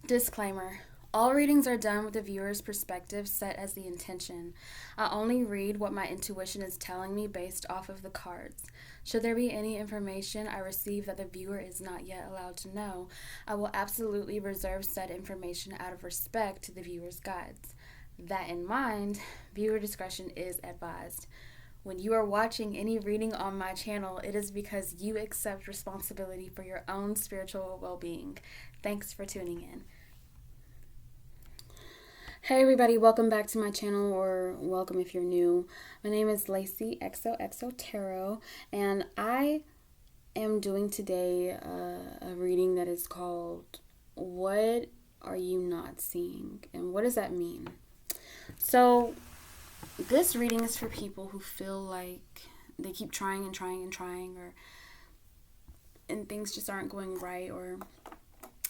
Disclaimer. All readings are done with the viewer's perspective set as the intention. I only read what my intuition is telling me based off of the cards. Should there be any information I receive that the viewer is not yet allowed to know, I will absolutely reserve said information out of respect to the viewer's guides. That in mind, viewer discretion is advised. When you are watching any reading on my channel, it is because you accept responsibility for your own spiritual well-being. Thanks for tuning in. Hey everybody, welcome back to my channel, or welcome if you're new. My name is Lacey XOXO Tarot, and I am doing today a reading that is called What Are You Not Seeing? And what does that mean? So this reading is for people who feel like they keep trying and trying and trying, and things just aren't going right, or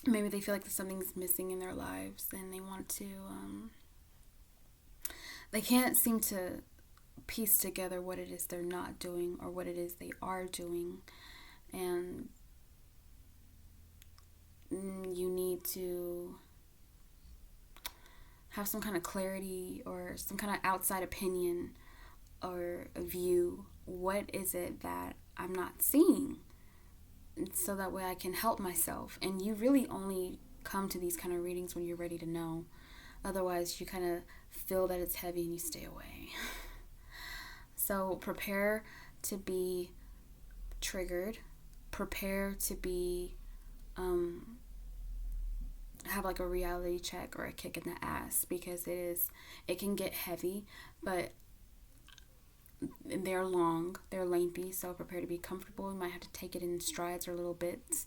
maybe they feel like something's missing in their lives and they want to, they can't seem to piece together what it is they're not doing or what it is they are doing. And you need to have some kind of clarity or some kind of outside opinion or a view. What is it that I'm not seeing? So that way I can help myself. And you really only come to these kind of readings when you're ready to know. Otherwise, you kind of feel that it's heavy and you stay away. So prepare to be triggered. Prepare to be, have like a reality check or a kick in the ass, because it can get heavy, but they're long, they're lengthy, so prepare to be comfortable. You might have to take it in strides or little bits.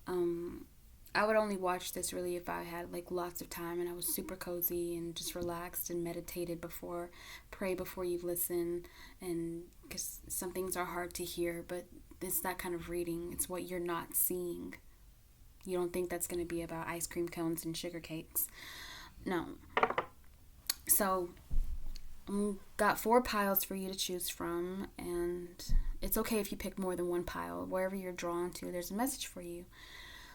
I would only watch this really if I had like lots of time and I was super cozy and just relaxed and meditated before, pray before you listen, and because some things are hard to hear, but it's that kind of reading. It's what you're not seeing. You don't think that's going to be about ice cream cones and sugar cakes. No. So got 4 piles for you to choose from, and it's okay if you pick more than one pile. Wherever you're drawn to, there's a message for you.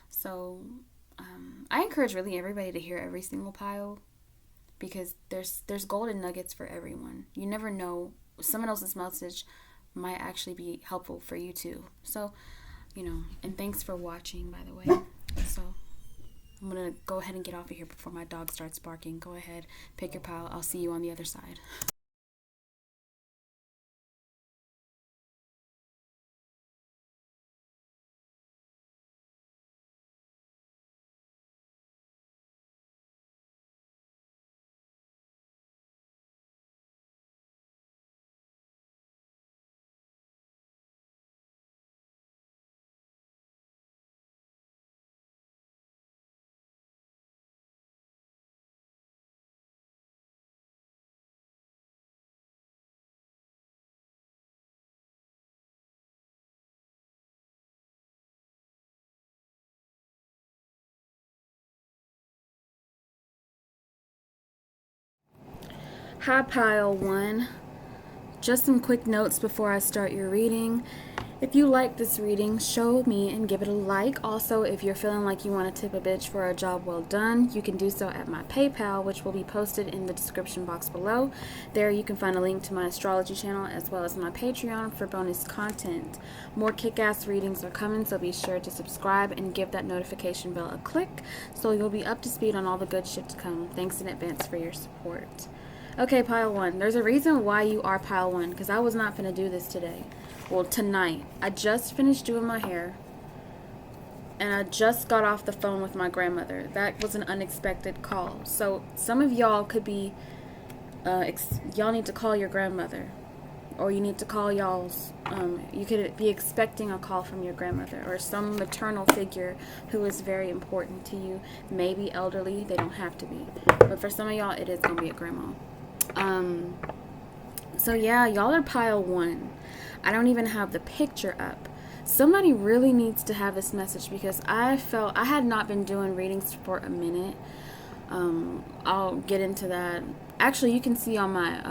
So I encourage really everybody to hear every single pile, because there's golden nuggets for everyone. You never know, someone else's message might actually be helpful for you too. So, and thanks for watching, by the way. So I'm going to go ahead and get off of here before my dog starts barking. Go ahead, pick your pile. I'll see you on the other side. Hi, pile 1. Just some quick notes before I start your reading. If you like this reading, show me and give it a like. Also, if you're feeling like you want to tip a bitch for a job well done, you can do so at my PayPal, which will be posted in the description box below. There you can find a link to my astrology channel as well as my Patreon for bonus content. More kick-ass readings are coming, so be sure to subscribe and give that notification bell a click so you'll be up to speed on all the good shit to come. Thanks in advance for your support. Okay, pile 1. There's a reason why you are pile 1, because I was not going to do this today. Well, tonight. I just finished doing my hair, and I just got off the phone with my grandmother. That was an unexpected call. So some of y'all could be, y'all need to call your grandmother, or you need to call y'all's, you could be expecting a call from your grandmother or some maternal figure who is very important to you. Maybe elderly, they don't have to be. But for some of y'all, it is going to be a grandma. So yeah, y'all are pile 1. I don't even have the picture up. Somebody really needs to have this message, because I felt I had not been doing readings for a minute. I'll get into that. Actually, you can see on my,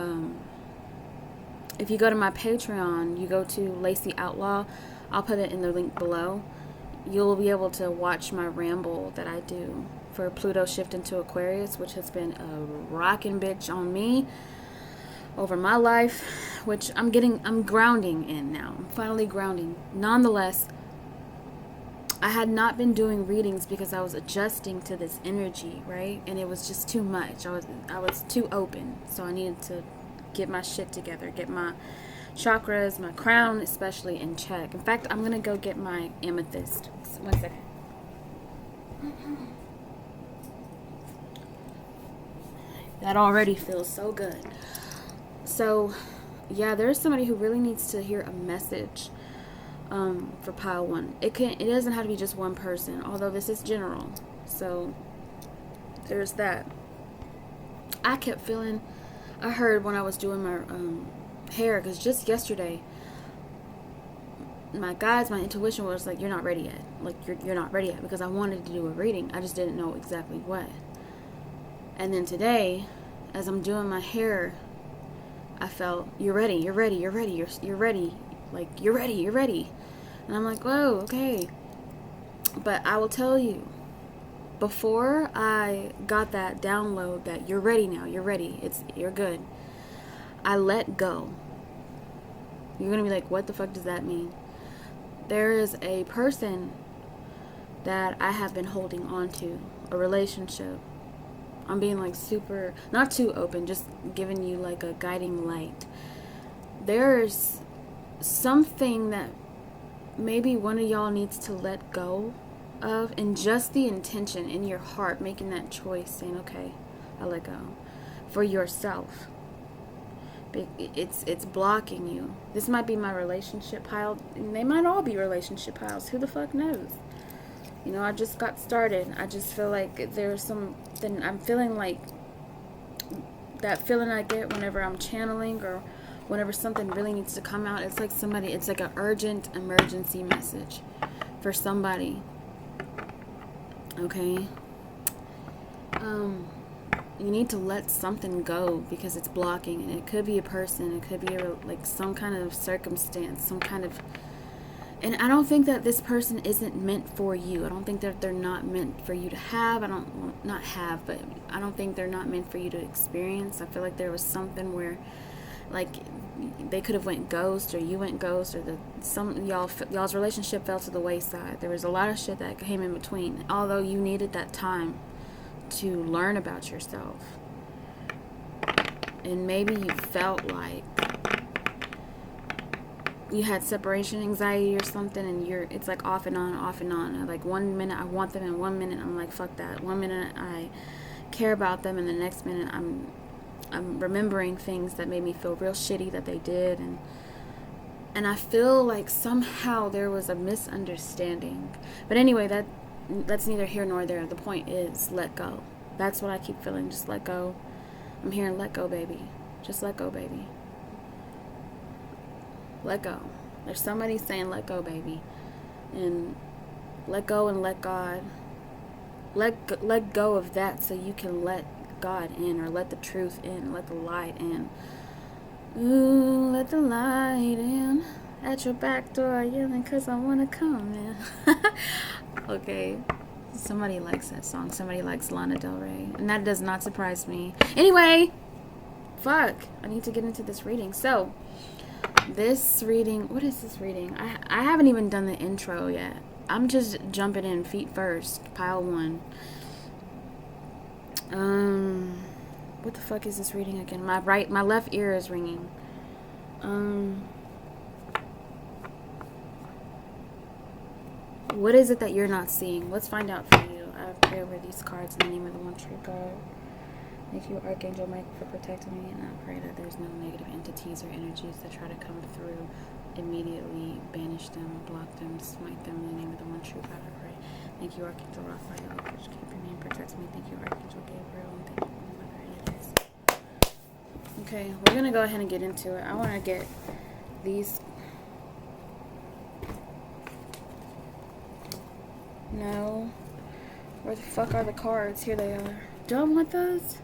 if you go to my Patreon, you go to Lacey Outlaw, I'll put it in the link below. you'll be able to watch my ramble that I do for Pluto shift into Aquarius, which has been a rockin' bitch on me over my life, which I'm grounding in now. I'm finally grounding. Nonetheless, I had not been doing readings because I was adjusting to this energy, right? And it was just too much. I was too open. So I needed to get my shit together, get my chakras, my crown especially in check. In fact, I'm going to go get my amethyst. 1 second. That already feels so good. So, yeah, there's somebody who really needs to hear a message for pile 1. It doesn't have to be just one person, although this is general. So, there's that. I kept feeling, I heard when I was doing my hair, because just yesterday, my intuition was like, you're not ready yet. Like, you're not ready yet, because I wanted to do a reading. I just didn't know exactly what. And then today, as I'm doing my hair, I felt, you're ready. Like, you're ready. And I'm like, whoa, okay. But I will tell you, before I got that download that you're ready now, you're ready, you're good, I let go. You're going to be like, what the fuck does that mean? There is a person that I have been holding on to, a relationship. I'm being like super, not too open, just giving you like a guiding light. There's something that maybe one of y'all needs to let go of, and just the intention in your heart, making that choice, saying, okay, I let go for yourself. It's blocking you. This might be my relationship pile. They might all be relationship piles. Who the fuck knows? You know, I just got started. I just feel like there's something, I'm feeling like that feeling I get whenever I'm channeling or whenever something really needs to come out. It's like it's like an urgent emergency message for somebody. Okay? You need to let something go because it's blocking. And it could be a person. It could be like some kind of circumstance, some kind of... And I don't think that this person isn't meant for you. I don't think that they're not meant for you to have. But I don't think they're not meant for you to experience. I feel like there was something where, like, they could have went ghost, or you went ghost, or y'all's relationship fell to the wayside. There was a lot of shit that came in between. Although you needed that time to learn about yourself, and maybe you felt like you had separation anxiety or something, and it's like off and on. Like 1 minute I want them, and 1 minute I'm like, fuck that. 1 minute I care about them, and the next minute I'm remembering things that made me feel real shitty that they did, and I feel like somehow there was a misunderstanding. But anyway, that's neither here nor there. The point is, let go. That's what I keep feeling. Just let go. I'm hearing, let go, baby. Just let go, baby. Let go. There's somebody saying, let go, baby. And let go and let God. Let go of that so you can let God in, or let the truth in, let the light in. Ooh, let the light in. At your back door, yelling because I want to come in. Okay. Somebody likes that song. Somebody likes Lana Del Rey. And that does not surprise me. Anyway. Fuck. I need to get into this reading. So, this reading... What is this reading? I haven't even done the intro yet. I'm just jumping in feet first. Pile 1. What the fuck is this reading again? My left ear is ringing. What is it that you're not seeing? Let's find out for you. I pray over these cards in the name of the one true God. Thank you, Archangel Michael, for protecting me, and I pray that there's no negative entities or energies that try to come through. Immediately banish them, block them, smite them in the name of the one true God. I pray. Thank you, Archangel Raphael, for keeping me and protecting me. Thank you, Archangel Gabriel, and thank you, Mother Angels. Okay, we're gonna go ahead and get into it. I want to get these. No. Where the fuck are the cards? Here they are. Do I want those?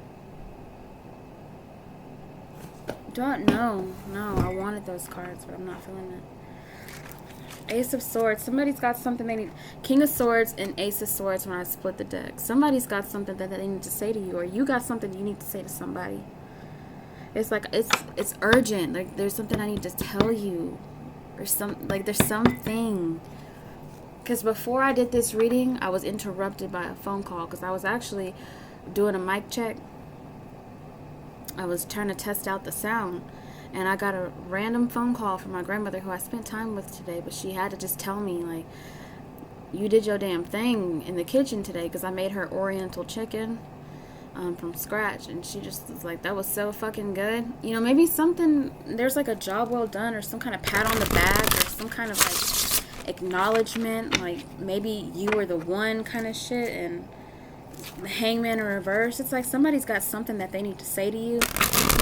No, I wanted those cards, but I'm not feeling it. Ace of Swords. Somebody's got something they need. King of Swords and Ace of Swords when I split the deck. Somebody's got something that they need to say to you, or you got something you need to say to somebody. It's like it's urgent. Like there's something I need to tell you, or there's something. Because before I did this reading, I was interrupted by a phone call because I was actually doing a mic check. I was trying to test out the sound, and I got a random phone call from my grandmother who I spent time with today, but she had to just tell me, like, you did your damn thing in the kitchen today, because I made her oriental chicken from scratch, and she just was like, that was so fucking good. You know, maybe something, there's like a job well done, or some kind of pat on the back, or some kind of like acknowledgement, like maybe you were the one kind of shit, and the Hangman in reverse. It's like somebody's got something that they need to say to you.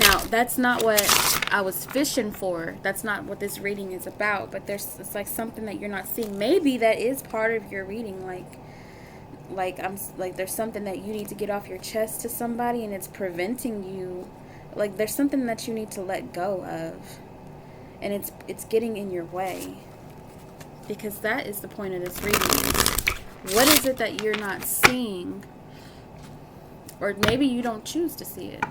Now, that's not what I was fishing for. That's not what this reading is about. But it's like something that you're not seeing. Maybe that is part of your reading. Like there's something that you need to get off your chest to somebody, and it's preventing you. Like there's something that you need to let go of, and it's getting in your way. Because that is the point of this reading. What is it that you're not seeing? Or maybe you don't choose to see it.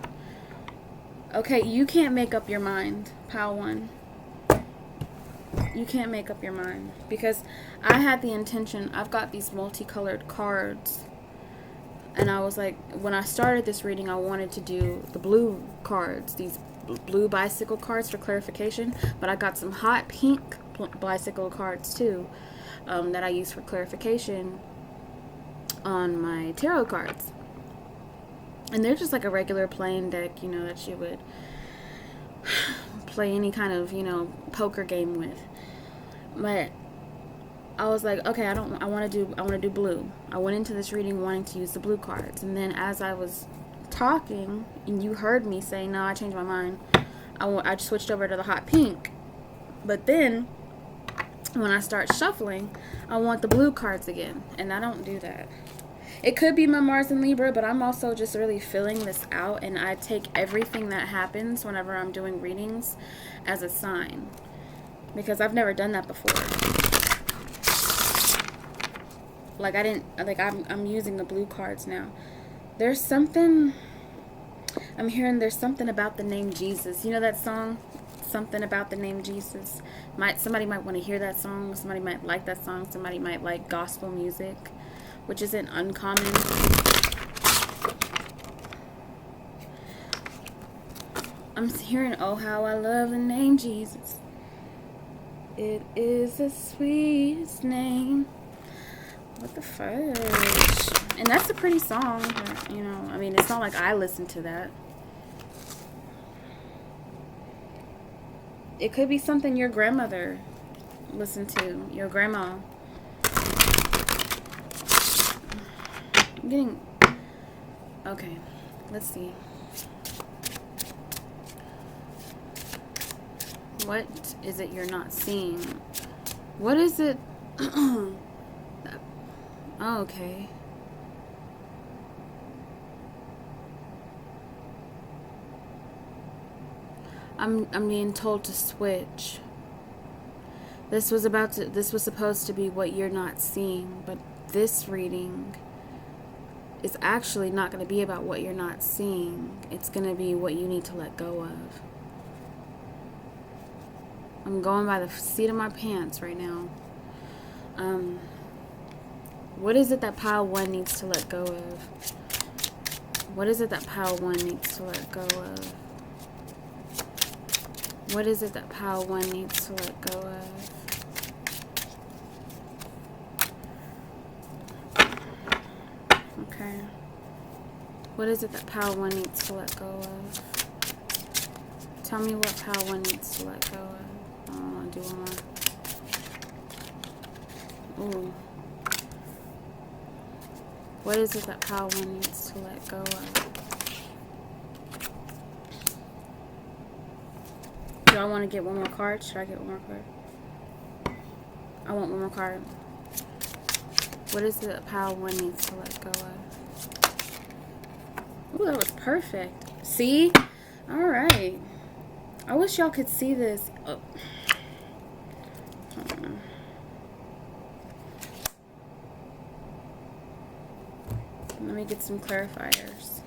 Okay, you can't make up your mind, pile one. You can't make up your mind. Because I had the intention, I've got these multicolored cards. And I was like, when I started this reading, I wanted to do the blue cards. These blue bicycle cards for clarification. But I got some hot pink bicycle cards too. That I use for clarification on my tarot cards. And they're just like a regular plain deck, you know, that you would play any kind of, you know, poker game with. But I was like, okay, I want to do blue. I went into this reading wanting to use the blue cards. And then as I was talking, and you heard me say, no, I changed my mind. I switched over to the hot pink. But then when I start shuffling, I want the blue cards again. And I don't do that. It could be my Mars in Libra, but I'm also just really filling this out, and I take everything that happens whenever I'm doing readings as a sign, because I've never done that before. Like I'm using the blue cards now. There's something I'm hearing. There's something about the name Jesus. You know that song, something about the name Jesus. Somebody might want to hear that song. Somebody might like that song. Somebody might like gospel music, which isn't uncommon. I'm hearing, oh, how I love the name Jesus. It is the sweetest name. What the fudge? And that's a pretty song, but, you know, I mean, it's not like I listen to that. It could be something your grandmother listened to, your grandma. Okay, let's see. What is it you're not seeing? What is it? Oh, okay. I'm being told to switch. This was supposed to be what you're not seeing, but this reading is actually not going to be about what you're not seeing. It's going to be what you need to let go of. I'm going by the seat of my pants right now. What is it that pile one needs to let go of? What is it that pile one needs to let go of? What is it that pile one needs to let go of? Okay. What is it that pile one needs to let go of? Tell me what pile one needs to let go of. I want to do one more. Ooh. What is it that pile one needs to let go of? Do I want to get one more card? Should I get one more card? I want one more card. What is it that pile one needs to let go of? Ooh, that was perfect. See? Alright. I wish y'all could see this. Oh. Let me get some clarifiers.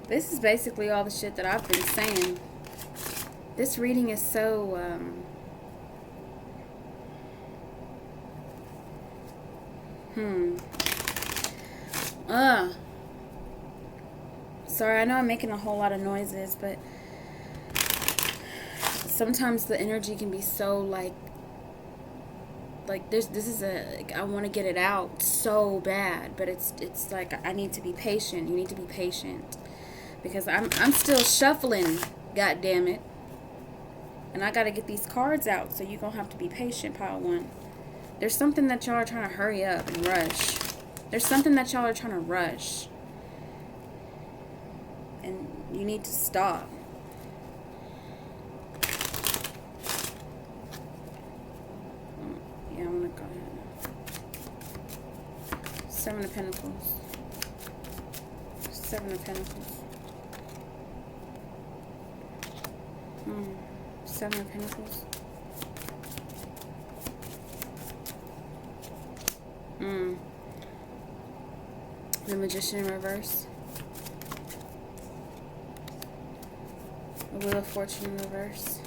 This is basically all the shit that I've been saying. This reading is so, Sorry, I know I'm making a whole lot of noises, but sometimes the energy can be so like this is I want to get it out so bad, but it's like I need to be patient. You need to be patient because I'm still shuffling, god damn it. And I got to get these cards out, so you're going to have to be patient, pile one. There's something that y'all are trying to hurry up and rush. There's something that y'all are trying to rush. And you need to stop. Yeah, I'm going to go ahead. 7 of Pentacles. 7 of Pentacles. 7 of Pentacles. The Magician in reverse. The Wheel of Fortune in reverse.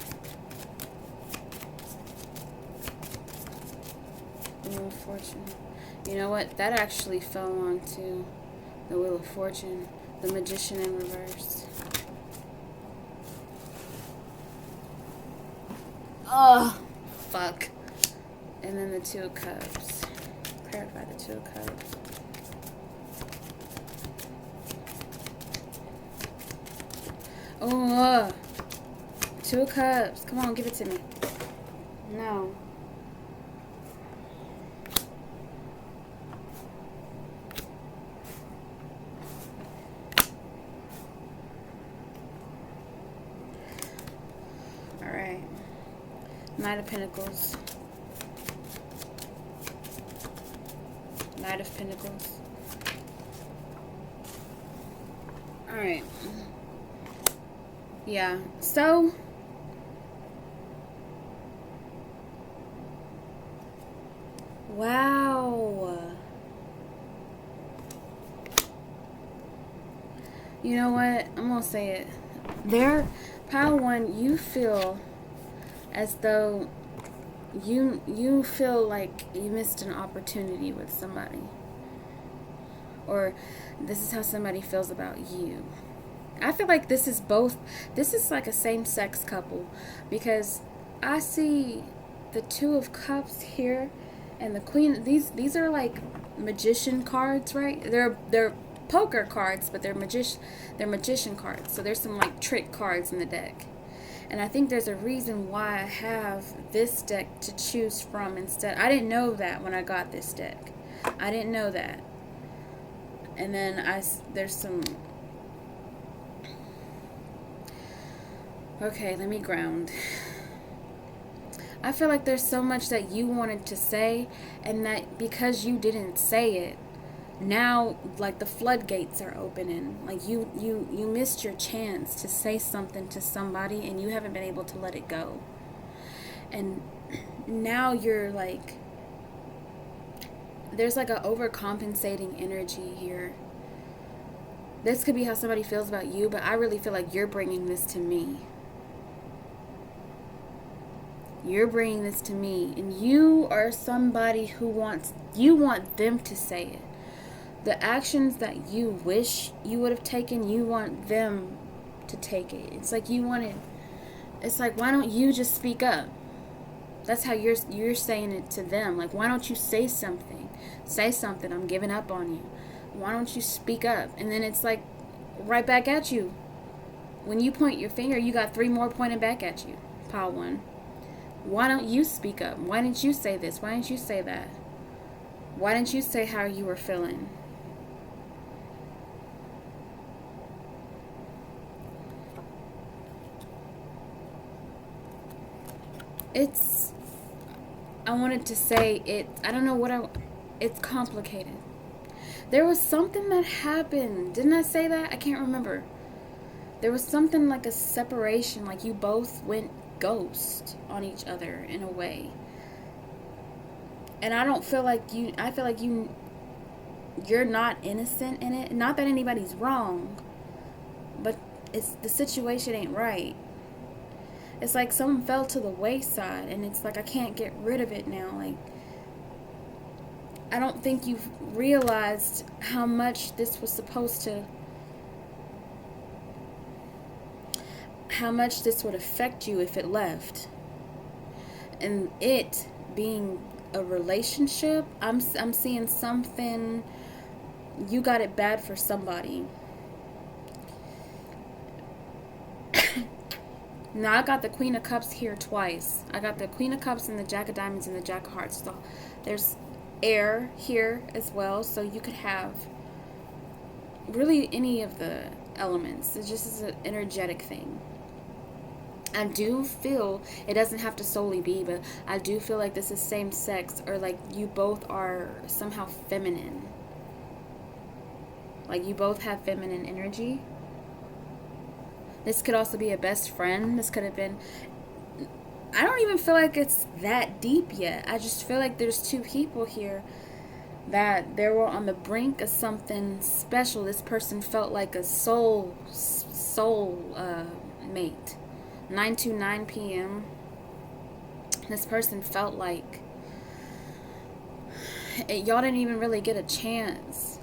The Wheel of Fortune. You know what? That actually fell onto the Wheel of Fortune. The Magician in reverse. Oh, fuck. And then the Two of Cups. Clarify the Two of Cups. Oh, Two of Cups. Come on, give it to me. No. Alright. Knight of Pentacles. Knight of Pentacles. Alright. Yeah. So, wow. You know what? I'm gonna say it. There, pile one, you feel as though you feel like you missed an opportunity with somebody, or this is how somebody feels about you. I feel like this is both. This is like a same-sex couple, because I see the Two of Cups here and the Queen. These are like magician cards, right? They're poker cards, but they're magician cards. So there's some like trick cards in the deck. And I think there's a reason why I have this deck to choose from instead. I didn't know that when I got this deck. I didn't know that. And then there's some... Okay, let me ground. I feel like there's so much that you wanted to say, and that because you didn't say it, now like the floodgates are opening. Like you missed your chance to say something to somebody, and you haven't been able to let it go. And now you're like, there's like a overcompensating energy here. This could be how somebody feels about you, but I really feel like you're bringing this to me. You're bringing this to me, and you are somebody who you want them to say it. The actions that you wish you would have taken, you want them to take it. It's like it's like, why don't you just speak up? That's how you're saying it to them. Like, why don't you say something? Say something. I'm giving up on you. Why don't you speak up? And then it's like right back at you. When you point your finger, you got 3 more pointing back at you. Pile one. Why don't you speak up? Why didn't you say this? Why didn't you say that? Why didn't you say how you were feeling? I wanted to say it, I don't know it's complicated. There was something that happened. Didn't I say that? I can't remember. There was something like a separation, like you both went ghost on each other in a way. And I don't feel like you, I feel like you're not innocent in it. Not that anybody's wrong, but it's the situation ain't right. It's like someone fell to the wayside, and it's like I can't get rid of it now. Like, I don't think you've realized how much this was supposed to, how much this would affect you if it left. And it being a relationship, I'm seeing something, you got it bad for somebody. Now I got the Queen of Cups here twice. I got the Queen of Cups and the Jack of Diamonds and the Jack of Hearts. So there's air here as well, so you could have really any of the elements. It just is an energetic thing. I do feel, it doesn't have to solely be, but I do feel like this is same sex, or like you both are somehow feminine. Like you both have feminine energy. This could also be a best friend. This could have been, I don't even feel like it's that deep yet. I just feel like there's two people here that they were on the brink of something special. This person felt like a soul mate. 9 p.m. This person felt like y'all didn't even really get a chance.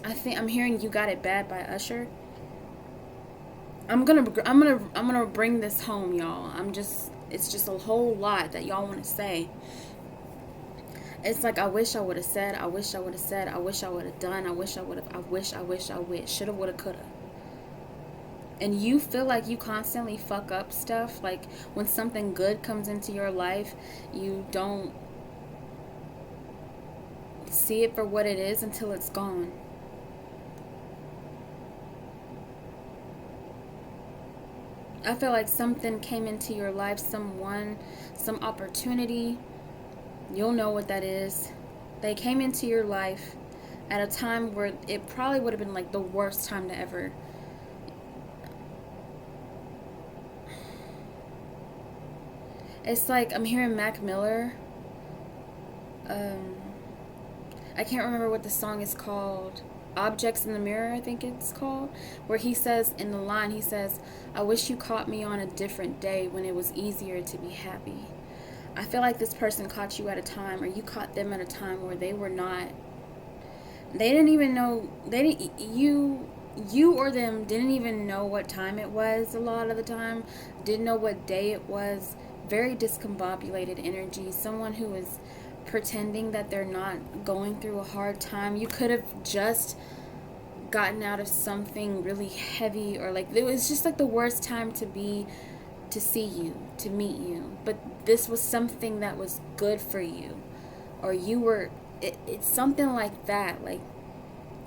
I think I'm hearing You Got It Bad by Usher. I'm gonna bring this home, y'all. It's just a whole lot that y'all want to say. It's like, I wish I would have said, I wish I would have said, I wish I would have done, I wish I would have, I wish, shoulda, woulda, coulda. And you feel like you constantly fuck up stuff. Like when something good comes into your life, you don't see it for what it is until it's gone. I feel like something came into your life, someone, some opportunity. You'll know what that is. They came into your life at a time where it probably would have been like the worst time to ever. It's like I'm hearing Mac Miller. I can't remember what the song is called. Objects in the Mirror, I think it's called, where he says in the line, he says, I wish you caught me on a different day when it was easier to be happy. I feel like this person caught you at a time, or you caught them at a time where they were not, they didn't even know, you or them didn't even know what time it was a lot of the time, didn't know what day it was. Very discombobulated energy, someone who is pretending that they're not going through a hard time. You could have just gotten out of something really heavy, or like it was just like the worst time to see you, to meet you, but this was something that was good for you, or you were, it's something like that. Like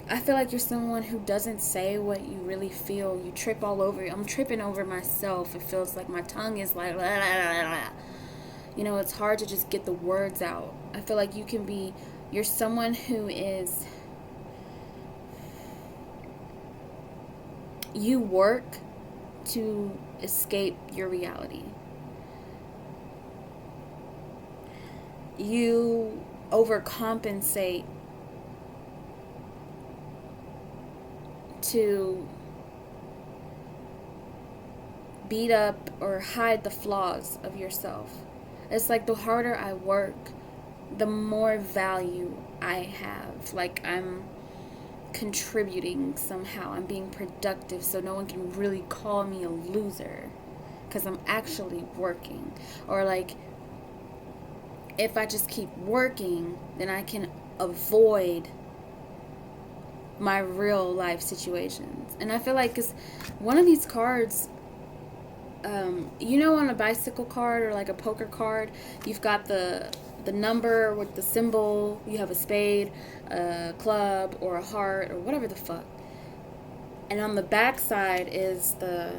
I feel like you're someone who doesn't say what you really feel. You trip all over. I'm tripping over myself. It feels like my tongue is like, blah, blah, blah, blah. You know, it's hard to just get the words out. I feel like you're someone who is, you work to escape your reality. You overcompensate to beat up or hide the flaws of yourself. It's like the harder I work, the more value I have. Like I'm contributing somehow. I'm being productive, so no one can really call me a loser because I'm actually working. Or like if I just keep working, then I can avoid my real life situations. And I feel like, because one of these cards, you know, on a bicycle card or like a poker card, you've got the number with the symbol, you have a spade, a club, or a heart, or whatever the fuck. And on the back side is the,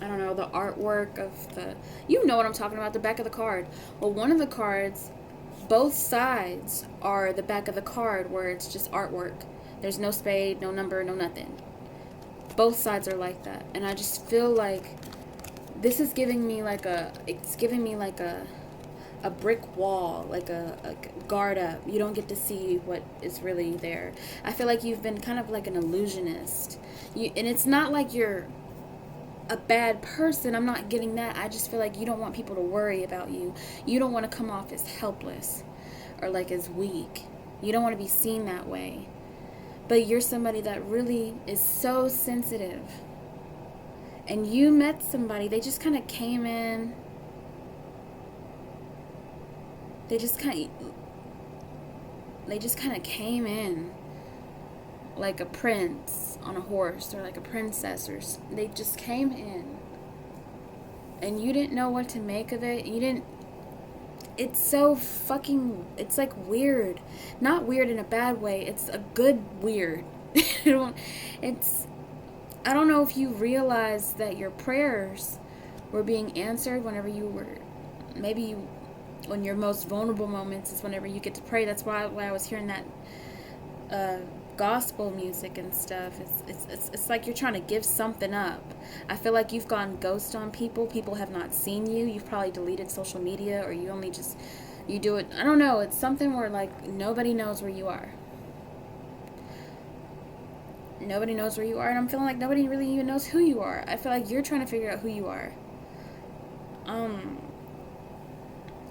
I don't know, the artwork of the, you know what I'm talking about, the back of the card. Well, one of the cards, both sides are the back of the card where it's just artwork. There's no spade, no number, no nothing. Both sides are like that. And I just feel like this is giving me like it's giving me like a brick wall, like a guard up. You don't get to see what is really there. I feel like you've been kind of like an illusionist. And it's not like you're a bad person. I'm not getting that. I just feel like you don't want people to worry about you. You don't want to come off as helpless or like as weak. You don't want to be seen that way. But you're somebody that really is so sensitive. And you met somebody, they just kind of came in. They just kind of came in like a prince on a horse, or like a princess, or they just came in. And you didn't know what to make of it. It's so fucking, it's like weird. Not weird in a bad way. It's a good weird. I don't know if you realize that your prayers were being answered whenever you were, when your most vulnerable moments is whenever you get to pray. That's why I was hearing that gospel music and stuff. It's like you're trying to give something up. I feel like you've gone ghost on people. People have not seen you. You've probably deleted social media, or you do it. I don't know. It's something where like nobody knows where you are. Nobody knows where you are, and I'm feeling like nobody really even knows who you are. I feel like you're trying to figure out who you are.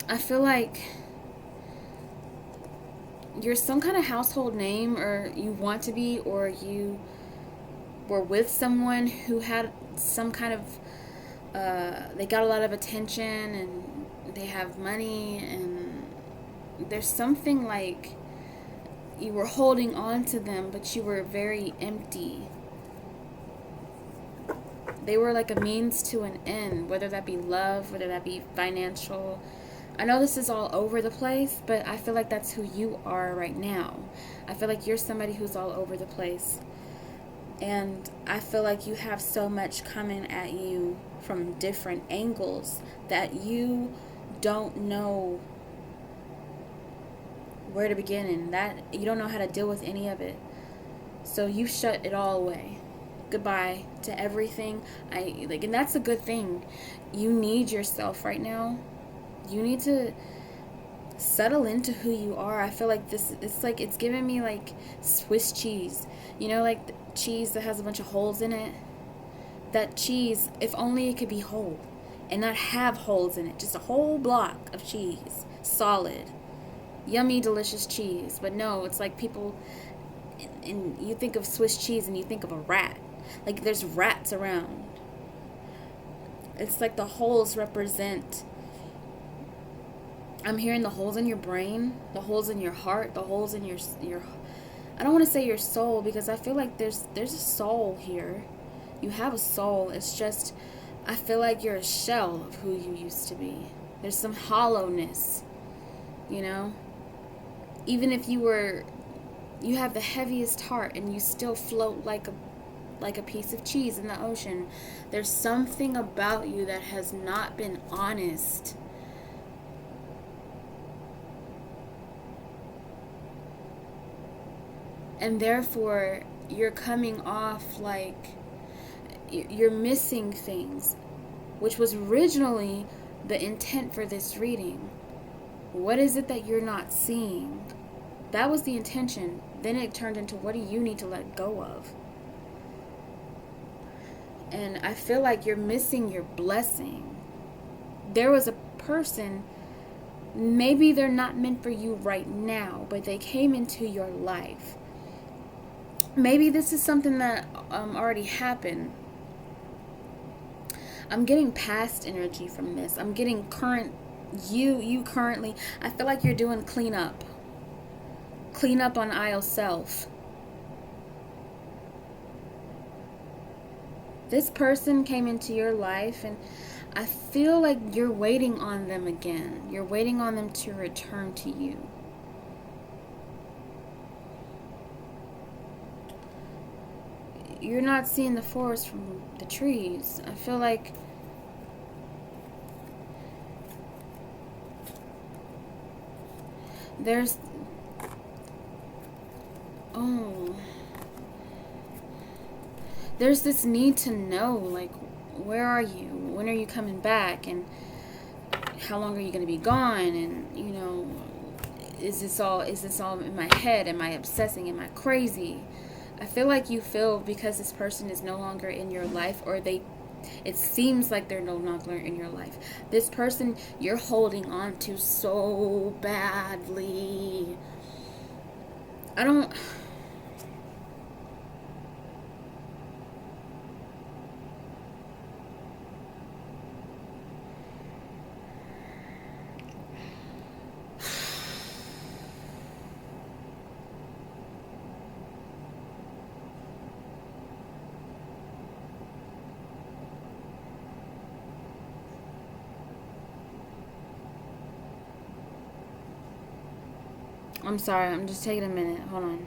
I feel like you're some kind of household name, or you want to be, or you were with someone who had some kind of, they got a lot of attention, and they have money, and there's something like you were holding on to them, but you were very empty. They were like a means to an end, whether that be love, whether that be financial. I know this is all over the place, but I feel like that's who you are right now. I feel like you're somebody who's all over the place. And I feel like you have so much coming at you from different angles that you don't know where to begin, and that you don't know how to deal with any of it. So you shut it all away. Goodbye to everything. And that's a good thing. You need yourself right now. You need to settle into who you are. I feel like it's giving me like Swiss cheese. You know, like the cheese that has a bunch of holes in it. That cheese, if only it could be whole and not have holes in it. Just a whole block of cheese. Solid. Yummy, delicious cheese. But no, it's like people, and you think of Swiss cheese and you think of a rat. Like there's rats around. It's like the holes represent, I'm hearing the holes in your brain, the holes in your heart, the holes in your I don't want to say your soul, because I feel like there's a soul here. You have a soul. It's just, I feel like you're a shell of who you used to be. There's some hollowness, you know? Even if you have the heaviest heart and you still float like a piece of cheese in the ocean, there's something about you that has not been honest. And therefore, you're coming off like you're missing things, which was originally the intent for this reading. What is it that you're not seeing? That was the intention. Then it turned into, what do you need to let go of? And I feel like you're missing your blessing. There was a person, maybe they're not meant for you right now, but they came into your life. Maybe this is something that already happened. I'm getting past energy from this. I'm getting current, you currently. I feel like you're doing cleanup. Cleanup on aisle self. This person came into your life, and I feel like you're waiting on them again. You're waiting on them to return to you. You're not seeing the forest from the trees. I feel like there's this need to know, like, where are you? When are you coming back? And how long are you going to be gone? And, you know, is this all in my head? Am I obsessing? Am I crazy? I feel like you feel because this person is no longer in your life, or it seems like they're no longer in your life. This person you're holding on to so badly. I don't... I'm sorry, I'm just taking a minute. Hold on.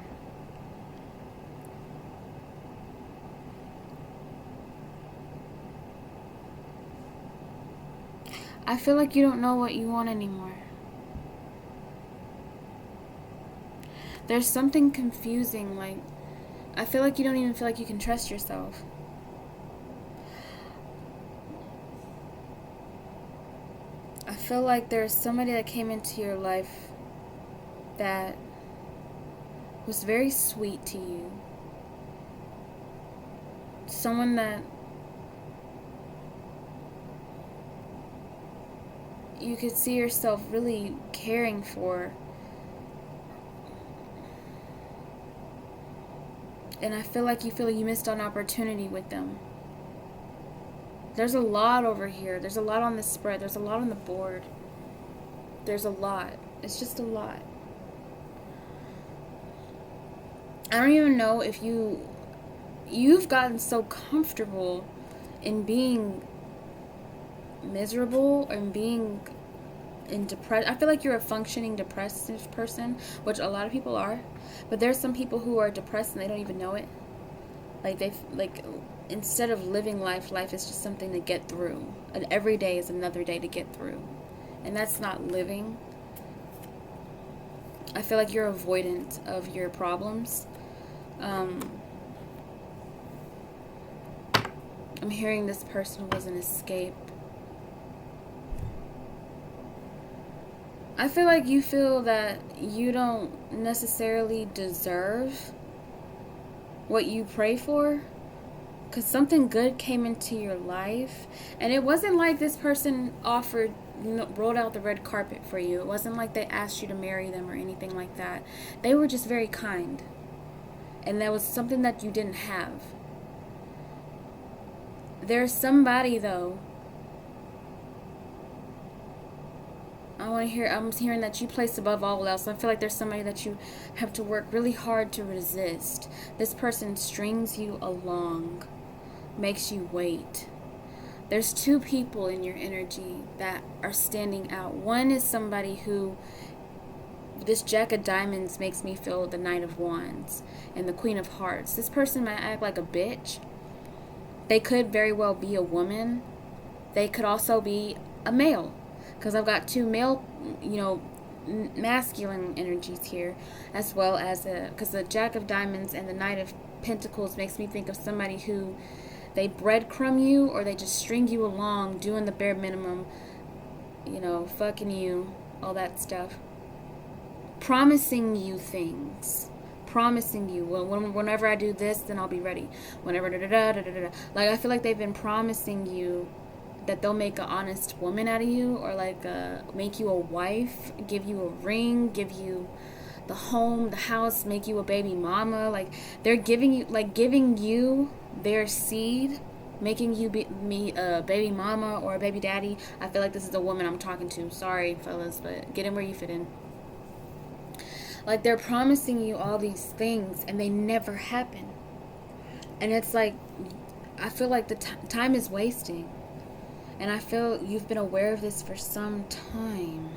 I feel like you don't know what you want anymore. There's something confusing, like, I feel like you don't even feel like you can trust yourself. I feel like there's somebody that came into your life that was very sweet to you. Someone that you could see yourself really caring for. And I feel like you missed an opportunity with them. There's a lot over here. There's a lot on the spread. There's a lot on the board. There's a lot. It's just a lot. I don't even know if you've gotten so comfortable in being miserable and being in depressed. I feel like you're a functioning depressive person, which a lot of people are. But there's some people who are depressed and they don't even know it. Like instead of living life is just something to get through. And every day is another day to get through. And that's not living. I feel like you're avoidant of your problems. I'm hearing this person was an escape. I feel like you feel that you don't necessarily deserve what you pray for, because something good came into your life, and it wasn't like this person rolled out the red carpet for you. It wasn't like they asked you to marry them or anything like that. They were just very kind, and that was something that you didn't have. There's somebody though. I'm hearing that you place above all else. I feel like there's somebody that you have to work really hard to resist. This person strings you along, makes you wait. There's two people in your energy that are standing out. One is somebody who, this Jack of Diamonds makes me feel the Knight of Wands and the Queen of Hearts. This person might act like a bitch. They could very well be a woman. They could also be a male. Because I've got two male, masculine energies here, as well as because the Jack of Diamonds and the Knight of Pentacles makes me think of somebody who they breadcrumb you, or they just string you along, doing the bare minimum, fucking you, all that stuff, promising you things, promising you, whenever I do this, then I'll be ready. Whenever like I feel like they've been promising you that they'll make an honest woman out of you, or make you a wife, give you a ring, give you the home, the house, make you a baby mama. Like they're giving you their seed, making you be a baby mama or a baby daddy. I feel like this is a woman I'm talking to. Sorry, fellas, but get in where you fit in. Like they're promising you all these things and they never happen. And it's like, I feel like the time is wasting. And I feel you've been aware of this for some time.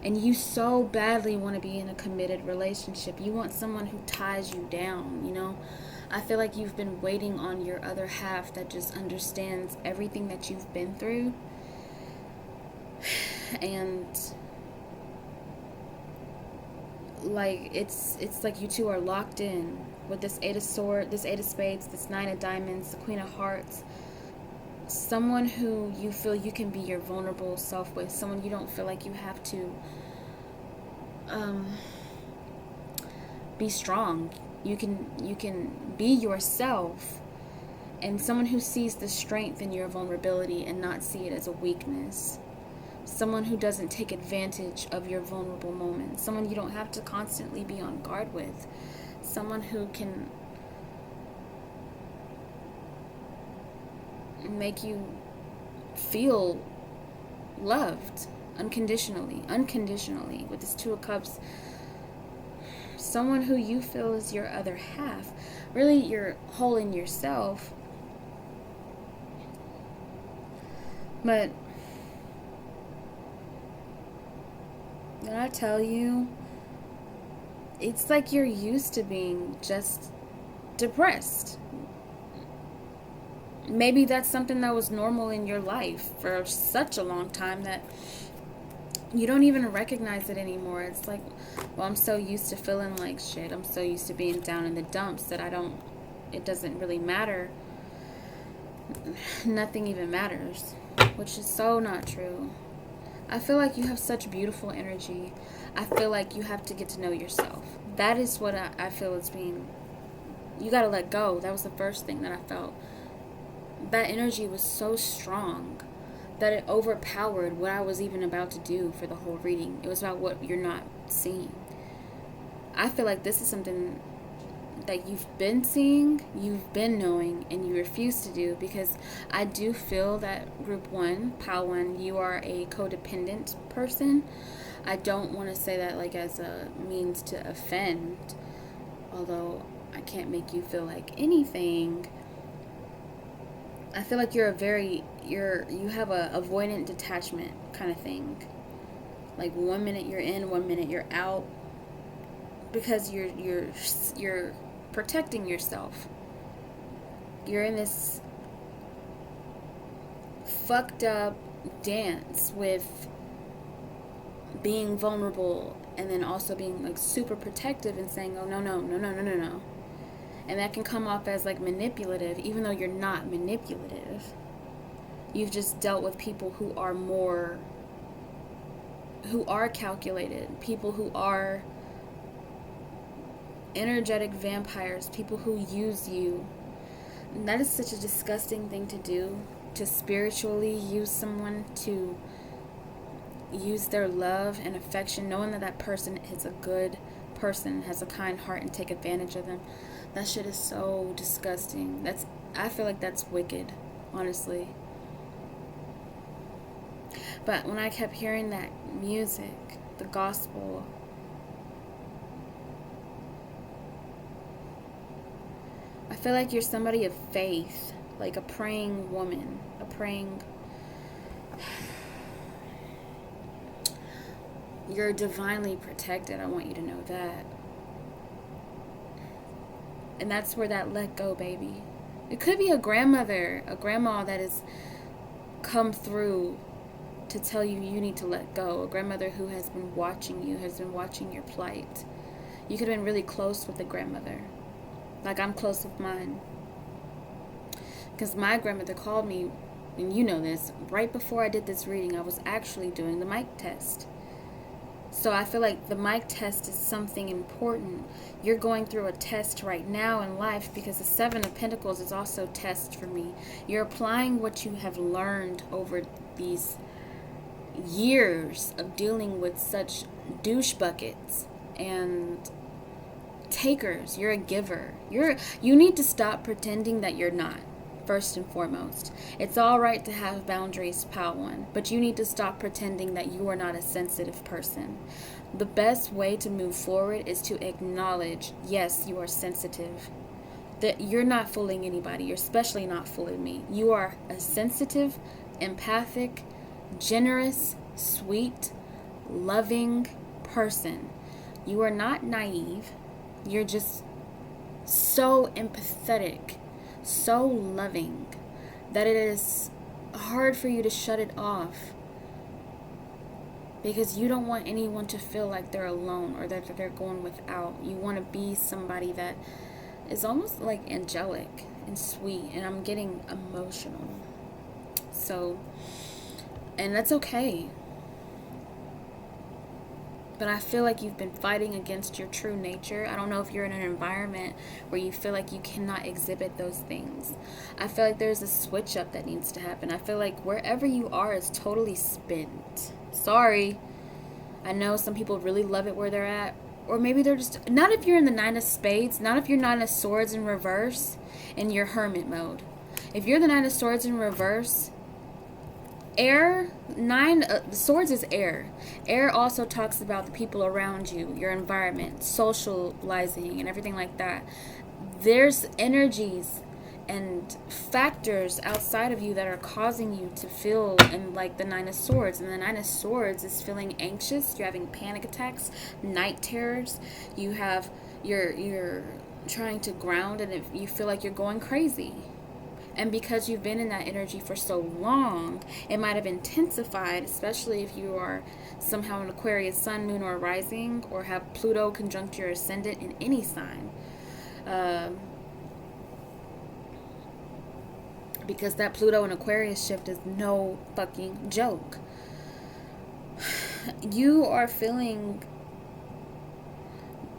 And you so badly want to be in a committed relationship. You want someone who ties you down, I feel like you've been waiting on your other half that just understands everything that you've been through. And like it's like you two are locked in with this Eight of Spades, this Nine of Diamonds, the Queen of Hearts. someone who you feel you can be your vulnerable self with, someone you don't feel like you have to be strong. You can be yourself, and someone who sees the strength in your vulnerability and not see it as a weakness. Someone who doesn't take advantage of your vulnerable moments. Someone you don't have to constantly be on guard with. Someone who can make you feel loved unconditionally with this Two of Cups. Someone who you feel is your other half, really your whole in yourself. But did I tell you, it's like you're used to being just depressed. Maybe that's something that was normal in your life for such a long time that you don't even recognize it anymore. It's like, well, I'm so used to feeling like shit. I'm so used to being down in the dumps that it doesn't really matter. Nothing even matters, which is so not true. I feel like you have such beautiful energy. I feel like you have to get to know yourself. That is what I feel is being, you got to let go. That was the first thing that I felt. That energy was so strong that it overpowered what I was even about to do for the whole reading. It was about what you're not seeing. I feel like this is something that you've been seeing, you've been knowing, and you refuse to do, because I do feel that Group 1, Pile 1, you are a codependent person. I don't want to say that like as a means to offend, although I can't make you feel like anything. I feel like you have a avoidant detachment kind of thing. Like 1 minute you're in, 1 minute you're out, because you're protecting yourself. You're in this fucked up dance with being vulnerable and then also being like super protective and saying, oh, no. And that can come off as like manipulative, even though you're not manipulative. You've just dealt with people who are calculated, people who are energetic vampires, people who use you. And that is such a disgusting thing to do, to spiritually use someone, to use their love and affection, knowing that that person is a good person, has a kind heart, and take advantage of them. That shit is so disgusting. I feel like that's wicked, honestly. But when I kept hearing that music, the gospel, I feel like you're somebody of faith, like a praying woman, you're divinely protected. I want you to know that. And that's where that let go, baby. It could be a grandma that has come through to tell you need to let go. A grandmother who has been watching you, has been watching your plight. You could have been really close with a grandmother. Like I'm close with mine. Because my grandmother called me, and you know this, right before I did this reading, I was actually doing the mic test. So I feel like the mic test is something important. You're going through a test right now in life, because the Seven of Pentacles is also a test for me. You're applying what you have learned over these years of dealing with such douche buckets and takers. You're a giver. You need to stop pretending that you're not. First and foremost, it's all right to have boundaries, Pile 1, but you need to stop pretending that you are not a sensitive person. The best way to move forward is to acknowledge, yes, you are sensitive. That you're not fooling anybody. You're especially not fooling me. You are a sensitive, empathic, generous, sweet, loving person. You are not naive. You're just so empathetic, so loving, that it is hard for you to shut it off, because you don't want anyone to feel like they're alone or that they're going without. You want to be somebody that is almost like angelic and sweet, and I'm getting emotional. So, and that's okay. But I feel like you've been fighting against your true nature. I don't know if you're in an environment where you feel like you cannot exhibit those things. I feel like there's a switch up that needs to happen. I feel like wherever you are is totally spent. Sorry. I know some people really love it where they're at. Or maybe they're just... Not if you're in the Nine of Spades. Not if you're Nine of Swords in reverse and you're hermit mode. If you're the Nine of Swords in reverse... Air, swords is air. Air also talks about the people around you, your environment, socializing, and everything like that. There's energies and factors outside of you that are causing you to feel in like the Nine of Swords. And the Nine of Swords is feeling anxious. You're having panic attacks, night terrors. You're trying to ground, and if you feel like you're going crazy. And because you've been in that energy for so long, it might have intensified, especially if you are somehow an Aquarius sun, moon, or rising, or have Pluto conjunct your ascendant in any sign. Because that Pluto and Aquarius shift is no fucking joke. You are feeling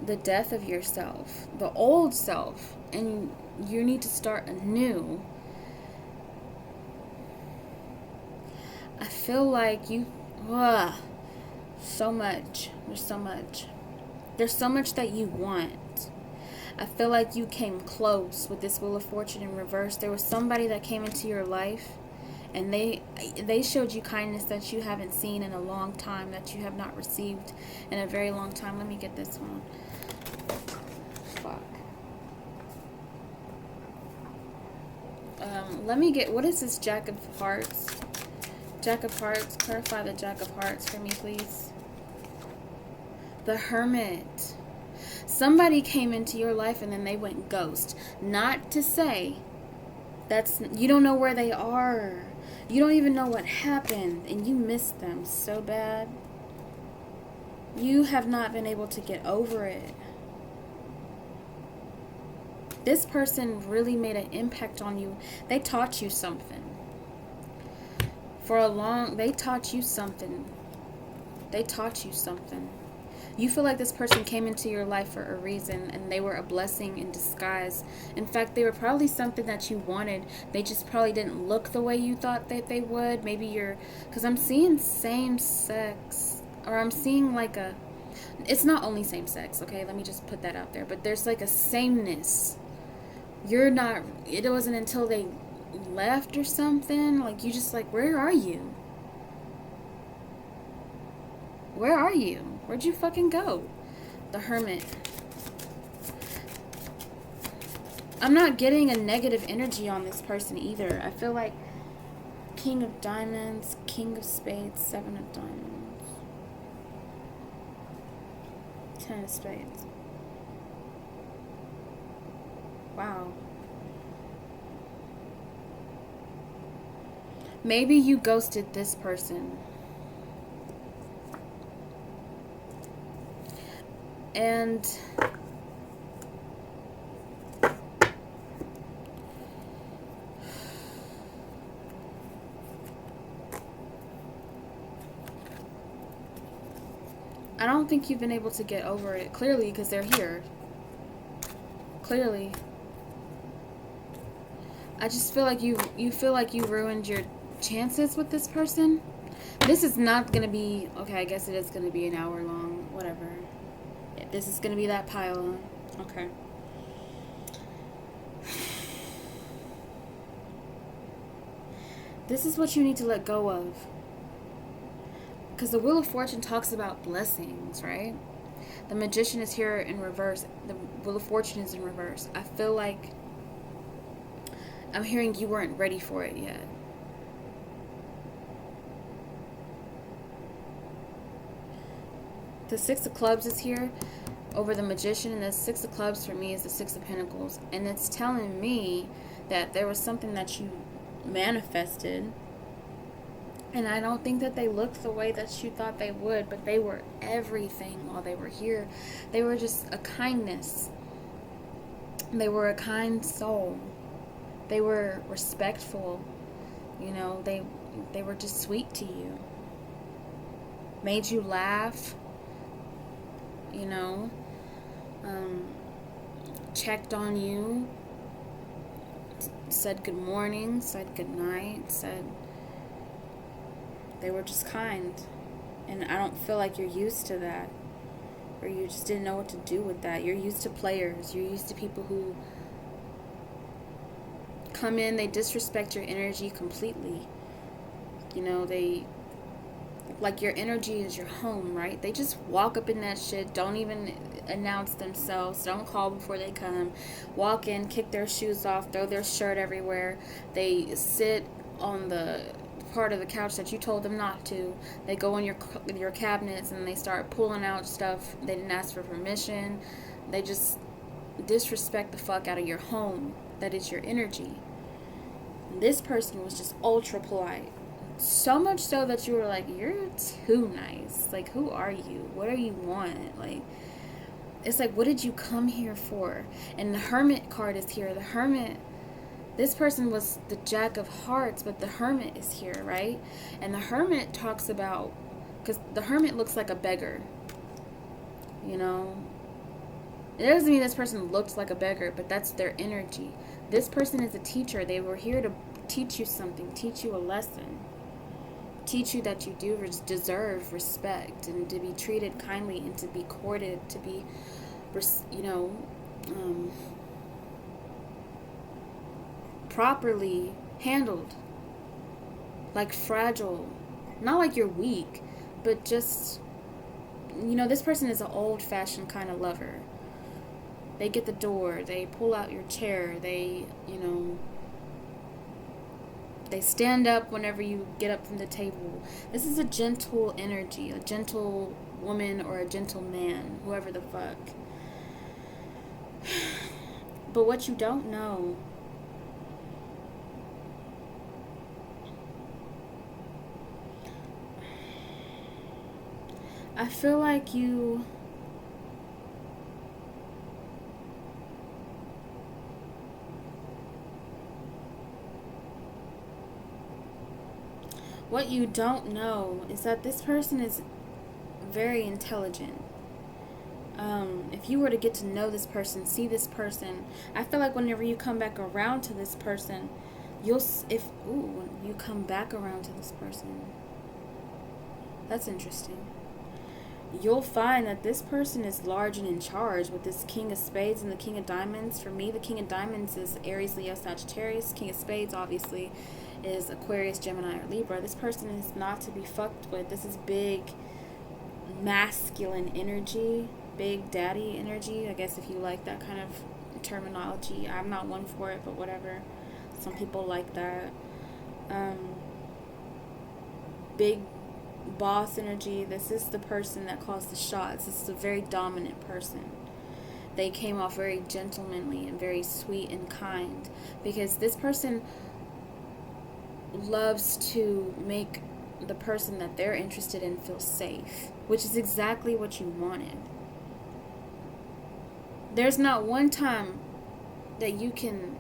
the death of yourself, the old self, and you need to start anew. I feel like so much. There's so much. There's so much that you want. I feel like you came close with this Wheel of Fortune in reverse. There was somebody that came into your life, and they showed you kindness that you haven't seen in a long time, that you have not received in a very long time. Let me get this one. Fuck. Let me get, what is this Jack of Hearts? Jack of Hearts, clarify the Jack of Hearts for me, please. The Hermit. Somebody came into your life and then they went ghost. Not to say you don't know where they are. You don't even know what happened, and you missed them so bad. You have not been able to get over it. This person really made an impact on you. They taught you something. They taught you something. They taught you something. You feel like this person came into your life for a reason, and they were a blessing in disguise. In fact, they were probably something that you wanted. They just probably didn't look the way you thought that they would. Maybe because I'm seeing same sex, or I'm seeing like it's not only same sex, okay? Let me just put that out there. But there's like a sameness. It wasn't until they left or something, like you just like, where are you? Where are you? Where'd you fucking go? The Hermit. I'm not getting a negative energy on this person either. I feel like King of Diamonds, King of Spades, Seven of Diamonds, Ten of Spades. Wow. Maybe you ghosted this person. And I don't think you've been able to get over it, clearly, because they're here. Clearly. I just feel like you feel like you ruined your chances with this person. This is not going to be, okay, I guess it is going to be an hour long, whatever. This is going to be that pile on. Okay. This is what you need to let go of. Because the Wheel of Fortune talks about blessings, right? The Magician is here in reverse. The Wheel of Fortune is in reverse. I feel like I'm hearing you weren't ready for it yet. The Six of Clubs is here over the Magician, and the Six of Clubs for me is the Six of Pentacles. And it's telling me that there was something that you manifested, and I don't think that they looked the way that you thought they would, but they were everything while they were here. They were just a kindness. They were a kind soul. They were respectful. You know, they were just sweet to you. Made you laugh, you know, checked on you, said good morning, said good night, said they were just kind. And I don't feel like you're used to that, or you just didn't know what to do with that. You're used to players. You're used to people who come in, they disrespect your energy completely. You know, they, like, your energy is your home, right? They just walk up in that shit, don't even announce themselves, don't call before they come, walk in, kick their shoes off, throw their shirt everywhere. They sit on the part of the couch that you told them not to. They go in your cabinets and they start pulling out stuff they didn't ask for permission. They just disrespect the fuck out of your home. That is your energy. And this person was just ultra polite. So much so that you were like, you're too nice. Like, who are you? What do you want? Like, it's like, what did you come here for? And the Hermit card is here. The Hermit, this person was the Jack of Hearts, but the Hermit is here, right? And the Hermit talks about, because the Hermit looks like a beggar, you know? It doesn't mean this person looks like a beggar, but that's their energy. This person is a teacher. They were here to teach you something, teach you a lesson, teach you that you do deserve respect and to be treated kindly and to be courted, to be, you know, properly handled, like fragile, not like you're weak, but just, you know, this person is an old-fashioned kind of lover. They get the door, they pull out your chair, they, you know, they stand up whenever you get up from the table. This is a gentle energy, a gentle woman or a gentle man, whoever the fuck. But what you don't know, I feel like what you don't know is that this person is very intelligent. If you were to get to know this person, see this person, I feel like whenever you come back around to this person, when you come back around to this person, that's interesting. You'll find that this person is large and in charge with this King of Spades and the King of Diamonds. For me, the King of Diamonds is Aries, Leo, Sagittarius. King of Spades, obviously, is Aquarius, Gemini, or Libra. This person is not to be fucked with. This is big, masculine energy, big daddy energy, I guess, if you like that kind of terminology. I'm not one for it, but whatever. Some people like that. Big boss energy. This is the person that calls the shots. This is a very dominant person. They came off very gentlemanly and very sweet and kind, because this person loves to make the person that they're interested in feel safe, which is exactly what you wanted. There's not one time that you can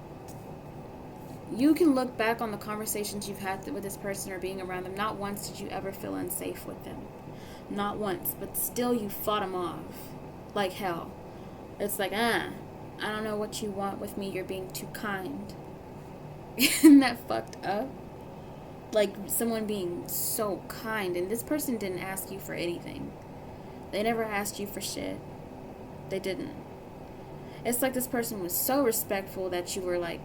look back on the conversations you've had with this person or being around them. Not once did you ever feel unsafe with them. Not once. But still you fought them off like hell. It's like, I don't know what you want with me. You're being too kind. Isn't that fucked up? Like, someone being so kind. And this person didn't ask you for anything. They never asked you for shit. They didn't. It's like this person was so respectful that you were like,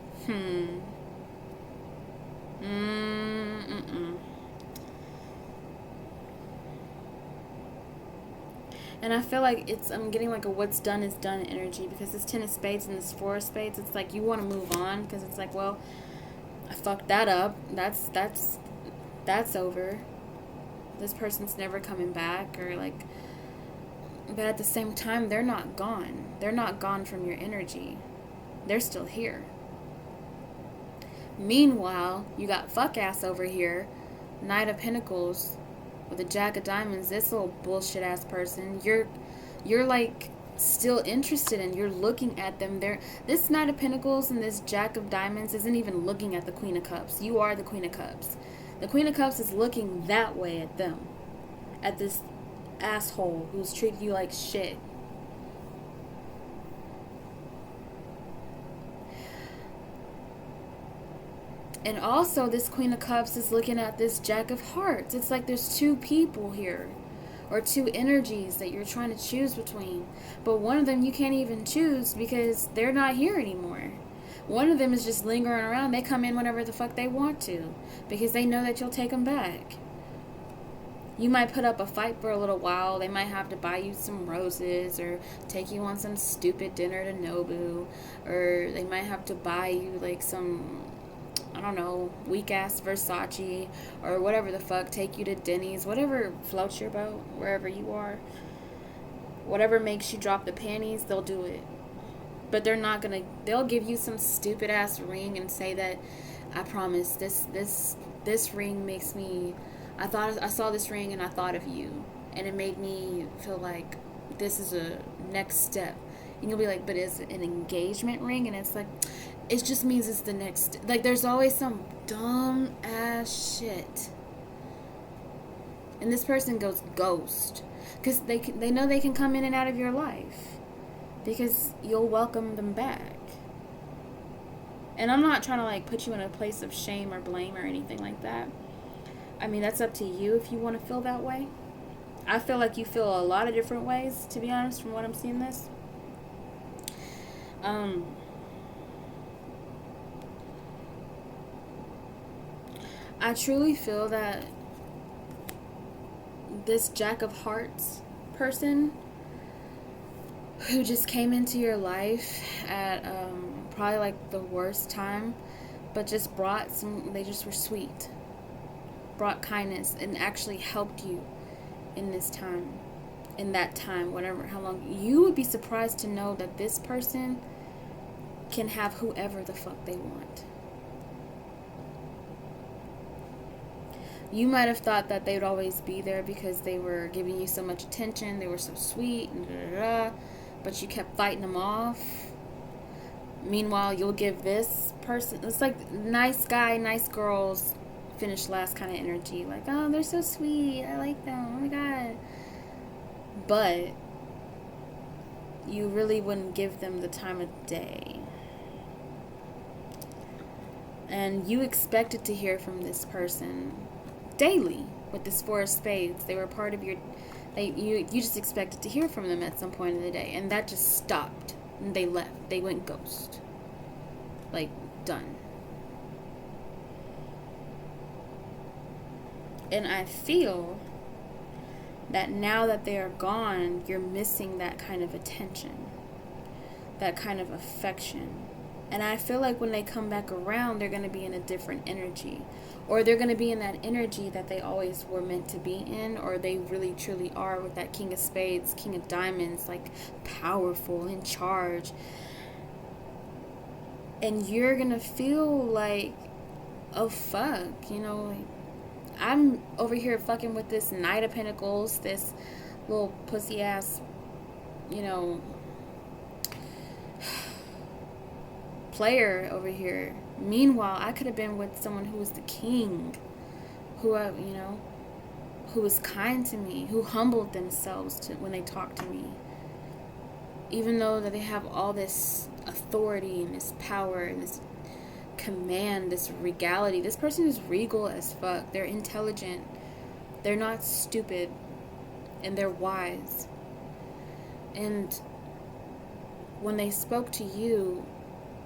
And I feel like I'm getting like a what's done is done energy, because this 10 of spades and this 4 of spades, it's like you want to move on, because it's like, well, I fucked that up. That's over. This person's never coming back, or like, but at the same time, they're not gone. They're not gone from your energy. They're still here. Meanwhile, you got fuck ass over here, Knight of Pentacles with a Jack of Diamonds. This little bullshit ass person. You're like still interested in. You're looking at them. This Knight of Pentacles and this Jack of Diamonds isn't even looking at the Queen of Cups. You are the Queen of Cups. The Queen of Cups is looking that way at them. At this asshole who's treated you like shit. And also, this Queen of Cups is looking at this Jack of Hearts. It's like there's two people here. Or two energies that you're trying to choose between. But one of them you can't even choose because they're not here anymore. One of them is just lingering around. They come in whenever the fuck they want to. Because they know that you'll take them back. You might put up a fight for a little while. They might have to buy you some roses or take you on some stupid dinner to Nobu. Or they might have to buy you like some, I don't know, weak-ass Versace or whatever the fuck, take you to Denny's, whatever floats your boat, wherever you are. Whatever makes you drop the panties, they'll do it. But they're not gonna, they'll give you some stupid-ass ring and say that, I promise, this ring makes me, I saw this ring and I thought of you. And it made me feel like this is a next step. And you'll be like, but is it an engagement ring? And it's like, it just means it's the next. Like, there's always some dumb ass shit. And this person goes ghost. Because they know they can come in and out of your life. Because you'll welcome them back. And I'm not trying to, like, put you in a place of shame or blame or anything like that. I mean, that's up to you if you want to feel that way. I feel like you feel a lot of different ways, to be honest, from what I'm seeing this. I truly feel that this Jack of Hearts person who just came into your life at probably like the worst time, but just brought some, they just were sweet, brought kindness and actually helped you in this time, in that time, whatever, how long. You would be surprised to know that this person can have whoever the fuck they want. You might have thought that they would always be there because they were giving you so much attention, they were so sweet, and but you kept fighting them off. Meanwhile, you'll give this person, it's like nice guy, nice girls, finish last kind of energy. Like, oh, they're so sweet, I like them, oh my god. But you really wouldn't give them the time of day. And you expected to hear from this person daily with this Four of Spades. They were part of your, you just expected to hear from them at some point in the day, and that just stopped and they left. They went ghost, like, done. And I feel that now that they are gone, you're missing that kind of attention, that kind of affection. And I feel like when they come back around, they're going to be in a different energy. Or they're going to be in that energy that they always were meant to be in. Or they really, truly are with that King of Spades, King of Diamonds, like powerful, in charge. And you're going to feel like, oh, fuck, you know, like, I'm over here fucking with this Knight of Pentacles, this little pussy ass, you know, player over here. Meanwhile, I could have been with someone who was the king, who who was kind to me, who humbled themselves when they talked to me. Even though that they have all this authority and this power and this command, this regality. This person is regal as fuck. They're intelligent. They're not stupid. And they're wise. And when they spoke to you,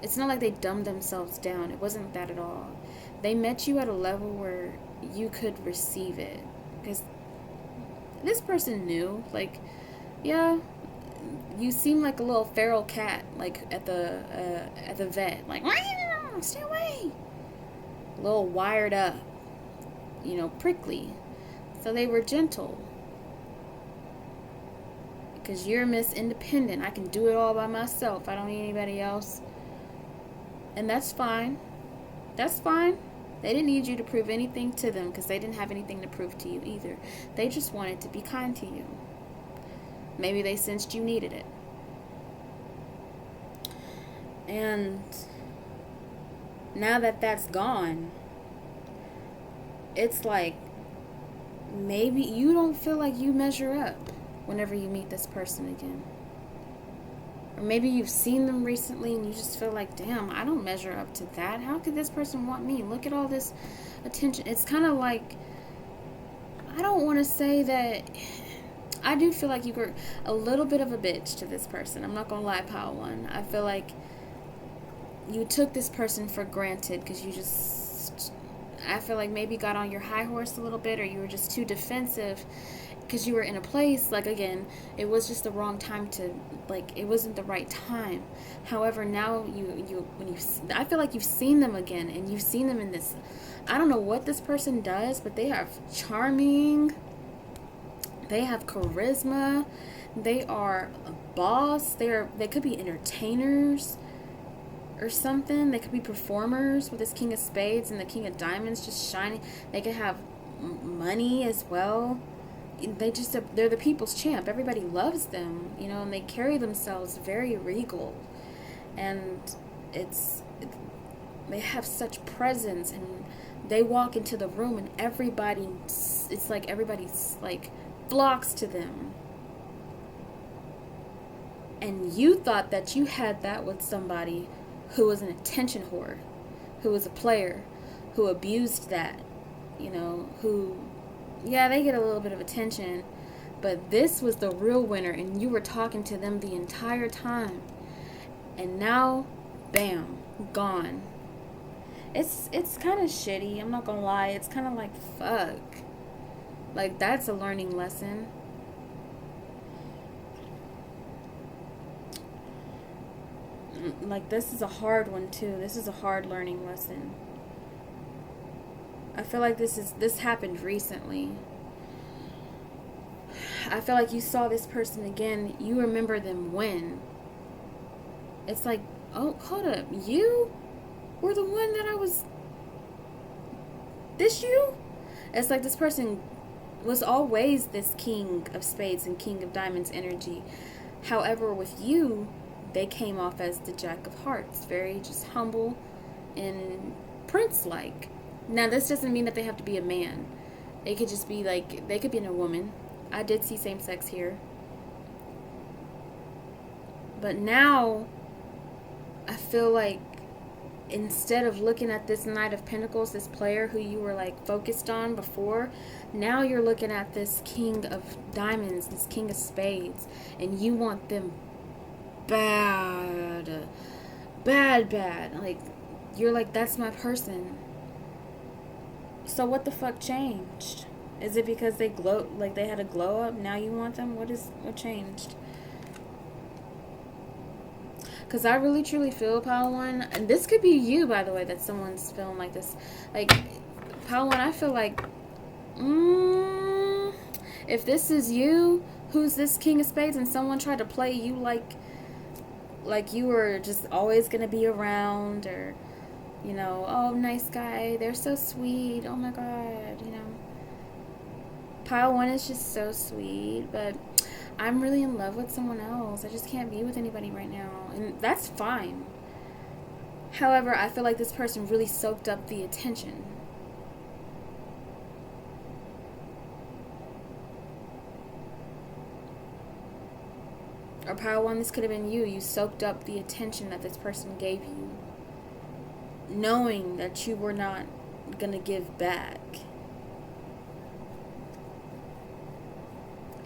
it's not like they dumbed themselves down. It wasn't that at all. They met you at a level where you could receive it. Because this person knew, like, yeah, you seem like a little feral cat, like at the vet, like, stay away. A little wired up, you know, prickly. So they were gentle. Because you're Miss Independent. I can do it all by myself. I don't need anybody else. And that's fine. That's fine. They didn't need you to prove anything to them because they didn't have anything to prove to you either. They just wanted to be kind to you. Maybe they sensed you needed it. And now that that's gone, it's like maybe you don't feel like you measure up whenever you meet this person again. Or maybe you've seen them recently and you just feel like, damn, I don't measure up to that. How could this person want me? Look at all this attention. It's kind of like, I don't want to say that. I do feel like you were a little bit of a bitch to this person. I'm not going to lie, Pile One. I feel like you took this person for granted because you just, I feel like maybe got on your high horse a little bit, or you were just too defensive because you were in a place, like, again, it was just the wrong time to, like, it wasn't the right time. However, now I feel like you've seen them again, and you've seen them in this, I don't know what this person does, but they are charming, they have charisma, they are a boss, they could be entertainers or something, they could be performers with this King of Spades and the King of Diamonds just shining. They could have money as well. They're the people's champ. Everybody loves them, and they carry themselves very regal, and they have such presence, and they walk into the room and it's like everybody's like flocks to them. And you thought that you had that with somebody who was an attention whore, who was a player, who abused that, who, yeah, they get a little bit of attention, but this was the real winner, and you were talking to them the entire time. And now, bam, gone. It's kind of shitty, I'm not gonna lie. It's kind of like, fuck. Like, that's a learning lesson. Like, this is a hard one, too. This is a hard learning lesson. I feel like this happened recently. I feel like you saw this person again. You remember them when. It's like, oh, hold up. You were the one that I was... This you? It's like this person was always this King of Spades and King of Diamonds energy. However, with you, they came off as the Jack of Hearts. Very just humble and prince-like. Now, this doesn't mean that they have to be a man. They could just be like, they could be a woman. I did see same-sex here. But now, I feel like instead of looking at this Knight of Pentacles, this player who you were like focused on before, now you're looking at this King of Diamonds, this King of Spades, and you want them bad. Like, you're like, that's my person. So what the fuck changed? Is it because they like they had a glow up? Now you want them? What changed? Because I really truly feel, Pile One, and this could be you, by the way, that someone's feeling like this. Like, Pile One, I feel like, if this is you, who's this King of Spades, and someone tried to play you like you were just always gonna be around, or, oh, nice guy, they're so sweet, oh my god, Pile One is just so sweet, but I'm really in love with someone else. I just can't be with anybody right now, and that's fine. However, I feel like this person really soaked up the attention. Or Pile One, this could have been you. You soaked up the attention that this person gave you, knowing that you were not gonna give back.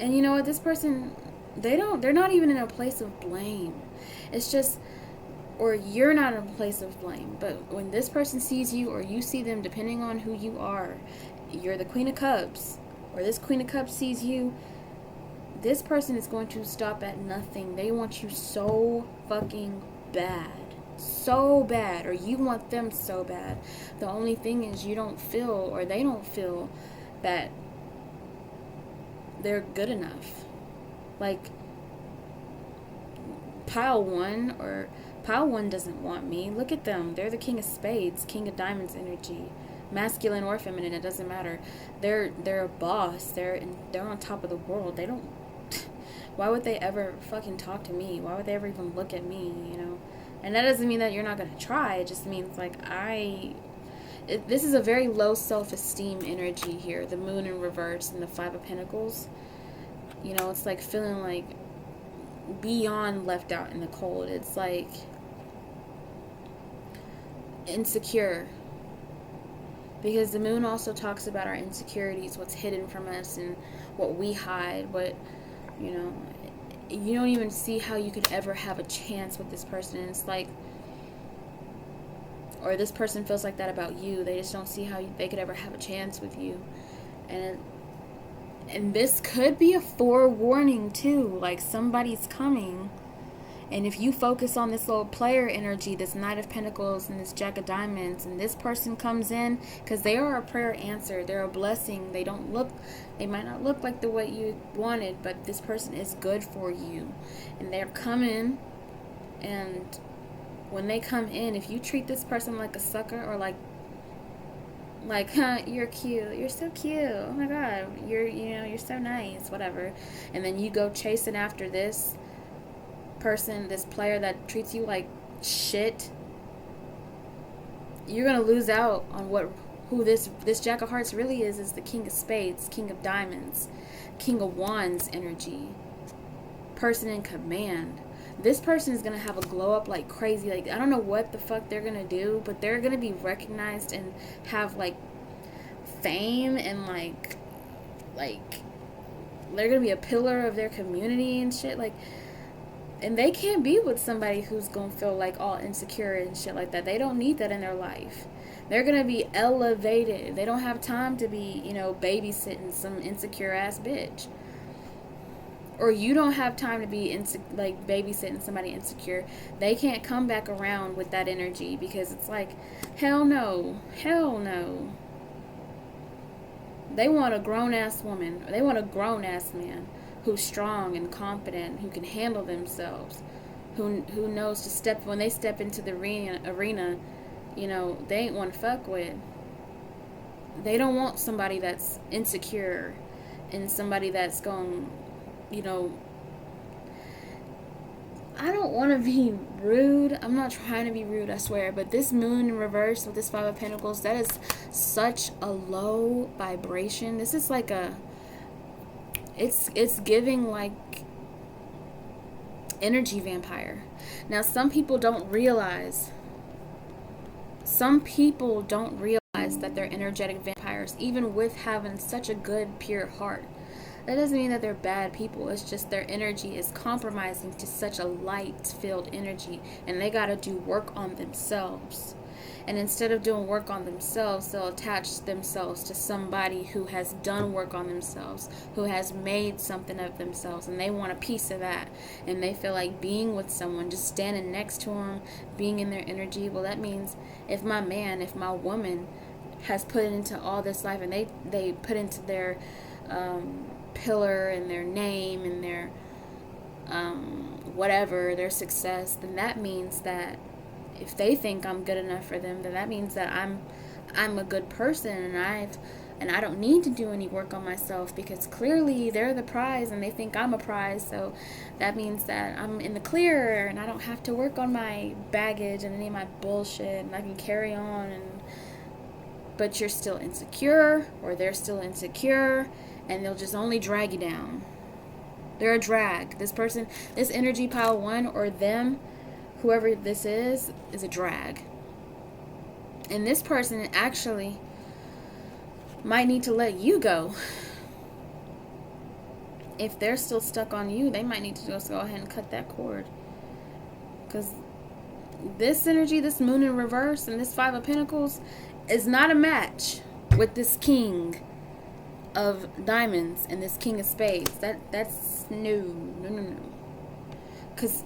And you know what, this person, they're not even in a place of blame. It's just, or you're not in a place of blame. But when this person sees you, or you see them, depending on who you are, you're the Queen of Cups, or this Queen of Cups sees you, this person is going to stop at nothing. They want you so fucking bad. So bad. Or you want them so bad. The only thing is you don't feel, or they don't feel, that they're good enough. Like, Pile One doesn't want me. Look at them. They're the King of Spades, King of Diamonds energy. Masculine or feminine, it doesn't matter. They're a boss. They're on top of the world. They don't... Why would they ever fucking talk to me? Why would they ever even look at me, And that doesn't mean that you're not going to try. It just means, like, this is a very low self-esteem energy here. The moon in reverse and the Five of Pentacles. You know, it's like feeling like beyond left out in the cold. It's like insecure. Because the moon also talks about our insecurities, what's hidden from us and what we hide, what, you know, you don't even see how you could ever have a chance with this person. And it's like, or this person feels like that about you. They just don't see how they could ever have a chance with you. And this could be a forewarning too, like somebody's coming. And if you focus on this little player energy, this Knight of Pentacles and this Jack of Diamonds, and this person comes in, because they are a prayer answer, they're a blessing. They might not look like the way you wanted, but this person is good for you. And they're coming, and when they come in, if you treat this person like a sucker, or like, huh, you're cute, you're so cute, oh my god, you're so nice, whatever, and then you go chasing after this person, this player that treats you like shit, you're gonna lose out on who this Jack of Hearts really is the King of Spades, King of Diamonds, King of Wands energy, person in command. This person is gonna have a glow up like crazy. Like, I don't know what the fuck they're gonna do, but they're gonna be recognized and have like fame, and like they're gonna be a pillar of their community and shit. Like, and they can't be with somebody who's gonna feel like all insecure and shit like that. They don't need that in their life. They're gonna be elevated. They don't have time to be, babysitting some insecure ass bitch. Or you don't have time to be babysitting somebody insecure. They can't come back around with that energy, because it's like, hell no, hell no. They want a grown ass woman, or they want a grown ass man who's strong and confident, who can handle themselves, who knows to step, when they step into the arena, they ain't want to fuck with. They don't want somebody that's insecure and somebody that's going, I don't want to be rude. I'm not trying to be rude, I swear. But this moon in reverse with this Five of Pentacles, that is such a low vibration. This is like it's giving like energy vampire. Now, some people don't realize that they're energetic vampires, even with having such a good, pure heart. That doesn't mean that they're bad people. It's just their energy is compromising to such a light-filled energy, and they got to do work on themselves. And instead of doing work on themselves, they'll attach themselves to somebody who has done work on themselves, who has made something of themselves, and they want a piece of that. And they feel like being with someone, just standing next to them, being in their energy. Well, that means if my woman has put into all this life, and they put into their pillar and their name and their whatever, their success, then that means that if they think I'm good enough for them, then that means that I'm a good person, and I don't need to do any work on myself, because clearly they're the prize and they think I'm a prize. So that means that I'm in the clear and I don't have to work on my baggage and any of my bullshit, and I can carry on. But you're still insecure, or they're still insecure, and they'll just only drag you down. They're a drag. This person, this energy pile one, or them, whoever this is a drag. And this person actually might need to let you go. If they're still stuck on you, they might need to just go ahead and cut that cord. Because this energy, this moon in reverse and this Five of Pentacles, is not a match with this King of Diamonds and this King of Spades. That's no. Because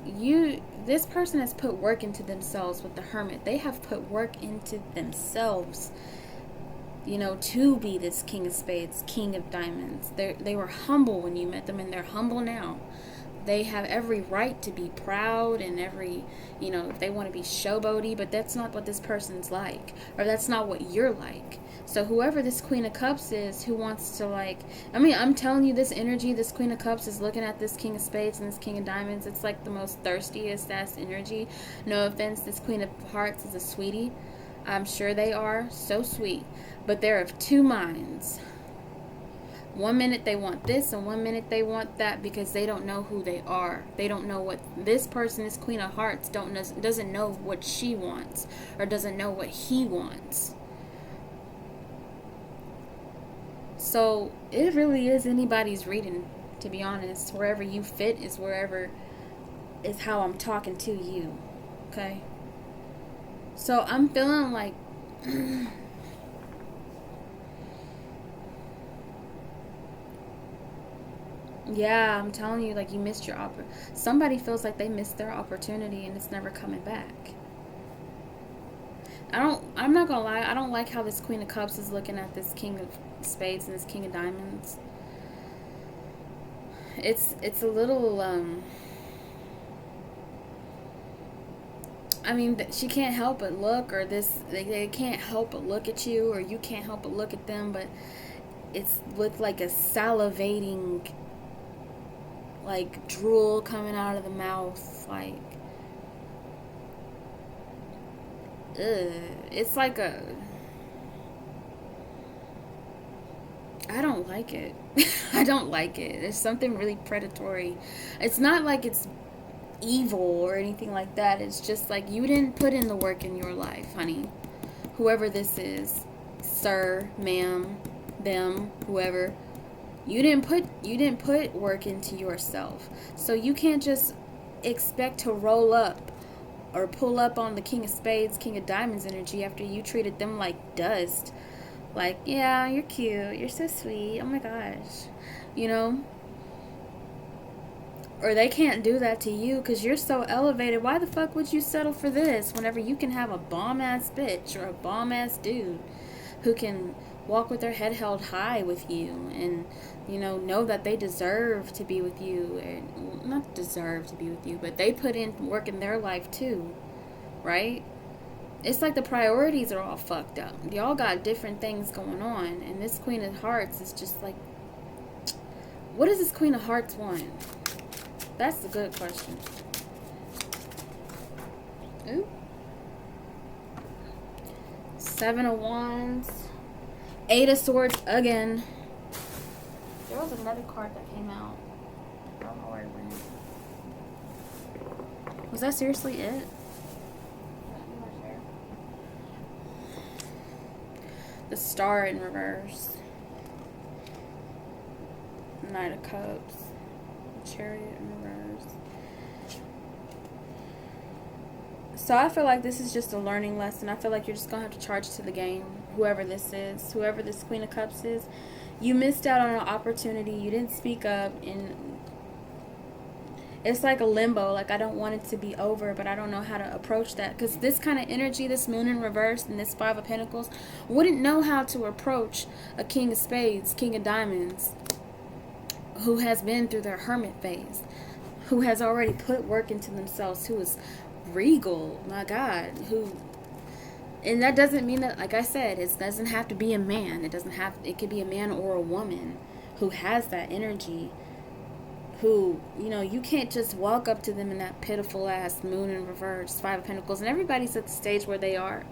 this person has put work into themselves with the Hermit. They have put work into themselves, to be this King of Spades, King of Diamonds. They were humble when you met them, and they're humble now. They have every right to be proud, and if they want to be showboaty, but that's not what this person's like, or that's not what you're like. So whoever this Queen of Cups is, who wants to like, I mean, I'm telling you, this energy, this Queen of Cups is looking at this King of Spades and this King of Diamonds. It's like the most thirstiest ass energy. No offense, this Queen of Hearts is a sweetie. I'm sure they are so sweet, but they're of two minds. One minute they want this and one minute they want that, because they don't know who they are. They don't know what this person, this Queen of Hearts, doesn't know what she wants, or doesn't know what he wants. So it really is anybody's reading, to be honest. Wherever you fit is how I'm talking to you. Okay? So I'm feeling like yeah, I'm telling you, like, you missed your somebody feels like they missed their opportunity and it's never coming back. I'm not gonna lie, I don't like how this Queen of Cups is looking at this King of Spades and this King of Diamonds. It's a little I mean, she can't help but look, or they can't help but look at you, or you can't help but look at them, but it's with like a salivating, like, drool coming out of the mouth, like, it's like I don't like it. I don't like it. There's something really predatory. It's not like it's evil or anything like that. It's just like you didn't put in the work in your life, honey. Whoever this is, sir, ma'am, them, whoever, you didn't put work into yourself. So you can't just expect to roll up or pull up on the King of Spades, King of Diamonds energy after you treated them like dust. Like, yeah, you're cute, you're so sweet, oh my gosh, you know? Or they can't do that to you because you're so elevated. Why the fuck would you settle for this whenever you can have a bomb-ass bitch or a bomb-ass dude who can walk with their head held high with you and, you know that they deserve to be with you. And not deserve to be with you, but they put in work in their life too, right? It's like the priorities are all fucked up. Y'all got different things going on. And this Queen of Hearts is just like, what does this Queen of Hearts want? That's the good question. Ooh. Seven of Wands. Eight of Swords again. There was another card that came out. I don't know where it went. Was that seriously it? The Star in reverse. Knight of Cups. Chariot in reverse. So I feel like this is just a learning lesson. I feel like you're just going to have to charge to the game. Whoever this is. Whoever this Queen of Cups is. You missed out on an opportunity. You didn't speak up. And it's like a limbo. Like, I don't want it to be over, but I don't know how to approach that. Because this kind of energy, this Moon in reverse and this Five of Pentacles, wouldn't know how to approach a King of Spades, King of Diamonds, who has been through their hermit phase, who has already put work into themselves, who is regal, my God, and that doesn't mean that, like I said, it doesn't have to be a man. It could be a man or a woman who has that energy, who, you can't just walk up to them in that pitiful ass Moon in reverse, Five of Pentacles, and everybody's at the stage where they are.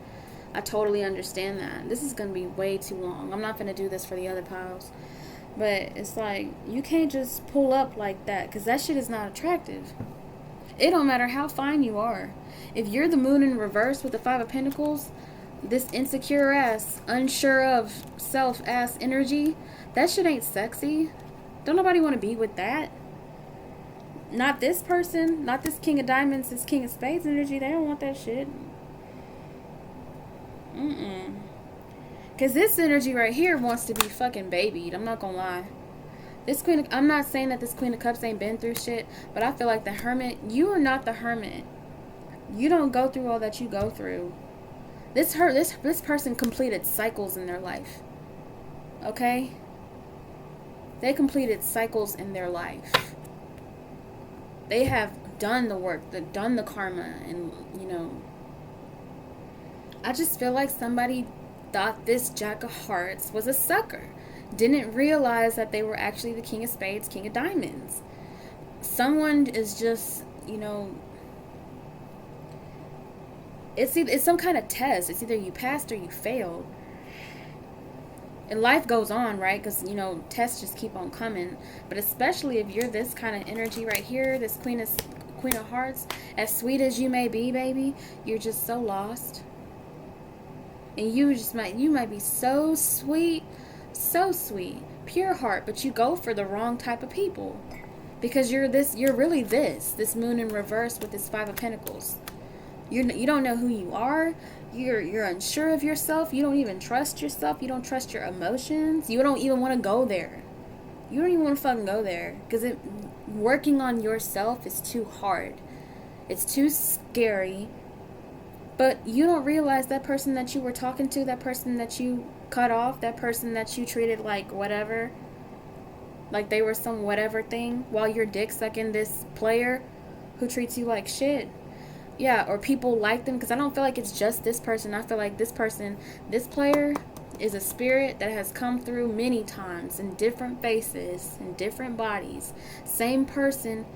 I totally understand that. This is going to be way too long. I'm not going to do this for the other piles. But it's like, you can't just pull up like that, because that shit is not attractive. It don't matter how fine you are. If you're the Moon in reverse with the Five of Pentacles, this insecure ass, unsure of self ass energy, that shit ain't sexy. Don't nobody want to be with that. Not this person, not this King of Diamonds, this King of Spades energy. They don't want that shit. Because this energy right here wants to be fucking babied. I'm not gonna lie. I'm not saying that this Queen of Cups ain't been through shit, but I feel like the Hermit, you are not the Hermit. You don't go through all that you go through. This person completed cycles in their life. Okay? They completed cycles in their life. They have done the work, done the karma, and, I just feel like somebody thought this Jack of Hearts was a sucker. Didn't realize that they were actually the King of Spades, King of Diamonds. Someone is just, it's some kind of test. It's either you passed or you failed. And life goes on, right? Because, tests just keep on coming. But especially if you're this kind of energy right here, this Queen of Hearts, as sweet as you may be, baby, you're just so lost. And you might be so sweet, pure heart, but you go for the wrong type of people. Because you're really this moon in reverse with this Five of Pentacles. You don't know who you are. You're unsure of yourself. You don't even trust yourself. You don't trust your emotions. You don't even want to go there. You don't even want to fucking go there. Because working on yourself is too hard. It's too scary. But you don't realize that person that you were talking to, that person that you cut off, that person that you treated like whatever, like they were some whatever thing, while you're dick sucking this player who treats you like shit. Yeah, or people like them, because I don't feel like it's just this person. I feel like this player is a spirit that has come through many times in different faces, in different bodies. Same person,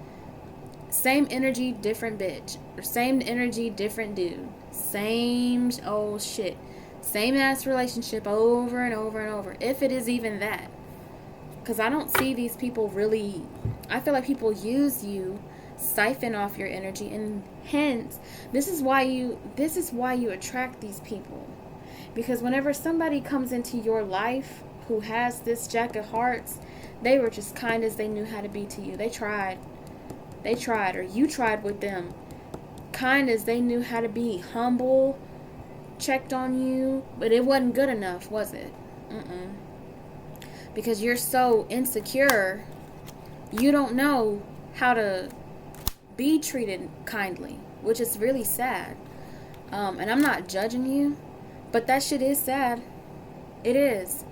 same energy, different bitch. Or same energy, different dude. Same old shit. Same ass relationship over and over and over. If it is even that. Because I don't see these people really... I feel like people use you, siphon off your energy, and hence this is why you attract these people. Because whenever somebody comes into your life who has this Jack of Hearts, they were just kind as they knew how to be to you. They tried, or you tried with them, kind as they knew how to be, humble, checked on you, but it wasn't good enough, was it? Because you're so insecure, you don't know how to be treated kindly, which is really sad. And I'm not judging you, but that shit is sad. It is.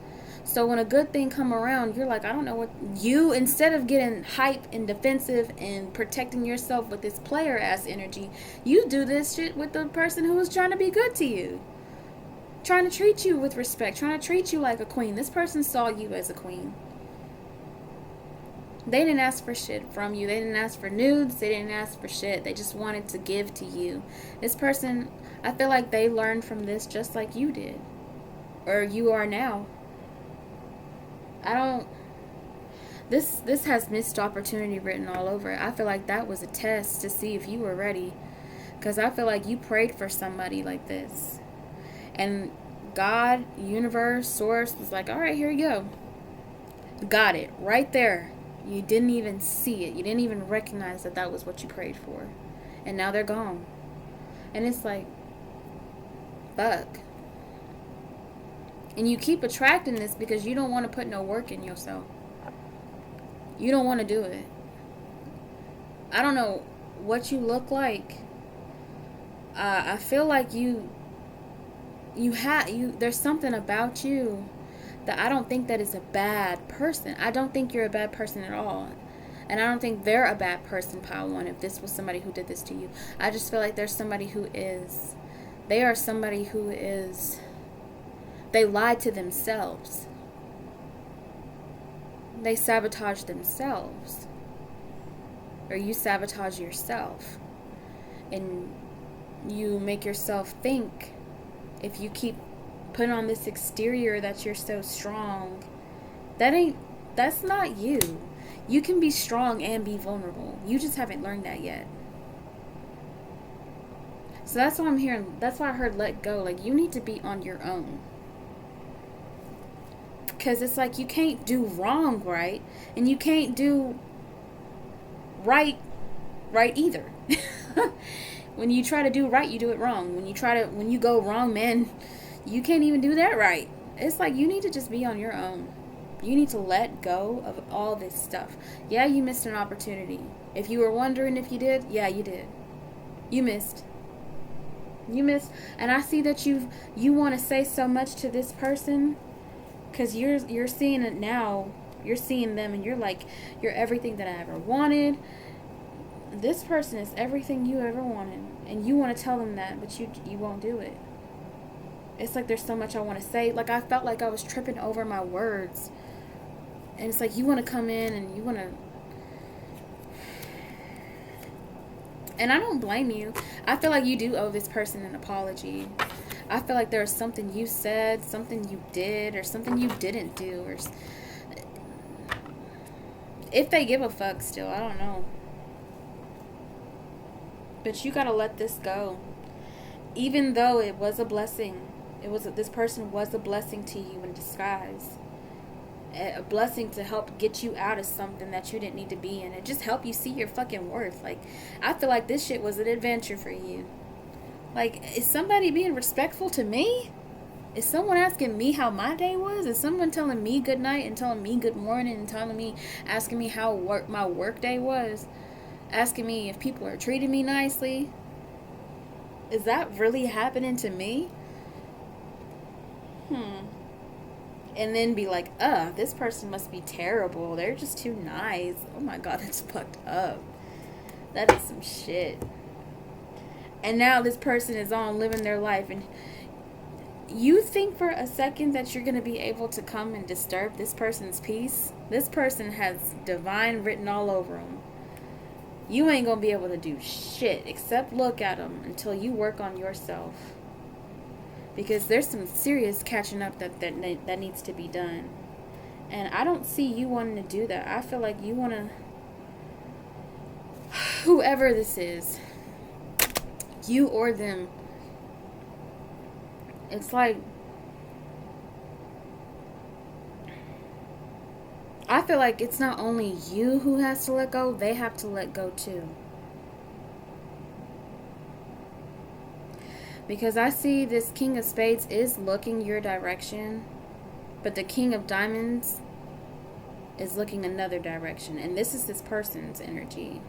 So when a good thing come around, you're like, I don't know what you, instead of getting hype and defensive and protecting yourself with this player ass energy, you do this shit with the person who was trying to be good to you, trying to treat you with respect, trying to treat you like a queen. This person saw you as a queen. They didn't ask for shit from you. They didn't ask for nudes. They didn't ask for shit. They just wanted to give to you. This person, I feel like they learned from this just like you did. Or you are now. This has missed opportunity written all over it. I feel like that was a test to see if you were ready. Because I feel like you prayed for somebody like this. And God, universe, source was like, alright, here you go. Got it. Right there. You didn't even see it. You didn't even recognize that was what you prayed for. And now they're gone. And it's like, fuck. And you keep attracting this because you don't want to put no work in yourself. You don't want to do it. I don't know what you look like. I feel like there's something about you that I don't think that is a bad person. I don't think you're a bad person at all. And I don't think they're a bad person, pile one, if this was somebody who did this to you. I just feel like there's somebody who is... They are somebody who is... They lied to themselves. They sabotage themselves. Or you sabotage yourself. And you make yourself think, if you keep putting on this exterior that you're so strong, that's not you. You can be strong and be vulnerable. You just haven't learned that yet. So that's what I'm hearing. That's why I heard let go. Like, you need to be on your own. Because it's like you can't do wrong right. And you can't do right either. When you try to do right, you do it wrong. When you go wrong, man, you can't even do that right. It's like you need to just be on your own. You need to let go of all this stuff. Yeah, you missed an opportunity. If you were wondering if you did, yeah, you did. You missed. And I see that you want to say so much to this person because you're seeing it now. You're seeing them and you're like, you're everything that I ever wanted. This person is everything you ever wanted. And you want to tell them that, but you won't do it. It's like there's so much I want to say. Like, I felt like I was tripping over my words. And it's like you want to come in and you want to... And I don't blame you. I feel like you do owe this person an apology. I feel like there's something you said, something you did, or something you didn't do. Or if they give a fuck still, I don't know. But you gotta let this go. Even though it was a blessing. This person was a blessing to you in disguise. A blessing to help get you out of something that you didn't need to be in. It just helped you see your fucking worth. Like, I feel like this shit was an adventure for you. Like, is somebody being respectful to me? Is someone asking me how my day was? Is someone telling me good night and telling me good morning and asking me how my work day was? Asking me if people are treating me nicely? Is that really happening to me? And then be like, this person must be terrible. They're just too nice. Oh my God, that's fucked up. That is some shit. And now this person is on living their life, and you think for a second that you're going to be able to come and disturb this person's peace? This person has divine written all over them. You ain't going to be able to do shit except look at them until you work on yourself. Because there's some serious catching up that needs to be done. And I don't see you wanting to do that. I feel like you want to... Whoever this is, you or them, it's like... I feel like it's not only you who has to let go, they have to let go too. Because I see this King of Spades is looking your direction, but the King of Diamonds is looking another direction. And this is this person's energy.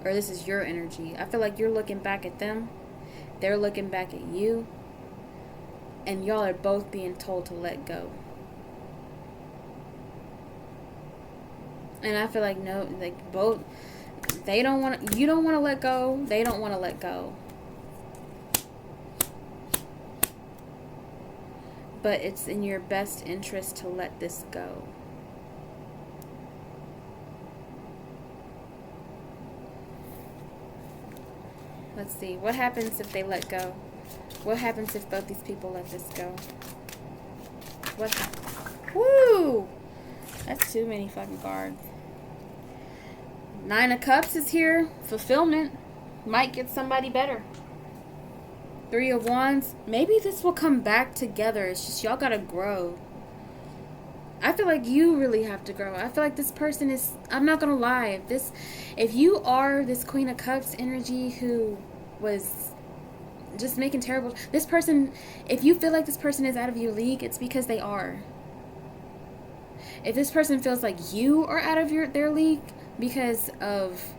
Or this is your energy. I feel like you're looking back at them. They're looking back at you. And y'all are both being told to let go. And I feel like both, they don't want to, you don't want to let go. They don't want to let go. But it's in your best interest to let this go. Let's see. What happens if they let go? What happens if both these people let this go? What happens? Woo! That's too many fucking cards. 9 of Cups is here. Fulfillment. Might get somebody better. 3 of Wands. Maybe this will come back together. It's just y'all gotta grow. I feel like you really have to grow. I feel like this person is... I'm not gonna lie. If you are this Queen of Cups energy who was just making terrible... This person... If you feel like this person is out of your league, it's because they are. If this person feels like you are out of their league because of...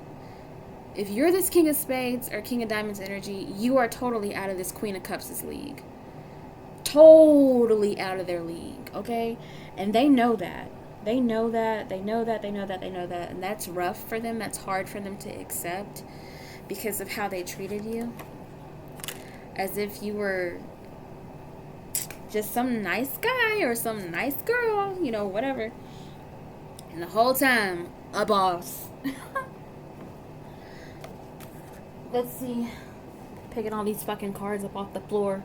If you're this King of Spades or King of Diamonds energy, you are totally out of this Queen of Cups' league. Totally out of their league, okay? And they know that. They know that. They know that. They know that. They know that. And that's rough for them. That's hard for them to accept because of how they treated you. As if you were just some nice guy or some nice girl, you know, whatever. And the whole time, a boss. Let's see. Picking all these fucking cards up off the floor.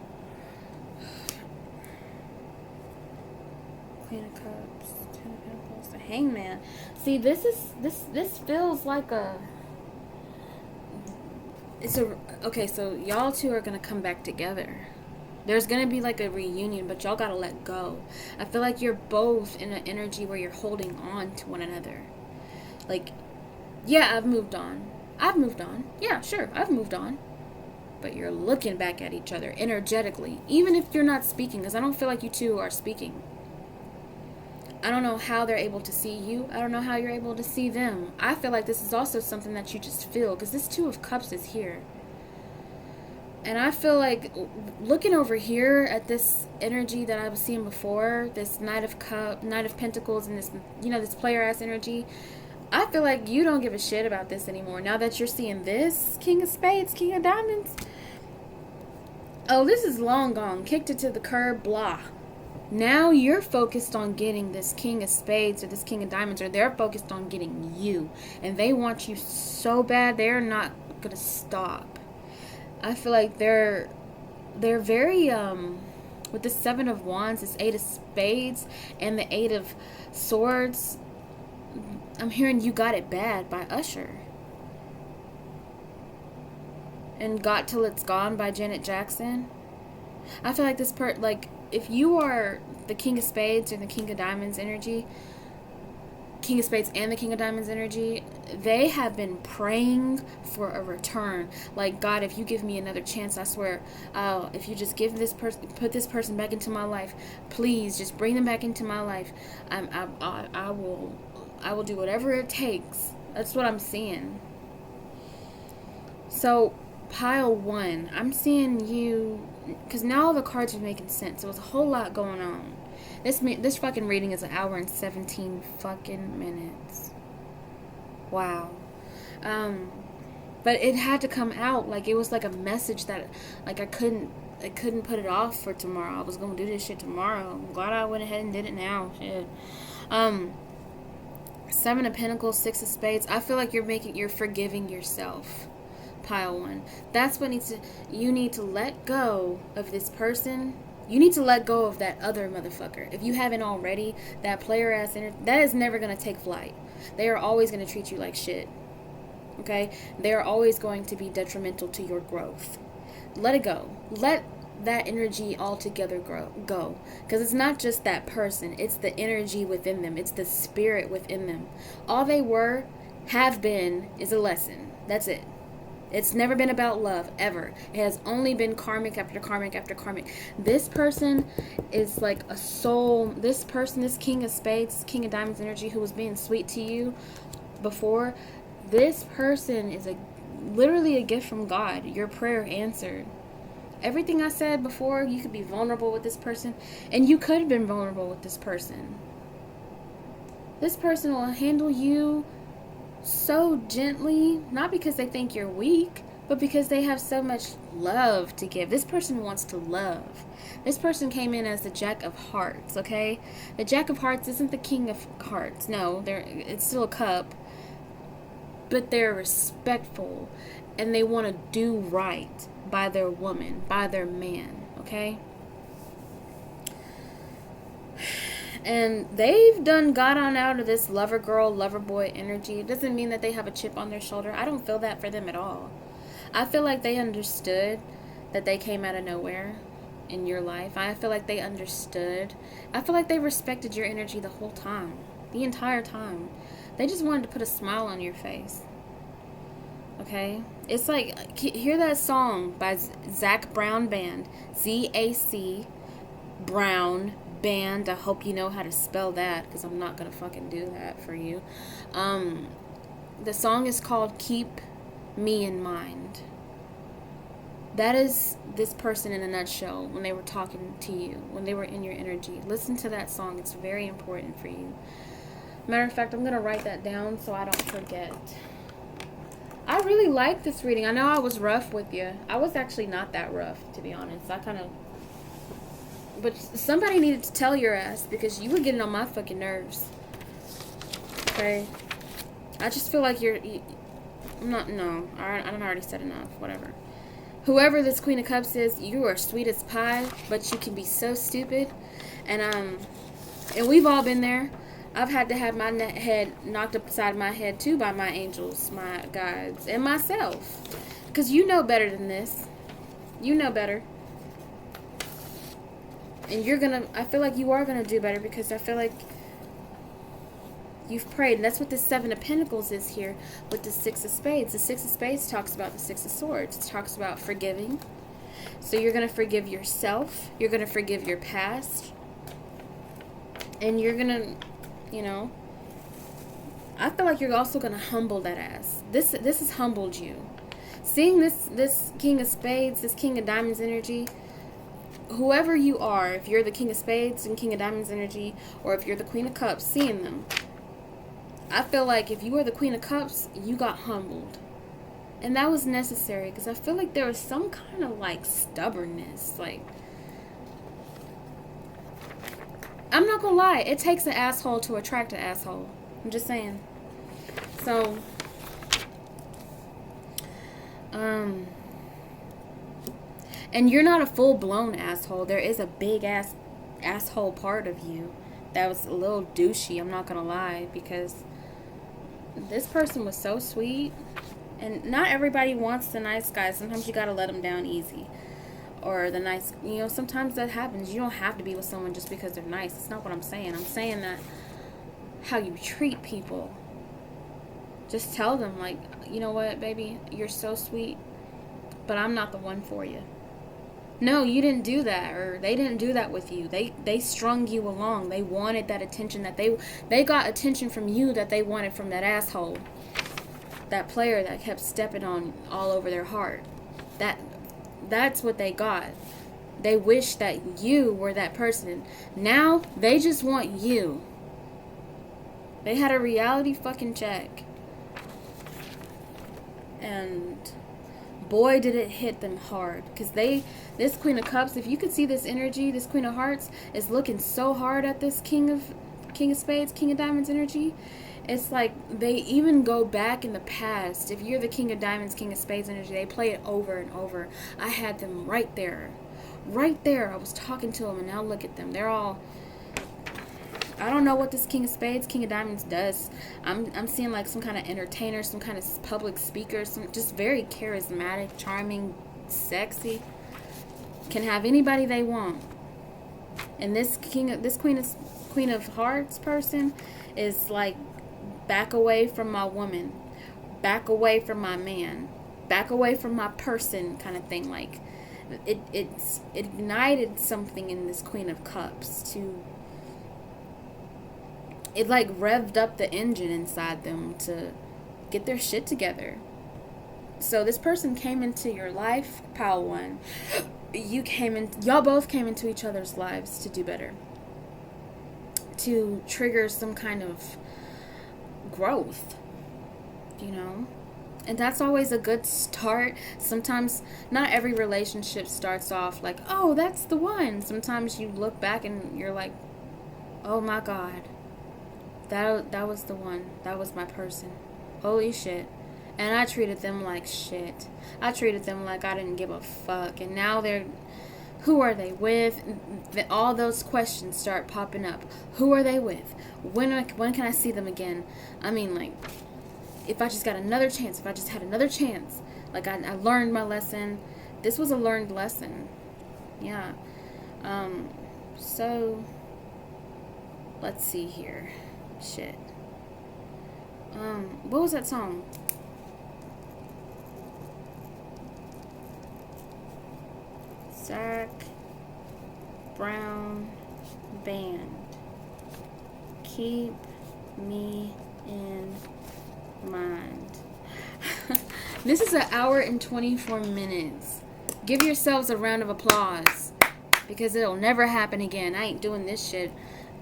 Queen of Cups, Ten of Pentacles, the Hangman. See, this feels like okay, so y'all two are gonna come back together. There's gonna be like a reunion, but y'all gotta let go. I feel like you're both in an energy where you're holding on to one another. Like, yeah, I've moved on. Yeah, sure, I've moved on. But you're looking back at each other energetically, even if you're not speaking, because I don't feel like you two are speaking. I don't know how they're able to see you. I don't know how you're able to see them. I feel like this is also something that you just feel, because this Two of Cups is here. And I feel like looking over here at this energy that I was seeing before, this Knight of Pentacles, and this, you know, this player-ass energy, I feel like you don't give a shit about this anymore. Now that you're seeing this King of Spades, King of Diamonds, Oh, this is long gone. Kicked it to the curb, blah. Now you're focused on getting this King of Spades or this King of Diamonds, or they're focused on getting you. And they want you so bad, they're not going to stop. I feel like they're very, with the Seven of Wands, this Eight of Spades, and the Eight of Swords, I'm hearing You Got It Bad by Usher. And Got Till It's Gone by Janet Jackson. I feel like if you are the King of Spades or the King of Diamonds energy, King of Spades and the King of Diamonds energy, they have been praying for a return. Like, God, if you give me another chance, I swear, if you just give this person, put this person back into my life, please just bring them back into my life. I will do whatever it takes. That's what I'm seeing. So, pile one, I'm seeing you, because now the cards are making sense. There was a whole lot going on. This fucking reading is 1 hour and 17 fucking minutes. Wow. But it had to come out. Like, it was like a message that, like, I couldn't put it off for tomorrow. I was gonna do this shit tomorrow. I'm glad I went ahead and did it now. Shit. Seven of Pentacles, Six of Spades. I feel like you're forgiving yourself. Pile one. That's what you need to let go of this person. You need to let go of that other motherfucker. If you haven't already, that player ass energy, that is never going to take flight. They are always going to treat you like shit. Okay? They are always going to be detrimental to your growth. Let it go. Let that energy altogether go. Because it's not just that person. It's the energy within them. It's the spirit within them. All they have been, is a lesson. That's it. It's never been about love, ever. It has only been karmic after karmic after karmic. This person is like a soul. This person, this King of Spades, King of Diamonds energy, who was being sweet to you before, this person is literally a gift from God. Your prayer answered. Everything I said before, you could be vulnerable with this person, and you could have been vulnerable with this person. This person will handle you so gently, not because they think you're weak, but because they have so much love to give. This person wants to love. This person came in as the Jack of Hearts, okay? The Jack of Hearts isn't the King of Hearts. No, it's still a cup, but they're respectful, and they want to do right by their woman, by their man, okay? And they've got on out of this lover girl, lover boy energy. It doesn't mean that they have a chip on their shoulder. I don't feel that for them at all. I feel like they understood that they came out of nowhere in your life. I feel like they understood. I feel like they respected your energy the whole time. The entire time. They just wanted to put a smile on your face. Okay? It's like, hear that song by Zac Brown Band. Z-A-C Brown Band. I hope you know how to spell that, because I'm not gonna fucking do that for you. The song is called Keep Me in Mind. That is this person in a nutshell when they were talking to you, when they were in your energy. Listen to that song. It's very important for you. Matter of fact, I'm going to write that down so I don't forget. I really like this reading. I know I was rough with you. I was actually not that rough, to be honest. But somebody needed to tell your ass, because you were getting on my fucking nerves. Okay? I just feel like I'm not, no. I already said enough. Whatever. Whoever this Queen of Cups is, you are sweet as pie, but you can be so stupid. And we've all been there. I've had to have my head knocked upside my head too by my angels, my guides, and myself. Because you know better than this. You know better. And I feel like you are gonna do better, because I feel like you've prayed. And that's what the Seven of Pentacles is here with the Six of Spades. The Six of Spades talks about the Six of Swords. It talks about forgiving. So you're going to forgive yourself. You're going to forgive your past. And you're going to, I feel like you're also going to humble that ass. This has humbled you. Seeing this King of Spades, this King of Diamonds energy, whoever you are, if you're the King of Spades and King of Diamonds energy, or if you're the Queen of Cups, seeing them, I feel like if you were the Queen of Cups, you got humbled. And that was necessary because I feel like there was some kind of like stubbornness. Like, I'm not gonna lie, it takes an asshole to attract an asshole. I'm just saying. So, and you're not a full-blown asshole. There is a big-ass asshole part of you that was a little douchey, I'm not gonna lie, because this person was so sweet. And not everybody wants the nice guy. Sometimes you gotta let them down easy. Or the nice, sometimes that happens. You don't have to be with someone just because they're nice. That's not what I'm saying. I'm saying that how you treat people. Just tell them, like, you know what, baby, you're so sweet, but I'm not the one for you. No, you didn't do that, or they didn't do that with you. They strung you along. They wanted that attention that they got attention from you that they wanted from that asshole. That player that kept stepping on all over their heart. That's what they got. They wish that you were that person. Now, they just want you. They had a reality fucking check. And boy, did it hit them hard. Because this Queen of Cups, if you could see this energy, this Queen of Hearts is looking so hard at this King of Spades, King of Diamonds energy. It's like they even go back in the past. If you're the King of Diamonds, King of Spades energy, they play it over and over. I had them right there. Right there. I was talking to them, and now look at them. They're all... I don't know what this King of Spades, King of Diamonds does. I'm seeing like some kind of entertainer, some kind of public speaker, some just very charismatic, charming, sexy. Can have anybody they want. And this Queen of Hearts person is like, back away from my woman, back away from my man, back away from my person, kind of thing. Like it ignited something in this Queen of Cups to... It like revved up the engine inside them to get their shit together. So this person came into your life, pile one. Y'all both came into each other's lives to do better. To trigger some kind of growth, And that's always a good start. Sometimes not every relationship starts off like, oh, that's the one. Sometimes you look back and you're like, oh my God. That was the one. That was my person. Holy shit. And I treated them like shit. I treated them like I didn't give a fuck. And now who are they with? All those questions start popping up. Who are they with? When can I see them again? I mean, like, if I just got another chance, if I just had another chance. Like, I learned my lesson. This was a learned lesson. Yeah. So, let's see here. Shit. What was that song? Zach Brown Band. Keep me in mind. This is an hour and 24 minutes. Give yourselves a round of applause. Because it'll never happen again. I ain't doing this shit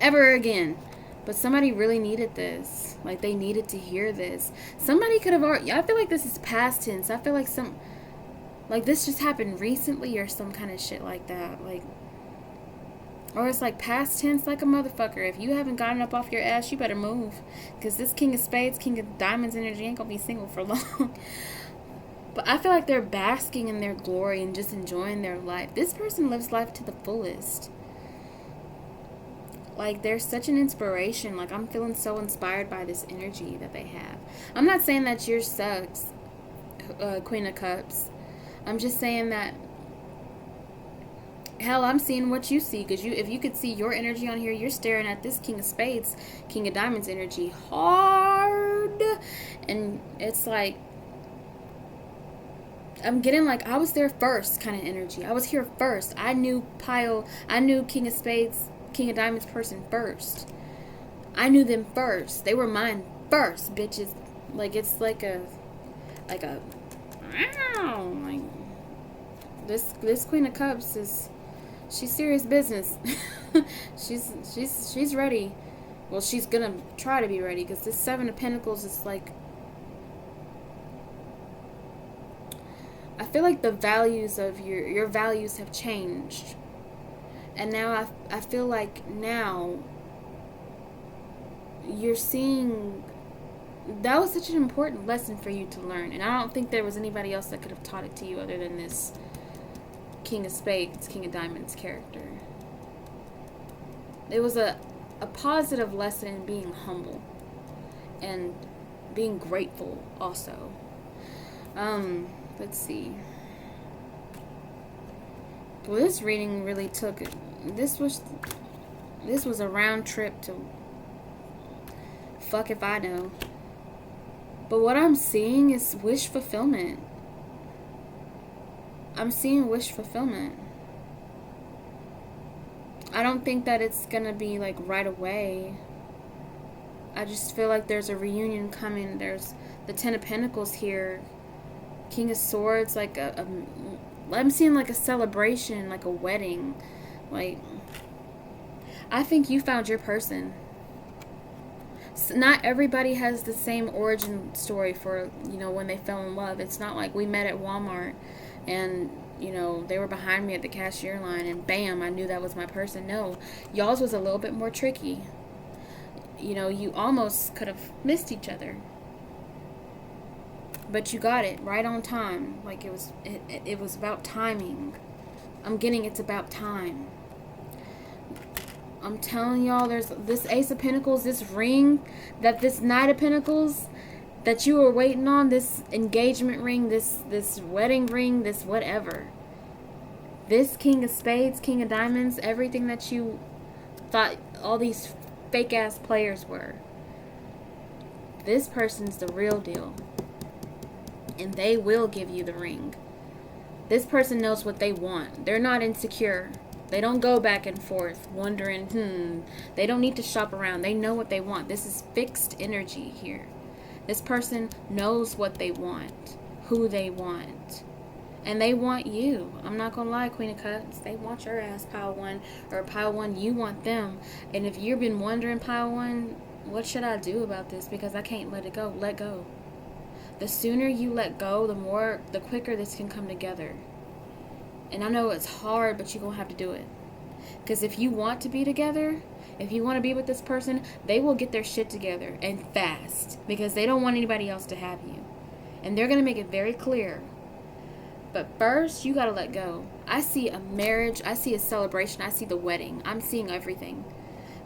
ever again. But somebody really needed this. Like, they needed to hear this. Somebody could have already... I feel like this is past tense. I feel like like, this just happened recently or some kind of shit like that. Like... Or it's like past tense like a motherfucker. If you haven't gotten up off your ass, you better move. Because this King of Spades, King of Diamonds energy ain't gonna be single for long. But I feel like they're basking in their glory and just enjoying their life. This person lives life to the fullest. Like, they're such an inspiration. Like, I'm feeling so inspired by this energy that they have. I'm not saying that yours sucks, Queen of Cups. I'm just saying that, hell, I'm seeing what you see. Because if you could see your energy on here, you're staring at this King of Spades, King of Diamonds energy hard. And it's like, I'm getting like, I was there first kind of energy. I was here first. I knew King of Spades, King of Diamonds person first. I knew them first. They were mine first, bitches. Like, it's like a like this Queen of Cups she's serious business. she's ready. Well, she's gonna try to be ready, because this Seven of Pentacles is like, I feel like the values of your values have changed. And now I feel like now you're seeing that was such an important lesson for you to learn. And I don't think there was anybody else that could have taught it to you other than this King of Spades, King of Diamonds character. It was a positive lesson in being humble and being grateful also. Let's see. Well, this reading really took this was a round trip to fuck if I know. But what I'm seeing is wish fulfillment. I'm seeing wish fulfillment. I don't think that it's gonna be like right away. I just feel like there's a reunion coming. There's the Ten of Pentacles here. King of Swords, like I'm seeing like a celebration, like a wedding. Like, I think you found your person. Not everybody has the same origin story for, when they fell in love. It's not like we met at Walmart and, they were behind me at the cashier line and bam, I knew that was my person. No, y'all's was a little bit more tricky. You almost could have missed each other. But you got it right on time. Like it was about timing. I'm getting it's about time. I'm telling y'all, there's this Ace of Pentacles, this ring, this Knight of Pentacles that you were waiting on, this engagement ring, this wedding ring, this whatever. This King of Spades, King of Diamonds, everything that you thought all these fake ass players were. This person's the real deal. And they will give you the ring. This person knows what they want. They're not insecure. They don't go back and forth wondering, They don't need to shop around. They know what they want. This is fixed energy here. This person knows what they want, who they want. And they want you. I'm not going to lie, Queen of Cups. They want your ass, Pile 1. Or Pile 1, you want them. And if you've been wondering, Pile 1, what should I do about this? Because I can't let it go. Let go. The sooner you let go, the quicker this can come together. And I know it's hard, but you're going to have to do it. Because if you want to be together, if you want to be with this person, they will get their shit together and fast. Because they don't want anybody else to have you. And they're going to make it very clear. But first, you got to let go. I see a marriage. I see a celebration. I see the wedding. I'm seeing everything.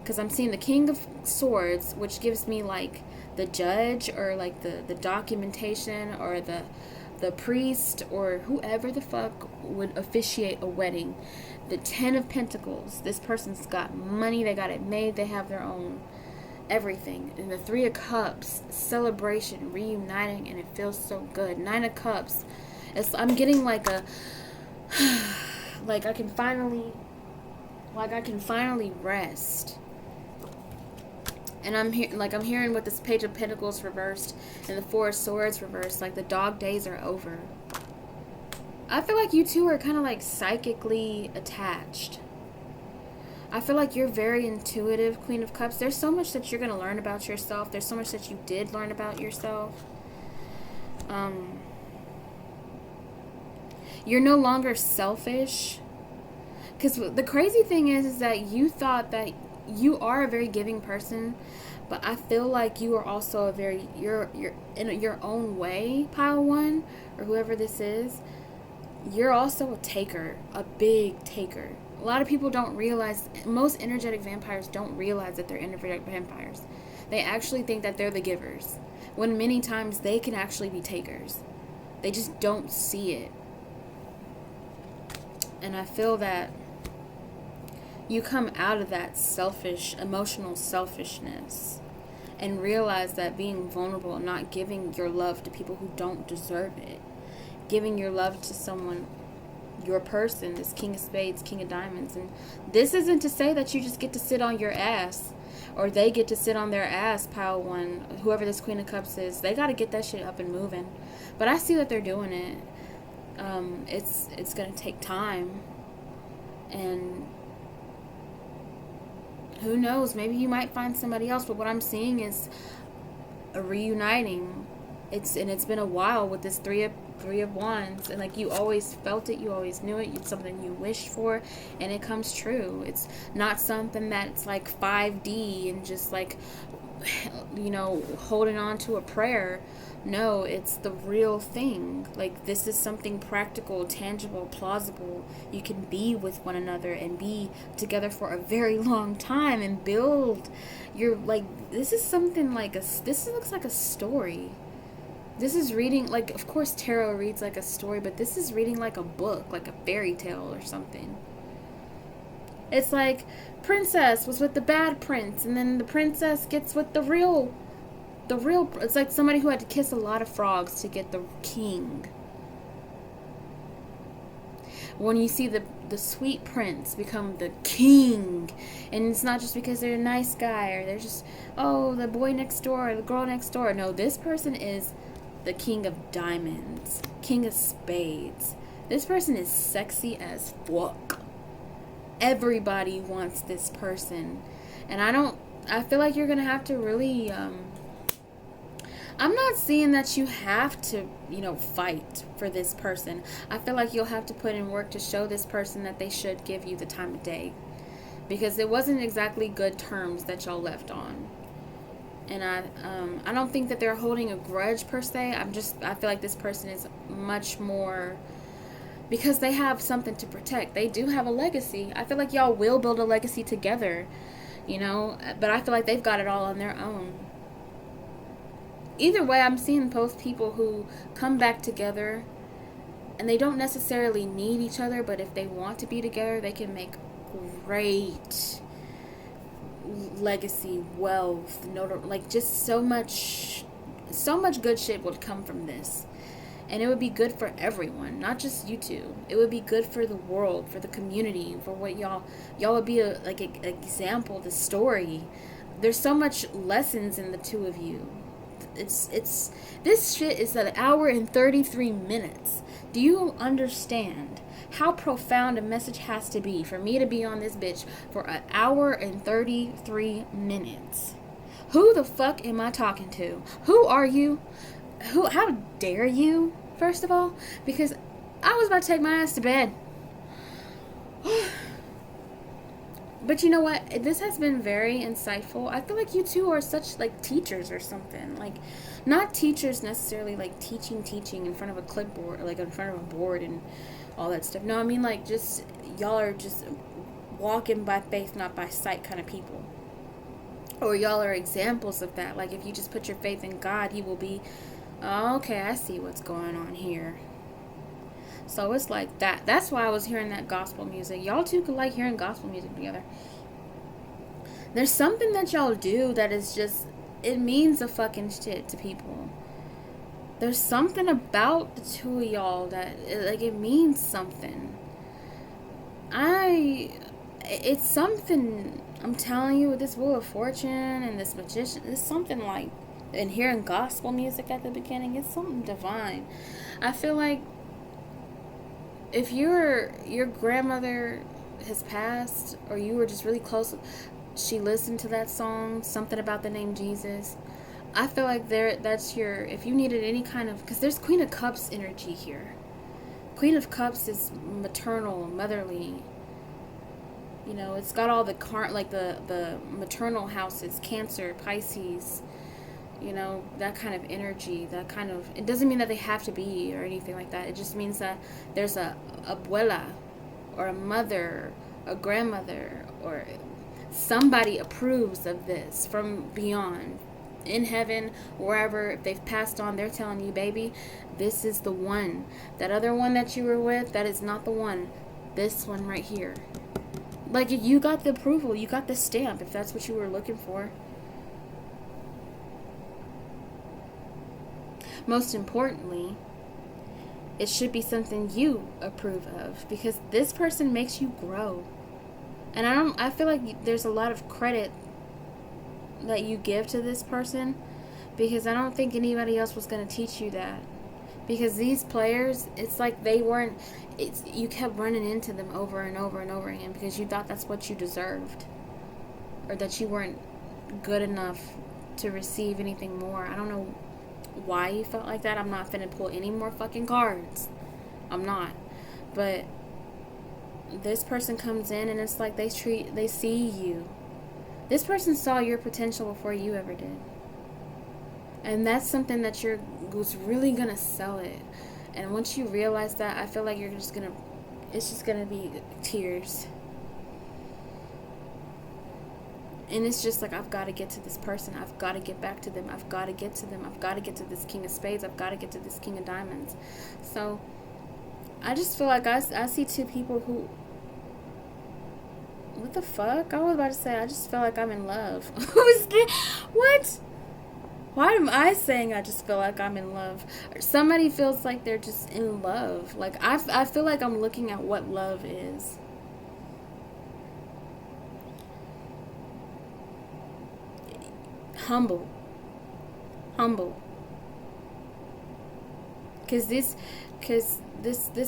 Because I'm seeing the King of Swords, which gives me like the judge or like the documentation or the priest or whoever the fuck would officiate a wedding. The Ten of Pentacles. This person's got money. They got it made. They have their own everything. And the Three of Cups. Celebration. Reuniting. And it feels so good. Nine of Cups. I'm getting like a... like I can finally rest. And I'm hearing with this Page of Pentacles reversed and the Four of Swords reversed, like the dog days are over. I feel like you two are kind of like psychically attached. I feel like you're very intuitive, Queen of Cups. There's so much that you're going to learn about yourself. There's so much that you did learn about yourself. You're no longer selfish. Because the crazy thing is that you thought that you are a very giving person, but I feel like you are also you're in your own way, Pile 1, or whoever this is. You're also a taker, a big taker. A lot of people don't realize, most energetic vampires don't realize that they're energetic vampires. They actually think that they're the givers, when many times they can actually be takers. They just don't see it. And I feel that you come out of that emotional selfishness and realize that being vulnerable and not giving your love to people who don't deserve it, giving your love to someone, your person, this King of Spades, King of Diamonds. And this isn't to say that you just get to sit on your ass or they get to sit on their ass, Pile 1, whoever this Queen of Cups is. They got to get that shit up and moving. But I see that they're doing it. It's going to take time. And who knows, maybe you might find somebody else, but what I'm seeing is a reuniting It's been a while with this three of wands, and like you always felt it, you always knew it, it's something you wished for, and it comes true. It's not something that's like 5D and just like, you know, holding on to a prayer. No, it's the real thing. Like, this is something practical, tangible, plausible. You can be with one another and be together for a very long time and build your, like, this is something like this looks like a story. This is reading, like, of course tarot reads like a story, but this is reading like a book, like a fairy tale or something. It's like, princess was with the bad prince, and then the princess gets with the real, it's like somebody who had to kiss a lot of frogs to get the king. When you see the sweet prince become the king, and it's not just because they're a nice guy, or they're just, oh, the boy next door, or the girl next door. No, this person is the king of diamonds, king of spades. This person is sexy as fuck. Everybody wants this person. And I feel like you're gonna have to really, I'm not seeing that you have to, you know, fight for this person. I feel like you'll have to put in work to show this person that they should give you the time of day. Because it wasn't exactly good terms that y'all left on. And I don't think that they're holding a grudge per se. I feel like this person is much more, because they have something to protect. They do have a legacy. I feel like y'all will build a legacy together, you know, but I feel like they've got it all on their own. Either way, I'm seeing both people who come back together, and they don't necessarily need each other, but if they want to be together, they can make great legacy, wealth, like just so much good shit would come from this. And it would be good for everyone, not just you two. It would be good for the world, for the community, for what y'all would be an example, the story. There's so much lessons in the two of you. It's this shit is an hour and 33 minutes. Do you understand how profound a message has to be for me to be on this bitch for an hour and 33 minutes? Who the fuck am I talking to? Who are you? How dare you, first of all? Because I was about to take my ass to bed. But you know what? This has been very insightful. I feel like you two are such, like, teachers or something. Like, not teachers necessarily, like, teaching in front of a clipboard, like, in front of a board and all that stuff. No, I mean, like, just, y'all are just walking by faith, not by sight kind of people. Or y'all are examples of that. Like, if you just put your faith in God, He will be, oh, okay, I see what's going on here. So it's like that. That's why I was hearing that gospel music. Y'all two could like hearing gospel music together. There's something that y'all do that is just, it means a fucking shit to people. There's something about the two of y'all that, like, it means something. It's something, I'm telling you, with this Wheel of Fortune and this magician, it's something like, and hearing gospel music at the beginning, it's something divine. I feel like if your grandmother has passed, or you were just really close, she listened to that song, something about the name Jesus, I feel like that's your, if you needed any kind of, because there's Queen of Cups energy here. Queen of Cups is maternal, motherly. You know, it's got all the the maternal houses, Cancer, Pisces, you know, that kind of energy, that kind of, it doesn't mean that they have to be or anything like that. It just means that there's a abuela or a mother, a grandmother, or somebody approves of this from beyond, in heaven, wherever. If they've passed on, they're telling you, baby, this is the one. That other one that you were with, that is not the one. This one right here. Like, you got the approval, you got the stamp, if that's what you were looking for. Most importantly, it should be something you approve of, because this person makes you grow. And I feel like there's a lot of credit that you give to this person, because I don't think anybody else was going to teach you that. Because these players, it's like you kept running into them over and over and over again because you thought that's what you deserved, or that you weren't good enough to receive anything more. I don't know why you felt like that. I'm not finna pull any more fucking cards. I'm not. But this person comes in and it's like they see you. This person saw your potential before you ever did. And that's something that who's really gonna sell it. And once you realize that, I feel like it's just gonna be tears. And it's just like, I've got to get to this person. I've got to get back to them. I've got to get to them. I've got to get to this King of Spades. I've got to get to this King of Diamonds. So, I just feel like I see two people who... What the fuck? I was about to say, I just feel like I'm in love. Who's this? What? Why am I saying I just feel like I'm in love? Somebody feels like they're just in love. Like, I feel like I'm looking at what love is. Humble. Because this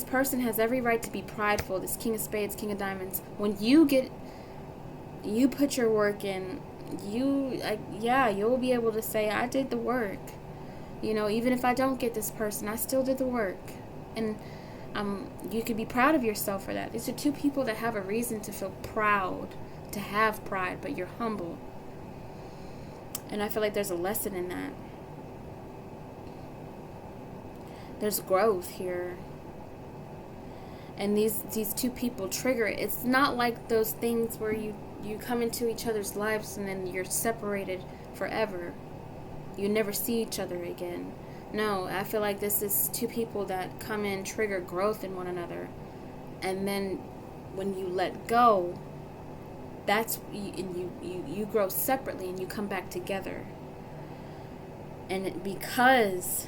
person has every right to be prideful. This King of Spades, King of Diamonds. When you put your work in, you'll be able to say, I did the work. You know, even if I don't get this person, I still did the work. And you could be proud of yourself for that. These are two people that have a reason to feel proud, to have pride, but you're humble. And I feel like there's a lesson in that. There's growth here. And these two people trigger it. It's not like those things where you come into each other's lives and then you're separated forever. You never see each other again. No, I feel like this is two people that come in, trigger growth in one another. And then when you let go, that's you grow separately and you come back together. And because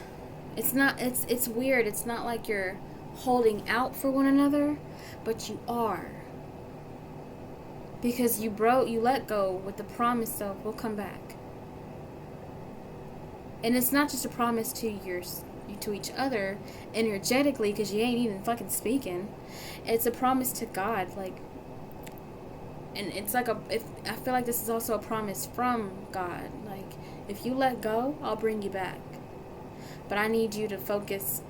it's weird. It's not like you're holding out for one another, but you are. Because you let go with the promise of we'll come back. And it's not just a promise to each other energetically, because you ain't even fucking speaking. It's a promise to God, like. And it's like I feel like this is also a promise from God. Like, if you let go, I'll bring you back. But I need you to focus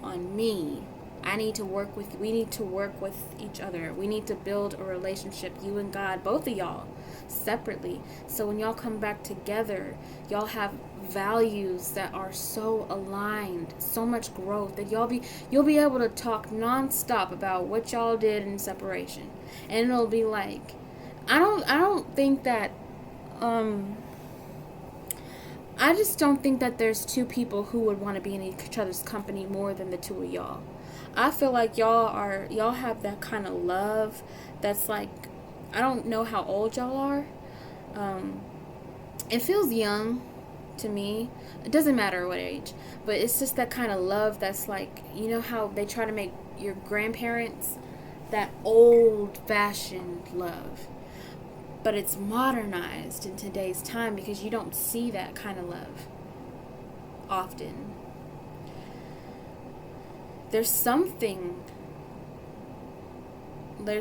on me. We need to work with each other. We need to build a relationship, you and God, both of y'all, separately. So when y'all come back together, y'all have values that are so aligned, so much growth that you'll be able to talk nonstop about what y'all did in separation. And it'll be like, I don't think that I just don't think that there's two people who would want to be in each other's company more than the two of y'all. I feel like y'all have that kind of love that's like, I don't know how old y'all are. It feels young to me. It doesn't matter what age, but it's just that kind of love that's like, you know how they try to make your grandparents that old-fashioned love. But it's modernized in today's time because you don't see that kind of love often. There's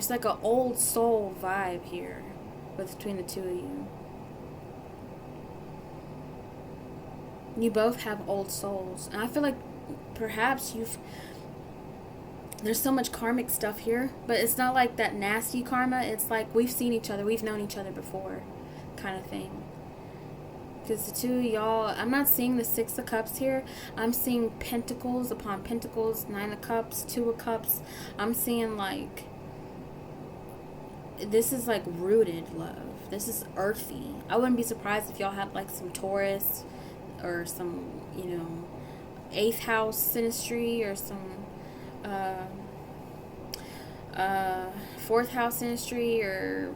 like an old soul vibe here between the two of you. You both have old souls. And I feel like perhaps there's so much karmic stuff here, but it's not like that nasty karma. It's like we've seen each other, we've known each other before kind of thing. Because the two of y'all, I'm not seeing the Six of Cups here. I'm seeing pentacles upon pentacles, Nine of Cups, Two of Cups. I'm seeing like, this is like rooted love. This is earthy. I wouldn't be surprised if y'all had like some Taurus or some, eighth house synastry or some fourth house synastry or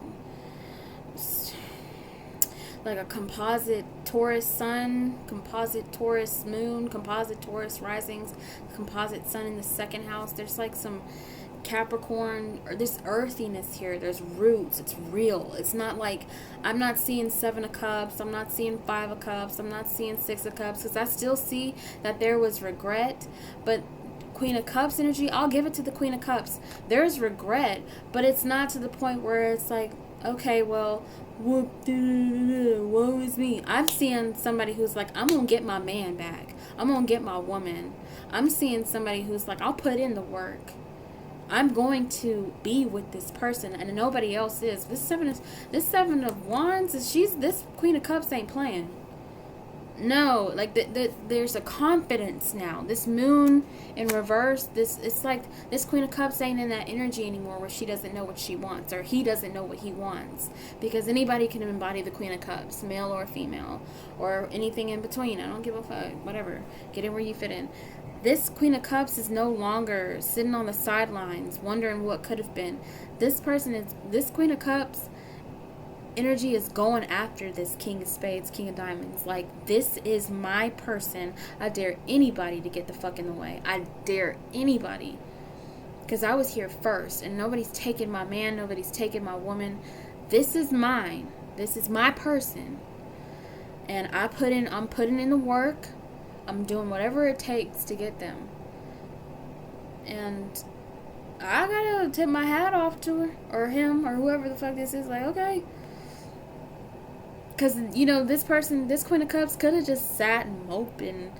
like a composite Taurus sun, composite Taurus moon, composite Taurus risings, composite sun in the second house. There's like some Capricorn, or this earthiness here. There's roots. It's real. It's not like, I'm not seeing Seven of Cups. I'm not seeing Five of Cups. I'm not seeing Six of Cups, because I still see that there was regret. But Queen of Cups energy, I'll give it to the Queen of Cups. There's regret, but it's not to the point where it's like, okay, well, woe is me. I'm seeing somebody who's like, I'm gonna get my man back. I'm going to get my woman. I'm seeing somebody who's like, I'll put in the work. I'm going to be with this person, and nobody else is. This seven of wands, this Queen of Cups ain't playing. No, like there's a confidence now. This moon in reverse, it's like this Queen of Cups ain't in that energy anymore where she doesn't know what she wants, or he doesn't know what he wants. Because anybody can embody the Queen of Cups, male or female, or anything in between. I don't give a fuck. Whatever. Get in where you fit in. This Queen of Cups is no longer sitting on the sidelines wondering what could have been. This Queen of Cups energy is going after this King of Spades, King of Diamonds. Like, this is my person. I dare anybody to get the fuck in the way. I dare anybody. Because I was here first, and nobody's taking my man, nobody's taking my woman. This is mine. This is my person. And I'm putting in the work. I'm doing whatever it takes to get them. And I gotta tip my hat off to her, or him, or whoever the fuck this is. Like, okay. Because, this person, this Queen of Cups could have just sat and moped and,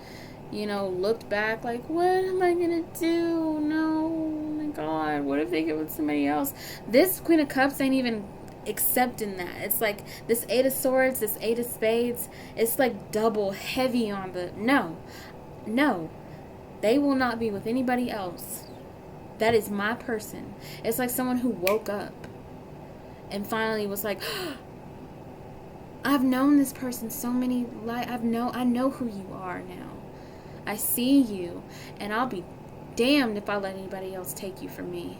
looked back like, what am I going to do? No, oh my God, what if they get with somebody else? This Queen of Cups ain't even accepting that. It's like this Eight of Swords, this Eight of Spades, it's like double heavy on the, no, they will not be with anybody else. That is my person. It's like someone who woke up and finally was like, I've known this person so many I know who you are now. I see you, and I'll be damned if I let anybody else take you from me.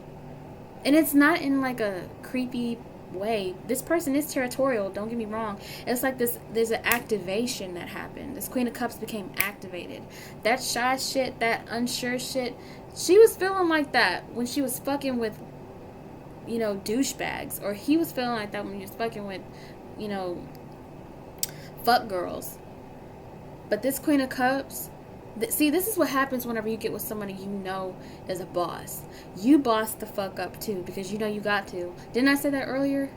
And it's not in like a creepy way. This person is territorial, don't get me wrong. It's like there's an activation that happened. This Queen of Cups became activated. That shy shit, that unsure shit, she was feeling like that when she was fucking with, douchebags. Or he was feeling like that when he was fucking with, fuck girls. But this Queen of Cups, see, this is what happens whenever you get with somebody is a boss. You boss the fuck up too, because you got to. Didn't I say that earlier?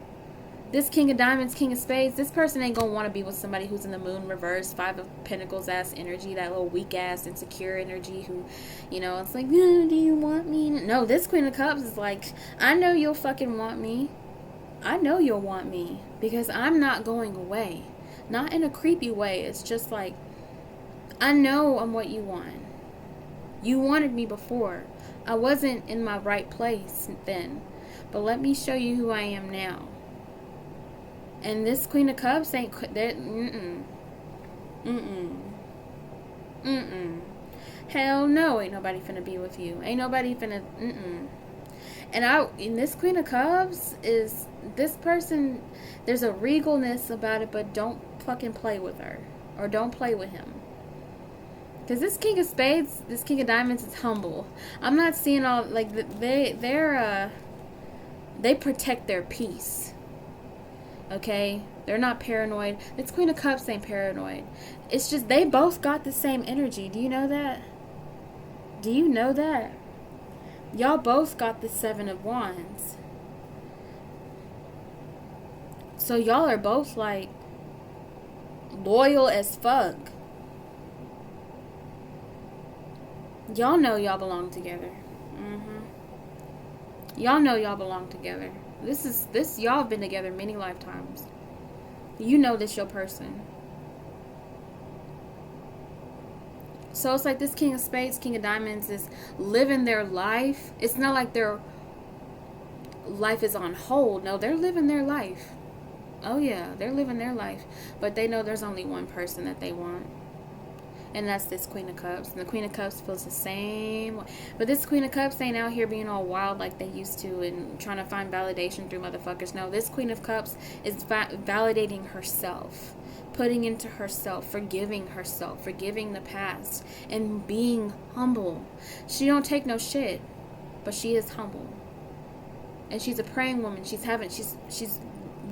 This King of Diamonds, King of Spades, this person ain't gonna want to be with somebody who's in the moon reverse, Five of Pentacles ass energy, that little weak ass insecure energy who, it's like, do you want me? No, this Queen of Cups is like, I know you'll fucking want me. I know you'll want me, because I'm not going away. Not in a creepy way. It's just like, I know I'm what you want. You wanted me before. I wasn't in my right place then. But let me show you who I am now. And this Queen of Cups ain't... Hell no, ain't nobody finna be with you. Ain't nobody finna... And this Queen of Cups is... This person... There's a regalness about it, but don't fucking play with her. Or don't play with him. Because this King of Spades, this King of Diamonds is humble. I'm not seeing all... Like, they protect their peace. Okay? They're not paranoid. This Queen of Cups ain't paranoid. It's just they both got the same energy. Do you know that? Do you know that? Y'all both got the Seven of Wands. So y'all are both like loyal as fuck. Y'all know y'all belong together. Y'all know y'all belong together. This y'all have been together many lifetimes. You know this your person. So it's like this King of Spades, King of Diamonds is living their life. It's not like their life is on hold. No, they're living their life. Oh yeah, they're living their life. But they know there's only one person that they want. And that's this Queen of Cups. And the Queen of Cups feels the same way. But this Queen of Cups ain't out here being all wild like they used to and trying to find validation through motherfuckers. No, this Queen of Cups is validating herself. Putting into herself, forgiving the past, and being humble. She don't take no shit, but she is humble. And she's a praying woman. She's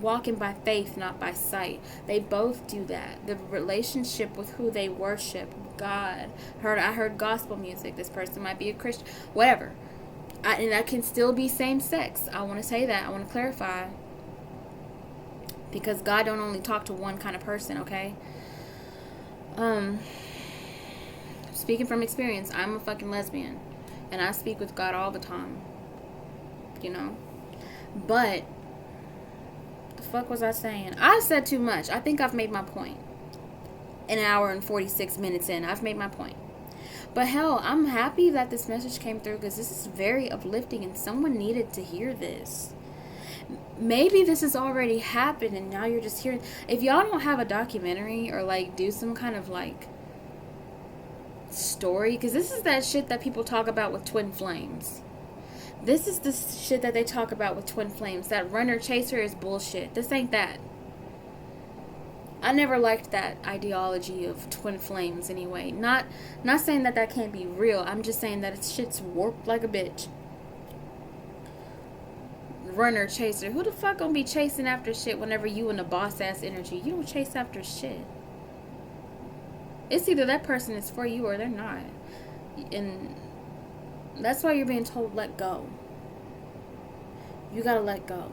walking by faith, not by sight. They both do that. The relationship with who they worship, God. I heard gospel music. This person might be a Christian, whatever. And that can still be same sex. I want to say that. I want to clarify. Because God don't only talk to one kind of person, okay? speaking from experience, I'm a fucking lesbian. And I speak with God all the time. You know? But, the fuck was I saying? I said too much. I think I've made my point. An hour and 46 minutes in, I've made my point. But hell, I'm happy that this message came through because this is very uplifting and someone needed to hear this. Maybe this has already happened and now you're just hearing. If y'all don't have a documentary or like do some kind of like story, because this is that shit that people talk about with twin flames. This is the shit that they talk about with twin flames. That runner chaser is bullshit. This ain't that. I never liked that ideology of twin flames anyway. Not saying that that can't be real. I'm just saying that it's shit's warped like a bitch. Runner chaser. Who the fuck gonna be chasing after shit whenever you in the boss ass energy? You don't chase after shit. It's either that person is for you or they're not. And that's why you're being told let go. You gotta let go.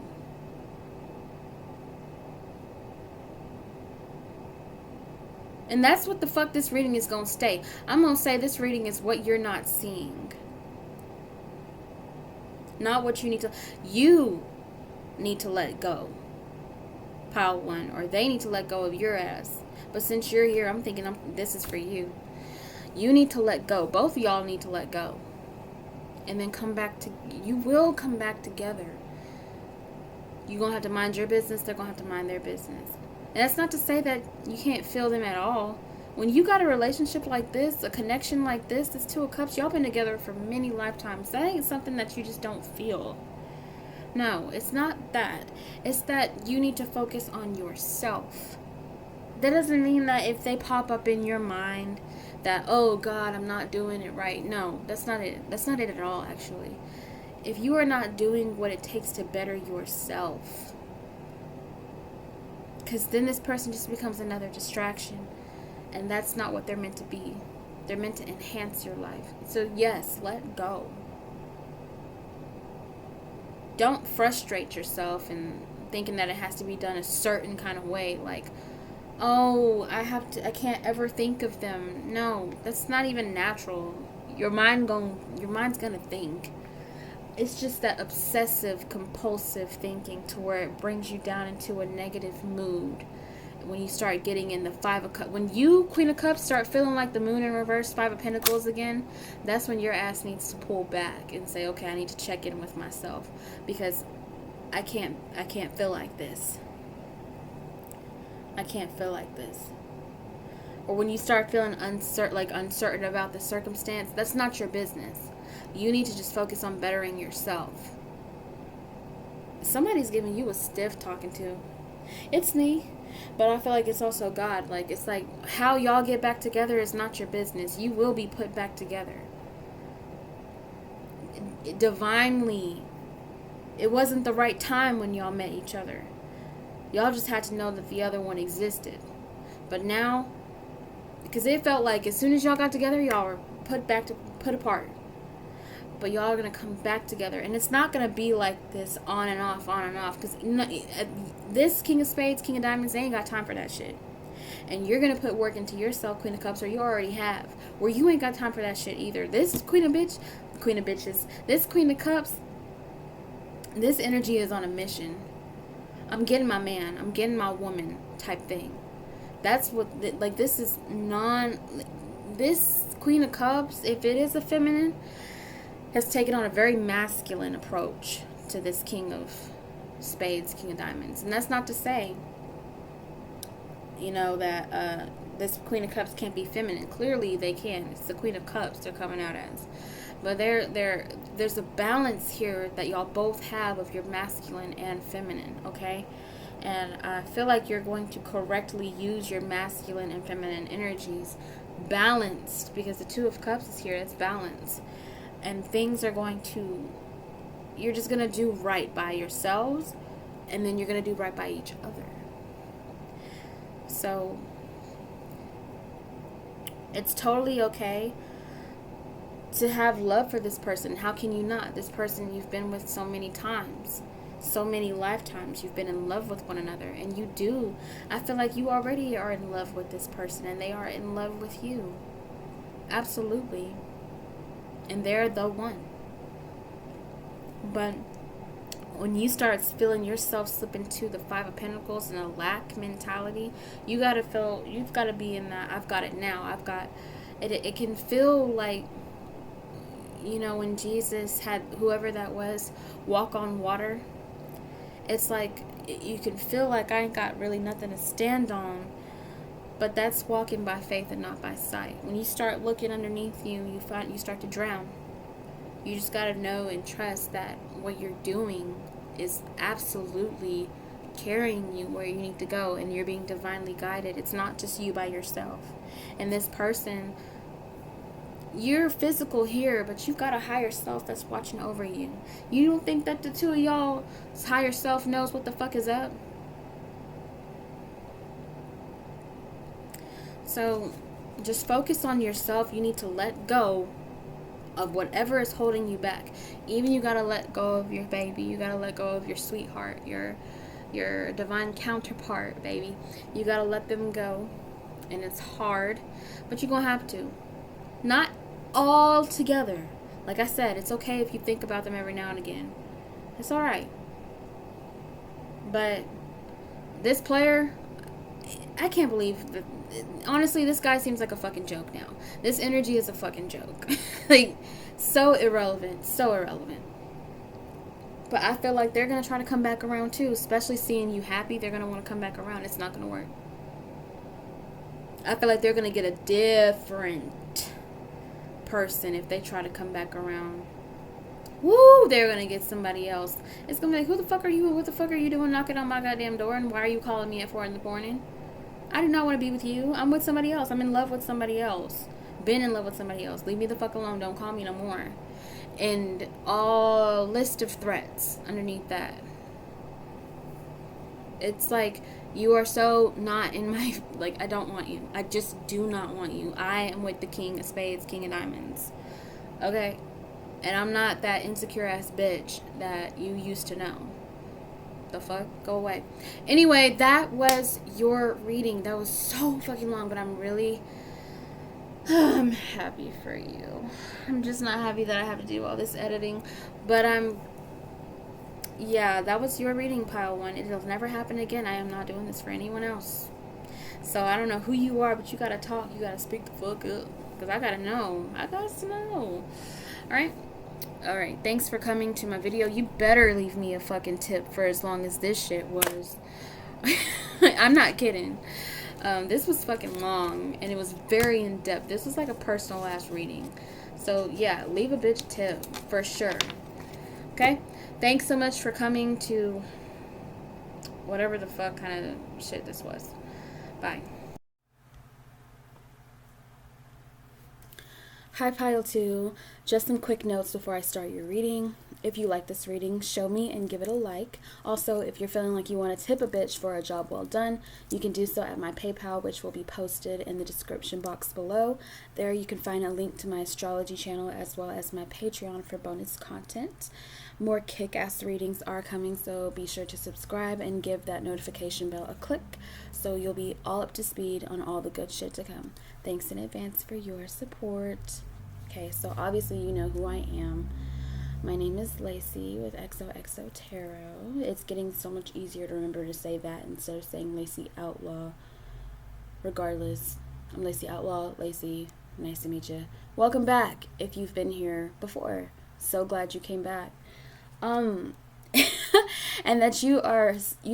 And that's what the fuck this reading is gonna stay. I'm gonna say this reading is what you're not seeing. Not what you need to. You need to let go. Pile 1. Or they need to let go of your ass. But since you're here, I'm thinking this is for you. You need to let go. Both of y'all need to let go. And then come back to. You will come back together. You're gonna have to mind your business. They're gonna have to mind their business. And that's not to say that you can't feel them at all. When you got a relationship like this, a connection like this 2 of Cups, y'all been together for many lifetimes. That ain't something that you just don't feel. No, it's not that. It's that you need to focus on yourself. That doesn't mean that if they pop up in your mind that, oh God, I'm not doing it right. No, that's not it. That's not it at all, actually. If you are not doing what it takes to better yourself, because then this person just becomes another distraction. And that's not what they're meant to be. They're meant to enhance your life. So yes, let go. Don't frustrate yourself and thinking that it has to be done a certain kind of way. Like, oh, I can't ever think of them. No, that's not even natural. Your mind's gonna think. It's just that obsessive, compulsive thinking to where it brings you down into a negative mood. When you start getting in the 5 of Cups, when you, Queen of Cups, start feeling like the moon in reverse, 5 of Pentacles again, that's when your ass needs to pull back and say, okay, I need to check in with myself because I can't feel like this. I can't feel like this. Or when you start feeling uncertain about the circumstance, that's not your business. You need to just focus on bettering yourself. Somebody's giving you a stiff talking to. It's me. But I feel like it's also God. Like, it's like, how y'all get back together is not your business. You will be put back together. Divinely. It wasn't the right time when y'all met each other. Y'all just had to know that the other one existed. But now, because it felt like as soon as y'all got together, y'all were put apart. But y'all are going to come back together. And it's not going to be like this on and off. Because this King of Spades, King of Diamonds, they ain't got time for that shit. And you're going to put work into yourself, Queen of Cups, or you already have. Where you ain't got time for that shit either. This Queen of Bitches, this Queen of Cups, this energy is on a mission. I'm getting my man. I'm getting my woman type thing. That's what, this is this Queen of Cups, if it is a feminine, has taken on a very masculine approach to this King of Spades, King of Diamonds. And that's not to say, that this Queen of Cups can't be feminine. Clearly they can. It's the Queen of Cups they're coming out as. But there's a balance here that y'all both have of your masculine and feminine, okay? And I feel like you're going to correctly use your masculine and feminine energies balanced, because the 2 of Cups is here. It's balance. And things are you're just going to do right by yourselves, and then you're going to do right by each other. So, it's totally okay to have love for this person. How can you not? This person you've been with so many times, so many lifetimes. You've been in love with one another, and you do. I feel like you already are in love with this person, and they are in love with you. Absolutely. And they're the one. But when you start feeling yourself slip into the Five of Pentacles and a lack mentality, you gotta feel, you've gotta be in that I've got it now. I've got it. It can feel like, you know, when Jesus had whoever that was walk on water. It's like you can feel like I ain't got really nothing to stand on, but that's walking by faith and not by sight. When you start looking underneath you, you start to drown. You just got to know and trust that what you're doing is absolutely carrying you where you need to go, and you're being divinely guided. It's not just you by yourself. And this person, you're physical here, but you've got a higher self that's watching over you. You don't think that the two of y'all's higher self knows what the fuck is up? So just focus on yourself. You need to let go of whatever is holding you back. Even you gotta let go of your baby. You gotta let go of your sweetheart, your divine counterpart, baby. You gotta let them go. And it's hard, but you're gonna have to. Not all together. Like I said, it's okay if you think about them every now and again. It's alright. But this player, I can't believe that. Honestly, this guy seems like a fucking joke now. This energy is a fucking joke. Like, so irrelevant. So irrelevant. But I feel like they're going to try to come back around too. Especially seeing you happy, they're going to want to come back around. It's not going to work. I feel like they're going to get a different person if they try to come back around. Woo, they're going to get somebody else. It's going to be like, who the fuck are you? What the fuck are you doing knocking on my goddamn door? And why are you calling me at 4 in the morning? I do not want to be with you. I'm with somebody else. I'm in love with somebody else. Been in love with somebody else. Leave me the fuck alone. Don't call me no more. And a list of threats underneath that. It's like, you are so not in my, like, I don't want you. I just do not want you. I am with the King of Spades, King of Diamonds. Okay? And I'm not that insecure ass bitch that you used to know. The fuck? Go away. Anyway, that was your reading. That was so fucking long, but I'm happy for you. I'm just not happy that I have to do all this editing, but yeah, that was your reading, pile 1. It'll never happen again. I am not doing this for anyone else. So I don't know who you are, but you gotta talk. You gotta speak the fuck up, because I gotta know. I got to know. Alright, thanks for coming to my video. You better leave me a fucking tip for as long as this shit was. I'm not kidding. This was fucking long, and it was very in-depth. This was like a personal ass reading. So, yeah, leave a bitch a tip, for sure. Okay? Thanks so much for coming to whatever the fuck kind of shit this was. Bye. Hi, Pile 2. Just some quick notes before I start your reading. If you like this reading, show me and give it a like. Also, if you're feeling like you want to tip a bitch for a job well done, you can do so at my PayPal, which will be posted in the description box below. There you can find a link to my astrology channel as well as my Patreon for bonus content. More kick-ass readings are coming, so be sure to subscribe and give that notification bell a click so you'll be all up to speed on all the good shit to come. Thanks in advance for your support. Okay, so obviously you know who I am. My name is Lacie with XOXO Tarot. It's getting so much easier to remember to say that instead of saying Lacie Outlaw. Regardless, I'm Lacie Outlaw. Lacie, nice to meet you. Welcome back if you've been here before. So glad you came back. And that you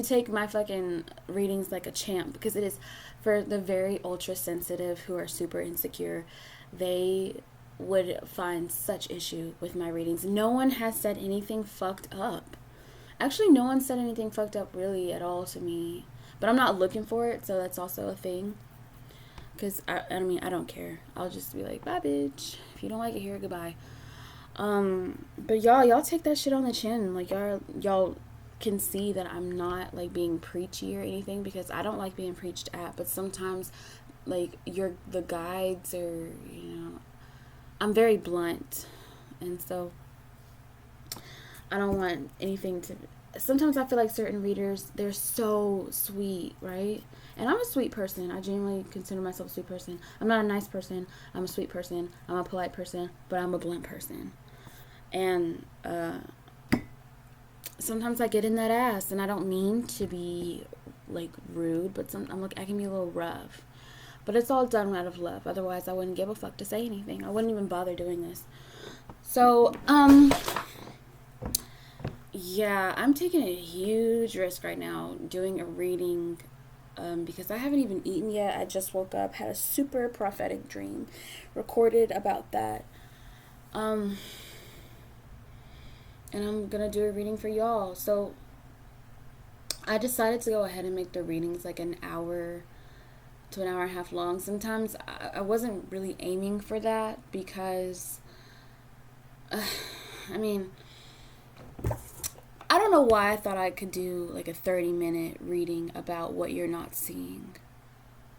take my fucking readings like a champ, because it is for the very ultra sensitive who are super insecure. They would find such issue with my readings. No one has said anything fucked up. Actually, no one said anything fucked up really at all to me, but I'm not looking for it, so that's also a thing. Because I mean, I don't care. I'll just be like, bye bitch, if you don't like it here, goodbye. But y'all take that shit on the chin. Like, y'all can see that I'm not like being preachy or anything, because I don't like being preached at, but sometimes like the guides, or I'm very blunt, and so I don't want anything to sometimes I feel like certain readers, they're so sweet, right? And I'm a sweet person. I genuinely consider myself a sweet person. I'm not a nice person. I'm a sweet person. I'm a polite person, but I'm a blunt person. And sometimes I get in that ass, and I don't mean to be like rude, but I can be a little rough. But it's all done out of love. Otherwise, I wouldn't give a fuck to say anything. I wouldn't even bother doing this. So, yeah, I'm taking a huge risk right now doing a reading because I haven't even eaten yet. I just woke up, had a super prophetic dream, recorded about that. And I'm going to do a reading for y'all. So I decided to go ahead and make the readings like an hour to an hour and a half long. Sometimes I wasn't really aiming for that because, I mean, I don't know why I thought I could do like a 30-minute reading about what you're not seeing.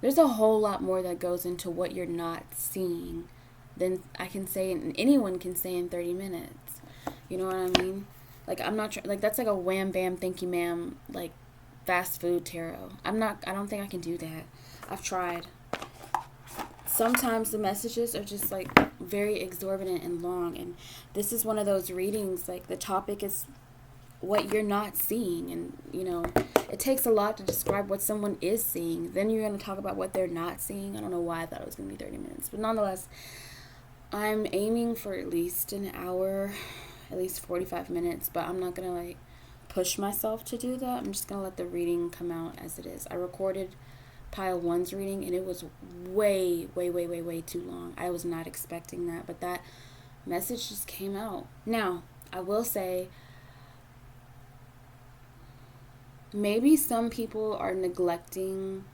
There's a whole lot more that goes into what you're not seeing than I can say, and anyone can say in 30 minutes. You know what I mean? Like, I'm not like, that's like a wham bam thank you ma'am like fast food tarot. I don't think I can do that. I've tried. Sometimes the messages are just like very exorbitant and long, and this is one of those readings, like the topic is what you're not seeing, and you know, it takes a lot to describe what someone is seeing. Then you're going to talk about what they're not seeing. I don't know why I thought it was going to be 30 minutes, but nonetheless, I'm aiming for at least an hour, at least 45 minutes, but I'm not going to like push myself to do that. I'm just going to let the reading come out as it is. I recorded Pile 1's reading, and it was way too long. I was not expecting that, but that message just came out. Now, I will say, maybe some people are neglecting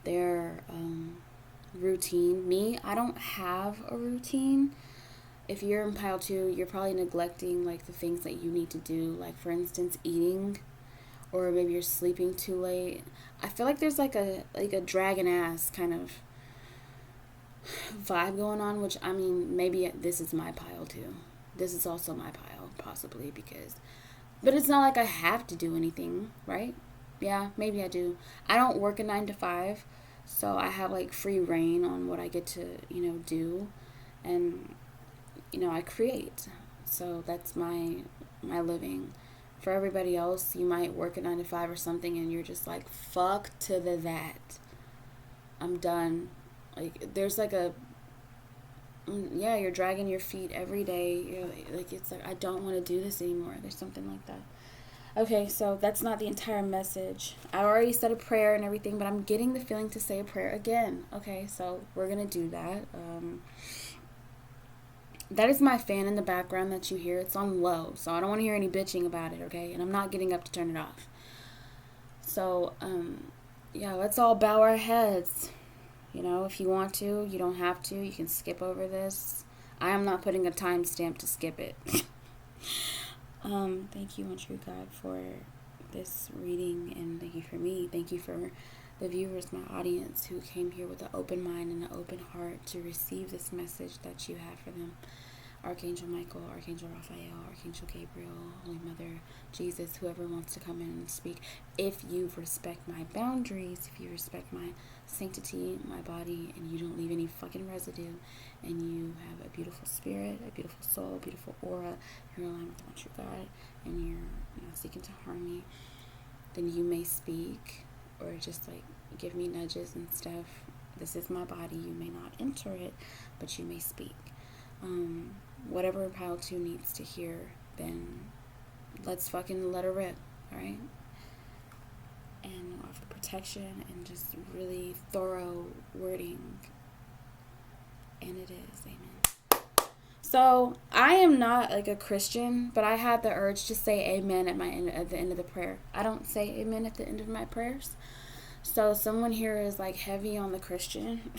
their routine. Me, I don't have a routine. If you're in Pile 2, you're probably neglecting like the things that you need to do, like for instance, eating, or maybe you're sleeping too late. I feel like there's like a dragon ass kind of vibe going on, which, I mean, maybe this is my pile too. This is also my pile, possibly, but it's not like I have to do anything, right? Yeah, maybe I do. I don't work a 9 to 5, so I have like free reign on what I get to, do, and, I create. So that's my living. For everybody else, you might work a 9 to 5 or something, and you're just like, fuck to that. I'm done. Like, there's like you're dragging your feet every day. You're like, it's like, I don't want to do this anymore. There's something like that. Okay, so that's not the entire message. I already said a prayer and everything, but I'm getting the feeling to say a prayer again. Okay, so we're going to do that. That is my fan in the background that you hear. It's on low, so I don't want to hear any bitching about it, okay? And I'm not getting up to turn it off. So, yeah, let's all bow our heads. If you want to, you don't have to. You can skip over this. I am not putting a timestamp to skip it. Thank you, True God, for this reading, and thank you for me. Thank you for the viewers, my audience, who came here with an open mind and an open heart to receive this message that you have for them. Archangel Michael, Archangel Raphael, Archangel Gabriel, Holy Mother, Jesus, whoever wants to come in and speak. If you respect my boundaries, if you respect my sanctity, my body, and you don't leave any fucking residue, and you have a beautiful spirit, a beautiful soul, a beautiful aura, you're aligned with the true God, and you're not seeking to harm me, then you may speak, or just like give me nudges and stuff. This is my body. You may not enter it, but you may speak. Whatever Pile 2 needs to hear, then let's fucking let her rip, alright? And offer protection and just really thorough wording. And it is, amen. So, I am not like a Christian, but I had the urge to say amen at the end of the prayer. I don't say amen at the end of my prayers. So, someone here is like heavy on the Christian.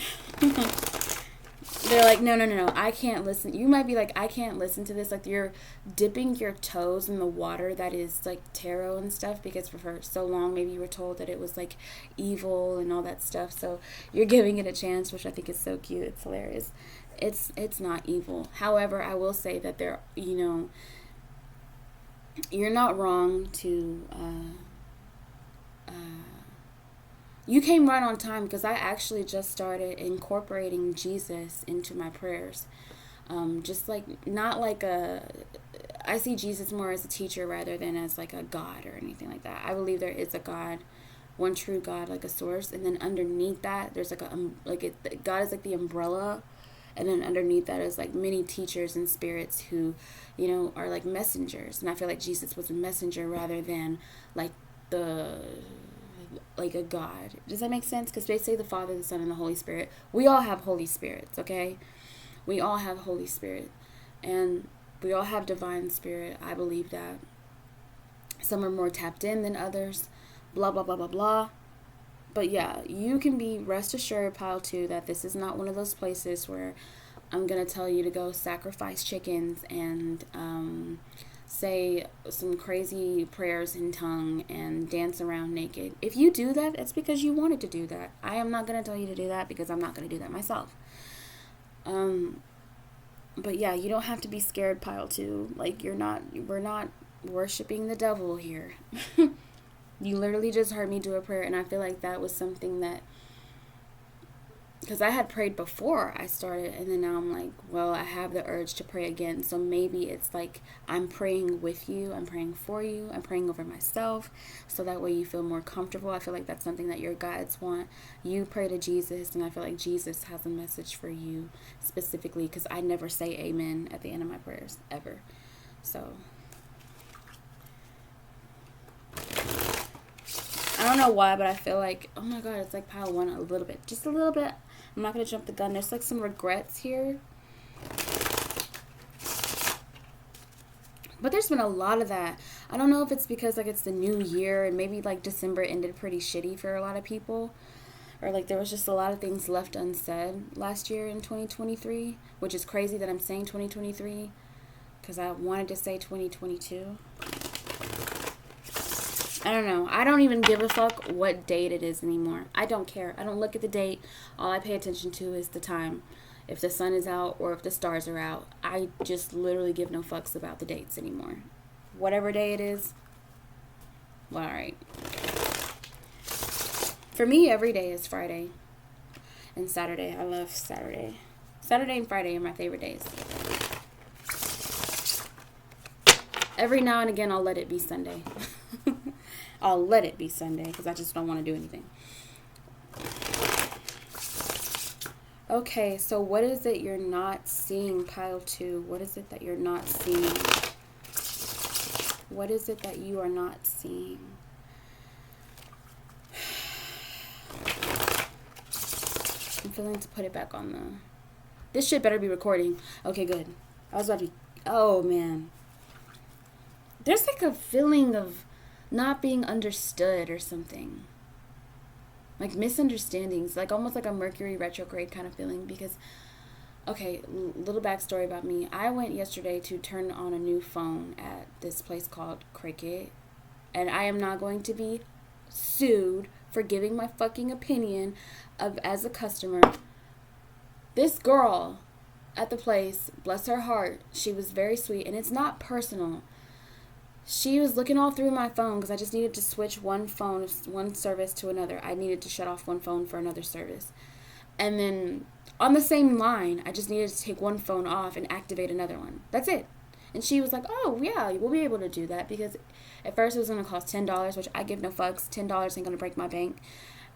They're like, no, I can't listen. You might be like, I can't listen to this. Like, you're dipping your toes in the water that is, like, tarot and stuff, because for so long, maybe you were told that it was, like, evil and all that stuff. So you're giving it a chance, which I think is so cute. It's hilarious. It's not evil. However, I will say that there, you're not wrong to, you came right on time because I actually just started incorporating Jesus into my prayers. Just like, not like I see Jesus more as a teacher rather than as like a God or anything like that. I believe there is a God, one true God, like a source, and then underneath that there's God is like the umbrella, and then underneath that is like many teachers and spirits who, are like messengers. And I feel like Jesus was a messenger rather than like the like a God. Does that make sense? Because they say the Father, the Son, and the Holy Spirit. We all have Holy Spirits, okay? We all have Holy Spirit, and we all have divine spirit. I believe that. Some are more tapped in than others. Blah, blah, blah, blah, blah. But yeah, you can be rest assured, Pile 2, that this is not one of those places where I'm going to tell you to go sacrifice chickens and say some crazy prayers in tongue and dance around naked. If you do that, it's because you wanted to do that. I am not going to tell you to do that because I'm not going to do that myself. But yeah, you don't have to be scared, Pile 2. Like, we're not worshiping the devil here. You literally just heard me do a prayer, and I feel like that was something that, because I had prayed before I started, and then now I'm like, well, I have the urge to pray again. So maybe it's like I'm praying with you, I'm praying for you, I'm praying over myself, so that way you feel more comfortable. I feel like that's something that your guides want. You pray to Jesus, and I feel like Jesus has a message for you specifically, because I never say amen at the end of my prayers, ever. So I don't know why, but I feel like, oh my God, it's like Pile 1 a little bit. Just a little bit. I'm not going to jump the gun. There's like some regrets here. But there's been a lot of that. I don't know if it's because like it's the new year and maybe like December ended pretty shitty for a lot of people. Or like there was just a lot of things left unsaid last year in 2023. Which is crazy that I'm saying 2023. Because I wanted to say 2022. I don't know. I don't even give a fuck what date it is anymore. I don't care. I don't look at the date. All I pay attention to is the time. If the sun is out or if the stars are out. I just literally give no fucks about the dates anymore. Whatever day it is. Well, alright. For me, every day is Friday. And Saturday. I love Saturday. Saturday and Friday are my favorite days. Every now and again, I'll let it be Sunday. I'll let it be Sunday because I just don't want to do anything. Okay, so what is it you're not seeing, Pile 2? What is it that you're not seeing? What is it that you are not seeing? I'm feeling to put it back on the... This shit better be recording. Okay, good. I was about to... Oh, man. There's like a feeling of not being understood or something. Like misunderstandings. Like almost like a Mercury retrograde kind of feeling. Because, okay, little backstory about me. I went yesterday to turn on a new phone at this place called Cricket. And I am not going to be sued for giving my fucking opinion of as a customer. This girl at the place, bless her heart, she was very sweet. And it's not personal. She was looking all through my phone because I just needed to switch one service to another. I needed to shut off one phone for another service. And then on the same line, I just needed to take one phone off and activate another one. That's it. And she was like, oh, yeah, we'll be able to do that because at first it was going to cost $10, which I give no fucks. $10 ain't going to break my bank.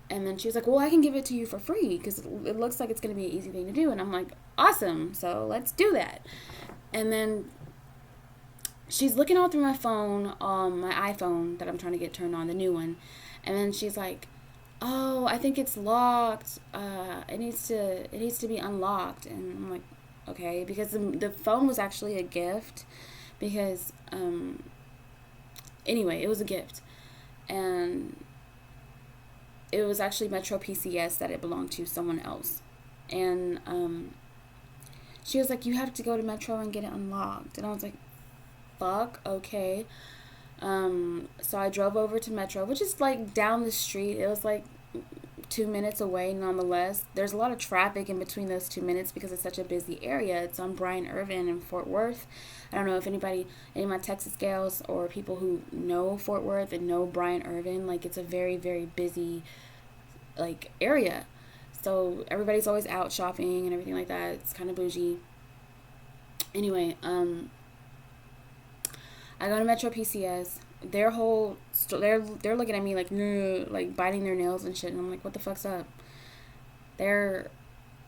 And then she was like, well, I can give it to you for free because it looks like it's going to be an easy thing to do. And I'm like, awesome. So let's do that. And then she's looking all through my phone, my iPhone that I'm trying to get turned on, the new one. And then she's like, oh, I think it's locked. It needs to be unlocked. And I'm like, okay, because the phone was actually a gift because, anyway, it was a gift. And it was actually Metro PCS that it belonged to someone else. And she was like, you have to go to Metro and get it unlocked. And I was like, fuck, okay. So I drove over to Metro, which is like down the street. It was like 2 minutes away nonetheless. There's a lot of traffic in between those 2 minutes because it's such a busy area. It's on Bryan Irvin in Fort Worth. I don't know if any of my Texas gals or people who know Fort Worth and know Bryan Irvin, like it's a very, very busy like area. So everybody's always out shopping and everything like that. It's kind of bougie. Anyway, I go to Metro PCS. Their whole they're looking at me like like biting their nails and shit, and I'm like, what the fuck's up? Their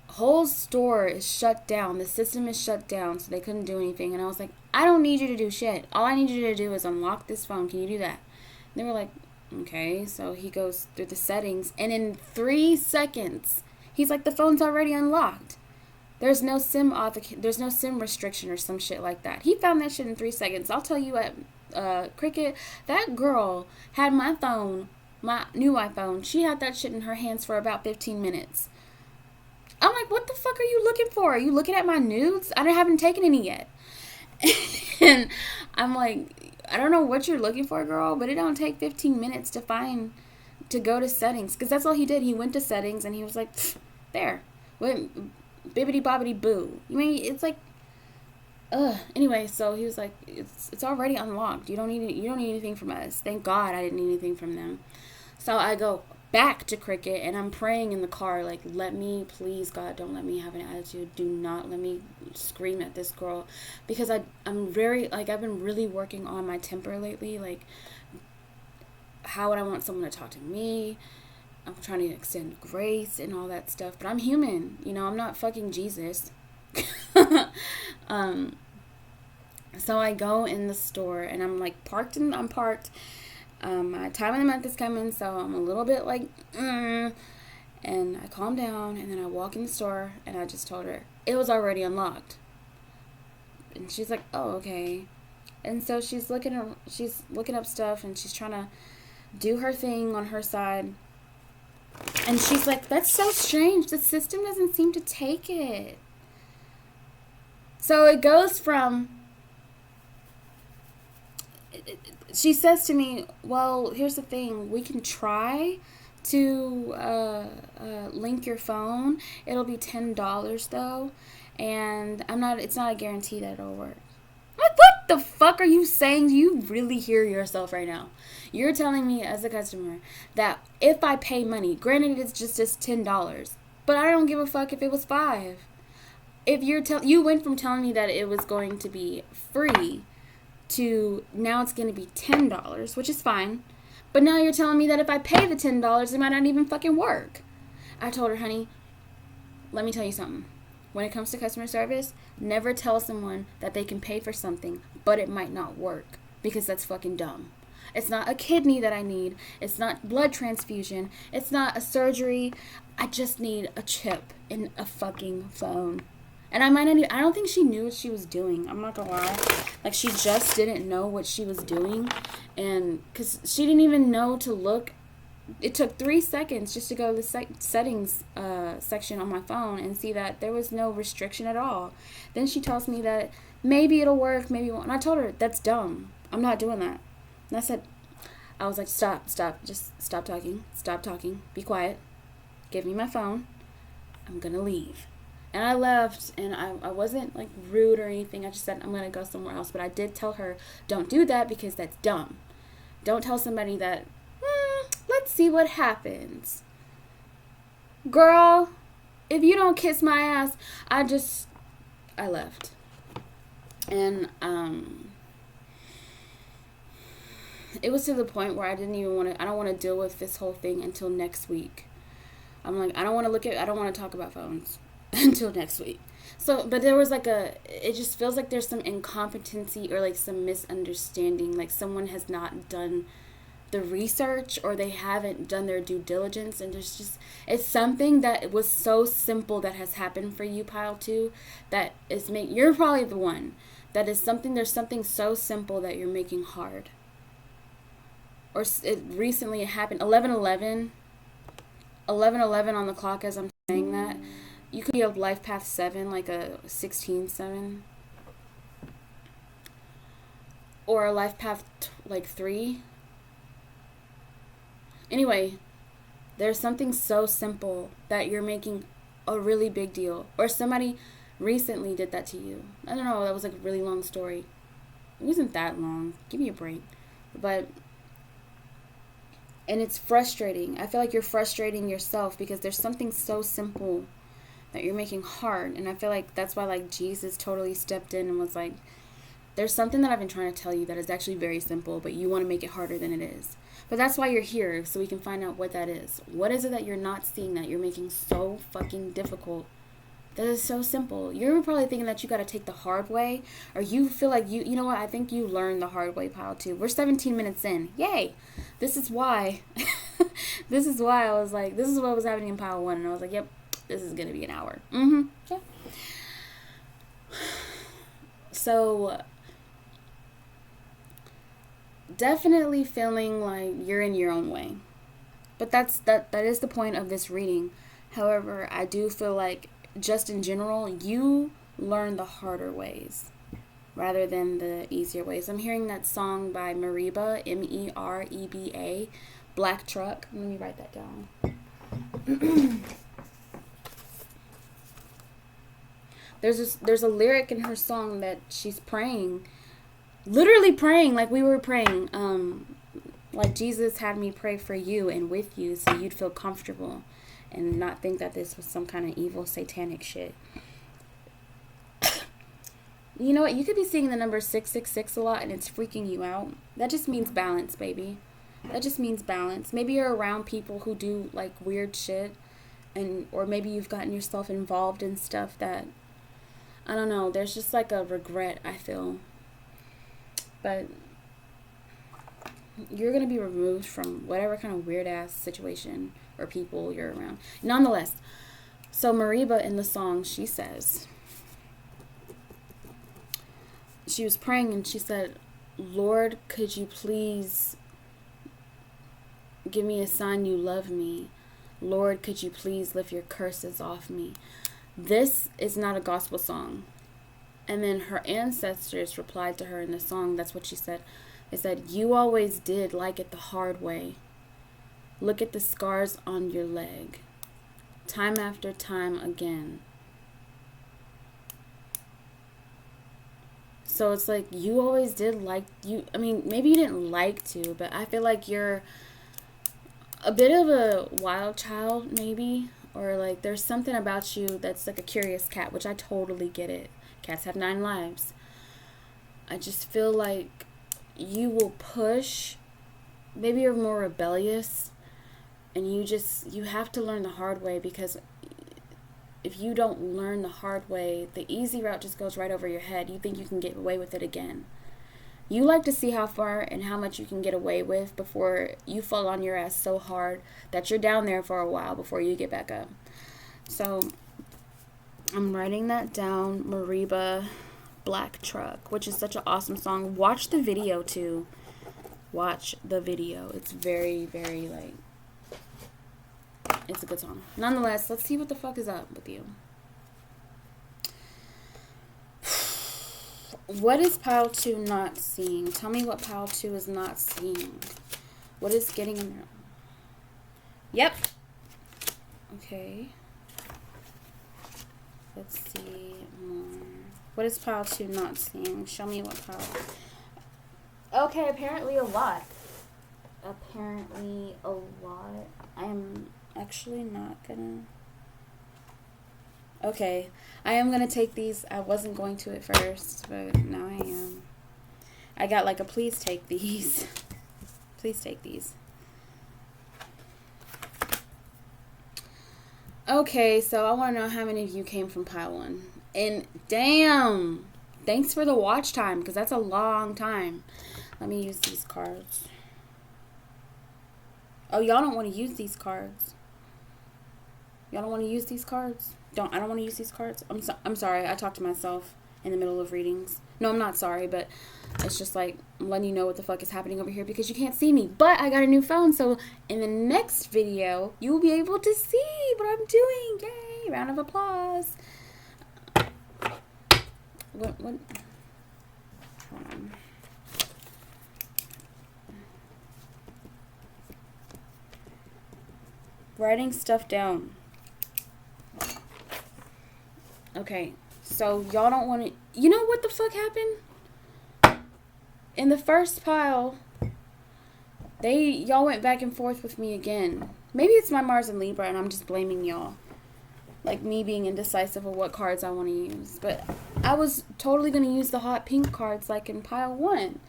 whole store is shut down. The system is shut down, so they couldn't do anything. And I was like, I don't need you to do shit. All I need you to do is unlock this phone. Can you do that? And they were like, okay. So he goes through the settings, and in 3 seconds, he's like, the phone's already unlocked. There's no SIM restriction or some shit like that. He found that shit in 3 seconds. I'll tell you what. Cricket, that girl had my phone, my new iPhone. She had that shit in her hands for about 15 minutes. I'm like, what the fuck are you looking for? Are you looking at my nudes? I haven't taken any yet. And I'm like, I don't know what you're looking for, girl, but it don't take 15 minutes to go to settings. Because that's all he did. He went to settings and he was like, there. Went bibbity bobbity boo. I mean, it's like, anyway, so he was like, it's already unlocked. You don't need anything from us. Thank God I didn't need anything from them. So I go back to Cricket and I'm praying in the car, like, let me, please God, don't let me have an attitude. Do not let me scream at this girl, because I'm very, like, I've been really working on my temper lately. Like, how would I want someone to talk to me? I'm trying to extend grace and all that stuff, but I'm human, I'm not fucking Jesus. So I go in the store and I'm like I'm parked. My time of the month is coming, so I'm a little bit like, and I calm down and then I walk in the store and I just told her it was already unlocked. And she's like, oh, okay. And so she's looking up stuff and she's trying to do her thing on her side. And she's like, that's so strange. The system doesn't seem to take it. So it goes from, she says to me, well, here's the thing. We can try to link your phone. It'll be $10 though. And it's not a guarantee that it'll work. Like, what the fuck are you saying? Do you really hear yourself right now? You're telling me as a customer that if I pay money, granted it's just $10, but I don't give a fuck if it was $5. If you went from telling me that it was going to be free to now it's going to be $10, which is fine. But now you're telling me that if I pay the $10, it might not even fucking work. I told her, honey, let me tell you something. When it comes to customer service, never tell someone that they can pay for something, but it might not work, because that's fucking dumb. It's not a kidney that I need. It's not blood transfusion. It's not a surgery. I just need a chip in a fucking phone. And I don't think she knew what she was doing. I'm not gonna lie. Like, she just didn't know what she was doing. And, because she didn't even know to look. It took 3 seconds just to go to the settings section on my phone and see that there was no restriction at all. Then she tells me that maybe it'll work, maybe it won't. And I told her, that's dumb. I'm not doing that. And I was like, stop, just stop talking, be quiet, give me my phone, I'm gonna leave. And I left, and I wasn't like rude or anything. I just said, I'm gonna go somewhere else. But I did tell her, don't do that, because that's dumb. Don't tell somebody that, let's see what happens. Girl, if you don't kiss my ass, I left. And, it was to the point where I don't want to deal with this whole thing until next week. I'm like, I don't want to talk about phones until next week. So, but there was it just feels like there's some incompetency or like some misunderstanding. Like someone has not done the research or they haven't done their due diligence. And it's something that was so simple that has happened for you, Pile 2, that you're probably the one. There's something so simple that you're making hard. Or recently it happened, 11:11 on the clock as I'm saying that. You could be a life path 7, like a 16-7. Or a life path 3. Anyway, There's something so simple that you're making a really big deal. Or somebody recently did that to you. I don't know, that was like a really long story. It wasn't that long. Give me a break. And it's frustrating. I feel like you're frustrating yourself because there's something so simple that you're making hard. And I feel like that's why like Jesus totally stepped in and was like, there's something that I've been trying to tell you that is actually very simple, but you want to make it harder than it is. But that's why you're here, so we can find out what that is. What is it that you're not seeing that you're making so fucking difficult? That is so simple. You're probably thinking that you got to take the hard way, or you feel like you know what? I think you learned the hard way, pile too. We're 17 minutes in. Yay! This is why. This is why I was like, this is what was happening in pile 1, and I was like, yep, this is gonna be an hour. Yeah. So definitely feeling like you're in your own way, but that is the point of this reading. However, I do feel like just in general you learn the harder ways rather than the easier ways. I'm hearing that song by Mereba, Mereba, Black Truck. Let me write that down. There's a lyric in her song that she's praying, literally praying like we were praying, like Jesus had me pray for you and with you so you'd feel comfortable and not think that this was some kind of evil satanic shit. You know what? You could be seeing the number 666 a lot and it's freaking you out. That just means balance, baby. That just means balance. Maybe you're around people who do like weird shit, or maybe you've gotten yourself involved in stuff that, I don't know, there's just like a regret, I feel. But you're going to be removed from whatever kind of weird ass situation or people you're around. Nonetheless, so Mereba in the song, she says, she was praying and she said, Lord, could you please give me a sign you love me? Lord, could you please lift your curses off me? This is not a gospel song. And then her ancestors replied to her in the song. That's what she said. They said, you always did like it the hard way. Look at the scars on your leg. Time after time again. So it's like you always did like you. I mean, maybe you didn't like to, but I feel like you're a bit of a wild child, maybe. Or like there's something about you that's like a curious cat, which I totally get it. Cats have 9 lives. I just feel like you will push. Maybe you're more rebellious. And you have to learn the hard way, because if you don't learn the hard way, the easy route just goes right over your head. You think you can get away with it again. You like to see how far and how much you can get away with before you fall on your ass so hard that you're down there for a while before you get back up. So I'm writing that down. Mereba, Black Truck, which is such an awesome song. Watch the video too. Watch the video. It's very, very like, it's a good song. Nonetheless, let's see what the fuck is up with you. What is pile 2 not seeing? Tell me what pile 2 is not seeing. What is getting in there? Yep. Okay. Let's see more. What is pile 2 not seeing? Show me what pile. Okay, apparently a lot. Apparently a lot. I'm actually not gonna. Okay, I am going to take these. I wasn't going to at first, but now I am. I got like a please take these. Please take these. Okay, so I want to know how many of you came from pile 1. And damn, thanks for the watch time, because that's a long time. Let me use these cards. Oh, y'all don't want to use these cards. Y'all don't want to use these cards? I don't want to use these cards. I'm sorry. I talk to myself in the middle of readings. No, I'm not sorry, but it's just like I'm letting you know what the fuck is happening over here because you can't see me. But I got a new phone, so in the next video, you will be able to see what I'm doing. Yay! Round of applause. What? Hold on. Writing stuff down. Okay, so y'all don't want to... You know what the fuck happened? In the first pile, y'all went back and forth with me again. Maybe it's my Mars and Libra and I'm just blaming y'all. Like me being indecisive of what cards I want to use. But I was totally going to use the hot pink cards like in pile 1.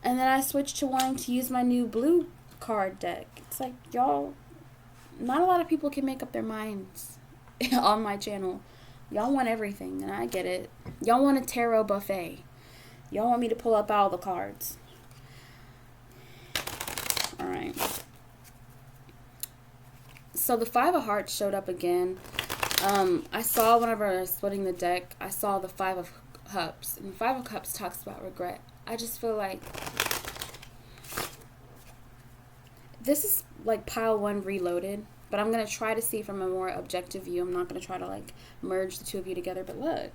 And then I switched to wanting to use my new blue card deck. It's like, y'all, not a lot of people can make up their minds on my channel. Y'all want everything, and I get it. Y'all want a tarot buffet. Y'all want me to pull up all the cards. Alright. So the Five of Hearts showed up again. I saw whenever I was splitting the deck, I saw the Five of Cups. And the Five of Cups talks about regret. I just feel like this is like pile 1 reloaded. But I'm going to try to see from a more objective view. I'm not going to try to like merge the two of you together. But look,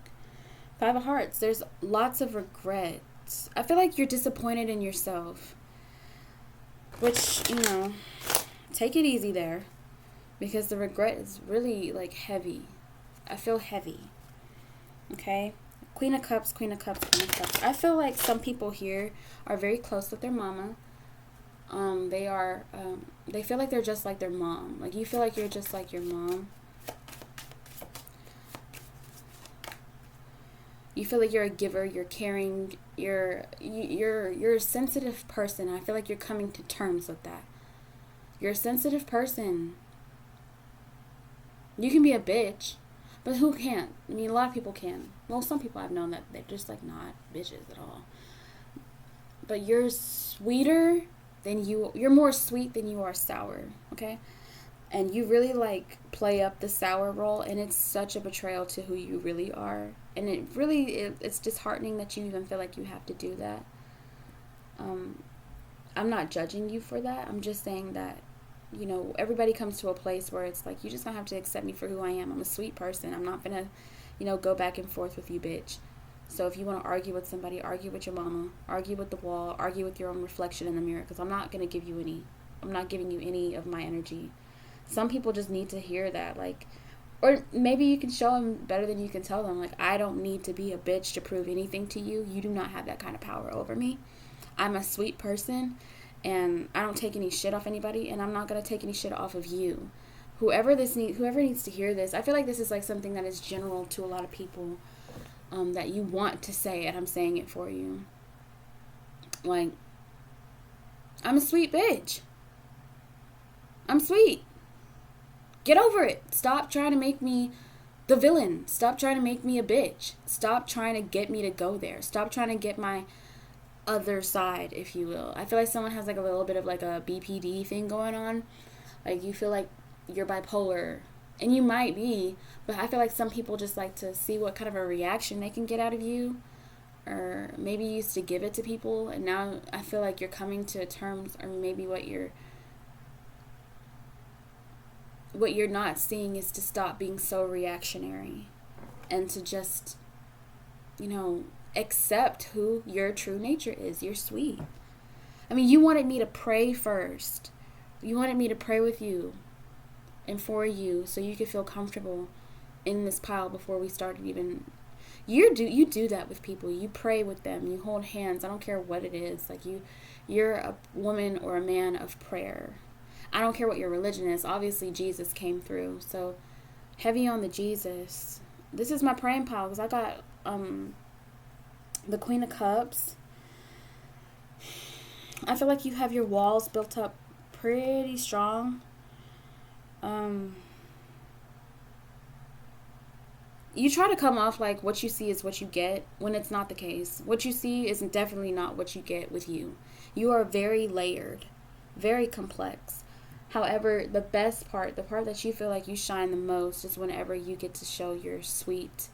Five of Hearts, there's lots of regret. I feel like you're disappointed in yourself. Which, you know, take it easy there. Because the regret is really like heavy. I feel heavy. Okay? Queen of Cups, Queen of Cups, Queen of Cups. I feel like some people here are very close with their mama. They feel like they're just like their mom. Like, you feel like you're just like your mom. You feel like you're a giver, you're caring, you're a sensitive person. I feel like you're coming to terms with that. You're a sensitive person. You can be a bitch, but who can't? I mean, a lot of people can. Well, some people I've known that they're just like not bitches at all. But you're sweeter than you're more sweet than you are sour, okay? And you really like play up the sour role, and it's such a betrayal to who you really are. And it's disheartening that you even feel like you have to do that. I'm not judging you for that. I'm just saying that, you know, everybody comes to a place where it's like, you just gonna have to accept me for who I am. I'm a sweet person. I'm not gonna, you know, go back and forth with you, bitch. So if you want to argue with somebody, argue with your mama, argue with the wall, argue with your own reflection in the mirror, because I'm not going to give you any. I'm not giving you any of my energy. Some people just need to hear that, like, or maybe you can show them better than you can tell them. Like, I don't need to be a bitch to prove anything to you. You do not have that kind of power over me. I'm a sweet person, and I don't take any shit off anybody, and I'm not going to take any shit off of you. Whoever needs to hear this, I feel like this is like something that is general to a lot of people. That you want to say it, I'm saying it for you. Like, I'm a sweet bitch. I'm sweet. Get over it. Stop trying to make me the villain. Stop trying to make me a bitch. Stop trying to get me to go there. Stop trying to get my other side, if you will. I feel like someone has like a little bit of like a BPD thing going on. Like, you feel like you're bipolar. And you might be, but I feel like some people just like to see what kind of a reaction they can get out of you. Or maybe you used to give it to people, and now I feel like you're coming to terms, or maybe what you're not seeing is to stop being so reactionary. And to just, you know, accept who your true nature is. You're sweet. I mean, you wanted me to pray first. You wanted me to pray with you. And for you, so you could feel comfortable in this pile before we started even. You do that with people. You pray with them. You hold hands. I don't care what it is. Like, you're a woman or a man of prayer. I don't care what your religion is. Obviously, Jesus came through. So, heavy on the Jesus. This is my praying pile because I got the Queen of Cups. I feel like you have your walls built up pretty strong. You try to come off like what you see is what you get, when it's not the case. What you see is definitely not what you get with you. You are very layered, very complex. However, the best part, the part that you feel like you shine the most, is whenever you get to show your sweet,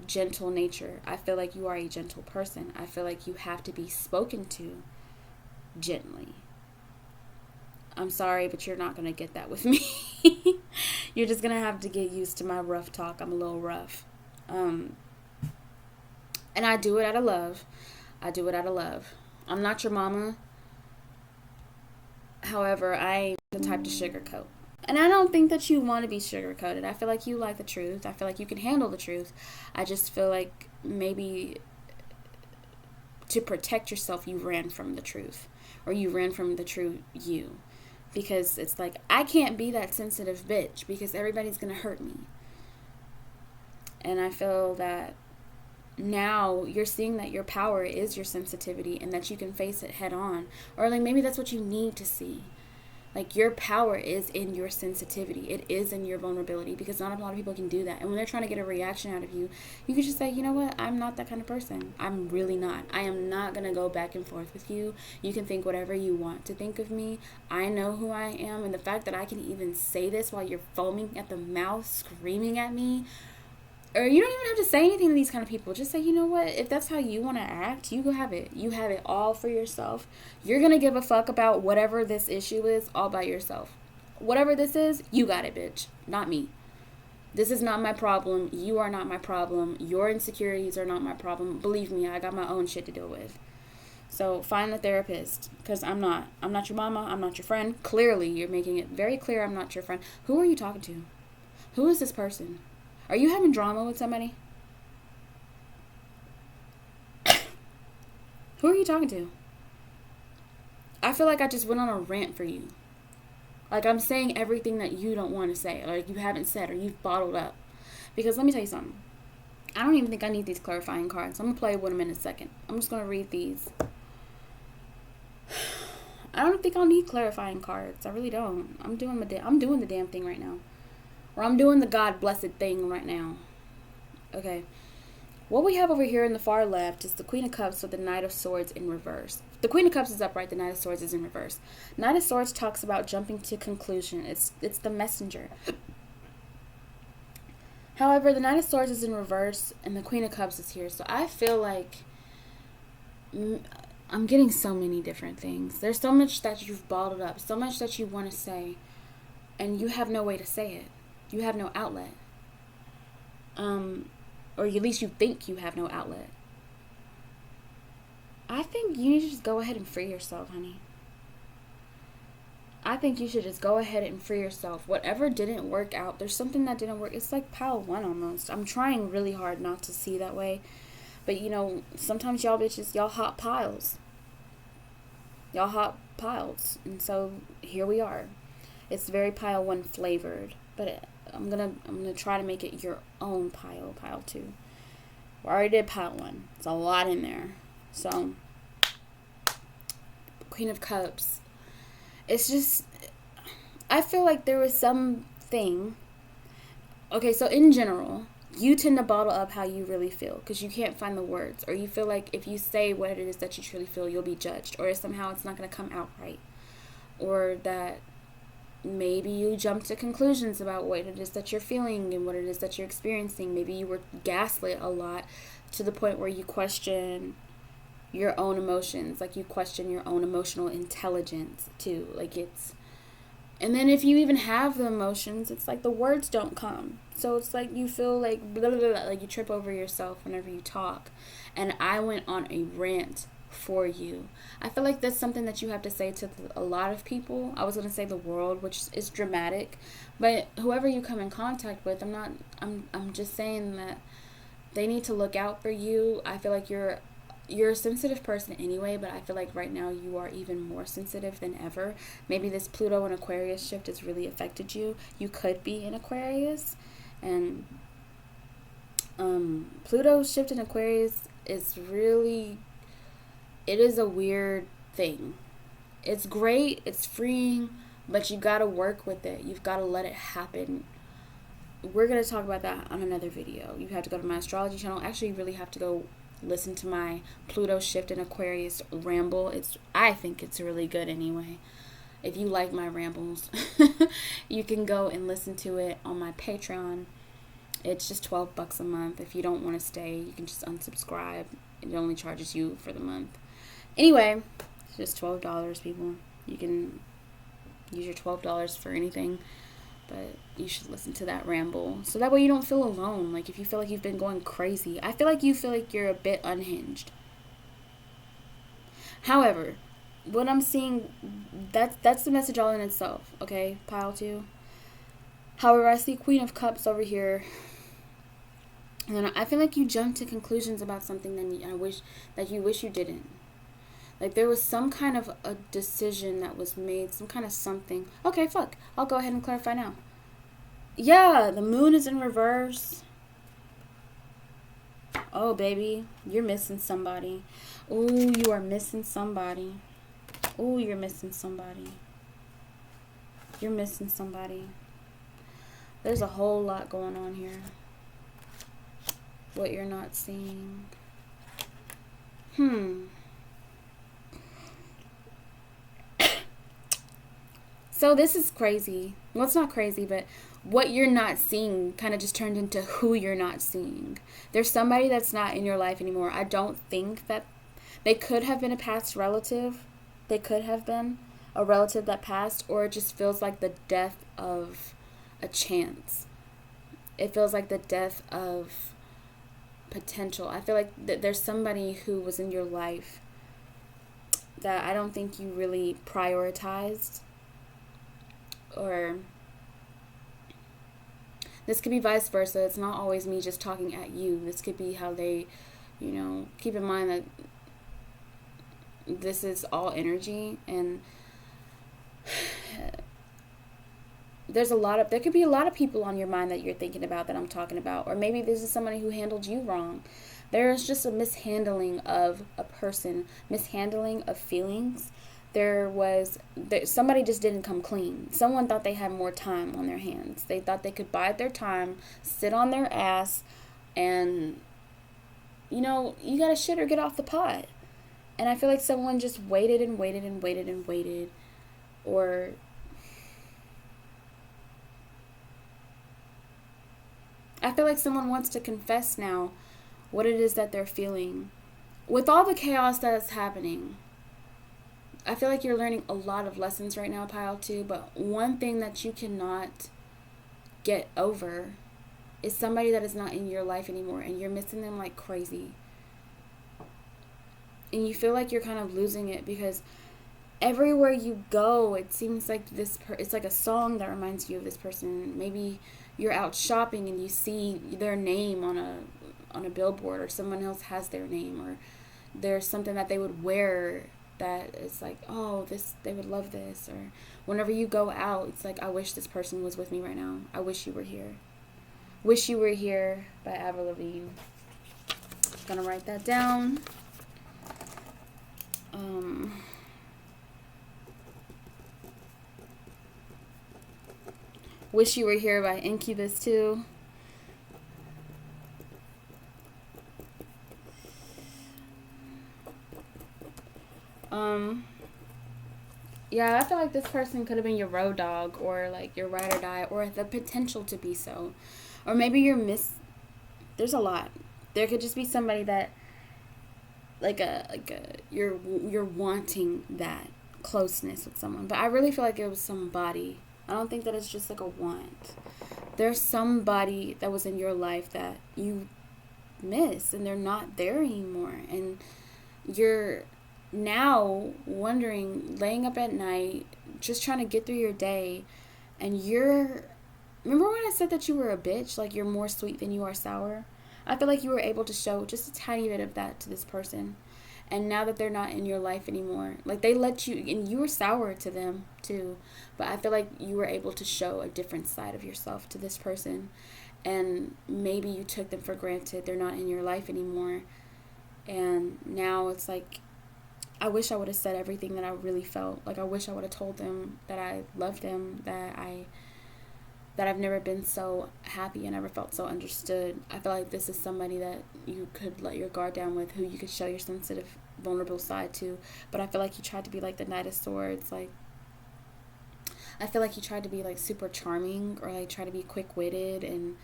gentle nature. I feel like you are a gentle person. I feel like you have to be spoken to gently. I'm sorry, but you're not going to get that with me. You're just going to have to get used to my rough talk. I'm a little rough. And I do it out of love. I'm not your mama. However, I ain't the type to sugarcoat. And I don't think that you want to be sugar-coated. I feel like you like the truth. I feel like you can handle the truth. I just feel like maybe to protect yourself, you ran from the truth. Or you ran from the true you. Because it's like, I can't be that sensitive bitch because everybody's going to hurt me. And I feel that now you're seeing that your power is your sensitivity and that you can face it head on. Or like maybe that's what you need to see. Like, your power is in your sensitivity. It is in your vulnerability, because not a lot of people can do that. And when they're trying to get a reaction out of you, you can just say, you know what? I'm not that kind of person. I'm really not. I am not going to go back and forth with you. You can think whatever you want to think of me. I know who I am. And the fact that I can even say this while you're foaming at the mouth, screaming at me, or you don't even have to say anything to these kind of people. Just say, you know what? If that's how you want to act, you go have it. You have it all for yourself. You're going to give a fuck about whatever this issue is all by yourself. Whatever this is, you got it, bitch. Not me. This is not my problem. You are not my problem. Your insecurities are not my problem. Believe me, I got my own shit to deal with. So find a therapist, because I'm not your mama. I'm not your friend. Clearly, you're making it very clear I'm not your friend. Who are you talking to? Who is this person? Are you having drama with somebody? Who are you talking to? I feel like I just went on a rant for you. Like, I'm saying everything that you don't want to say, or you haven't said, or you've bottled up. Because let me tell you something. I don't even think I need these clarifying cards. I'm going to play with them in a second. I'm just going to read these. I don't think I'll need clarifying cards. I really don't. I'm doing the damn thing right now. Or I'm doing the God blessed thing right now. Okay. What we have over here in the far left is the Queen of Cups with the Knight of Swords in reverse. The Queen of Cups is upright. The Knight of Swords is in reverse. Knight of Swords talks about jumping to conclusion. It's the messenger. However, the Knight of Swords is in reverse and the Queen of Cups is here. So I feel like I'm getting so many different things. There's so much that you've bottled up. So much that you want to say. And you have no way to say it. You have no outlet. Or at least you think you have no outlet. I think you need to just go ahead and free yourself, honey. I think you should just go ahead and free yourself. Whatever didn't work out, there's something that didn't work. It's like pile one almost. I'm trying really hard not to see that way. But, you know, sometimes y'all bitches, y'all hot piles. Y'all hot piles. And so here we are. It's very pile one flavored. But I'm gonna try to make it your own pile two. We already did pile one. It's a lot in there. So, Queen of Cups. It's just, I feel like there was something. Okay, so in general, you tend to bottle up how you really feel because you can't find the words, or you feel like if you say what it is that you truly feel, you'll be judged, or somehow it's not going to come out right, or that maybe you jump to conclusions about what it is that you're feeling and what it is that you're experiencing. Maybe you were gaslit a lot to the point where you question your own emotions, like you question your own emotional intelligence too. Like and then if you even have the emotions, it's like the words don't come. So it's like you feel like blah, blah, blah, like you trip over yourself whenever you talk. And I went on a rant for you. I feel like that's something that you have to say to a lot of people. I was going to say the world, which is dramatic, but whoever you come in contact with, I'm just saying that they need to look out for you. I feel like you're a sensitive person anyway, but I feel like right now you are even more sensitive than ever. Maybe this Pluto and Aquarius shift has really affected you. You could be in Aquarius, and Pluto's shift in Aquarius is really, it is a weird thing. It's great, it's freeing, but you gotta work with it. You've gotta let it happen. We're gonna talk about that on another video. You have to go to my astrology channel. Actually, you really have to go listen to my Pluto shift in Aquarius ramble. I think it's really good anyway. If you like my rambles, you can go and listen to it on my Patreon. It's just $12 a month. If you don't want to stay, you can just unsubscribe. It only charges you for the month. Anyway, it's just $12, people. You can use your $12 for anything. But you should listen to that ramble. So that way you don't feel alone. Like if you feel like you've been going crazy. I feel like you feel like you're a bit unhinged. However, what I'm seeing, that's the message all in itself. Okay, pile two. However, I see Queen of Cups over here. And then I feel like you jumped to conclusions about something that you wish you didn't. Like there was some kind of a decision that was made, some kind of something. Okay, fuck. I'll go ahead and clarify now. Yeah, the moon is in reverse. Oh, baby, you're missing somebody. Ooh, you are missing somebody. Ooh, you're missing somebody. You're missing somebody. There's a whole lot going on here. What you're not seeing. So this is crazy. Well, it's not crazy, but what you're not seeing kind of just turned into who you're not seeing. There's somebody that's not in your life anymore. I don't think that they could have been a past relative. They could have been a relative that passed, or it just feels like the death of a chance. It feels like the death of potential. I feel like there's somebody who was in your life that I don't think you really prioritized. Or this could be vice versa. It's not always me just talking at you. This could be how they, keep in mind that this is all energy, and there could be a lot of people on your mind that you're thinking about that I'm talking about. Or maybe this is somebody who handled you wrong. There's just a mishandling of a person, mishandling of feelings. Somebody just didn't come clean. Someone thought they had more time on their hands. They thought they could bide their time, sit on their ass, and, you gotta shit or get off the pot. And I feel like someone just waited and waited and waited and waited. Or I feel like someone wants to confess now what it is that they're feeling. With all the chaos that is happening, I feel like you're learning a lot of lessons right now, Pile 2, but one thing that you cannot get over is somebody that is not in your life anymore, and you're missing them like crazy. And you feel like you're kind of losing it because everywhere you go, it seems like it's like a song that reminds you of this person. Maybe you're out shopping and you see their name on a billboard, or someone else has their name, or there's something that they would wear that is like, oh, they would love this. Or whenever you go out, it's like, I wish this person was with me right now. I wish you were here. Wish You Were Here by Avril Lavigne. Gonna write that down. Wish You Were Here by Incubus too. Yeah, I feel like this person could have been your road dog, or like your ride or die, or the potential to be so. Or maybe there's a lot. There could just be somebody that you're wanting that closeness with someone. But I really feel like it was somebody. I don't think that it's just like a want. There's somebody that was in your life that you miss, and they're not there anymore. And you're now wondering, laying up at night, just trying to get through your day, and remember when I said that you were a bitch, like you're more sweet than you are sour? I feel like you were able to show just a tiny bit of that to this person. And now that they're not in your life anymore, like they let you, and you were sour to them too, but I feel like you were able to show a different side of yourself to this person. And maybe you took them for granted. They're not in your life anymore. And now it's like, I wish I would have said everything that I really felt. Like, I wish I would have told them that I loved them, that I've never been so happy and never felt so understood. I feel like this is somebody that you could let your guard down with, who you could show your sensitive, vulnerable side to. But I feel like you tried to be like the Knight of Swords. Like, I feel like you tried to be like super charming, or like try to be quick-witted, and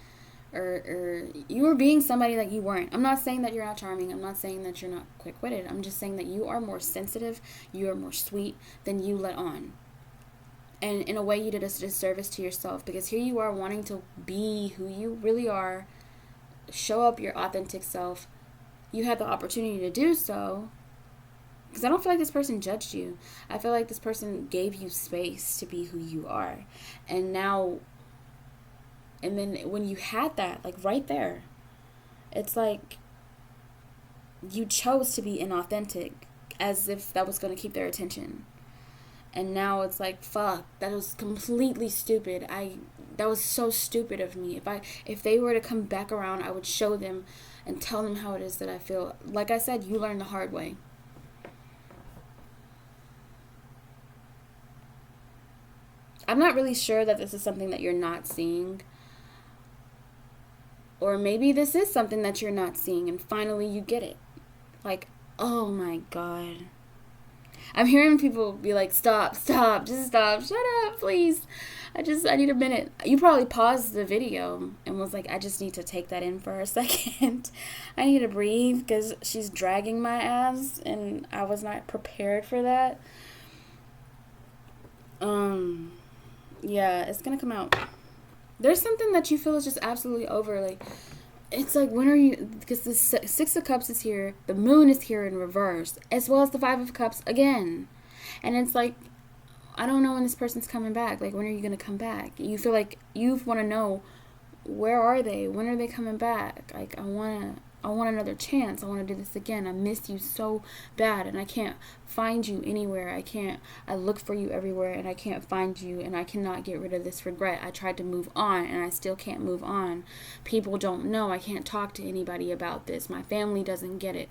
or you were being somebody that you weren't. I'm not saying that you're not charming. I'm not saying that you're not quick-witted. I'm just saying that you are more sensitive, you are more sweet than you let on. And in a way, you did a disservice to yourself, because here you are wanting to be who you really are, show up your authentic self. You had the opportunity to do so, because I don't feel like this person judged you. I feel like this person gave you space to be who you are. And now And then when you had that, like right there, it's like you chose to be inauthentic as if that was going to keep their attention. And now it's like, fuck, that was completely stupid. That was so stupid of me. If they were to come back around, I would show them and tell them how it is that I feel. Like I said, you learn the hard way. I'm not really sure that this is something that you're not seeing. Or maybe this is something that you're not seeing and finally you get it. Like, oh my God. I'm hearing people be like, stop, just stop, shut up, please. I need a minute. You probably paused the video and was like, I just need to take that in for a second. I need to breathe because she's dragging my ass and I was not prepared for that. Yeah, it's gonna come out. There's something that you feel is just absolutely over. Like, it's like, when are you, because the Six of Cups is here, the Moon is here in reverse, as well as the Five of Cups again. And it's like, I don't know when this person's coming back. Like, when are you going to come back? You feel like you want to know, where are they? When are they coming back? Like, I want another chance. I want to do this again. I miss you so bad, and I can't find you anywhere. I look for you everywhere, and I can't find you, and I cannot get rid of this regret. I tried to move on, and I still can't move on. People don't know. I can't talk to anybody about this. My family doesn't get it.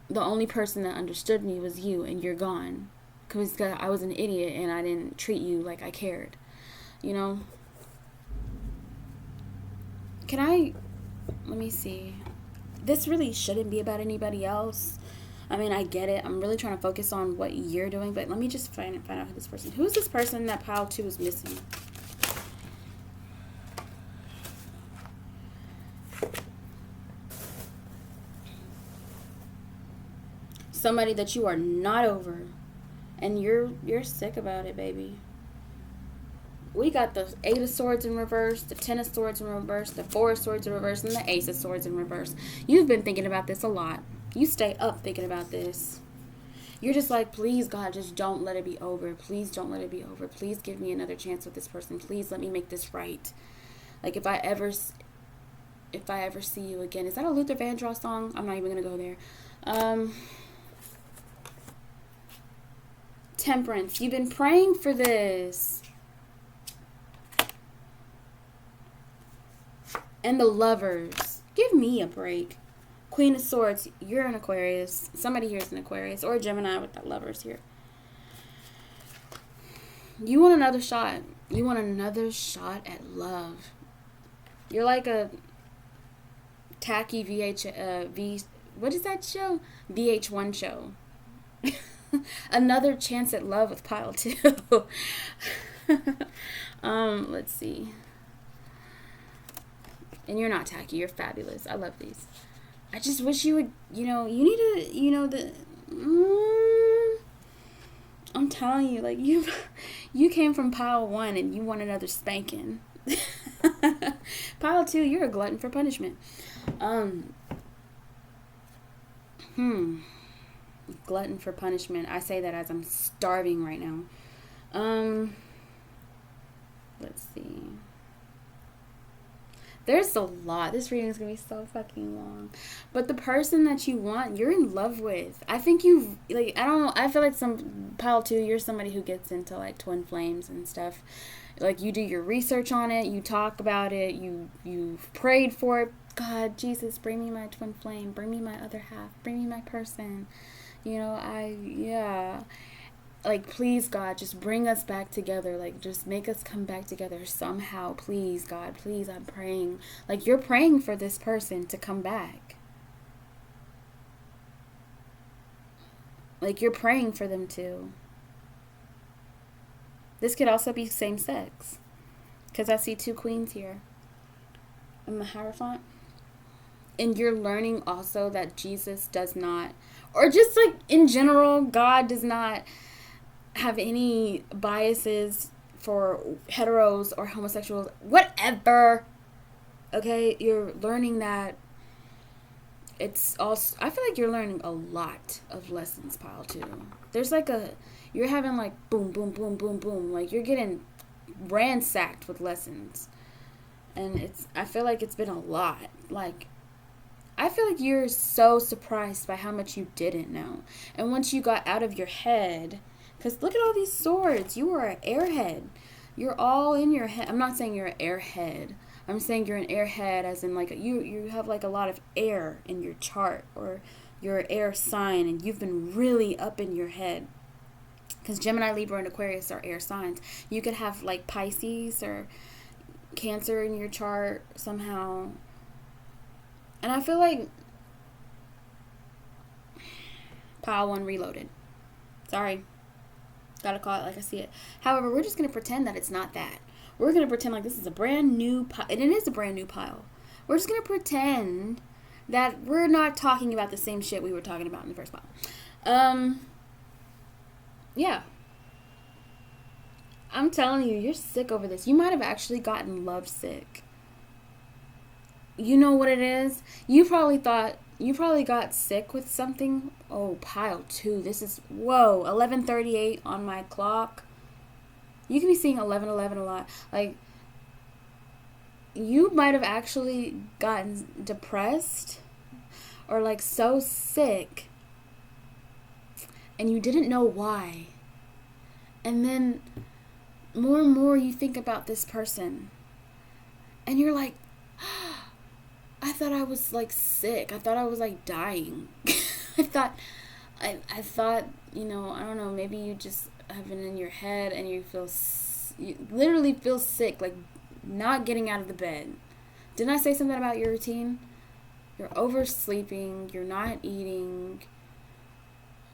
The only person that understood me was you, and you're gone. Because I was an idiot, and I didn't treat you like I cared. You know? Let me see. This really shouldn't be about anybody else. I mean, I get it. I'm really trying to focus on what you're doing, but let me just find out who is this person that pile 2 is missing. Somebody that you are not over, and you're sick about it, baby. We got the 8 of Swords in reverse, the 10 of Swords in reverse, the 4 of Swords in reverse, and the Ace of Swords in reverse. You've been thinking about this a lot. You stay up thinking about this. You're just like, please, God, just don't let it be over. Please don't let it be over. Please give me another chance with this person. Please let me make this right. Like, if I ever see you again. Is that a Luther Vandross song? I'm not even going to go there. Temperance. You've been praying for this. And the Lovers. Give me a break. Queen of Swords. You're an Aquarius. Somebody here is an Aquarius. Or a Gemini with the Lovers here. You want another shot. You want another shot at love. You're like a tacky what is that show? VH1 show. Another chance at love with pile 2. Let's see. And you're not tacky. You're fabulous. I love these. I just wish you would, you need to, I'm telling you, like, you came from pile 1 and you want another spanking. Pile 2, you're a glutton for punishment. Glutton for punishment. I say that as I'm starving right now. Let's see. There's a lot. This reading is going to be so fucking long. But the person that you want, you're in love with. I think you, like, I don't know. I feel like pile 2, you're somebody who gets into, like, twin flames and stuff. Like, you do your research on it. You talk about it. You've prayed for it. God, Jesus, bring me my twin flame. Bring me my other half. Bring me my person. Like, please, God, just bring us back together. Like, just make us come back together somehow. Please, God, please, I'm praying. Like, you're praying for this person to come back. Like, you're praying for them to. This could also be same sex. Because I see 2 queens here. And the Hierophant. And you're learning also that Jesus does not, or just like in general, God does not have any biases for heteros or homosexuals, whatever. Okay, you're learning that it's also, I feel like you're learning a lot of lessons, pile 2. There's like you're having like boom, boom, boom, boom, boom. Like, you're getting ransacked with lessons. And I feel like it's been a lot. Like, I feel like you're so surprised by how much you didn't know. And once you got out of your head, because look at all these swords. You are an airhead. You're all in your head. I'm not saying you're an airhead. I'm saying you're an airhead as in like you have like a lot of air in your chart, or you're an air sign, and you've been really up in your head. Because Gemini, Libra, and Aquarius are air signs. You could have like Pisces or Cancer in your chart somehow. And I feel like Pile 1 reloaded. Sorry. Gotta call it like I see it. However, we're just going to pretend that it's not that. We're going to pretend like this is a brand new pile. And it is a brand new pile. We're just going to pretend that we're not talking about the same shit we were talking about in the first pile. Yeah. I'm telling you, you're sick over this. You might have actually gotten love sick. You know what it is? You probably got sick with something. Oh, pile 2. This is, whoa, 11:38 on my clock. You can be seeing 11:11 a lot. Like, you might have actually gotten depressed or like so sick and you didn't know why. And then more and more you think about this person and you're like, I thought I was like sick. I thought I was like dying. I thought, you know, I don't know, maybe you just have it in your head and you literally feel sick, like not getting out of the bed. Didn't I say something about your routine? You're oversleeping, you're not eating,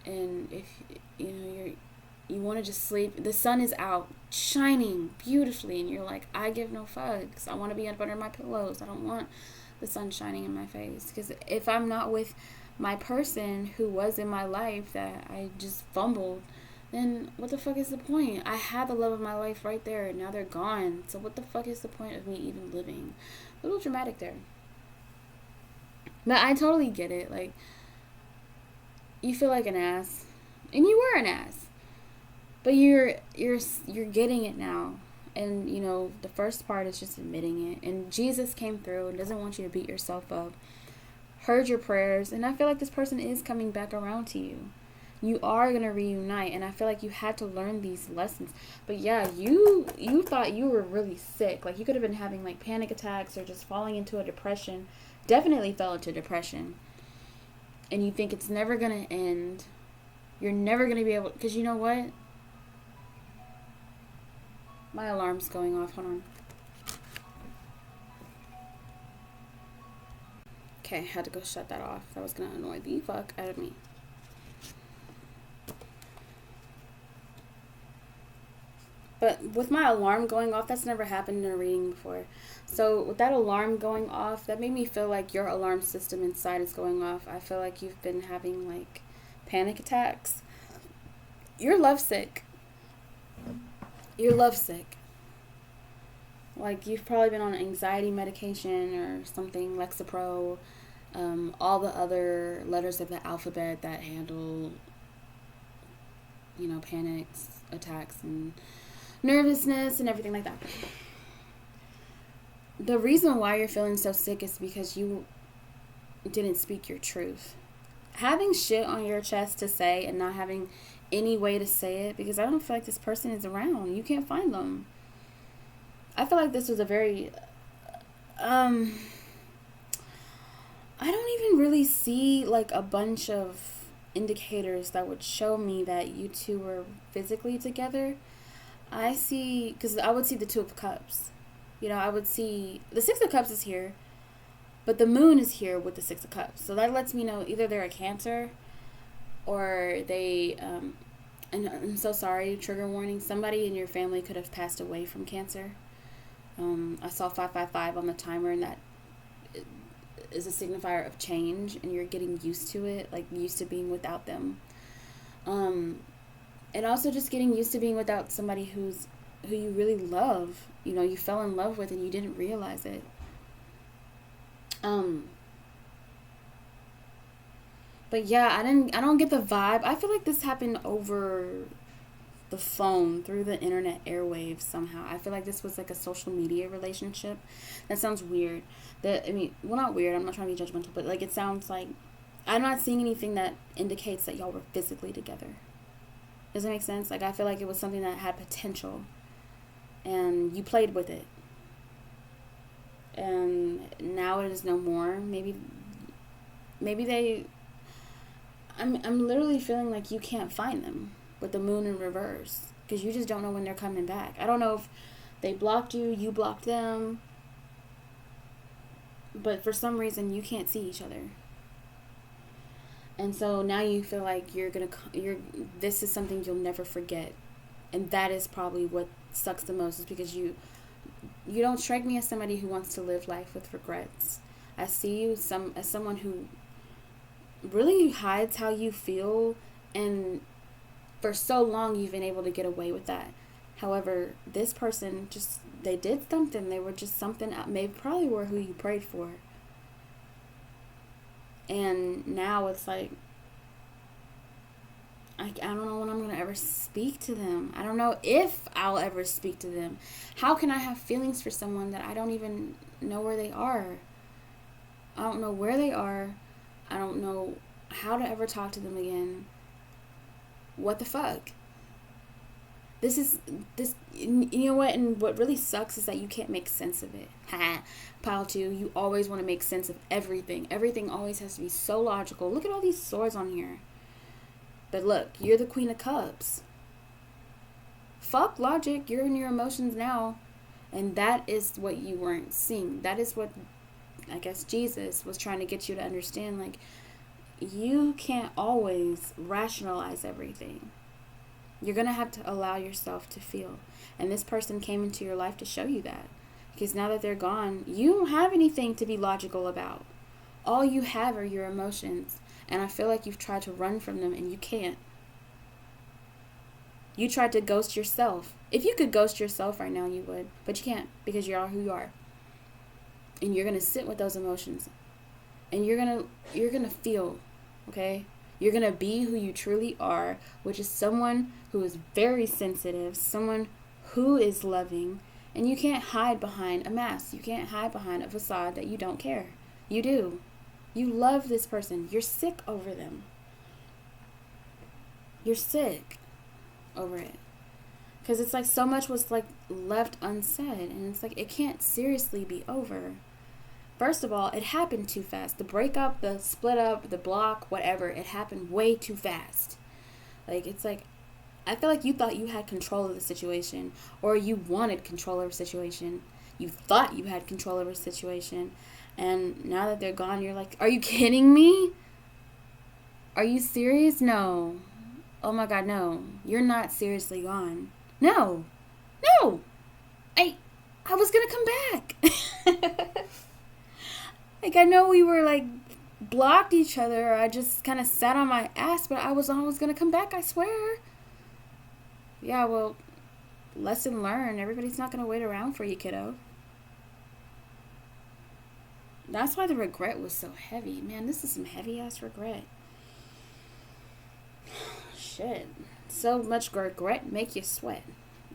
and if, you know, you want to just sleep. The sun is out, shining beautifully, and you're like, I give no fucks. I want to be up under my pillows. I don't want the sun shining in my face, because if I'm not with my person who was in my life that I just fumbled, then what the fuck is the point? I had the love of my life right there, and now they're gone. So what the fuck is the point of me even living? A little dramatic there. But I totally get it. Like, you feel like an ass, and you were an ass, but you're getting it now. And, you know, the first part is just admitting it. And Jesus came through and doesn't want you to beat yourself up. Heard your prayers. And I feel like this person is coming back around to you. You are going to reunite. And I feel like you had to learn these lessons. But yeah, you thought you were really sick. Like, you could have been having like panic attacks or just falling into a depression. Definitely fell into depression. And you think it's never going to end. You're never going to be able... Because you know what? My alarm's going off. Hold on. Okay, had to go shut that off. That was going to annoy the fuck out of me. But with my alarm going off, that's never happened in a reading before. So with that alarm going off, that made me feel like your alarm system inside is going off. I feel like you've been having like panic attacks. You're lovesick. You're lovesick. Like, you've probably been on anxiety medication or something, Lexapro, all the other letters of the alphabet that handle, you know, panics, attacks, and nervousness and everything like that. The reason why you're feeling so sick is because you didn't speak your truth. Having shit on your chest to say and not having any way to say it, because I don't feel like this person is around. You can't find them. I feel like this was a very, I don't even really see like a bunch of indicators that would show me that you two were physically together. I see, because I would see the Two of Cups. You know, I would see, the Six of Cups is here, but the moon is here with the Six of Cups. So that lets me know either they're a Cancer or they, and I'm so sorry, trigger warning, somebody in your family could have passed away from cancer. I saw 555 on the timer, and that is a signifier of change, and you're getting used to it, like used to being without them. And also just getting used to being without somebody who you really love, you know, you fell in love with and you didn't realize it. But yeah, I don't get the vibe. I feel like this happened over the phone, through the internet airwaves somehow. I feel like this was like a social media relationship. That sounds weird. Not weird, I'm not trying to be judgmental, but like it sounds like I'm not seeing anything that indicates that y'all were physically together. Does that make sense? Like, I feel like it was something that had potential and you played with it. And now it is no more. Maybe I'm literally feeling like you can't find them with the moon in reverse because you just don't know when they're coming back. I don't know if they blocked you, you blocked them, but for some reason you can't see each other. And so now you feel like this is something you'll never forget. And that is probably what sucks the most, is because you don't strike me as somebody who wants to live life with regrets. I see you as someone who really hides how you feel, and for so long you've been able to get away with that. However, this person they did something. They were just something, maybe probably were who you prayed for. And now it's like, I don't know when I'm going to ever speak to them. I don't know if I'll ever speak to them. How can I have feelings for someone that I don't even know where they are? I don't know where they are. I don't know how to ever talk to them again. What the fuck? You know what? And what really sucks is that you can't make sense of it. Pile 2, you always want to make sense of everything. Everything always has to be so logical. Look at all these swords on here. But look, you're the Queen of Cups. Fuck logic. You're in your emotions now. And that is what you weren't seeing. That is what, I guess, Jesus was trying to get you to understand. Like, you can't always rationalize everything. You're going to have to allow yourself to feel. And this person came into your life to show you that. Because now that they're gone, you don't have anything to be logical about. All you have are your emotions. And I feel like you've tried to run from them and you can't. You tried to ghost yourself. If you could ghost yourself right now, you would. But you can't, because you are who you are. And you're going to sit with those emotions. And you're going to feel, okay? You're going to be who you truly are, which is someone who is very sensitive, someone who is loving, and you can't hide behind a mask. You can't hide behind a facade that you don't care. You do. You love this person. You're sick over them. You're sick over it. Because it's like so much was like left unsaid, and it's like it can't seriously be over. First of all, it happened too fast. The breakup, the split up, the block, whatever, it happened way too fast. Like, it's like, I feel like you thought you had control of the situation, or you wanted control of the situation. You thought you had control of the situation, and now that they're gone, you're like, are you kidding me? Are you serious? No. Oh my God, no. You're not seriously gone. No. I was gonna come back. Like, I know we were, like, blocked each other. I just kind of sat on my ass, but I was always going to come back, I swear. Yeah, well, lesson learned. Everybody's not going to wait around for you, kiddo. That's why the regret was so heavy. Man, this is some heavy-ass regret. Shit. So much regret make you sweat.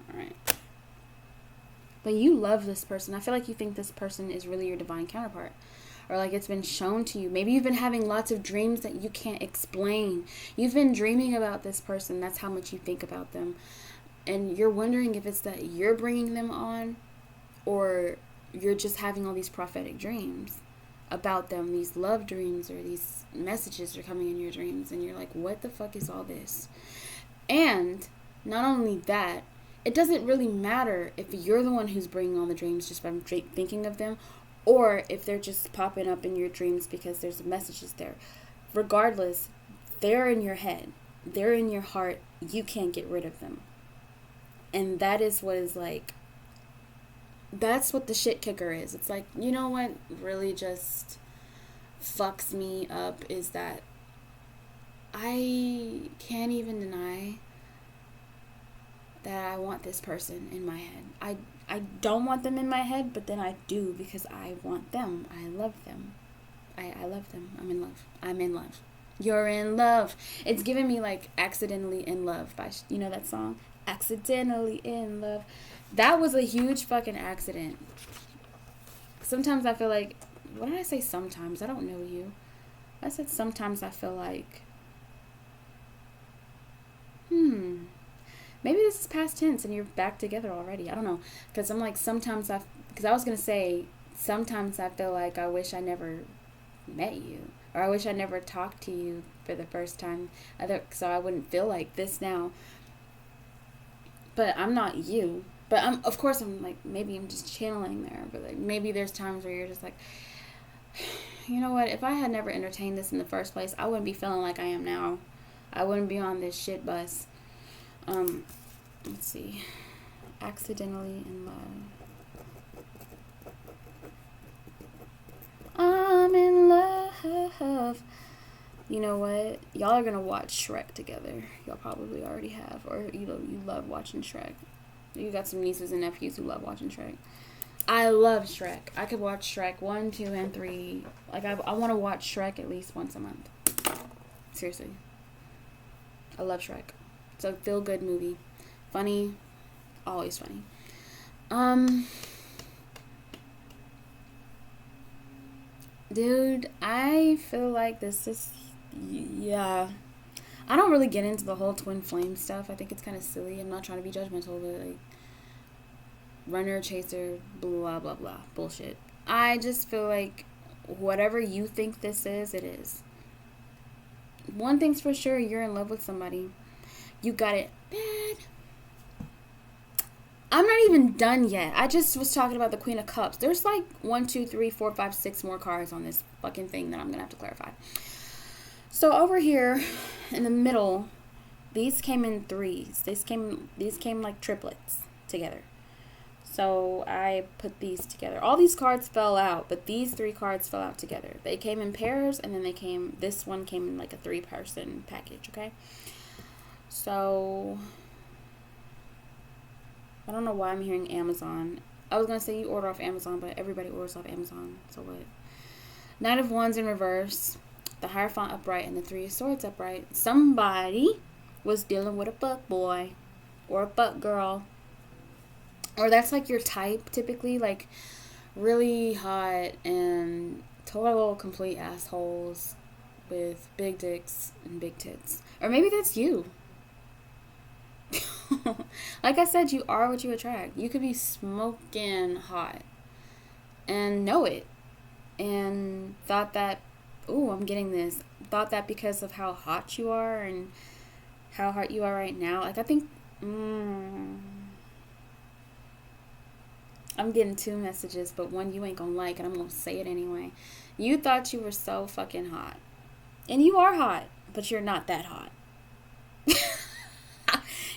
All right. But you love this person. I feel like you think this person is really your divine counterpart. Or like it's been shown to you. Maybe you've been having lots of dreams that you can't explain. You've been dreaming about this person. That's how much you think about them. And you're wondering if it's that you're bringing them on, or you're just having all these prophetic dreams about them. These love dreams, or these messages are coming in your dreams. And you're like, what the fuck is all this? And not only that, it doesn't really matter if you're the one who's bringing on the dreams just by thinking of them, or if they're just popping up in your dreams because there's messages there. Regardless, they're in your head. They're in your heart. You can't get rid of them. And that is what is like, that's what the shit kicker is. It's like, you know what really just fucks me up is that I can't even deny that I want this person in my head. I don't want them in my head, but then I do because I want them. I love them. I love them. I'm in love. You're in love. It's giving me like Accidentally in Love by, you know that song? Accidentally in Love. That was a huge fucking accident. Sometimes I feel like, what did I say sometimes? I don't know you. I said sometimes I feel like, maybe this is past tense and you're back together already. I don't know. Because I'm like, because I was going to say, sometimes I feel like I wish I never met you. Or I wish I never talked to you for the first time. So I wouldn't feel like this now. But I'm not you. But of course I'm like, maybe I'm just channeling there. But like, maybe there's times where you're just like, you know what? If I had never entertained this in the first place, I wouldn't be feeling like I am now. I wouldn't be on this shit bus. Let's see. Accidentally in Love. I'm in love. You know what? Y'all are gonna watch Shrek together. Y'all probably already have. Or, you know, you love watching Shrek. You got some nieces and nephews who love watching Shrek. I love Shrek. I could watch Shrek 1, 2, and 3. Like, I want to watch Shrek at least once a month. Seriously. I love Shrek. It's a feel-good movie. Funny. Always funny. Dude, I feel like this is... Yeah. I don't really get into the whole twin flame stuff. I think it's kind of silly. I'm not trying to be judgmental, but, like... runner, chaser, blah, blah, blah. Bullshit. I just feel like whatever you think this is, it is. One thing's for sure, you're in love with somebody. You got it bad. I'm not even done yet. I just was talking about the Queen of Cups. There's like 1, 2, 3, 4, 5, 6 more cards on this fucking thing that I'm going to have to clarify. So over here in the middle, these came in threes. These came like triplets together. So I put these together. All these cards fell out, but these 3 cards fell out together. They came in pairs, and then this one came in like a 3-person package, okay? So, I don't know why I'm hearing Amazon. I was going to say you order off Amazon, but everybody orders off Amazon, so what? Knight of Wands in reverse, the Hierophant upright, and the 3 of Swords upright. Somebody was dealing with a fuck boy or a fuck girl. Or that's like your type, typically, like really hot and total complete assholes with big dicks and big tits. Or maybe that's you. Like I said, you are what you attract. You could be smoking hot and know it. And thought that, ooh, I'm getting this. Thought that because of how hot you are and how hot you are right now. Like, I think, I'm getting 2 messages, but one you ain't gonna like, and I'm gonna say it anyway. You thought you were so fucking hot. And you are hot, but you're not that hot.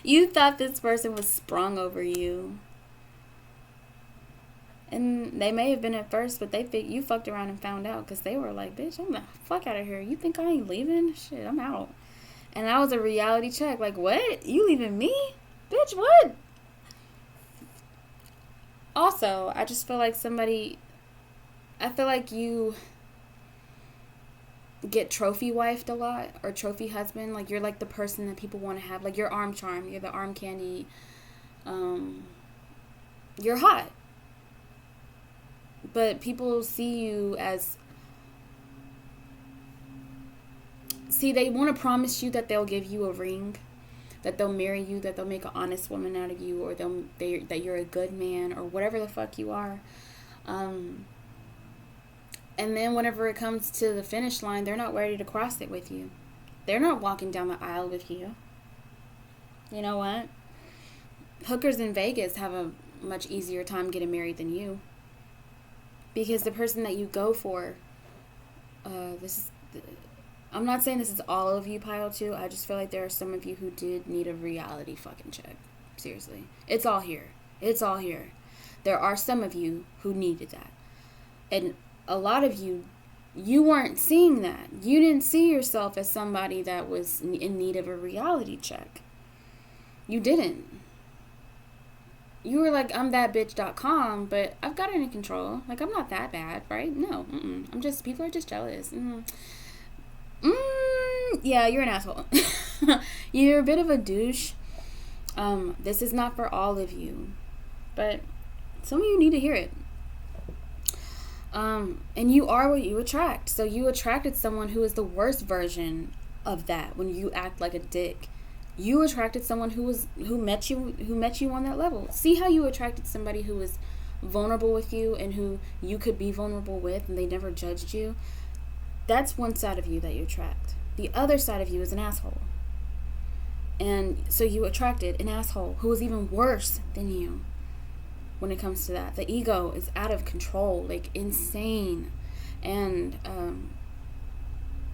You thought this person was sprung over you. And they may have been at first, but you fucked around and found out, because they were like, bitch, I'm the fuck out of here. You think I ain't leaving? Shit, I'm out. And that was a reality check. Like, what? You leaving me? Bitch, what? Also, I just feel like I feel like you get trophy wifed a lot, or trophy husband. Like, you're like the person that people want to have. Like, you're arm charm. You're the arm candy. You're hot. But people see you as... See, they want to promise you that they'll give you a ring, that they'll marry you, that they'll make an honest woman out of you, or that you're a good man, or whatever the fuck you are. And then whenever it comes to the finish line, they're not ready to cross it with you. They're not walking down the aisle with you. You know what? Hookers in Vegas have a much easier time getting married than you. Because the person that you go for, I'm not saying this is all of you, pile 2. I just feel like there are some of you who did need a reality fucking check. Seriously. It's all here. It's all here. There are some of you who needed that. And a lot of you weren't seeing that. You didn't see yourself as somebody that was in need of a reality check. You didn't. You were like, I'm that bitch.com, but I've got it in control. Like, I'm not that bad, right? No. People are just jealous. Yeah, you're an asshole. You're a bit of a douche. This is not for all of you, but some of you need to hear it. And you are what you attract. So you attracted someone who is the worst version of that. When you act like a dick, you attracted someone who met you on that level. See how you attracted somebody who was vulnerable with you and who you could be vulnerable with, and they never judged you. That's one side of you that you attract. The other side of you is an asshole. And so you attracted an asshole who was even worse than you when it comes to that. The ego is out of control, like insane. And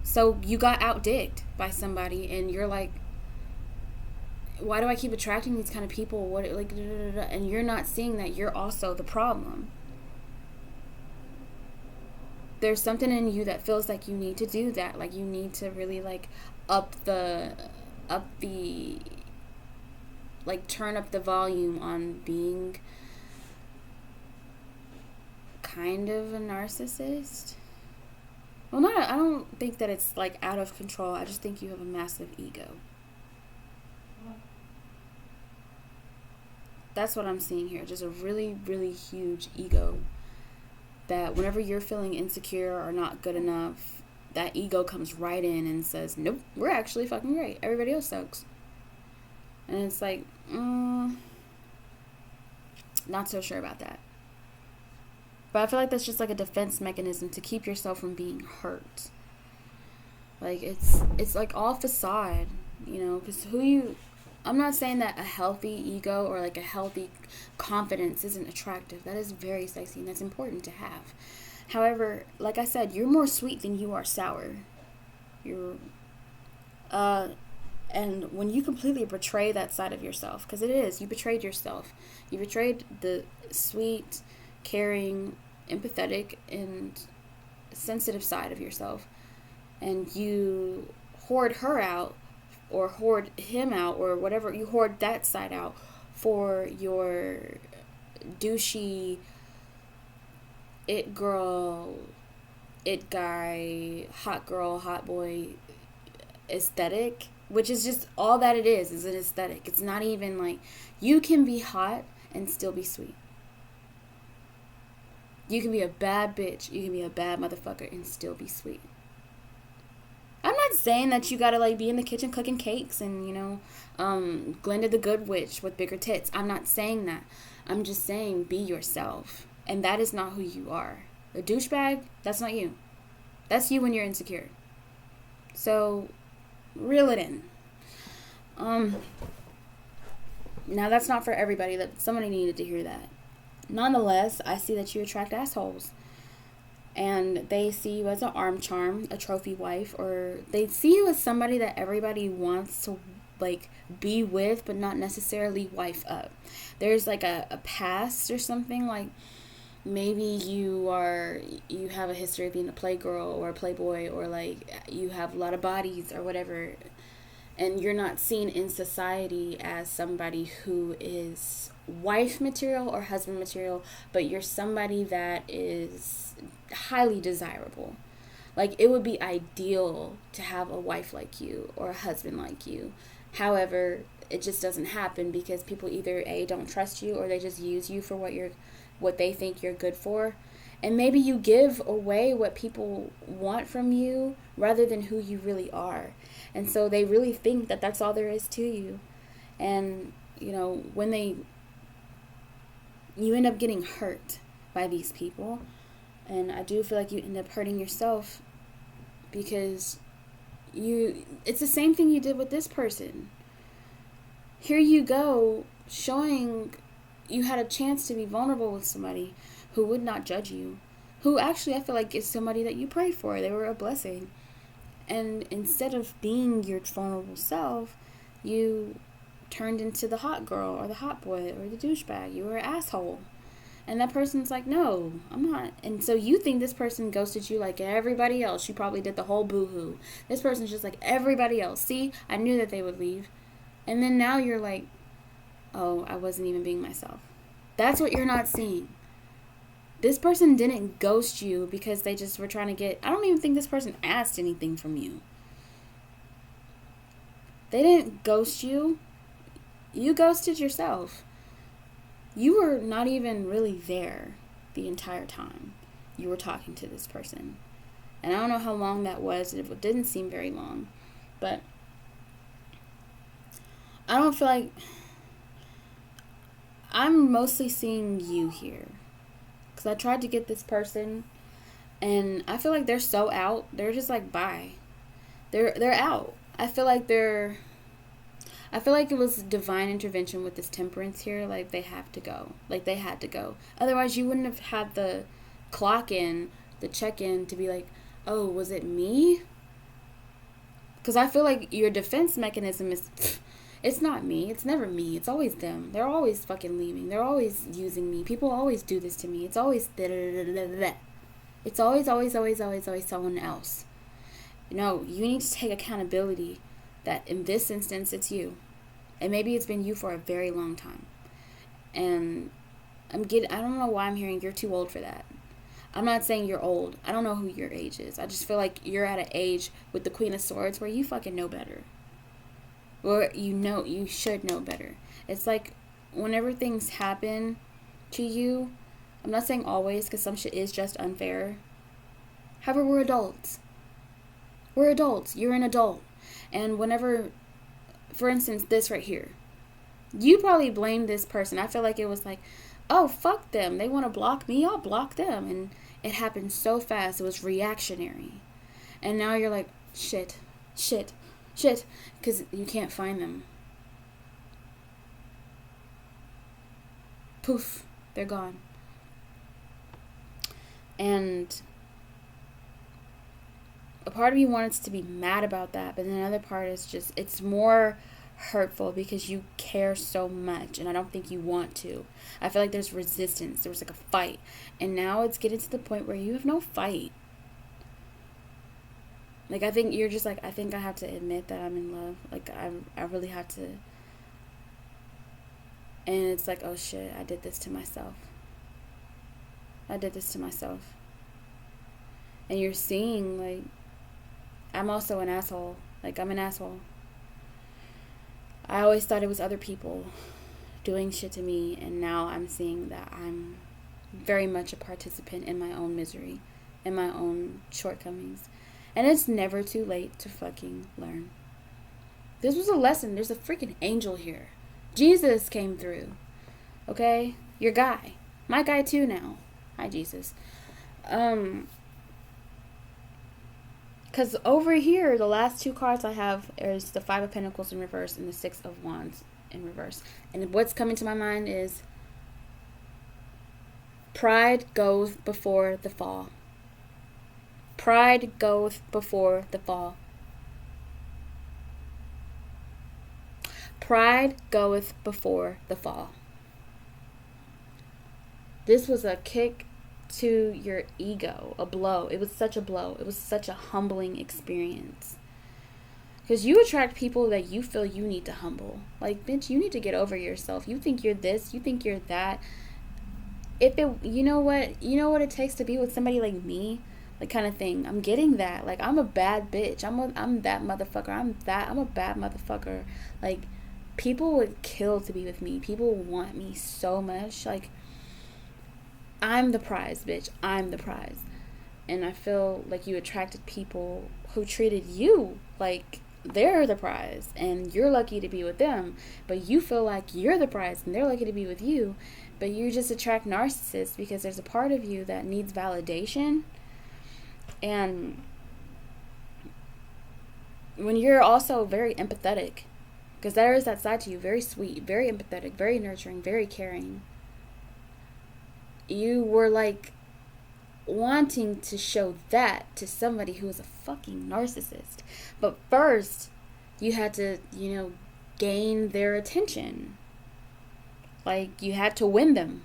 so you got outdigged by somebody, and you're like, why do I keep attracting these kind of people? What, like, and you're not seeing that you're also the problem. There's something in you that feels like you need to do that. Like you need to really like turn up the volume on being kind of a narcissist. Well, I don't think that it's like out of control. I just think you have a massive ego. That's what I'm seeing here. Just a really, really huge ego. That whenever you're feeling insecure or not good enough, that ego comes right in and says, nope, we're actually fucking great. Everybody else sucks. And it's like, not so sure about that. But I feel like that's just like a defense mechanism to keep yourself from being hurt. Like it's like all facade, you know, because I'm not saying that a healthy ego or like a healthy confidence isn't attractive. That is very sexy and that's important to have. However, like I said, you're more sweet than you are sour. And when you completely betray that side of yourself, because it is, you betrayed yourself. You betrayed the sweet, caring, empathetic, and sensitive side of yourself. And you hoard her out, or hoard him out, or whatever. You hoard that side out for your douchey, it girl, it guy, hot girl, hot boy aesthetic, which is just all that it is an aesthetic. It's not even like, you can be hot and still be sweet. You can be a bad bitch, you can be a bad motherfucker and still be sweet. I'm not saying that you gotta like be in the kitchen cooking cakes and, you know, Glenda the Good Witch with bigger tits. I'm not saying that. I'm just saying be yourself. And that is not who you are. A douchebag, that's not you. That's you when you're insecure. So, reel it in. Now that's not for everybody. That somebody needed to hear that. Nonetheless, I see that you attract assholes. And they see you as an arm charm, a trophy wife, or they see you as somebody that everybody wants to like be with, but not necessarily wife up. There's like a past or something, like maybe you have a history of being a playgirl or a playboy, or like you have a lot of bodies or whatever, and you're not seen in society as somebody who is wife material or husband material, but you're somebody that is highly desirable. Like, it would be ideal to have a wife like you or a husband like you. However, it just doesn't happen because people either A, don't trust you, or they just use you for what they think you're good for. And maybe you give away what people want from you rather than who you really are. And so they really think that that's all there is to you. And, you know, when you end up getting hurt by these people. And I do feel like you end up hurting yourself because it's the same thing you did with this person. Here you go, showing you had a chance to be vulnerable with somebody who would not judge you, who actually I feel like is somebody that you pray for. They were a blessing. And instead of being your vulnerable self, you turned into the hot girl or the hot boy or the douchebag. You were an asshole. And that person's like, no, I'm not. And so you think this person ghosted you like everybody else. You probably did the whole boo-hoo. This person's just like everybody else. See, I knew that they would leave. And then now you're like, oh, I wasn't even being myself. That's what you're not seeing. This person didn't ghost you because they just were trying to I don't even think this person asked anything from you. They didn't ghost you. You ghosted yourself. You were not even really there the entire time you were talking to this person. And I don't know how long that was. It didn't seem very long. But I don't feel like... I'm mostly seeing you here. Because I tried to get this person, and I feel like they're so out. They're just like, bye. They're out. I feel like it was divine intervention with this temperance here. Like, they have to go. Like, they had to go. Otherwise, you wouldn't have had the clock in, the check-in to be like, oh, was it me? Because I feel like your defense mechanism is, it's not me. It's never me. It's always them. They're always fucking leaving. They're always using me. People always do this to me. It's always It's always someone else. No, you need to take accountability that in this instance, it's you. And maybe it's been you for a very long time. And I don't know why I'm hearing you're too old for that. I'm not saying you're old. I don't know who your age is. I just feel like you're at an age with the Queen of Swords where you fucking know better. Or you should know better. It's like whenever things happen to you, I'm not saying always because some shit is just unfair. However, we're adults. We're adults. You're an adult. And whenever, for instance, this right here, you probably blame this person. I feel like it was like, oh, fuck them. They want to block me. I'll block them. And it happened so fast. It was reactionary. And now you're like, shit. Because you can't find them. Poof. They're gone. And a part of you wants to be mad about that, but then another part is just, it's more hurtful because you care so much, and I don't think you want to. I feel like there's resistance. There was like a fight, and now it's getting to the point where you have no fight. Like, I think you're just like, I think I have to admit that I'm in love. Like, I really have to. And it's like, oh shit, I did this to myself. And you're seeing, like, I'm also an asshole. Like, I'm an asshole. I always thought it was other people doing shit to me, and now I'm seeing that I'm very much a participant in my own misery and my own shortcomings. And it's never too late to fucking learn. This was a lesson. There's a freaking angel here. Jesus came through. Okay? Your guy. My guy too now. Hi, Jesus. Because over here, the last two cards I have is the Five of Pentacles in reverse and the Six of Wands in reverse. And what's coming to my mind is pride goes before the fall. Pride goes before the fall. Pride goeth before the fall. This was a kick to your ego, a blow. It was such a blow. It was such a humbling experience. Because you attract people that you feel you need to humble. Like, bitch, you need to get over yourself. You think you're this, you think you're that. You know what it takes to be with somebody like me? Like, kind of thing. I'm getting that. Like, I'm a bad bitch. I'm that motherfucker. I'm a bad motherfucker. Like, people would kill to be with me. People want me so much. Like, I'm the prize, bitch. I'm the prize. And I feel like you attracted people who treated you like they're the prize. And you're lucky to be with them. But you feel like you're the prize and they're lucky to be with you. But you just attract narcissists because there's a part of you that needs validation. And when you're also very empathetic, because there is that side to you, very sweet, very empathetic, very nurturing, very caring. You were like wanting to show that to somebody who is a fucking narcissist. But first, you had to, gain their attention. Like, you had to win them.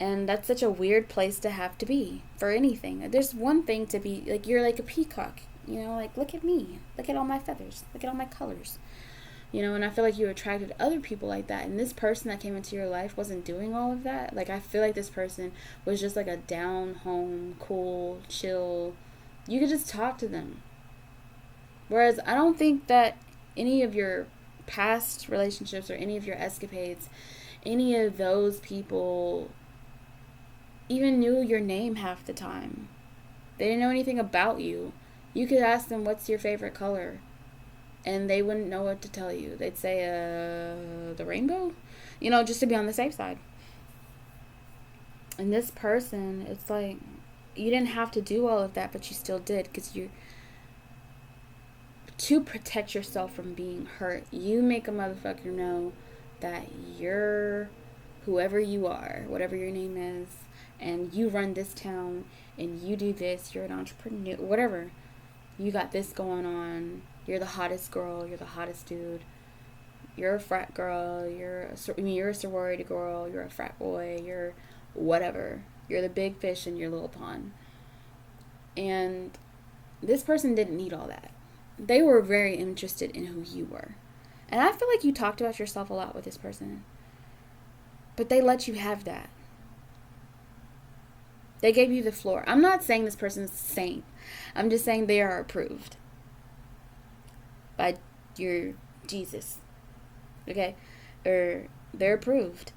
And that's such a weird place to have to be for anything. There's one thing to be, like, you're like a peacock. Like, look at me. Look at all my feathers. Look at all my colors. And I feel like you attracted other people like that. And this person that came into your life wasn't doing all of that. Like, I feel like this person was just like a down home, cool, chill. You could just talk to them. Whereas I don't think that any of your past relationships or any of your escapades, any of those people even knew your name half the time. They didn't know anything about you. You could ask them, what's your favorite color? And they wouldn't know what to tell you. They'd say, the rainbow? You know, just to be on the safe side. And this person, it's like, you didn't have to do all of that, but you still did, because to protect yourself from being hurt, you make a motherfucker know that you're whoever you are, whatever your name is, and you run this town, and you do this, you're an entrepreneur, whatever. You got this going on. You're the hottest girl. You're the hottest dude. You're a frat girl. You're a sorority girl. You're a frat boy. You're whatever. You're the big fish in your little pond. And this person didn't need all that. They were very interested in who you were. And I feel like you talked about yourself a lot with this person. But they let you have that. They gave you the floor. I'm not saying this person's a saint. I'm just saying they are approved by your Jesus. Okay? Or they're approved.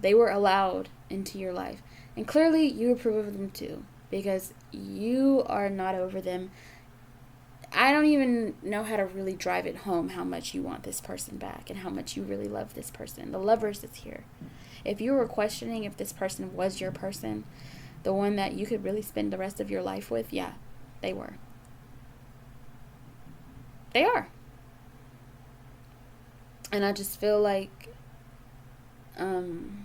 They were allowed into your life. And clearly you approve of them too. Because you are not over them. I don't even know how to really drive it home how much you want this person back and how much you really love this person. The lovers is here. If you were questioning if this person was your person, the one that you could really spend the rest of your life with, yeah, they were. They are. And I just feel like I'm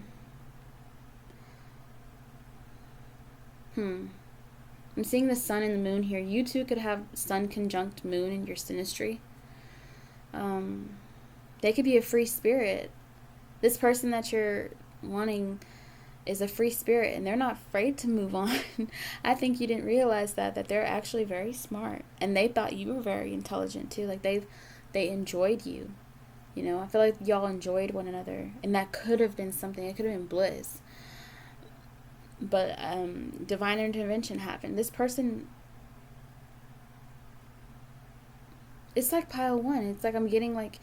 seeing the sun and the moon here. You two could have sun conjunct moon in your synastry. They could be a free spirit. This person that you're wanting is a free spirit, and they're not afraid to move on. I think you didn't realize that they're actually very smart, and they thought you were very intelligent too. Like they enjoyed you. You know, I feel like y'all enjoyed one another, and that could have been something. It could have been bliss. But divine intervention happened. This person, it's like pile one. It's like I'm getting like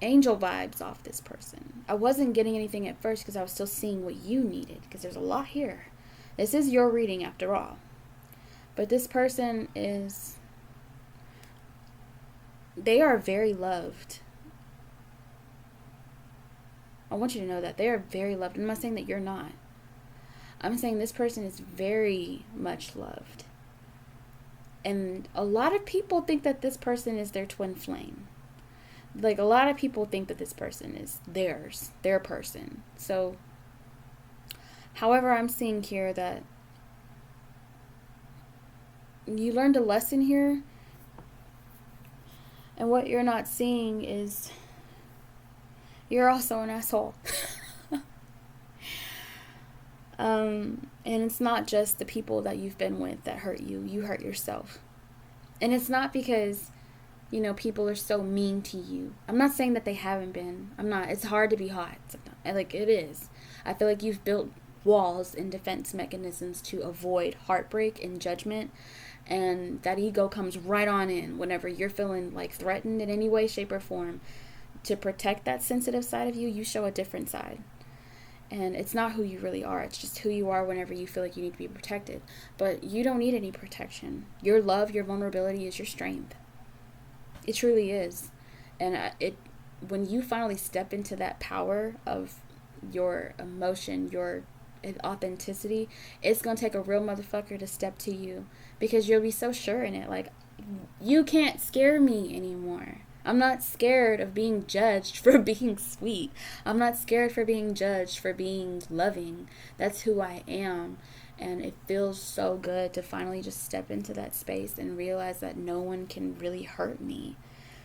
angel vibes off this person. I wasn't getting anything at first because I was still seeing what you needed, because there's a lot here. This is your reading after all. But this person they are very loved. I want you to know that they are very loved. I'm not saying that you're not. I'm saying this person is very much loved. And a lot of people think that this person is their twin flame. Like, a lot of people think that this person is theirs, their person. So, however, I'm seeing here that you learned a lesson here. And what you're not seeing is you're also an asshole. And it's not just the people that you've been with that hurt you. You hurt yourself. And it's not because, you know, people are so mean to you. I'm not saying that they haven't been. It's hard to be hot sometimes. Like, it is. I feel like you've built walls and defense mechanisms to avoid heartbreak and judgment. And that ego comes right on in whenever you're feeling like threatened in any way, shape, or form. To protect that sensitive side of you, you show a different side. And it's not who you really are. It's just who you are whenever you feel like you need to be protected. But you don't need any protection. Your love, your vulnerability is your strength. It truly is. And when you finally step into that power of your emotion, your authenticity, it's going to take a real motherfucker to step to you. Because you'll be so sure in it. Like, you can't scare me anymore. I'm not scared of being judged for being sweet. I'm not scared for being judged for being loving. That's who I am. And it feels so good to finally just step into that space and realize that no one can really hurt me.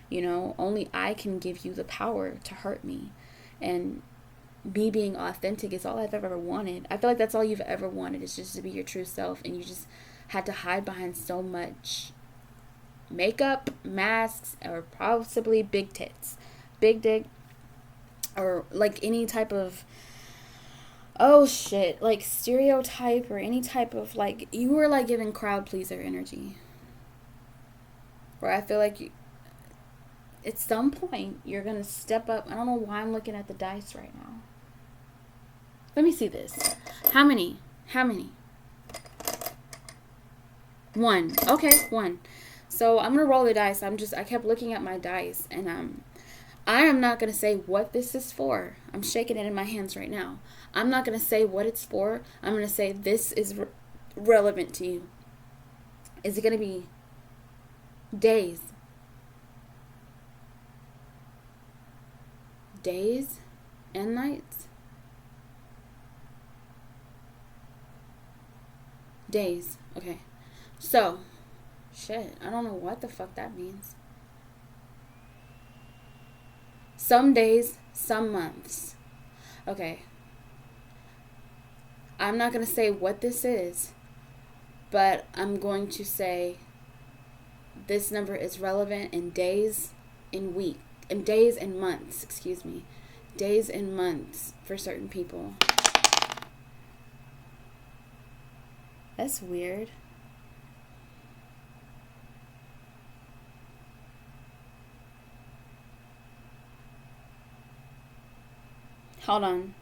You know, only I can give you the power to hurt me. And me being authentic is all I've ever wanted. I feel like that's all you've ever wanted, is just to be your true self. And you just had to hide behind so much makeup, masks, or possibly big tits, big dick, or like any type of like stereotype, or any type of, like, you were like giving crowd pleaser energy. where I feel like at some point you're going to step up. I don't know why I'm looking at the dice right now. Let me see this. How many? One. Okay, one. So I'm going to roll the dice. I kept looking at my dice, and I am not going to say what this is for. I'm shaking it in my hands right now. I'm not going to say what it's for. I'm going to say this is relevant to you. Is it going to be days? Days and nights? Days. Okay. So, shit, I don't know what the fuck that means. Some days, some months. Okay. I'm not going to say what this is, but I'm going to say this number is relevant in days and months, excuse me. Days and months for certain people. That's weird. Hold on.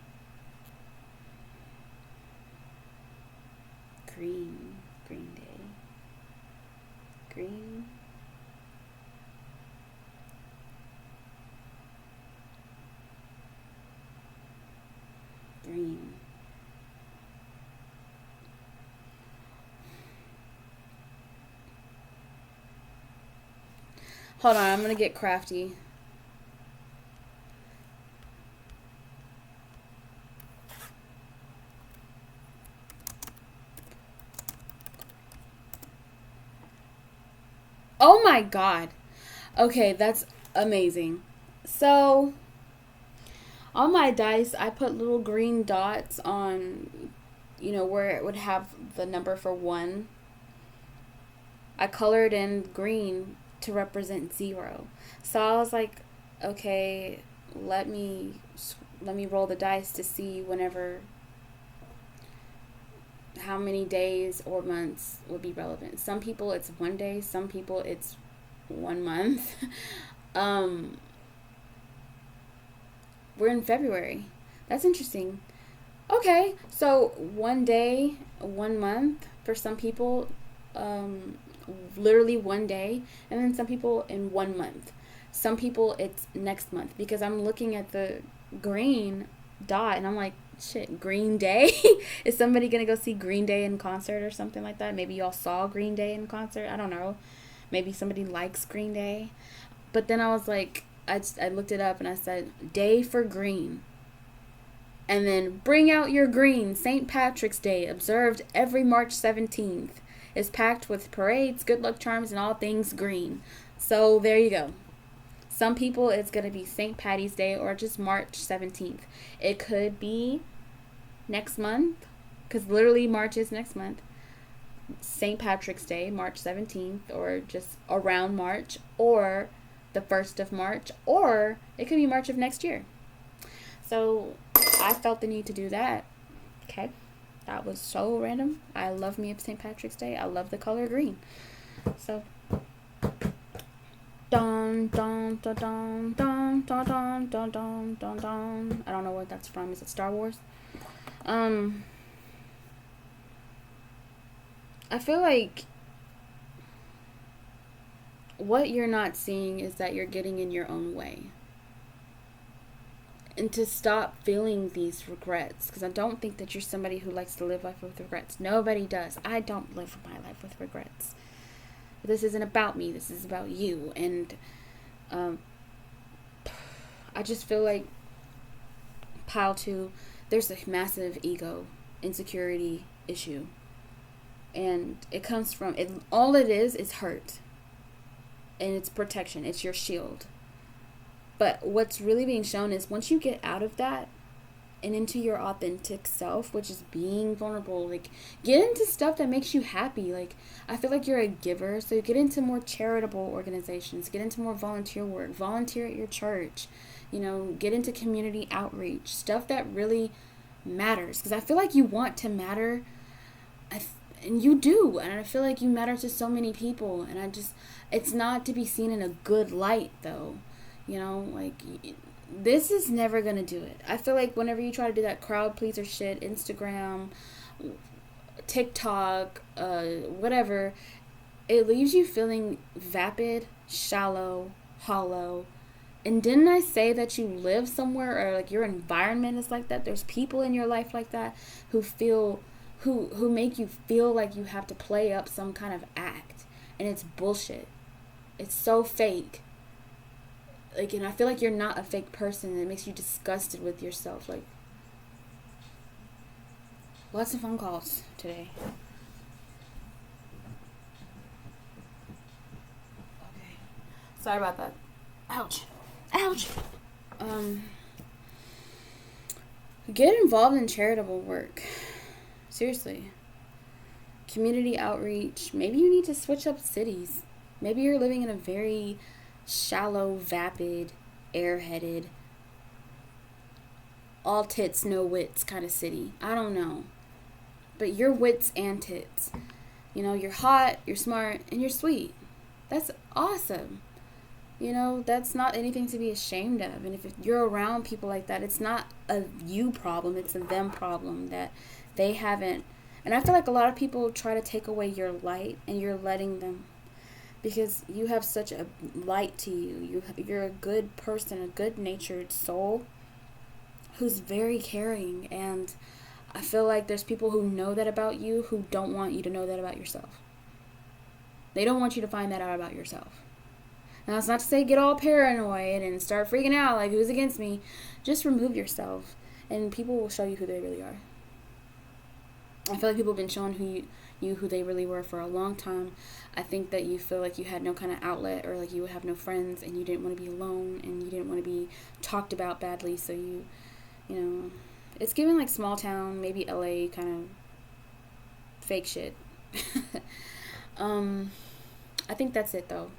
Green Day. Green. Hold on, I'm gonna get crafty. Oh my god. Okay, that's amazing. So, on my dice, I put little green dots on, where it would have the number for 1. I colored in green to represent 0. So I was like, okay, let me roll the dice to see how many days or months would be relevant. Some people it's 1 day, some people it's 1 month. We're in February. That's interesting. Okay, so 1 day, 1 month for some people, literally 1 day, and then some people in 1 month. Some people it's next month, because I'm looking at the green dot and I'm like, shit, Green Day? Is somebody gonna go see Green Day in concert or something like that? Maybe y'all saw Green Day in concert. I don't know. Maybe somebody likes Green Day. But then I was like, I looked it up and I said, day for green. And then bring out your green. St. Patrick's Day, observed every March 17th, is packed with parades, good luck charms, and all things green. So there you go. Some people it's going to be St. Patty's Day or just March 17th. It could be next month, because literally March is next month. St. Patrick's Day, March 17th, or just around March, or the 1st of March, or it could be March of next year. So I felt the need to do that. Okay. That was so random. I love me of St. Patrick's Day. I love the color green. So dun dun dun dun dun dun dun dun dun dun dun. I don't know what that's from. Is it Star Wars? I feel like what you're not seeing is that you're getting in your own way. And to stop feeling these regrets, because I don't think that you're somebody who likes to live life with regrets. Nobody does. I don't live my life with regrets. But this isn't about me. This is about you. And I just feel like pile 2, there's a massive ego insecurity issue. And it comes from, all it is hurt. And it's protection. It's your shield. But what's really being shown is once you get out of that and into your authentic self, which is being vulnerable, like, get into stuff that makes you happy. Like, I feel like you're a giver, so get into more charitable organizations, get into more volunteer work, volunteer at your church, get into community outreach, stuff that really matters. Because I feel like you want to matter. And you do, and I feel like you matter to so many people, and it's not to be seen in a good light, though. You know, like, this is never gonna do it. I feel like whenever you try to do that crowd pleaser shit, Instagram, TikTok, whatever, it leaves you feeling vapid, shallow, hollow. And didn't I say that you live somewhere, or like your environment is like that? There's people in your life like that who make you feel like you have to play up some kind of act, and it's bullshit. It's so fake. Like, and I feel like you're not a fake person, and it makes you disgusted with yourself. Like, lots of phone calls today. Okay. Sorry about that. Ouch. Get involved in charitable work. Seriously. Community outreach. Maybe you need to switch up cities. Maybe you're living in a very shallow, vapid, airheaded, all tits, no wits kind of city. I don't know. But you're wits and tits. You know, you're hot, you're smart, and you're sweet. That's awesome. You know, that's not anything to be ashamed of. And if you're around people like that, it's not a you problem, it's a them problem that they haven't. And I feel like a lot of people try to take away your light, and you're letting them, because you have such a light to you. You're a good person, a good-natured soul who's very caring. And I feel like there's people who know that about you who don't want you to know that about yourself. They don't want you to find that out about yourself. Now, it's not to say get all paranoid and start freaking out like, who's against me? Just remove yourself, and people will show you who they really are. I feel like people have been showing who they really were for a long time. I think that you feel like you had no kind of outlet, or like you would have no friends, and you didn't want to be alone, and you didn't want to be talked about badly, so you know, it's giving like small town, maybe LA kind of fake shit. I think that's it, though.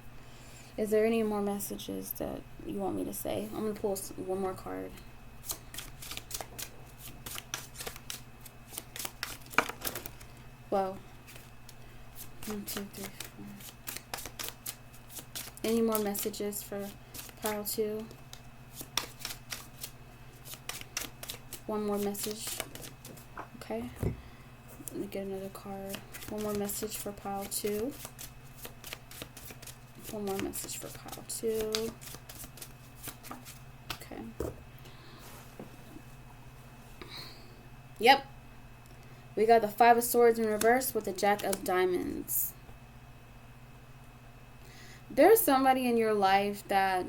Is there any more messages that you want me to say? I'm going to pull one more card. Well, 1, 2, 3, 4. Any more messages for pile 2? One more message. Okay. Let me get another card. One more message for pile 2. One more message for pile 2. Okay. Yep. We got the 5 of Swords in reverse with the Jack of Diamonds. There's somebody in your life that,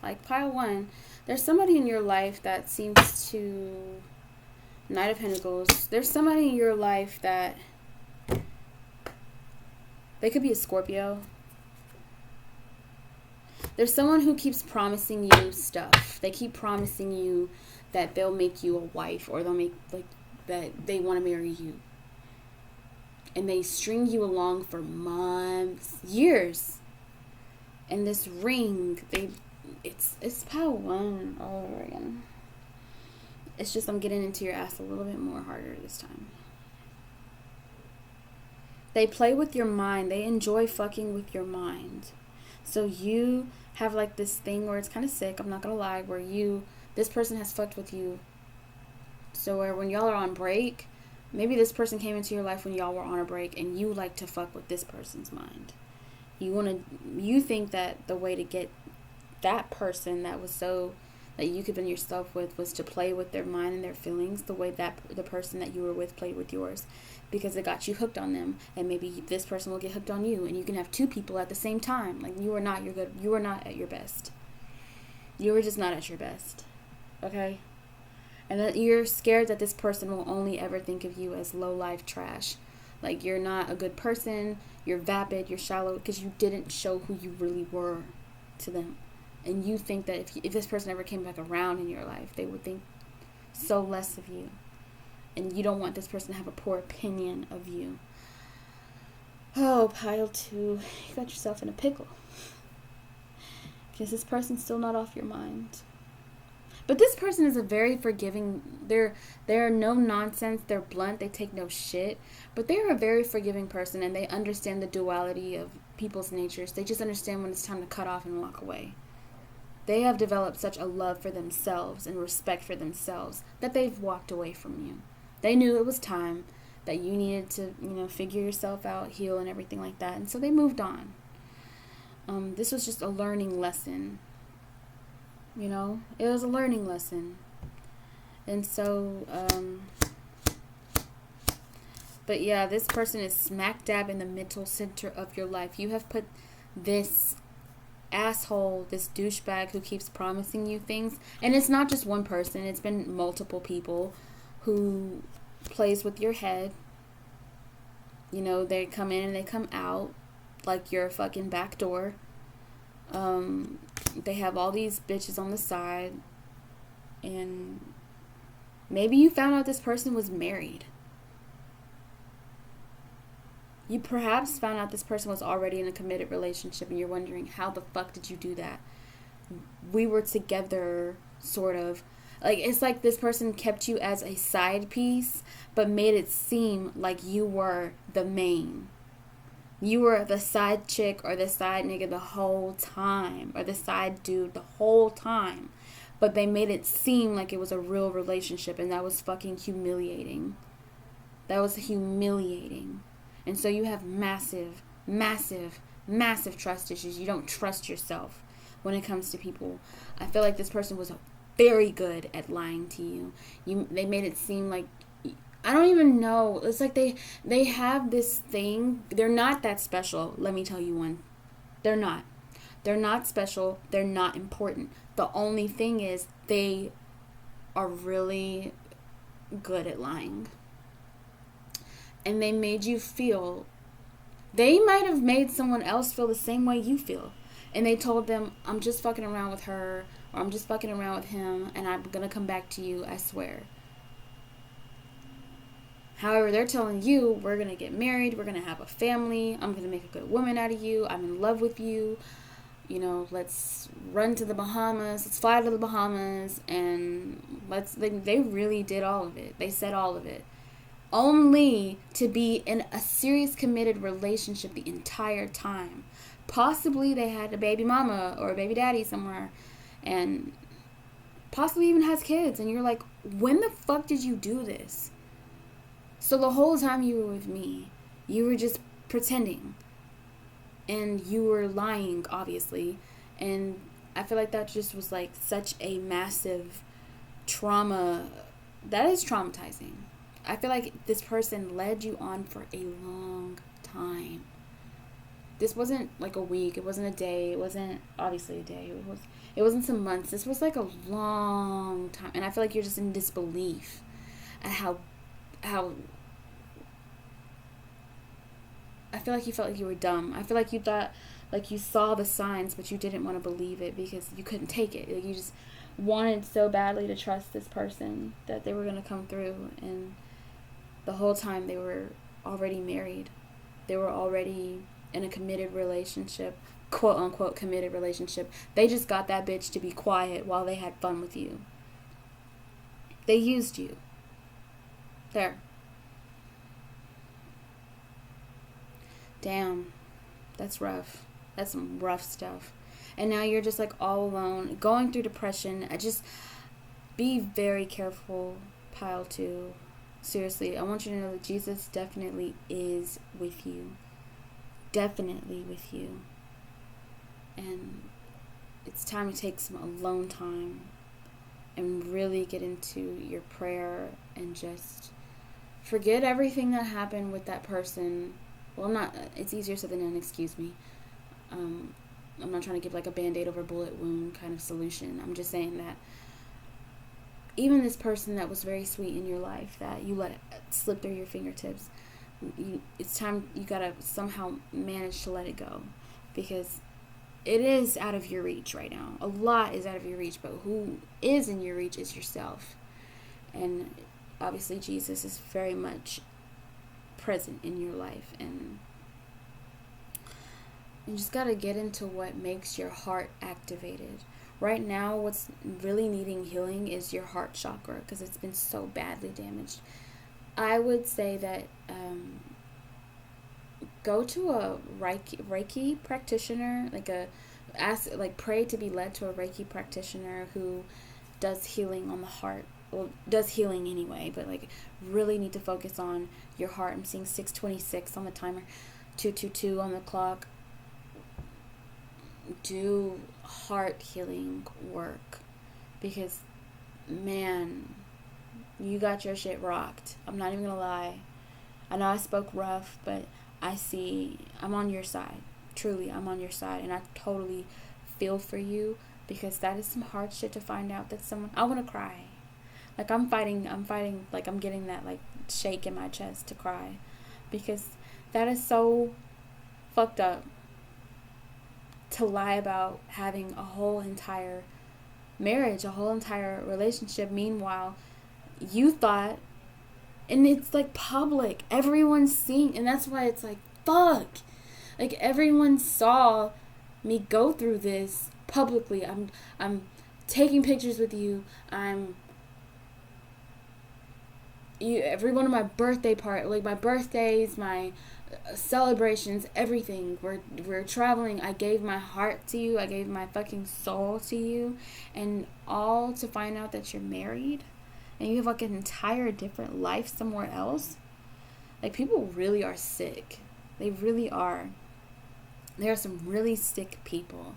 like pile 1, there's somebody in your life that seems to, Knight of Pentacles, there's somebody in your life that, they could be a Scorpio. There's someone who keeps promising you stuff. They keep promising you that they'll make you a wife, or they'll make, like, that they want to marry you. And they string you along for months, years. And this ring, it's pile 1 all over again. It's just I'm getting into your ass a little bit more harder this time. They play with your mind. They enjoy fucking with your mind. So you have like this thing where it's kind of sick, I'm not going to lie, where this person has fucked with you. So where when y'all are on break, maybe this person came into your life when y'all were on a break, and you like to fuck with this person's mind. You think that the way to get that person that you could been yourself with was to play with their mind and their feelings the way that the person that you were with played with yours, because it got you hooked on them, and maybe this person will get hooked on you, and you can have 2 people at the same time. Like, you are not at your best. You were just not at your best. Okay? And that you're scared that this person will only ever think of you as low life trash. Like, you're not a good person, you're vapid, you're shallow, because you didn't show who you really were to them. And you think that if this person ever came back around in your life, they would think so less of you. And you don't want this person to have a poor opinion of you. Oh, pile 2. You got yourself in a pickle. Because this person's still not off your mind. But this person is a very forgiving, they're no nonsense, they're blunt, they take no shit, but they're a very forgiving person, and they understand the duality of people's natures. They just understand when it's time to cut off and walk away. They have developed such a love for themselves and respect for themselves that they've walked away from you. They knew it was time, that you needed to, figure yourself out, heal, and everything like that, and so they moved on. This was just a learning lesson. It was a learning lesson. And so, but yeah, this person is smack dab in the mental center of your life. You have put this asshole, this douchebag who keeps promising you things, and it's not just one person, it's been multiple people who plays with your head. They come in and they come out like you're a fucking back door. They have all these bitches on the side, and maybe you found out this person was married. You perhaps found out this person was already in a committed relationship, and you're wondering, how the fuck did you do that? We were together, sort of. Like, it's like this person kept you as a side piece, but made it seem like you were the main. You were the side chick or the side nigga the whole time, or the side dude the whole time. But they made it seem like it was a real relationship, and that was fucking humiliating. That was humiliating. And so you have massive, massive, massive trust issues. You don't trust yourself when it comes to people. I feel like this person was very good at lying to you. They made it seem like, I don't even know. It's like they have this thing. They're not that special. Let me tell you one. They're not. They're not special. They're not important. The only thing is they are really good at lying. And they made you feel, they might have made someone else feel the same way you feel. And they told them, I'm just fucking around with her, or I'm just fucking around with him, and I'm going to come back to you, I swear. However, they're telling you, we're going to get married, we're going to have a family, I'm going to make a good woman out of you, I'm in love with you, let's run to the Bahamas, let's fly to the Bahamas, and they really did all of it. They said all of it. Only to be in a serious committed relationship the entire time. Possibly they had a baby mama or a baby daddy somewhere, and possibly even has kids, and you're like, when the fuck did you do this? So the whole time you were with me, you were just pretending, and you were lying, obviously, and I feel like that just was like such a massive trauma. That is traumatizing. I feel like this person led you on for a long time. This wasn't like a week, it wasn't a day, it wasn't obviously a day, it wasn't some months. This was like a long time, and I feel like you're just in disbelief at how I feel like you felt like you were dumb. I feel like you thought, like, you saw the signs, but you didn't want to believe it because you couldn't take it. Like, you just wanted so badly to trust this person that they were going to come through, and the whole time they were already married. They were already in a committed relationship, quote unquote committed relationship. They just got that bitch to be quiet while they had fun with you. They used you. There. Damn. That's rough. That's some rough stuff. And now you're just like all alone, going through depression. Just be very careful, pile 2. Seriously, I want you to know that Jesus definitely is with you. Definitely with you. And it's time to take some alone time and really get into your prayer and just forget everything that happened with that person. Well, it's easier said than done, excuse me. I'm not trying to give like a band-aid over a bullet wound kind of solution. I'm just saying that even this person that was very sweet in your life that you let slip through your fingertips, it's time, you gotta somehow manage to let it go, because it is out of your reach right now. A lot is out of your reach, but who is in your reach is yourself. And obviously Jesus is very much present in your life, and you just gotta get into what makes your heart activated. Right now, what's really needing healing is your heart chakra, because it's been so badly damaged. I would say that go to a Reiki practitioner, pray to be led to a Reiki practitioner who does healing on the heart. Well, does healing anyway, but like really need to focus on your heart. I'm seeing 626 on the timer, 222 on the clock. Do heart healing work, because man, you got your shit rocked. I'm not even gonna lie. I know I spoke rough, but I'm on your side. Truly, I'm on your side, and I totally feel for you, because that is some hard shit to find out that someone, I want to cry. Like I'm fighting, like I'm getting that like shake in my chest to cry, because that is so fucked up to lie about having a whole entire marriage, a whole entire relationship. Meanwhile, you thought, and it's like public, everyone's seeing, and that's why it's like, fuck. Like everyone saw me go through this publicly. I'm taking pictures with you. Every one of my birthday like my birthdays, my celebrations, everything. We're traveling. I gave my heart to you. I gave my fucking soul to you, and all to find out that you're married and you have like an entire different life somewhere else. Like, people really are sick. They really are. There are some really sick people.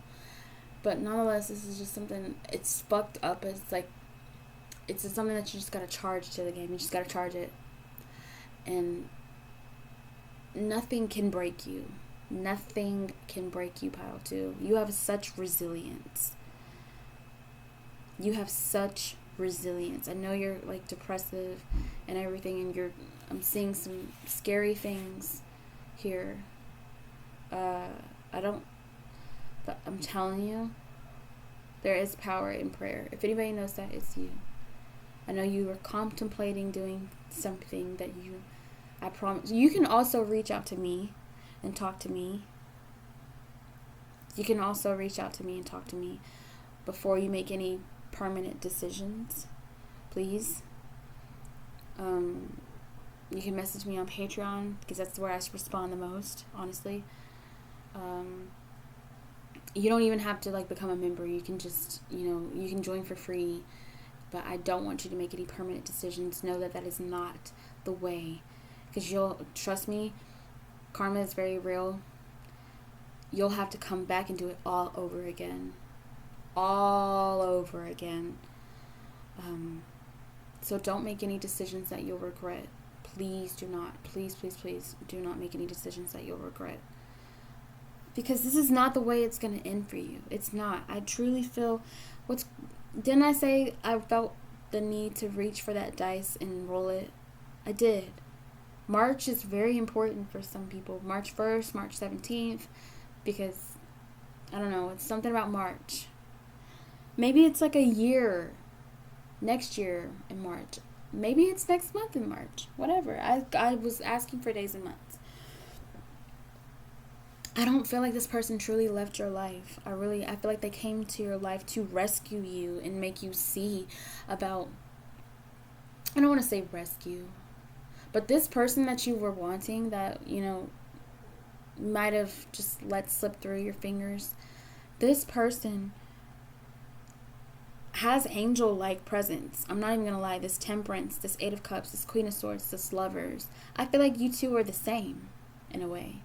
But nonetheless, this is just something, it's fucked up. It's like, it's just something that you just gotta charge to the game. You just gotta charge it. And nothing can break you. Nothing can break you, Pile 2. You have such resilience. You have such resilience. I know you're like depressive and everything, and I'm seeing some scary things here. But I'm telling you, there is power in prayer. If anybody knows that, it's you. I know you were contemplating doing something that I promise. You can also reach out to me and talk to me. You can also reach out to me and talk to me before you make any permanent decisions, please. You can message me on Patreon, because that's where I respond the most, honestly. You don't even have to like become a member. You can just, you can join for free. But I don't want you to make any permanent decisions. Know that is not the way. Because trust me, karma is very real. You'll have to come back and do it all over again. All over again. So don't make any decisions that you'll regret. Please do not. Please, please, please do not make any decisions that you'll regret. Because this is not the way it's going to end for you. It's not. I truly feel didn't I say I felt the need to reach for that dice and roll it? I did. March is very important for some people. March 1st, March 17th, because, I don't know, it's something about March. Maybe it's like a year, next year in March. Maybe it's next month in March. Whatever. I was asking for days and months. I don't feel like this person truly left your life. I feel like they came to your life to rescue you and make you see about, I don't want to say rescue, but this person that you were wanting that, might have just let slip through your fingers, this person has angel-like presence. I'm not even going to lie. This Temperance, this Eight of Cups, this Queen of Swords, this Lovers. I feel like you two are the same in a way.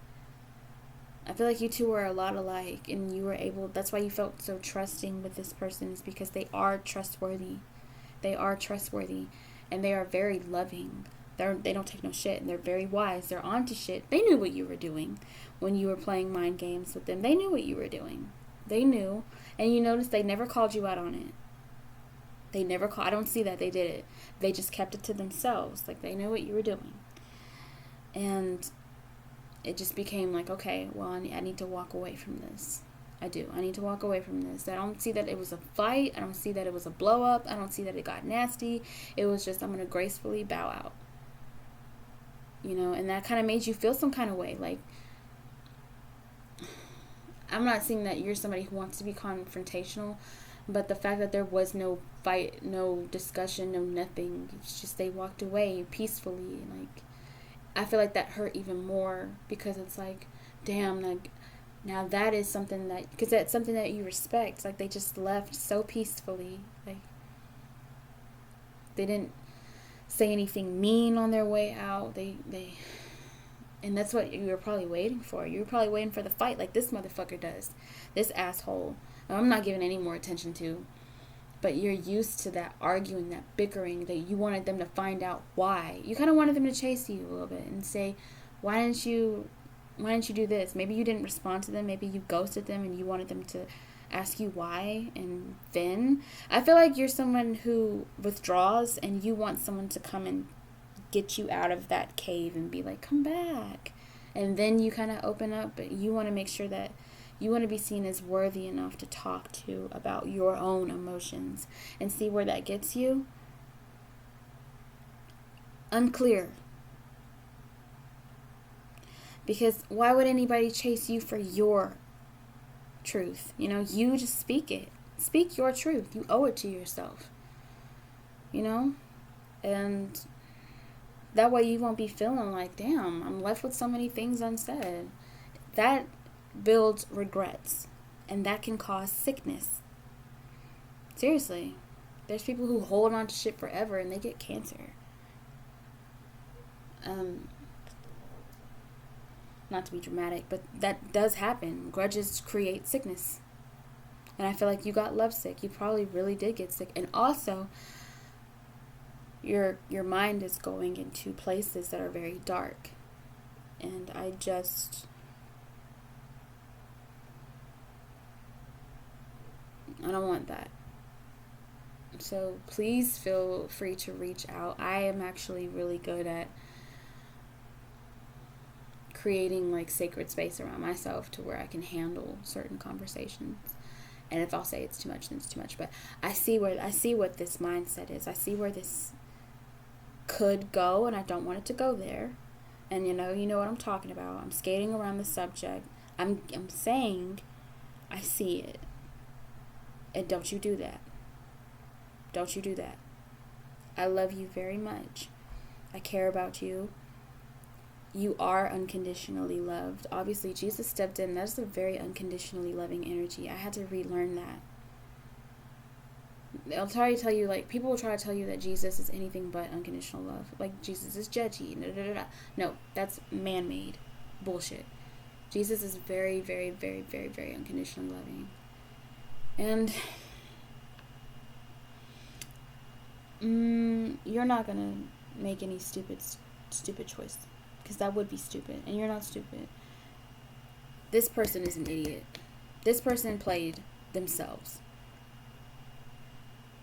I feel like you two were a lot alike, and you were able, that's why you felt so trusting with this person, is because they are trustworthy. They are trustworthy, and they are very loving. They don't take no shit, and they're very wise. They're onto shit. They knew what you were doing when you were playing mind games with them. They knew what you were doing. They knew, and you notice they never called you out on it. I don't see that they did it. They just kept it to themselves. Like, they knew what you were doing. And it just became like, okay, well, I need to walk away from this. I do. I need to walk away from this. I don't see that it was a fight. I don't see that it was a blow up. I don't see that it got nasty. It was just, I'm going to gracefully bow out. And that kind of made you feel some kind of way. Like, I'm not saying that you're somebody who wants to be confrontational, But the fact that there was no fight, no discussion, no nothing, it's just they walked away peacefully. Like, I feel like that hurt even more, because it's like, damn, like, now that is something that, because that's something that you respect. Like, they just left so peacefully. Like, they didn't say anything mean on their way out. And that's what you were probably waiting for. You were probably waiting for the fight, like this motherfucker does. This asshole. I'm not giving any more attention to. But you're used to that arguing, that bickering, that you wanted them to find out why. You kind of wanted them to chase you a little bit and say, why didn't you do this? Maybe you didn't respond to them. Maybe you ghosted them and you wanted them to ask you why. And then I feel like you're someone who withdraws and you want someone to come and get you out of that cave and be like, come back. And then you kind of open up, but you want to make sure that you want to be seen as worthy enough to talk to about your own emotions and see where that gets you. Unclear. Because why would anybody chase you for your truth? You know, you just speak it. Speak your truth. You owe it to yourself. You know? And that way you won't be feeling like, damn, I'm left with so many things unsaid. That builds regrets. And that can cause sickness. Seriously. There's people who hold on to shit forever and they get cancer. Not to be dramatic, but that does happen. Grudges create sickness. And I feel like you got lovesick. You probably really did get sick. And also, your mind is going into places that are very dark. And I don't want that. So please feel free to reach out. I am actually really good at creating like sacred space around myself to where I can handle certain conversations. And if I'll say it's too much, then it's too much. But I see what this mindset is. I see where this could go, and I don't want it to go there. And you know what I'm talking about. I'm skating around the subject. I'm saying I see it. And don't you do that. Don't you do that. I love you very much. I care about you. You are unconditionally loved. Obviously, Jesus stepped in. That's a very unconditionally loving energy. I had to relearn that. They'll try to tell you, like, people will try to tell you that Jesus is anything but unconditional love. Like, Jesus is judgy. No, that's man-made bullshit. Jesus is very, very, very, very, very unconditionally loving. And you're not going to make any stupid choice. Because that would be stupid. And you're not stupid. This person is an idiot. This person played themselves.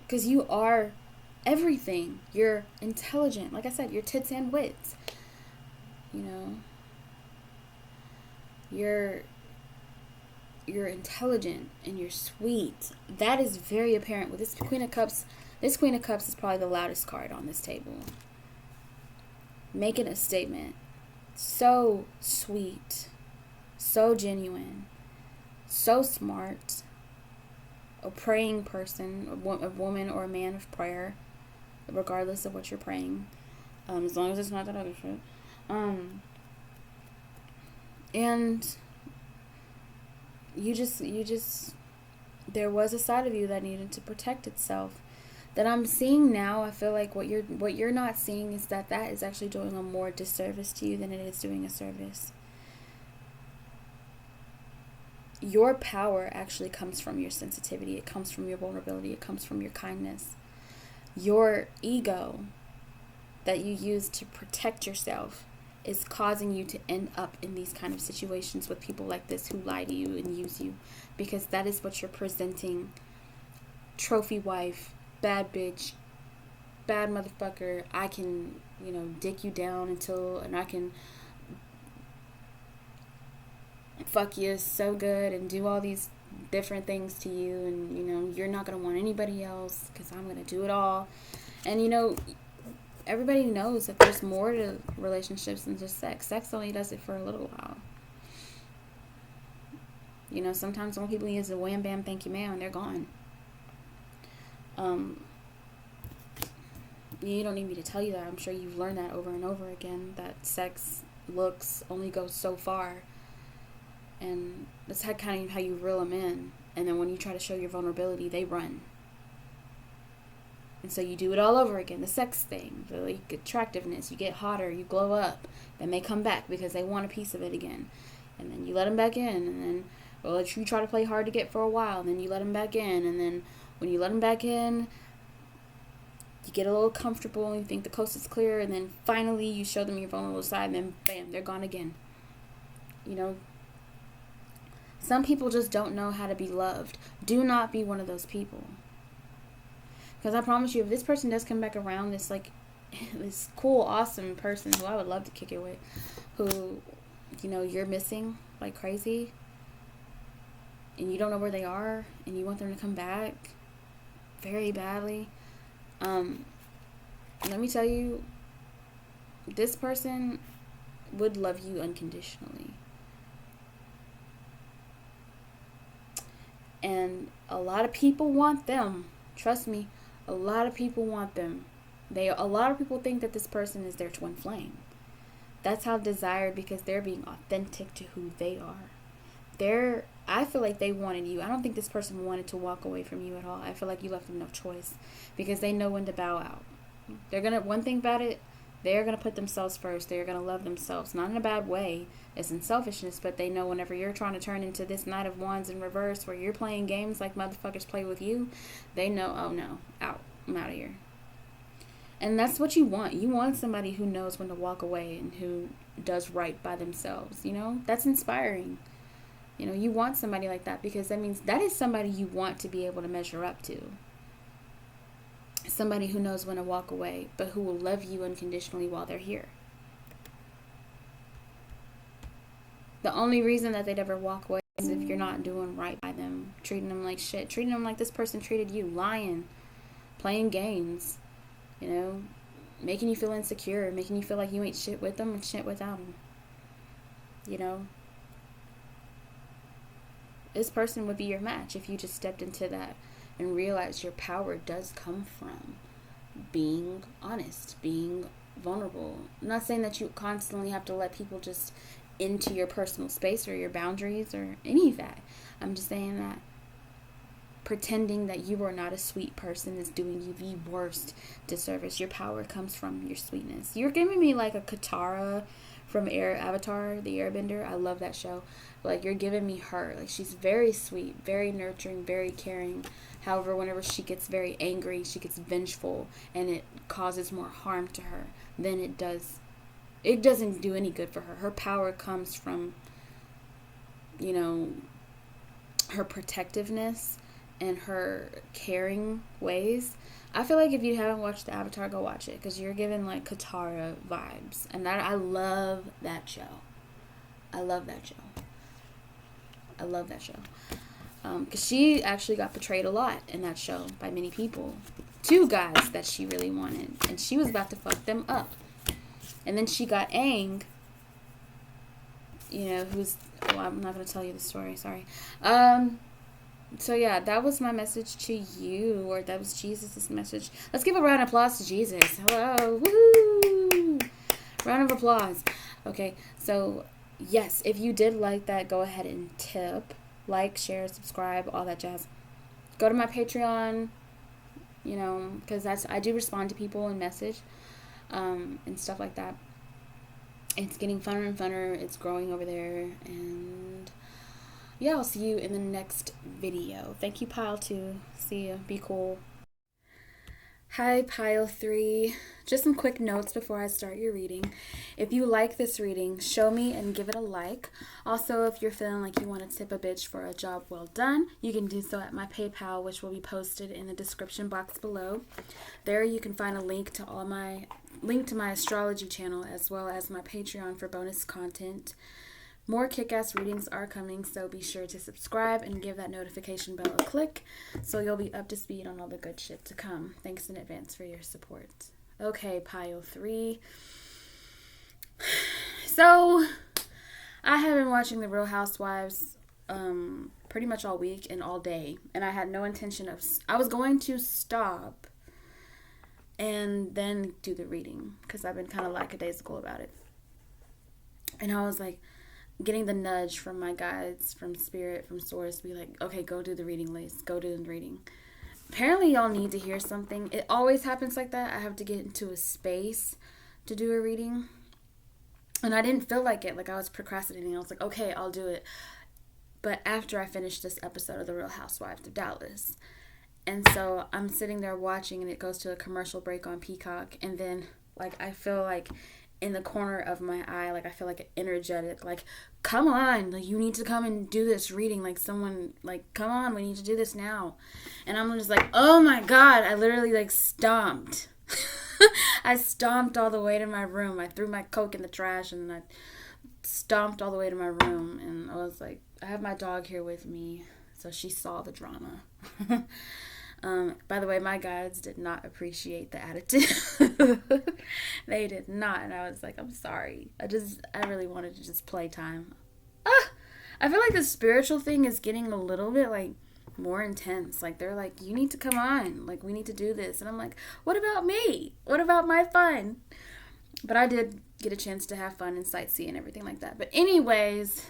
Because you are everything. You're intelligent. Like I said, you're tits and wits. You know. You're intelligent and you're sweet. That is very apparent with this Queen of Cups. This Queen of Cups is probably the loudest card on this table. Making a statement. So sweet. So genuine. So smart. A praying person, a woman or a man of prayer, regardless of what you're praying, as long as it's not that other shit. And you just, there was a side of you that needed to protect itself. That I'm seeing now. I feel like what you're not seeing is that is actually doing a more disservice to you than it is doing a service. Your power actually comes from your sensitivity. It comes from your vulnerability. It comes from your kindness. Your ego that you use to protect yourself is causing you to end up in these kind of situations with people like this who lie to you and use you. Because that is what you're presenting. Trophy wife, bad bitch, bad motherfucker. I can, dick you down and I can fuck you so good and do all these different things to you, and you're not going to want anybody else because I'm going to do it all. And everybody knows that there's more to relationships than just sex. Sex only does it for a little while. Sometimes when people use a wham bam thank you ma'am, they're gone. Um, you don't need me to tell you that. I'm sure you've learned that over and over again, that sex looks only go so far. And that's kind of how you reel them in. And then when you try to show your vulnerability, they run. And so you do it all over again. The sex thing, the like, attractiveness. You get hotter, you glow up. Then they come back because they want a piece of it again. And then you let them back in. And then you try to play hard to get for a while. And then you let them back in. And then when you let them back in, you get a little comfortable and you think the coast is clear. And then finally you show them your vulnerable side. And then bam, they're gone again. You know, some people just don't know how to be loved. Do not be one of those people. Because I promise you, if this person does come back around, this this cool, awesome person who I would love to kick it with, who, you know, you're missing like crazy, and you don't know where they are, and you want them to come back very badly, let me tell you, this person would love you unconditionally. And a lot of people want them. Trust me. A lot of people want them. A lot of people think that this person is their twin flame. That's how desired, because they're being authentic to who they are. I feel like they wanted you. I don't think this person wanted to walk away from you at all. I feel like you left them no choice, because they know when to bow out. One thing about it, they're gonna put themselves first. They're gonna love themselves, not in a bad way, as in selfishness, but they know whenever you're trying to turn into this Knight of Wands in reverse, where you're playing games like motherfuckers play with you, they know, oh no, I'm out of here. And that's what you want. You want somebody who knows when to walk away and who does right by themselves. You know, that's inspiring. You know, you want somebody like that, because that means that is somebody you want to be able to measure up to. Somebody who knows when to walk away, but who will love you unconditionally while they're here. The only reason that they'd ever walk away is if you're not doing right by them, treating them like shit, treating them like this person treated you, lying, playing games, you know, making you feel insecure, making you feel like you ain't shit with them and shit without them. You know, this person would be your match if you just stepped into that and realized your power does come from being honest, being vulnerable. I'm not saying that you constantly have to let people just into your personal space or your boundaries or any of that. I'm just saying that pretending that you are not a sweet person is doing you the worst disservice. Your power comes from your sweetness. You're giving me like a Katara from Avatar, the Airbender. I love that show. Like, you're giving me her. Like, she's very sweet, very nurturing, very caring. However, whenever she gets very angry, she gets vengeful, and it causes more harm to her than it does. It doesn't do any good for her. Her power comes from, you know, her protectiveness and her caring ways. I feel like if you haven't watched the Avatar, go watch it, because you're given like Katara vibes, and that I love that show. I love that show. Because she actually got betrayed a lot in that show by many people. 2 guys that she really wanted, and she was about to fuck them up. And then she got Aang, you know, I'm not going to tell you the story, sorry. So yeah, that was my message to you, or that was Jesus' message. Let's give a round of applause to Jesus. Hello, woo! Round of applause. Okay, so yes, if you did like that, go ahead and tip, like, share, subscribe, all that jazz. Go to my Patreon, you know, because I do respond to people and message, and stuff like that. It's getting funner and funner. It's growing over there, and yeah, I'll see you in the next video. Thank you, Pile 2. See ya. Be cool. Hi, Pile 3. Just some quick notes before I start your reading. If you like this reading, show me and give it a like. Also, if you're feeling like you want to tip a bitch for a job well done, you can do so at my PayPal, which will be posted in the description box below. There you can find a link to my astrology channel, as well as my Patreon for bonus content. More kick-ass readings are coming, so be sure to subscribe and give that notification bell a click so you'll be up to speed on all the good shit to come. Thanks in advance for your support. Okay, Pile 3. So, I have been watching The Real Housewives pretty much all week and all day. And I had no intention of... I was going to stop and then do the reading because I've been kind of lackadaisical about it. And I was like getting the nudge from my guides, from spirit, from source, to be like, okay, go do the reading, Lace. Go do the reading. Apparently y'all need to hear something. It always happens like that. I have to get into a space to do a reading. And I didn't feel like it. Like I was procrastinating. I was like, okay, I'll do it. But after I finished this episode of The Real Housewives of Dallas. And so I'm sitting there watching and it goes to a commercial break on Peacock. And then like I feel like in the corner of my eye, like I feel like energetic, like, come on, like you need to come and do this reading, like someone, like, come on, we need to do this now. And I'm just like, oh my God, I literally like stomped. I stomped all the way to my room. I threw my Coke in the trash and I stomped all the way to my room. And I was like, I have my dog here with me, so she saw the drama. By the way, my guides did not appreciate the attitude. They did not. And I was like, I'm sorry. I really wanted to just play time. I feel like the spiritual thing is getting a little bit like more intense. Like they're like, you need to come on. Like we need to do this. And I'm like, what about me? What about my fun? But I did get a chance to have fun and sightsee and everything like that. But anyways,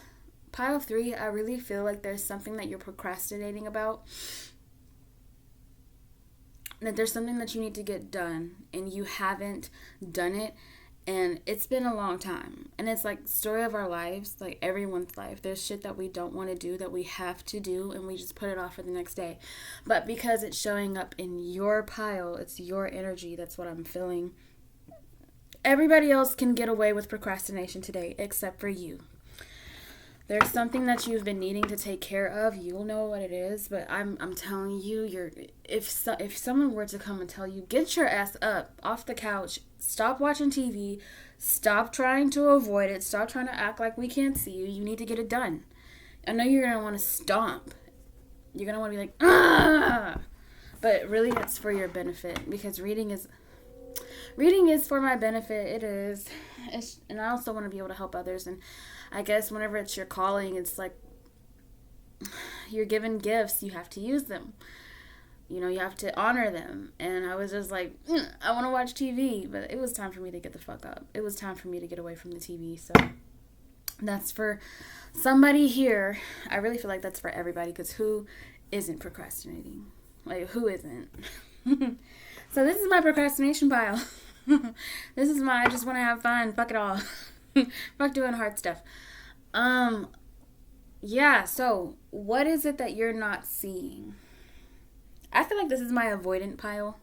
pile 3, I really feel like there's something that you're procrastinating about. That there's something that you need to get done and you haven't done it, and it's been a long time. And it's like story of our lives, like everyone's life. There's shit that we don't want to do that we have to do, and we just put it off for the next day. But because it's showing up in your pile, it's your energy, that's what I'm feeling. Everybody else can get away with procrastination today except for you. There's something that you've been needing to take care of. You'll know what it is, but I'm telling you, if someone were to come and tell you, get your ass up off the couch, stop watching TV, stop trying to avoid it, stop trying to act like we can't see you. You need to get it done. I know you're gonna want to stomp. You're gonna want to be like, ah, but really, it's for your benefit because reading is for my benefit. It is, and I also want to be able to help others. And I guess whenever it's your calling, it's like you're given gifts, you have to use them. You know, you have to honor them. And I was just like, I want to watch TV, but it was time for me to get the fuck up. It was time for me to get away from the TV. So that's for somebody here. I really feel like that's for everybody, because who isn't procrastinating? Like, who isn't? So this is my procrastination pile. This is I just want to have fun. Fuck it all. Fuck doing hard stuff. Yeah, so what is it that you're not seeing? I feel like this is my avoidant pile.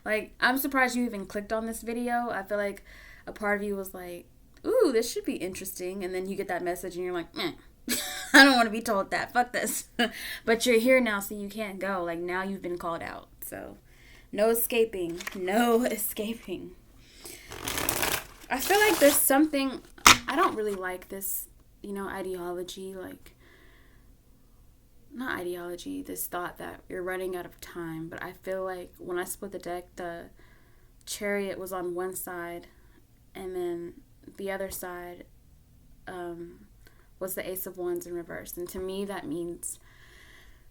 Like, I'm surprised you even clicked on this video. I feel like a part of you was like, ooh, this should be interesting. And then you get that message and you're like, I don't want to be told that. Fuck this. But you're here now, so you can't go. Like, now you've been called out. So, no escaping. No escaping. I feel like there's something, I don't really like this, ideology, like, not ideology, this thought that you're running out of time, but I feel like when I split the deck, the Chariot was on one side, and then the other side was the Ace of Wands in reverse, and to me that means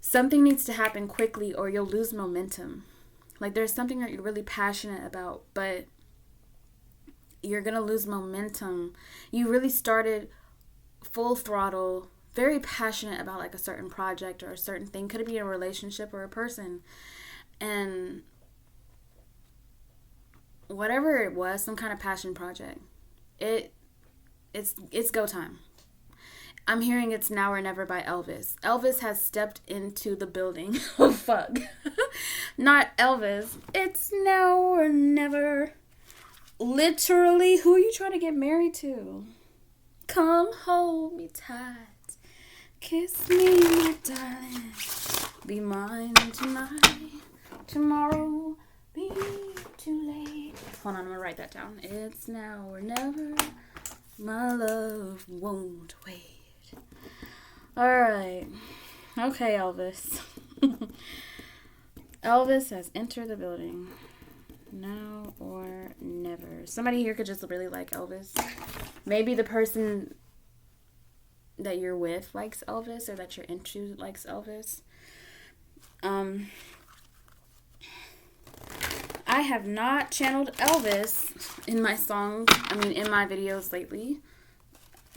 something needs to happen quickly or you'll lose momentum. Like, there's something that you're really passionate about, but you're going to lose momentum. You really started full throttle, very passionate about like a certain project or a certain thing. Could it be a relationship or a person? And whatever it was, some kind of passion project. It's go time. I'm hearing It's Now or Never by Elvis. Elvis has stepped into the building. Oh, fuck. Not Elvis. It's now or never. Literally, who are you trying to get married to? Come hold me tight. Kiss me, my darling. Be mine tonight. Tomorrow be too late. Hold on, I'm gonna write that down. It's now or never. My love won't wait. Alright. Okay, Elvis. Elvis has entered the building. Now or never. Somebody here could just really like Elvis. Maybe the person that you're with likes Elvis or that you're into likes Elvis. I have not channeled Elvis in my songs, in my videos lately.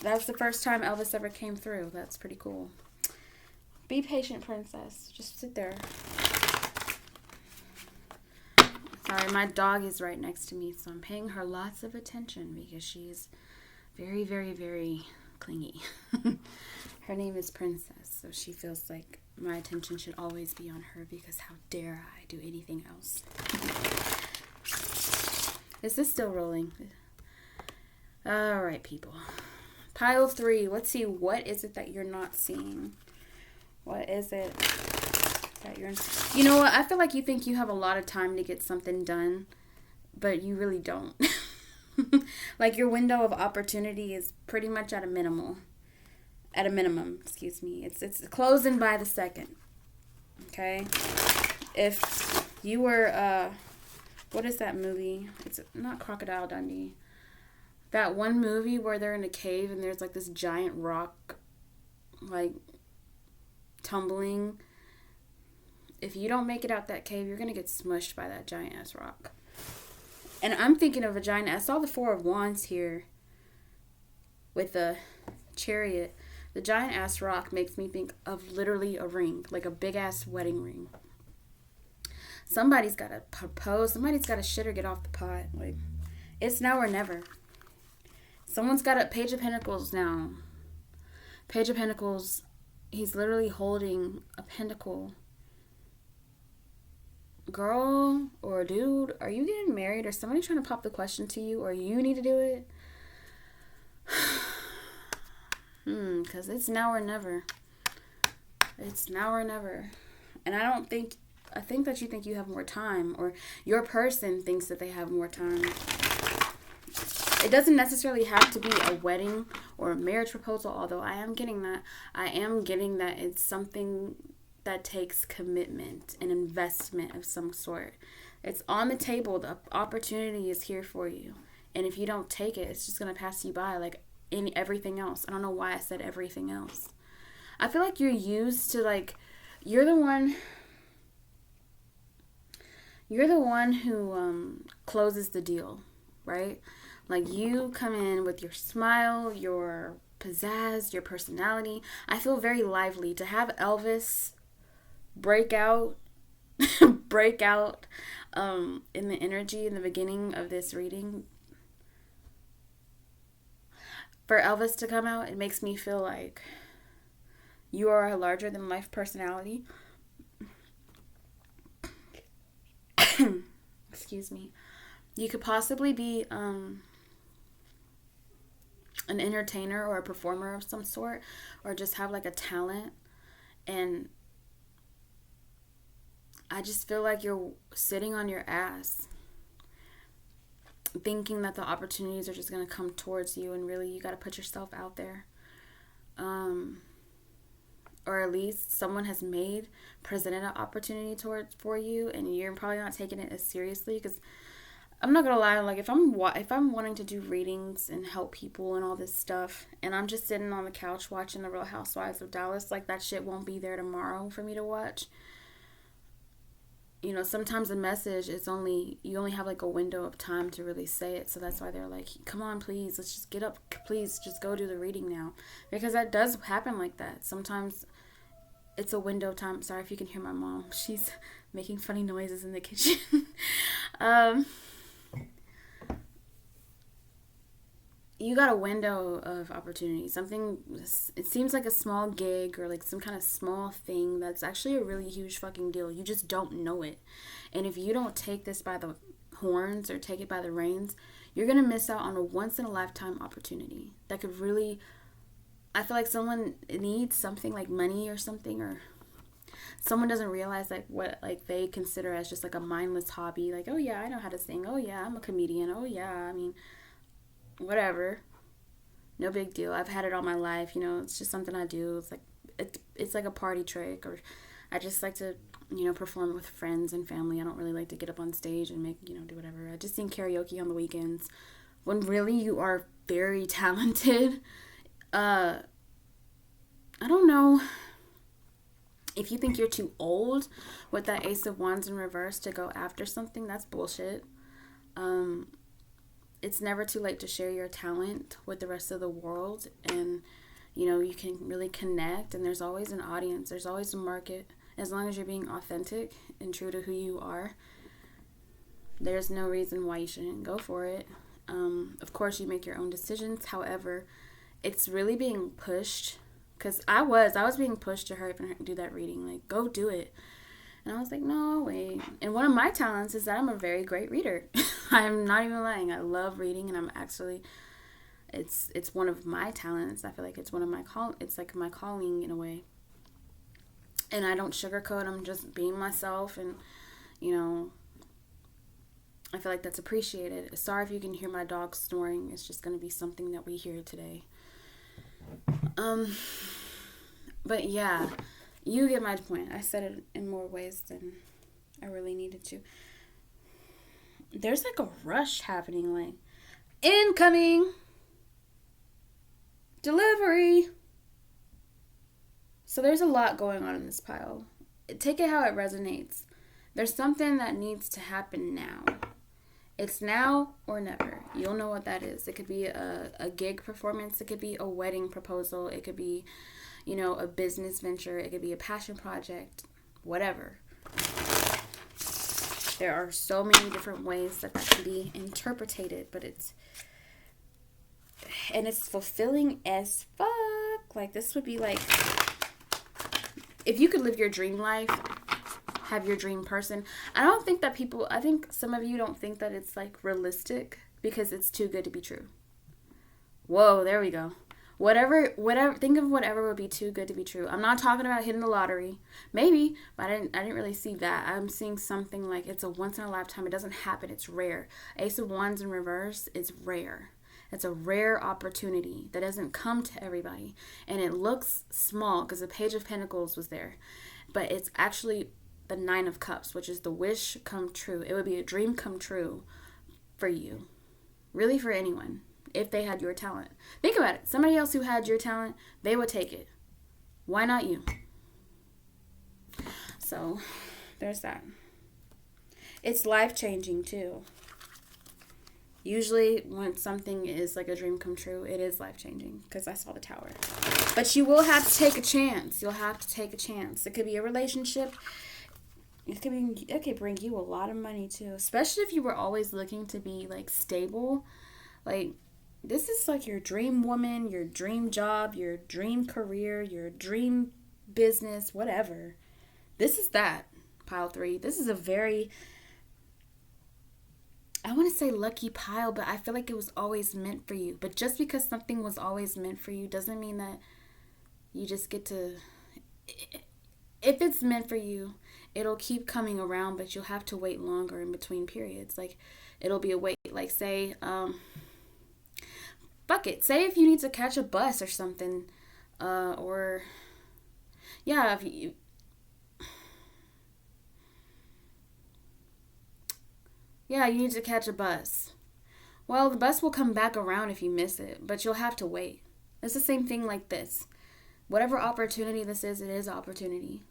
That's the first time Elvis ever came through. That's pretty cool. Be patient, princess. Just sit there. Sorry, my dog is right next to me, so I'm paying her lots of attention because she's very, very, very clingy. Her name is Princess, so she feels like my attention should always be on her because how dare I do anything else. Is this still rolling? Alright, people. Pile 3. Let's see, what is it that you're not seeing? What is it that you're... You know what? I feel like you think you have a lot of time to get something done, but you really don't. Like your window of opportunity is pretty much at a minimum. It's closing by the second. Okay? If you were, what is that movie? It's not Crocodile Dundee. That one movie where they're in a cave and there's like this giant rock, like, tumbling. If you don't make it out that cave, you're going to get smushed by that giant ass rock. And I'm thinking of a giant... I saw the Four of Wands here with the Chariot. The giant ass rock makes me think of literally a ring, like a big ass wedding ring. Somebody's got to propose. Somebody's got to shit or get off the pot. Like, it's now or never. Someone's got a Page of Pentacles now. Page of Pentacles, he's literally holding a pentacle. Girl or dude, are you getting married? Or somebody trying to pop the question to you? Or you need to do it? Because it's now or never. It's now or never. And I think that you think you have more time. Or your person thinks that they have more time. It doesn't necessarily have to be a wedding or a marriage proposal, although I am getting that. I am getting that it's something that takes commitment and investment of some sort. It's on the table. The opportunity is here for you. And if you don't take it, it's just going to pass you by like everything else. I don't know why I said everything else. I feel like you're used to like, you're the one who closes the deal, right? Like you come in with your smile, your pizzazz, your personality. I feel very lively. To have Elvis break out in the energy in the beginning of this reading, for Elvis to come out, it makes me feel like you are a larger than life personality. Excuse me. You could possibly be an entertainer or a performer of some sort, or just have like a talent. And I just feel like you're sitting on your ass thinking that the opportunities are just going to come towards you, and really you got to put yourself out there. Or at least someone has presented an opportunity for you, and you're probably not taking it as seriously. Because I'm not gonna lie, like if I'm wanting to do readings and help people and all this stuff, and I'm just sitting on the couch watching The Real Housewives of Dallas, like that shit won't be there tomorrow for me to watch. You know, sometimes a message is you only have like a window of time to really say it. So that's why they're like, come on, please, let's just get up. Please just go do the reading now. Because that does happen like that. Sometimes it's a window of time. Sorry if you can hear my mom. She's making funny noises in the kitchen. You got a window of opportunity. Something, it seems like a small gig or like some kind of small thing that's actually a really huge fucking deal. You just don't know it. And if you don't take this by the horns or take it by the reins, you're going to miss out on a once in a lifetime opportunity that could really, I feel like someone needs something like money or something, or someone doesn't realize like what like they consider as just like a mindless hobby. Like, oh yeah, I know how to sing. Oh yeah, I'm a comedian. Oh yeah, I mean, whatever, no big deal. I've had it all my life, you know. It's just something I do. It's like it's like a party trick, or I just like to, you know, perform with friends and family. I don't really like to get up on stage and make, you know, do whatever. I just sing karaoke on the weekends. When really you are very talented, I don't know if you think you're too old with that Ace of Wands in reverse to go after something. That's bullshit. It's never too late to share your talent with the rest of the world, and you can really connect, and there's always an audience, there's always a market. As long as you're being authentic and true to who you are, there's no reason why you shouldn't go for it. Of course, you make your own decisions. However, it's really being pushed, because I was being pushed to hurry up and do that reading, like, go do it. And I was like, no, wait. And one of my talents is that I'm a very great reader. I'm not even lying. I love reading, and I'm actually, it's one of my talents. I feel like it's one of my it's like my calling in a way. And I don't sugarcoat. I'm just being myself, and I feel like that's appreciated. Sorry if you can hear my dog snoring. It's just going to be something that we hear today. But yeah, you get my point. I said it in more ways than I really needed to. There's like a rush happening, like, incoming, delivery. So there's a lot going on in this pile. Take it how it resonates. There's something that needs to happen now. It's now or never. You'll know what that is. It could be a gig performance. It could be a wedding proposal. It could be, a business venture. It could be a passion project. Whatever. There are so many different ways that can be interpreted, but it's fulfilling as fuck. Like, this would be like, if you could live your dream life, have your dream person. I think some of you don't think that it's like realistic because it's too good to be true. Whoa, there we go. Whatever, think of whatever would be too good to be true. I'm not talking about hitting the lottery. Maybe, but I didn't really see that. I'm seeing something like it's a once in a lifetime. It doesn't happen. It's rare. Ace of Wands in reverse is rare. It's a rare opportunity that doesn't come to everybody. And it looks small because the Page of Pentacles was there. But it's actually the Nine of Cups, which is the wish come true. It would be a dream come true for you. Really, for anyone. If they had your talent. Think about it. Somebody else who had your talent, they would take it. Why not you? So, there's that. It's life-changing, too. Usually, when something is like a dream come true, it is life-changing. Because I saw the Tower. But you will have to take a chance. You'll have to take a chance. It could be a relationship. It could bring you a lot of money, too. Especially if you were always looking to be, like, stable. Like, this is like your dream woman, your dream job, your dream career, your dream business, whatever. This is that, pile 3. This is a very, I want to say lucky pile, but I feel like it was always meant for you. But just because something was always meant for you doesn't mean that you just get to, if it's meant for you, it'll keep coming around, but you'll have to wait longer in between periods. Like, it'll be a wait, like, say, fuck it. Say if you need to catch a bus or something, you need to catch a bus. Well, the bus will come back around if you miss it, but you'll have to wait. It's the same thing like this. Whatever opportunity this is, it is opportunity.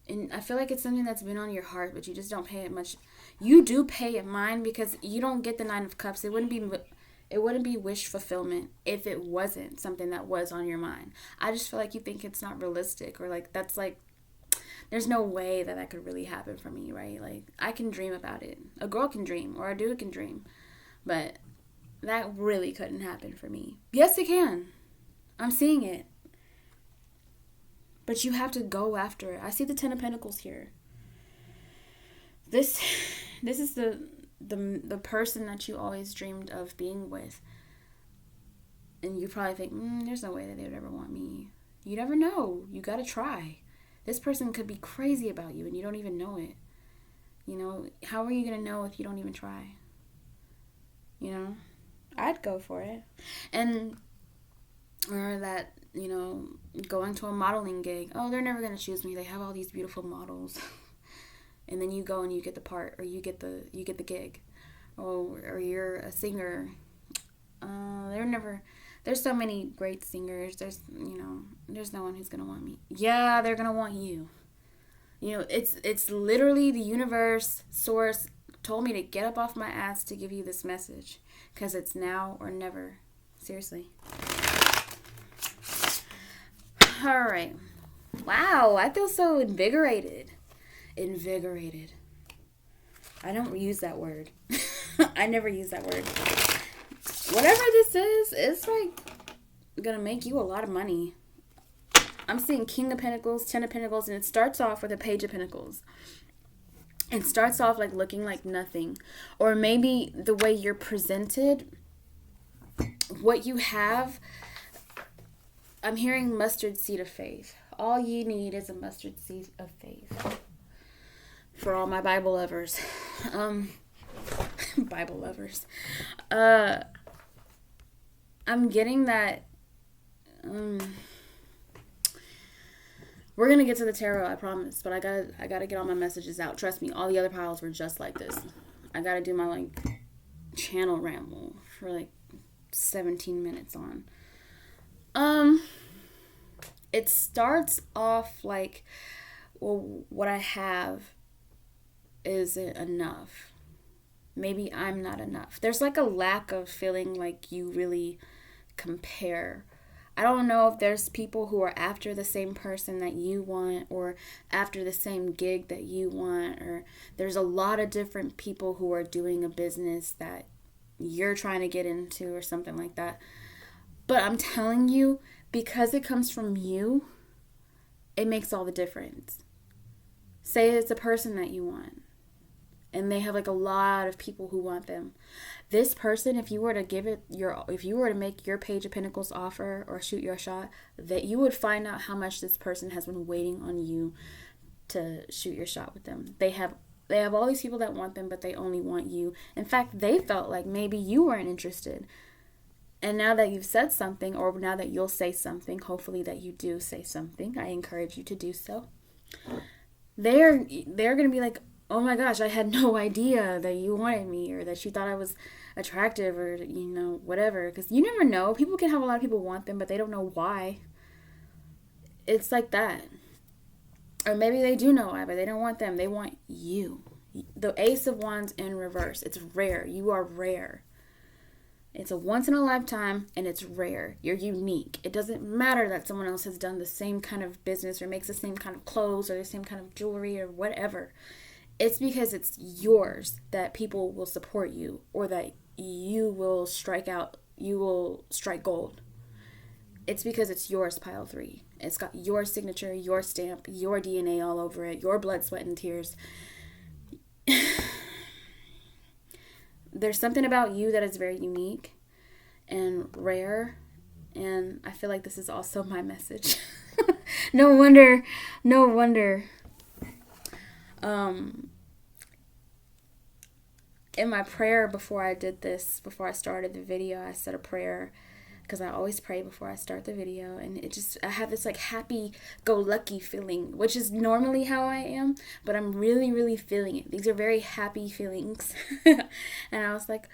And I feel like it's something that's been on your heart, but you just don't pay it much. You do pay it mind because you don't get the Nine of Cups. It wouldn't be wish fulfillment if it wasn't something that was on your mind. I just feel like you think it's not realistic, or like that's like, there's no way that could really happen for me, right? Like, I can dream about it. A girl can dream, or a dude can dream, but that really couldn't happen for me. Yes, it can. I'm seeing it. But you have to go after it. I see the Ten of Pentacles here. This is the person that you always dreamed of being with. And you probably think, there's no way that they would ever want me. You never know. You gotta try. This person could be crazy about you and you don't even know it. How are you gonna know if you don't even try? I'd go for it. And, or that, going to a modeling gig. Oh, they're never gonna choose me. They have all these beautiful models. And then you go and you get the part, or you get the gig, or you're a singer. There's so many great singers. There's no one who's going to want me. Yeah, they're going to want you. It's literally the universe, source, told me to get up off my ass to give you this message. Because it's now or never. Seriously. Alright. Wow, I feel so invigorated. Invigorated. I don't use that word. I never use that word. Whatever this is, it's like gonna make you a lot of money. I'm seeing King of Pentacles, Ten of Pentacles, and it starts off with a Page of Pentacles. It starts off like looking like nothing. Or maybe the way you're presented, what you have. I'm hearing mustard seed of faith. All you need is a mustard seed of faith. For all my Bible lovers. Bible lovers. I'm getting that. We're gonna get to the tarot, I promise. But I gotta get all my messages out. Trust me, all the other piles were just like this. I gotta do my channel ramble for 17 minutes on. It starts off what I have isn't enough. Maybe I'm not enough. There's a lack of feeling like you really compare. I don't know if there's people who are after the same person that you want, or after the same gig that you want, or there's a lot of different people who are doing a business that you're trying to get into or something like that. But I'm telling you, because it comes from you, it makes all the difference. Say it's a person that you want, and they have a lot of people who want them. This person, if you were to make your Page of Pentacles offer or shoot your shot, that you would find out how much this person has been waiting on you to shoot your shot with them. They have all these people that want them, but they only want you. In fact, they felt like maybe you weren't interested. And now that you've said something, or now that you'll say something, hopefully that you do say something, I encourage you to do so. They're going to be like, oh my gosh, I had no idea that you wanted me, or that you thought I was attractive, or, whatever. Because you never know. People can have a lot of people want them, but they don't know why. It's like that. Or maybe they do know why, but they don't want them. They want you. The Ace of Wands in reverse. It's rare. You are rare. It's a once in a lifetime, and it's rare. You're unique. It doesn't matter that someone else has done the same kind of business, or makes the same kind of clothes, or the same kind of jewelry, or whatever. It's because it's yours that people will support you, or that you will strike gold. It's because it's yours, pile 3. It's got your signature, your stamp, your DNA all over it, your blood, sweat, and tears. There's something about you that is very unique and rare, and I feel like this is also my message. No wonder. In my prayer before I started the video, I said a prayer, because I always pray before I start the video, and I have this happy-go-lucky feeling, which is normally how I am, but I'm really, really feeling it. These are very happy feelings. And I was like,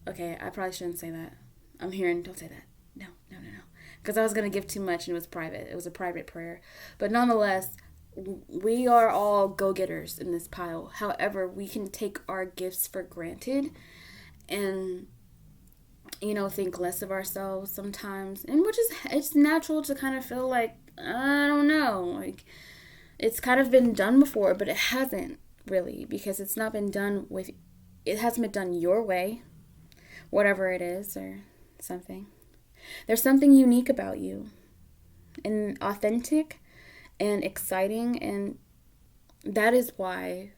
okay, I probably shouldn't say that. I'm hearing, don't say that. No. Because I was going to give too much, and it was private. It was a private prayer. But nonetheless, we are all go-getters in this pile. However, we can take our gifts for granted and think less of ourselves sometimes, and it's natural to kind of feel like, I don't know, it's kind of been done before, but it hasn't really, because it hasn't been done your way, whatever it is, or something. There's something unique about you, and authentic, and exciting, and that is why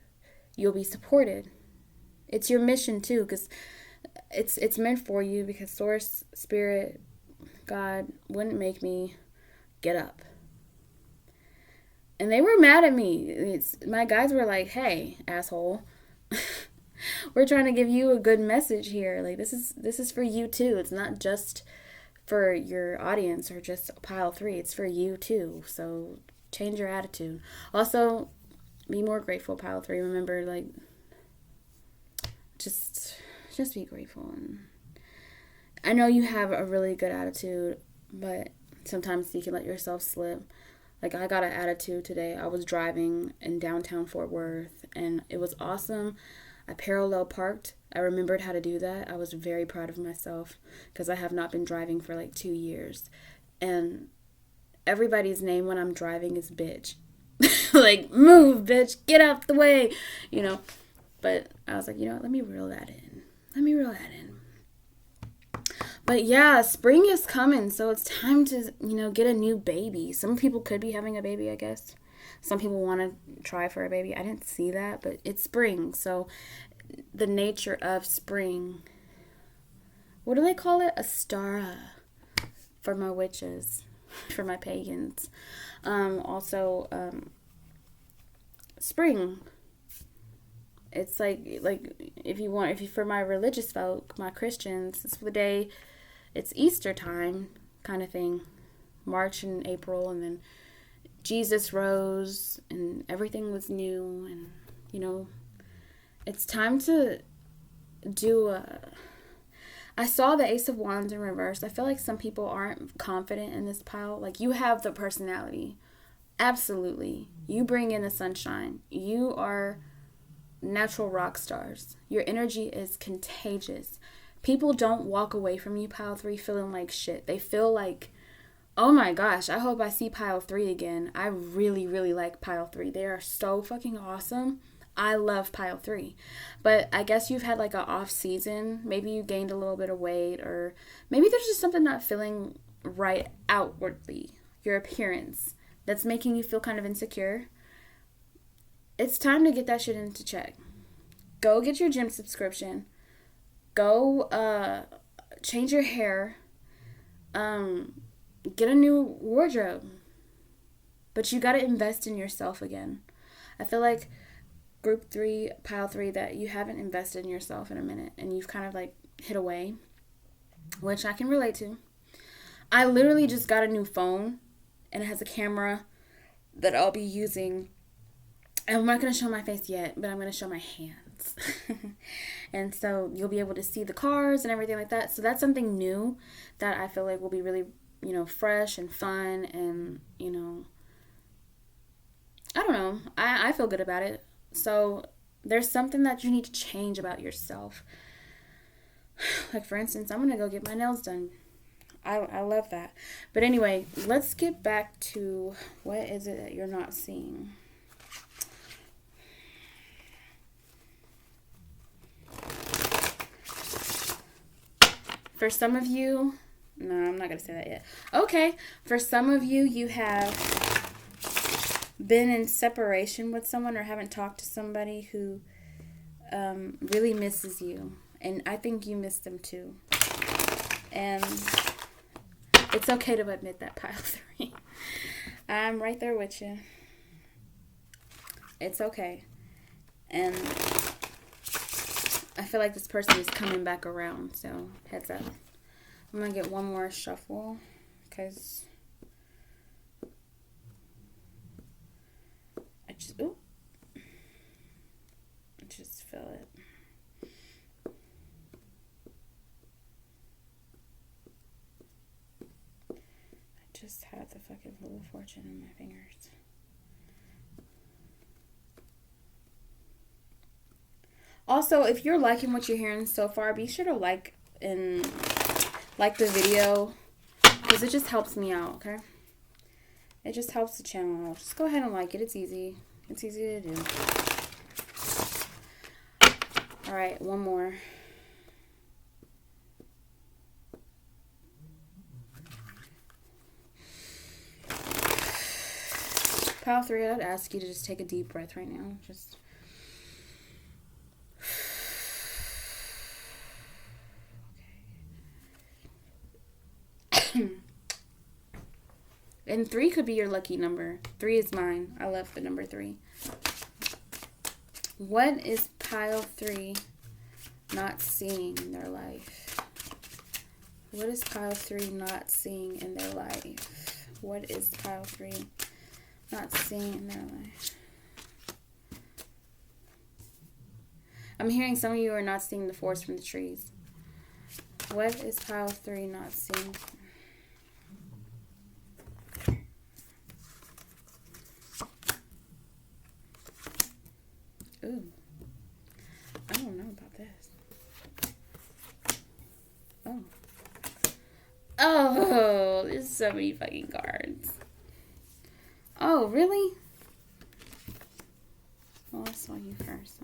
you'll be supported. It's your mission too, because it's meant for you, because Source, Spirit, God wouldn't make me get up. And they were mad at me. My guides were like, hey, asshole, we're trying to give you a good message here. This is for you too. It's not just for your audience or just pile 3. It's for you too. So change your attitude. Also, be more grateful, pile 3. Remember, just be grateful. And I know you have a really good attitude, but sometimes you can let yourself slip. Like, I got an attitude today. I was driving in downtown Fort Worth, and it was awesome. I parallel parked. I remembered how to do that. I was very proud of myself because I have not been driving for like 2 years. And everybody's name when I'm driving is bitch. Like, move, bitch, get out the way, you know. But I was like, you know what, let me reel that in. But yeah, spring is coming, so it's time to, get a new baby. Some people could be having a baby, I guess. Some people want to try for a baby. I didn't see that, but it's spring, so the nature of spring. What do they call it? Astara for my witches, for my pagans. Also, spring. It's like if you for my religious folk, my Christians, it's the day, it's Easter time kind of thing, March and April, and then Jesus rose and everything was new, and it's time to do I saw the Ace of Wands in reverse. I feel like some people aren't confident in this pile. Like, you have the personality. Absolutely. You bring in the sunshine. You are natural rock stars. Your energy is contagious. People don't walk away from you, pile 3, feeling like shit. They feel like, oh my gosh, I hope I see pile 3 again. I really, really like pile 3. They are so fucking awesome. I love pile 3. But I guess you've had like an off season. Maybe you gained a little bit of weight, or maybe there's just something not feeling right outwardly. Your appearance that's making you feel kind of insecure. It's time to get that shit into check. Go get your gym subscription. Go change your hair. Get a new wardrobe. But you got to invest in yourself again. I feel like group 3, pile 3, that you haven't invested in yourself in a minute, and you've kind of like hit away, which I can relate to. I literally just got a new phone, and it has a camera that I'll be using. I'm not going to show my face yet, but I'm going to show my hands. And so you'll be able to see the cars and everything like that. So that's something new that I feel like will be really, fresh and fun. And, I don't know. I feel good about it. So there's something that you need to change about yourself. Like, for instance, I'm going to go get my nails done. I love that. But anyway, let's get back to what is it that you're not seeing. For some of you, no, I'm not going to say that yet. Okay, for some of you, you have been in separation with someone or haven't talked to somebody who really misses you. And I think you miss them too. And it's okay to admit that, pile 3. I'm right there with you. It's okay. And I feel like this person is coming back around, so heads up. I'm going to get one more shuffle, because I just feel it. I just had the fucking Wheel of Fortune in my fingers. Also, if you're liking what you're hearing so far, be sure to like the video, because it just helps me out, okay? It just helps the channel out. Just go ahead and like it. It's easy. It's easy to do. Alright, one more. Pile 3, I'd ask you to just take a deep breath right now. Just... And 3 could be your lucky number. 3 is mine. I love the number 3. What is pile 3 not seeing in their life? What is pile 3 not seeing in their life? What is pile 3 not seeing in their life? I'm hearing some of you are not seeing the forest from the trees. What is pile 3 not seeing? Ooh. I don't know about this. Oh. Oh, there's so many fucking cards. Oh, really? Well, I saw you first.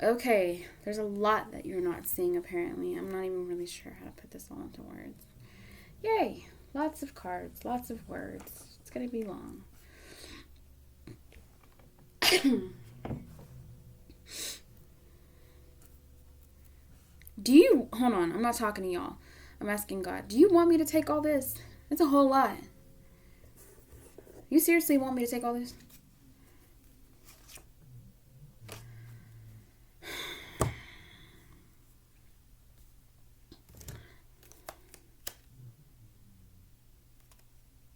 Okay, there's a lot that you're not seeing, apparently. I'm not even really sure how to put this all into words. Yay! Lots of cards, lots of words. It's gonna be long. Hold on, I'm not talking to y'all. I'm asking God, do you want me to take all this? It's a whole lot. You seriously want me to take all this?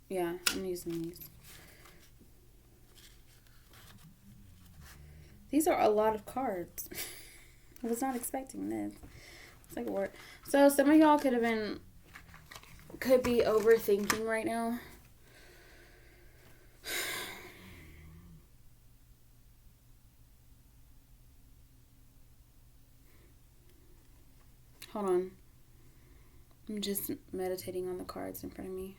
Yeah, I'm using these. These are a lot of cards. I was not expecting this. It's like a word. So some of y'all could be overthinking right now. Hold on. I'm just meditating on the cards in front of me.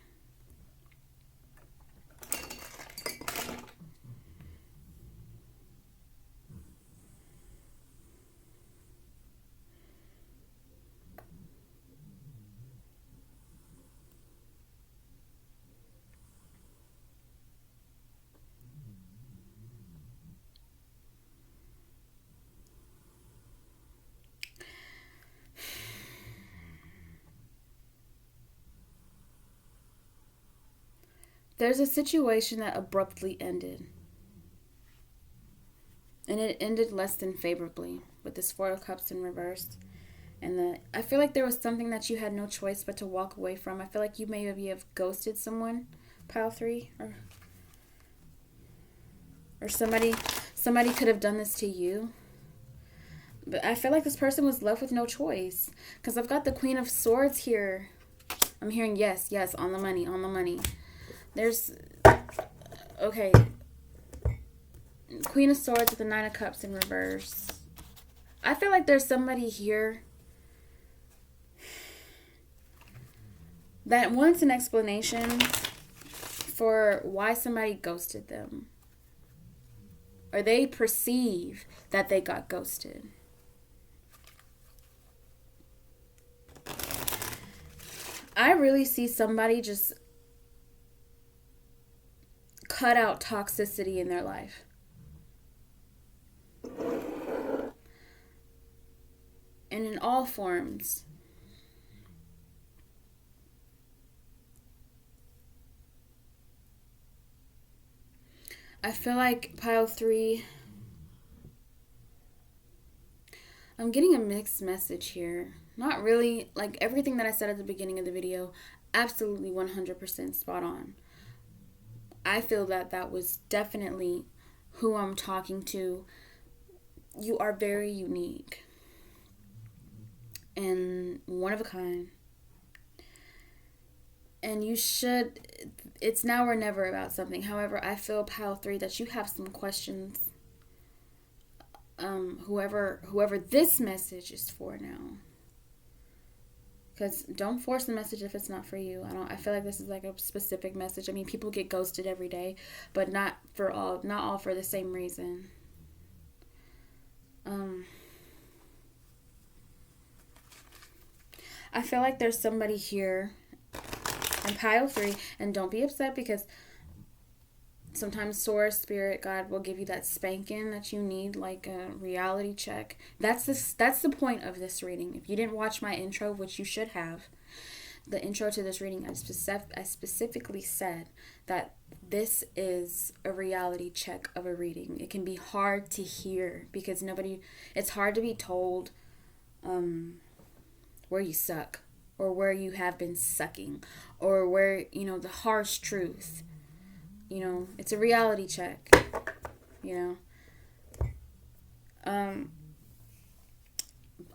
There's a situation that abruptly ended. And it ended less than favorably with this Four of Cups in reverse. And I feel like there was something that you had no choice but to walk away from. I feel like you maybe have ghosted someone, pile 3, or somebody could have done this to you. But I feel like this person was left with no choice. Because I've got the Queen of Swords here. I'm hearing yes, on the money, on the money. Okay. Queen of Swords with the 9 of Cups in reverse. I feel like there's somebody here that wants an explanation for why somebody ghosted them. Or they perceive that they got ghosted. I really see somebody just cut out toxicity in their life. And in all forms. I feel like pile 3, I'm getting a mixed message here. Not really, like everything that I said at the beginning of the video, absolutely 100% spot on. I feel that was definitely who I'm talking to. You are very unique and one of a kind. And it's now or never about something. However, I feel, pile 3, that you have some questions. Whoever this message is for now. Because don't force the message if it's not for you. I feel like this is like a specific message. I mean, people get ghosted every day, but not all for the same reason. I feel like there's somebody here in pile 3, and don't be upset because sometimes Source, Spirit, God will give you that spanking that you need, like a reality check. That's the point of this reading. If you didn't watch my intro, which you should have, the intro to this reading, I specifically said that this is a reality check of a reading. It can be hard to hear because it's hard to be told where you suck or where you have been sucking or where, the harsh truth. It's a reality check,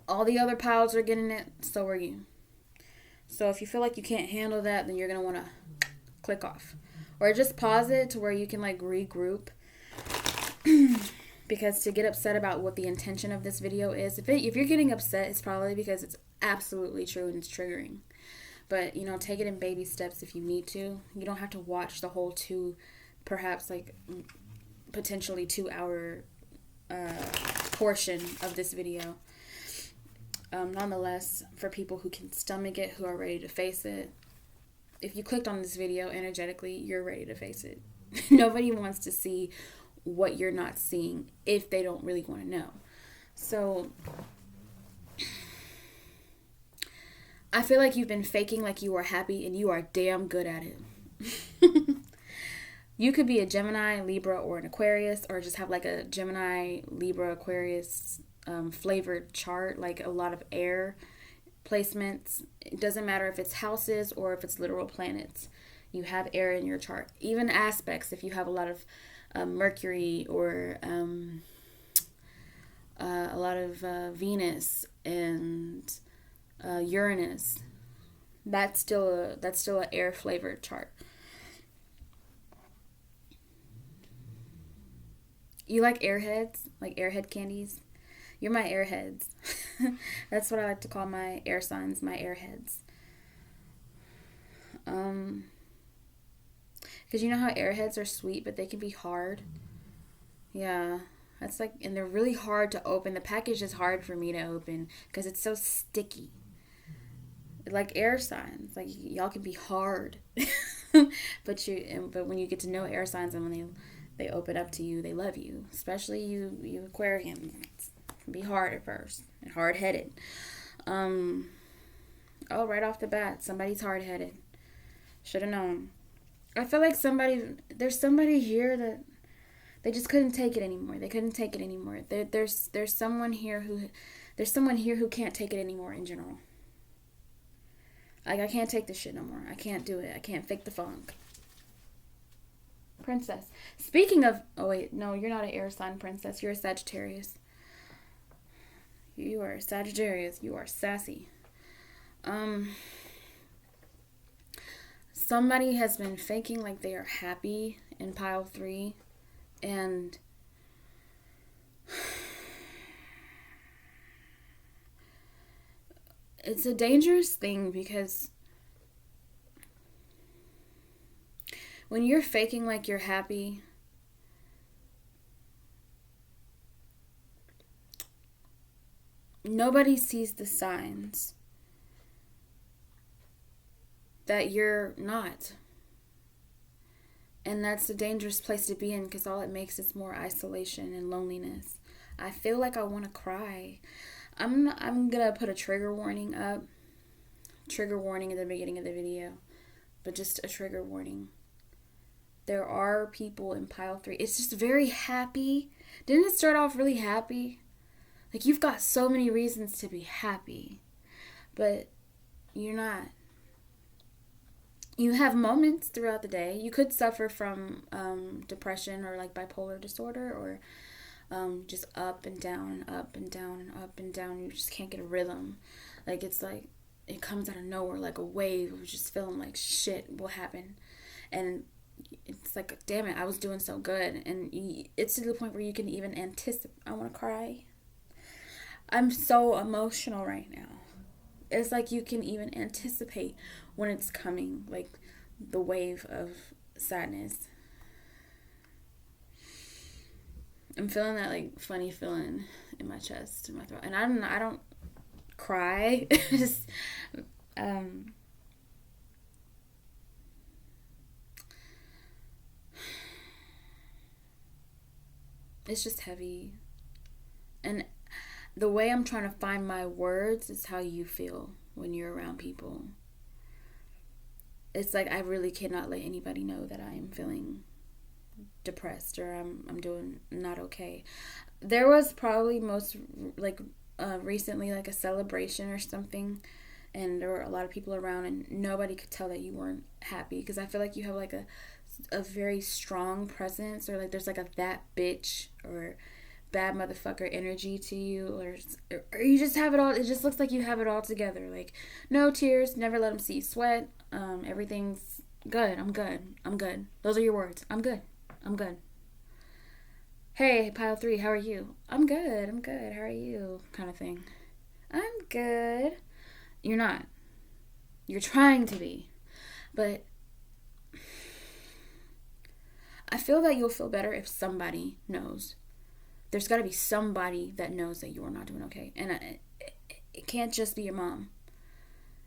All the other piles are getting it, so are you. So if you feel like you can't handle that, then you're going to want to click off. Or just pause it to where you can like regroup. Because to get upset about what the intention of this video is, if you're getting upset, it's probably because it's absolutely true and it's triggering. But, you know, take it in baby steps if you need to. You don't have to watch the whole perhaps like potentially 2-hour portion of this video. Nonetheless, for people who can stomach it, who are ready to face it, if you clicked on this video energetically, you're ready to face it. Nobody wants to see what you're not seeing if they don't really want to know. So I feel like you've been faking like you are happy, and you are damn good at it. You could be a Gemini, Libra, or an Aquarius, or just have like a Gemini, Libra, Aquarius flavored chart, like a lot of air placements. It doesn't matter if it's houses or if it's literal planets. You have air in your chart. Even aspects, if you have a lot of Mercury or a lot of Venus and Uranus, that's still an air flavored chart. You like airheads, like airhead candies? You're my airheads. That's what I like to call my air signs, my airheads. Because you know how airheads are sweet, but they can be hard? Yeah. That's like, and they're really hard to open. The package is hard for me to open because it's so sticky. Like air signs. Like, y'all can be hard. But when you get to know air signs and when they open up to you, they love you. Especially you Aquarian. It can be hard at first. And hard-headed. Right off the bat, somebody's hard-headed. Should have known. I feel like there's somebody here that they just couldn't take it anymore. They couldn't take it anymore. There's someone here who can't take it anymore in general. Like, I can't take this shit no more. I can't do it. I can't fake the funk. Princess. Speaking of, oh wait, no, you're not an air sign, princess. You're a Sagittarius. You are a Sagittarius. You are sassy. Somebody has been faking like they are happy in pile 3, and it's a dangerous thing because when you're faking like you're happy, nobody sees the signs that you're not. And that's a dangerous place to be in because all it makes is more isolation and loneliness. I feel like I want to cry. I'm going to put a trigger warning up. Trigger warning at the beginning of the video. But just a trigger warning. There are people in pile 3. It's just very happy. Didn't it start off really happy? Like, you've got so many reasons to be happy. But you're not. You have moments throughout the day. You could suffer from depression or like bipolar disorder, or just up and down and up and down and up and down. You just can't get a rhythm. Like, it's like it comes out of nowhere like a wave of just feeling like shit will happen. And it's like, damn it, I was doing so good. And it's to the point where you can even anticipate. I want to cry. I'm so emotional right now. It's like you can even anticipate when it's coming, like the wave of sadness. I'm feeling that like funny feeling in my chest, in my throat, and I don't cry. Just it's just heavy, and the way I'm trying to find my words is how you feel when you're around people. It's like I really cannot let anybody know that I am feeling depressed or I'm doing not okay. There was probably recently like a celebration or something, and there were a lot of people around and nobody could tell that you weren't happy, because I feel like you have like a very strong presence, or like there's like a that bitch or bad motherfucker energy to you, or you just have it all. It just looks like you have it all together. Like, no tears, never let them see you sweat. Everything's good. I'm good. I'm good. Those are your words. I'm good. I'm good. Hey, pile 3, how are you? I'm good. I'm good. How are you? Kind of thing. I'm good. You're not. You're trying to be. But I feel that you'll feel better if somebody knows. There's got to be somebody that knows that you are not doing okay. And it can't just be your mom.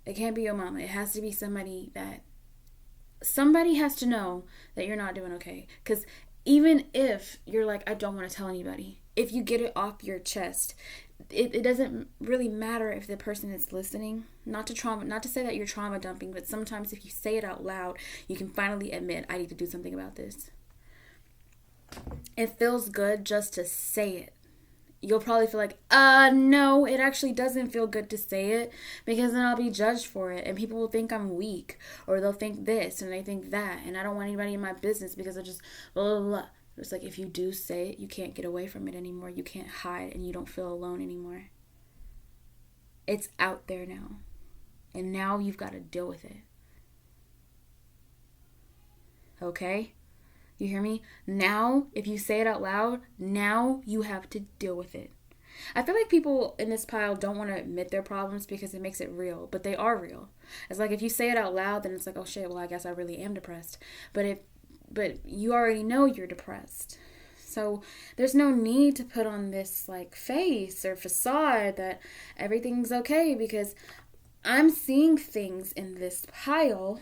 It can't be your mom. It has to be somebody has to know that you're not doing okay. Because even if you're like, I don't want to tell anybody, if you get it off your chest, it doesn't really matter if the person is listening. Not to say that you're trauma dumping, but sometimes if you say it out loud, you can finally admit, I need to do something about this. It feels good just to say it. You'll probably feel like, no, it actually doesn't feel good to say it, because then I'll be judged for it and people will think I'm weak, or they'll think this and they think that, and I don't want anybody in my business because I just blah, blah, blah. It's like, if you do say it, you can't get away from it anymore. You can't hide, and you don't feel alone anymore. It's out there now, and now you've got to deal with it. Okay? You hear me? Now, if you say it out loud, now you have to deal with it. I feel like people in this pile don't want to admit their problems because it makes it real, but they are real. It's like, if you say it out loud, then it's like, oh shit, well, I guess I really am depressed. But you already know you're depressed. So there's no need to put on this like face or facade that everything's okay, because I'm seeing things in this pile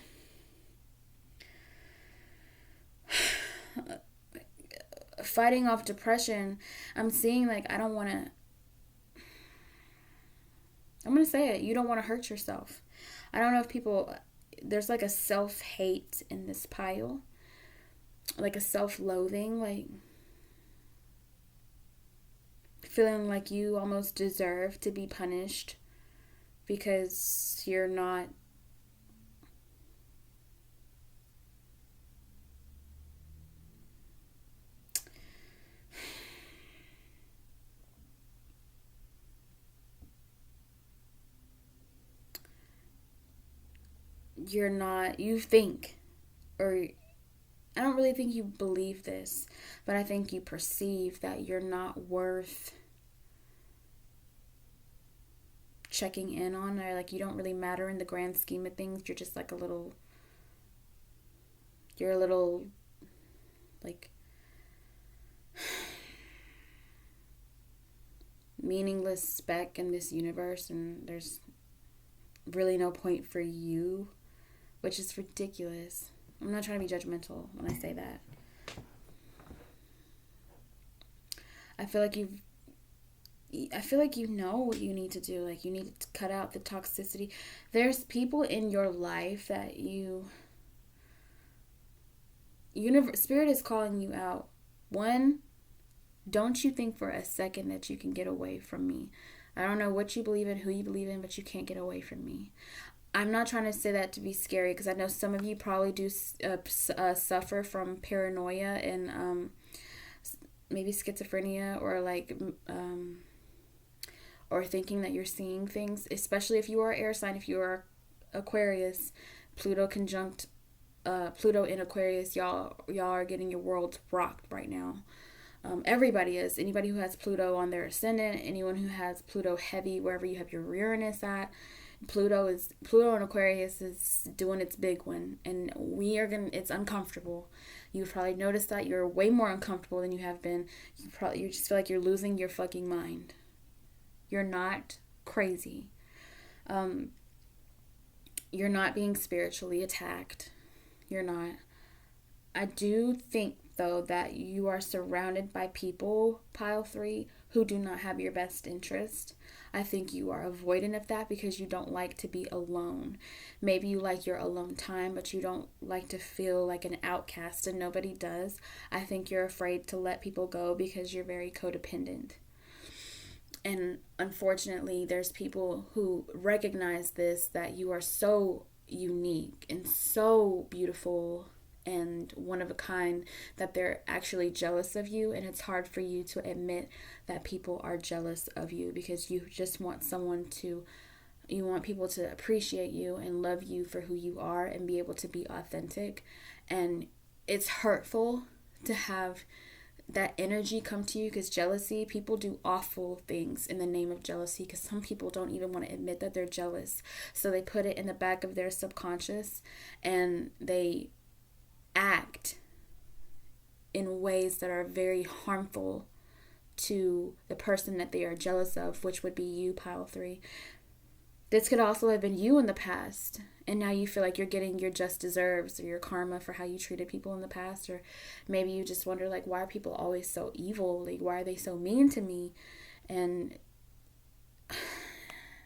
fighting off depression. I'm seeing like, I'm going to say it. You don't want to hurt yourself. I don't know if there's like a self-hate in this pile. Like a self-loathing, like feeling like you almost deserve to be punished because you're not you think, or I don't really think you believe this, but I think you perceive that you're not worth checking in on, or like you don't really matter in the grand scheme of things. You're just like you're a little like meaningless speck in this universe, and there's really no point for you, which is ridiculous. I'm not trying to be judgmental when I say that. I feel like you know what you need to do. Like, you need to cut out the toxicity. There's people in your life that Spirit is calling you out. One, don't you think for a second that you can get away from me. I don't know what you believe in, who you believe in, but you can't get away from me. I'm not trying to say that to be scary, because I know some of you probably do suffer from paranoia and maybe schizophrenia, or like or thinking that you're seeing things, especially if you are air sign. If you are Aquarius, Pluto conjunct Pluto in Aquarius, y'all are getting your worlds rocked right now. Everybody is. Anybody who has Pluto on their ascendant, anyone who has Pluto heavy wherever you have your Uranus at, Pluto in Aquarius is doing its big one, and it's uncomfortable. You've probably noticed that you're way more uncomfortable than you have been. You just feel like you're losing your fucking mind. You're not crazy. You're not being spiritually attacked. You're not. I do think, though, that you are surrounded by people, pile 3, who do not have your best interest. I think you are avoidant of that because you don't like to be alone. Maybe you like your alone time, but you don't like to feel like an outcast, and nobody does. I think you're afraid to let people go because you're very codependent. And unfortunately, there's people who recognize this, that you are so unique and so beautiful and one of a kind, that they're actually jealous of you, and it's hard for you to admit that people are jealous of you, because you just want you want people to appreciate you and love you for who you are and be able to be authentic. And it's hurtful to have that energy come to you, because jealousy, people do awful things in the name of jealousy, because some people don't even want to admit that they're jealous. So they put it in the back of their subconscious and they act in ways that are very harmful to the person that they are jealous of, which would be you, pile 3. This could also have been you in the past, and now you feel like you're getting your just deserves or your karma for how you treated people in the past. Or maybe you just wonder, like, why are people always so evil? Like, why are they so mean to me? And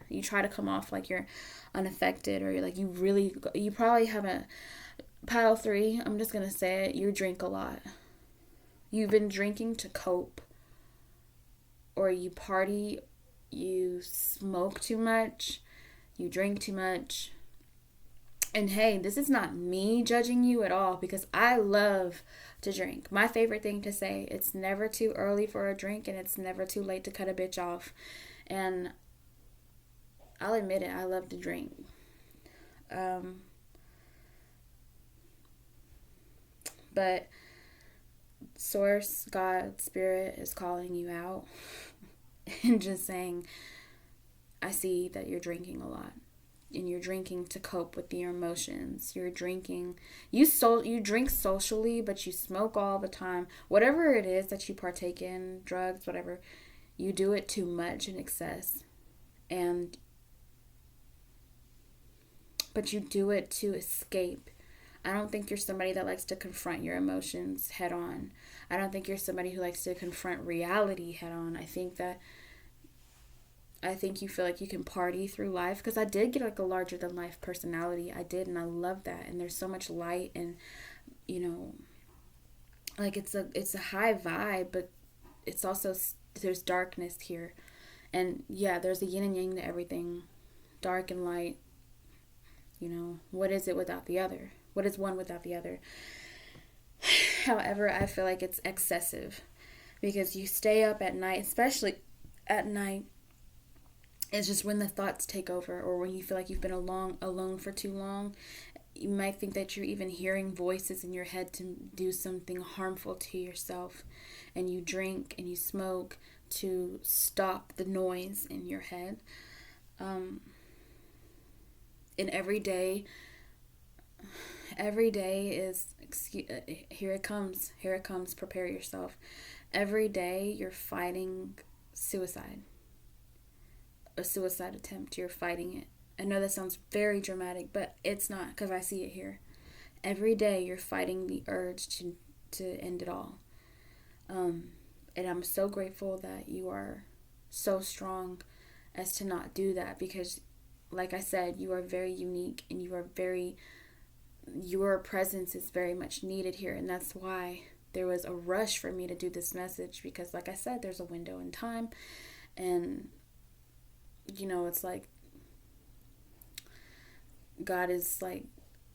you try to come off like you're unaffected, or like you probably haven't. Pile 3, I'm just gonna say it, you drink a lot. You've been drinking to cope, or you party, you smoke too much, you drink too much. And hey, this is not me judging you at all, because I love to drink. My favorite thing to say, it's never too early for a drink, and it's never too late to cut a bitch off. And I'll admit it, I love to drink. But Source, God, Spirit is calling you out and just saying, I see that you're drinking a lot, and you're drinking to cope with your emotions. You're drinking, you drink socially, but you smoke all the time. Whatever it is that you partake in, drugs, whatever, you do it too much in excess. But you do it to escape. I don't think you're somebody that likes to confront your emotions head on. I don't think you're somebody who likes to confront reality head on. I think you feel like you can party through life, because I did get like a larger than life personality. I did, and I love that. And there's so much light, and like it's a high vibe, but it's also, there's darkness here. And yeah, there's a yin and yang to everything, dark and light. What is it without the other? What is one without the other? However, I feel like it's excessive, because you stay up at night, especially at night. It's just when the thoughts take over, or when you feel like you've been alone for too long. You might think that you're even hearing voices in your head to do something harmful to yourself. And you drink and you smoke to stop the noise in your head. And every day is, here it comes, prepare yourself. Every day you're fighting suicide. A suicide attempt, you're fighting it. I know that sounds very dramatic, but it's not, because I see it here. Every day you're fighting the urge to end it all. And I'm so grateful that you are so strong as to not do that, because like I said, you are very unique, and your presence is very much needed here. And that's why there was a rush for me to do this message, because like I said, there's a window in time, and it's like God is like,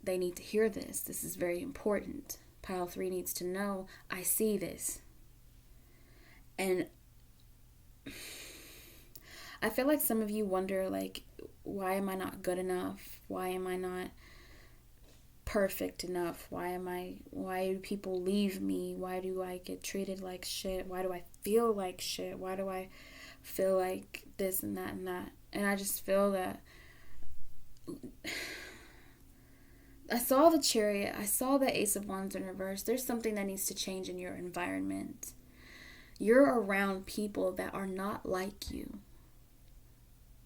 they need to hear this. This is very important. Pile 3 needs to know, I see this. And I feel like some of you wonder, like, why am I not good enough? Why am I not perfect enough? Why do people leave me? Why do I get treated like shit? Why do I feel like shit? Why do I feel like this and that and that? And I just feel that I saw the Chariot, I saw the Ace of Wands in reverse. There's something that needs to change in your environment. You're around people that are not like you.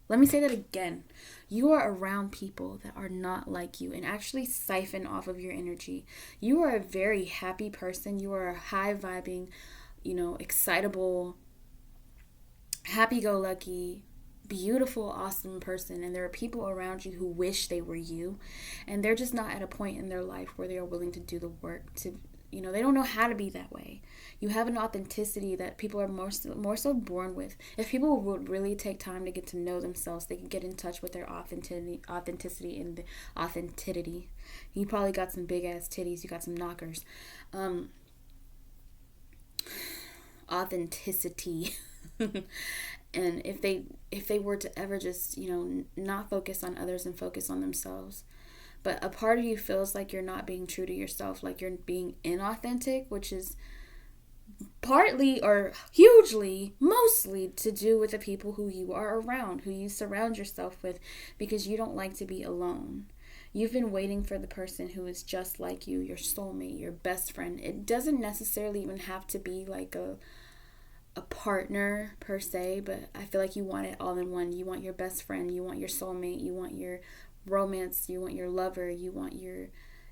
Let me say that again. You are around people that are not like you, and actually siphon off of your energy. You are a very happy person. You are a high vibing, excitable, happy-go-lucky, beautiful, awesome person. And there are people around you who wish they were you, and they're just not at a point in their life where they are willing to do the work they don't know how to be that way. You have an authenticity that people are more so born with. If people would really take time to get to know themselves, they could get in touch with their authenticity and the authenticity. You probably got some big ass titties. You got some knockers. Authenticity. And if they were to ever just, not focus on others and focus on themselves. But a part of you feels like you're not being true to yourself, like you're being inauthentic, which is partly or hugely, mostly to do with the people who you are around, who you surround yourself with, because you don't like to be alone. You've been waiting for the person who is just like you, your soulmate, your best friend. It doesn't necessarily even have to be like a partner per se, but I feel like you want it all in one. You want your best friend, you want your soulmate, you want your romance, you want your lover, you want your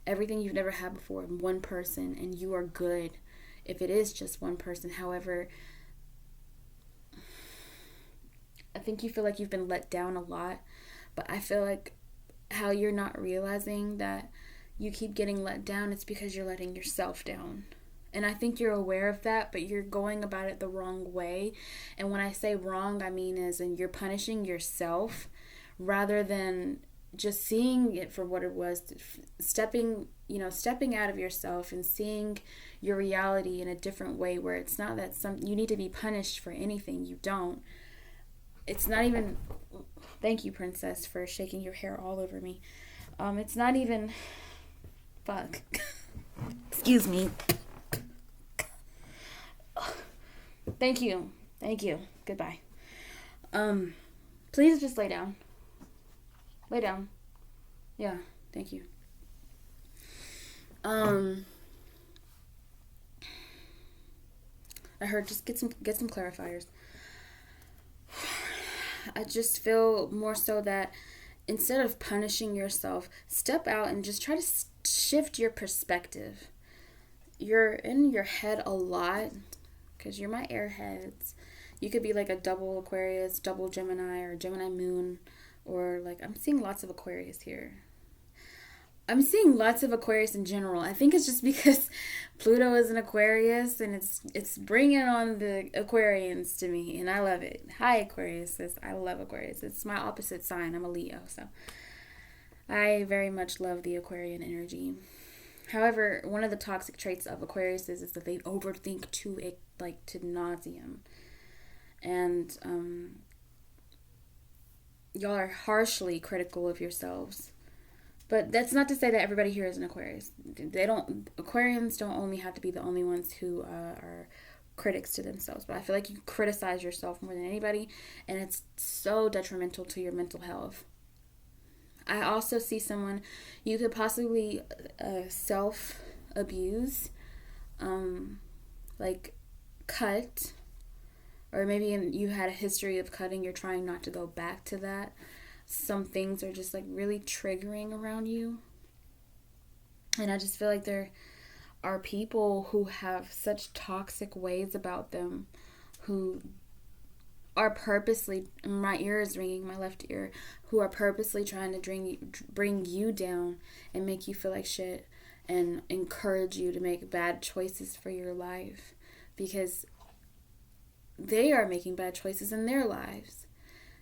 everything you've never had before in one person, and you are good if it is just one person. However, I think you feel like you've been let down a lot, but I feel like how you're not realizing that you keep getting let down, it's because you're letting yourself down. And I think you're aware of that, but you're going about it the wrong way. And when I say wrong, I mean as in you're punishing yourself rather than just seeing it for what it was, stepping out of yourself and seeing your reality in a different way, where it's not that you need to be punished for anything. You don't. It's not even, thank you, princess, for shaking your hair all over me. It's not even, fuck. Excuse me. Thank you. Goodbye. Please just lay down. Lay down. Yeah, thank you. I heard just get some clarifiers. I just feel more so that instead of punishing yourself, step out and just try to shift your perspective. You're in your head a lot because you're my airheads. You could be like a double Aquarius, double Gemini, or Gemini moon. Or like, I'm seeing lots of Aquarius here. I'm seeing lots of Aquarius in general. I think it's just because Pluto is an Aquarius and it's bringing on the Aquarians to me, and I love it. Hi, Aquarius. I love Aquarius. It's my opposite sign. I'm a Leo, so I very much love the Aquarian energy. However, one of the toxic traits of Aquarius is that they overthink to nauseum. And y'all are harshly critical of yourselves. But that's not to say that everybody here is an Aquarius. Aquarians don't only have to be the only ones who are critics to themselves. But I feel like you criticize yourself more than anybody, and it's so detrimental to your mental health. I also see someone you could possibly self-abuse, like cut. Or maybe you had a history of cutting, you're trying not to go back to that. Some things are just like really triggering around you. And I just feel like there are people who have such toxic ways about them, who are purposely, my ear is ringing, my left ear, who are purposely trying to bring you down and make you feel like shit and encourage you to make bad choices for your life. Because they are making bad choices in their lives.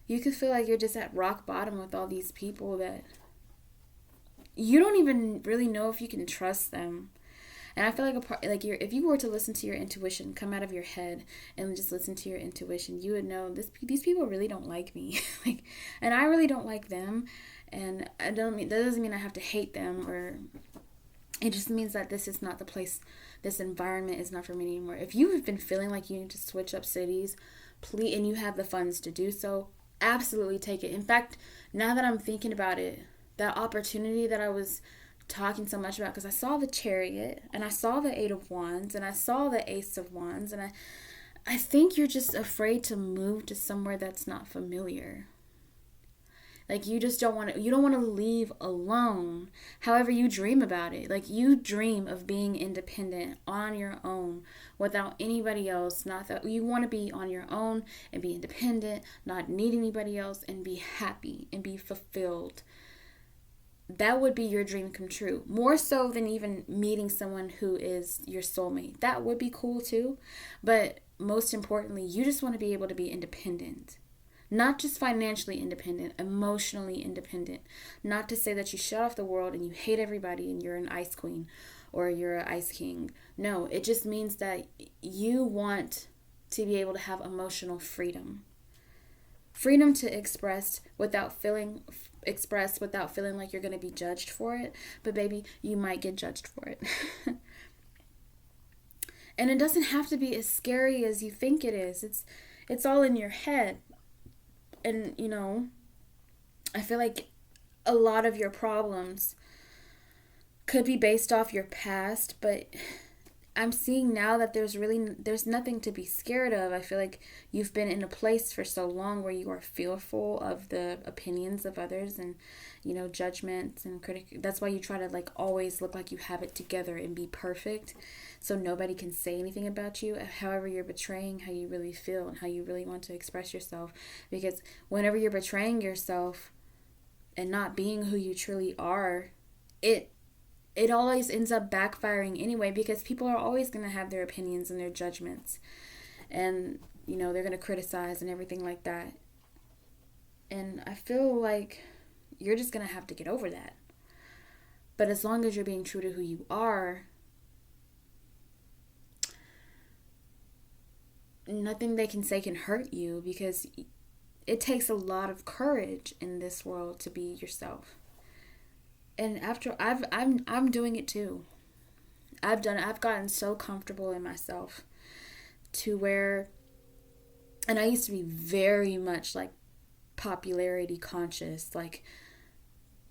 You could feel like you're just at rock bottom with all these people that you don't even really know if you can trust them. And I feel like if you were to listen to your intuition, come out of your head and just listen to your intuition, you would know these people really don't like me. And I really don't like them. And that doesn't mean I have to hate them, or it just means that this is not the place, this environment is not for me anymore. If you have been feeling like you need to switch up cities, please, and you have the funds to do so, absolutely take it. In fact, now that I'm thinking about it, that opportunity that I was talking so much about, because I saw the Chariot, and I saw the Eight of Wands, and I saw the Ace of Wands, and I think you're just afraid to move to somewhere that's not familiar. Like, you don't want to leave alone. However, you dream about it. Like, you dream of being independent on your own without anybody else. Not that you want to be on your own and be independent, not need anybody else, and be happy and be fulfilled. that would be your dream come true. More so than even meeting someone who is your soulmate. That would be cool too. But most importantly, you just want to be able to be independent. Not just financially independent, emotionally independent. Not to say that you shut off the world and you hate everybody and you're an ice queen or you're an ice king. No, it just means that you want to be able to have emotional freedom. Freedom to express without feeling like you're going to be judged for it. But baby, you might get judged for it. And it doesn't have to be as scary as you think it is. It's all in your head. And, you know, I feel like a lot of your problems could be based off your past, but I'm seeing now that there's nothing to be scared of. I feel like you've been in a place for so long where you are fearful of the opinions of others and, you know, judgments and that's why you try to like always look like you have it together and be perfect so nobody can say anything about you. However, you're betraying how you really feel and how you really want to express yourself, because whenever you're betraying yourself and not being who you truly are, it always ends up backfiring anyway, because people are always going to have their opinions and their judgments. And, you know, they're going to criticize and everything like that. And I feel like you're just going to have to get over that. But as long as you're being true to who you are, nothing they can say can hurt you, because it takes a lot of courage in this world to be yourself. And after I'm doing it too. I've gotten so comfortable in myself to where, and I used to be very much like popularity conscious, like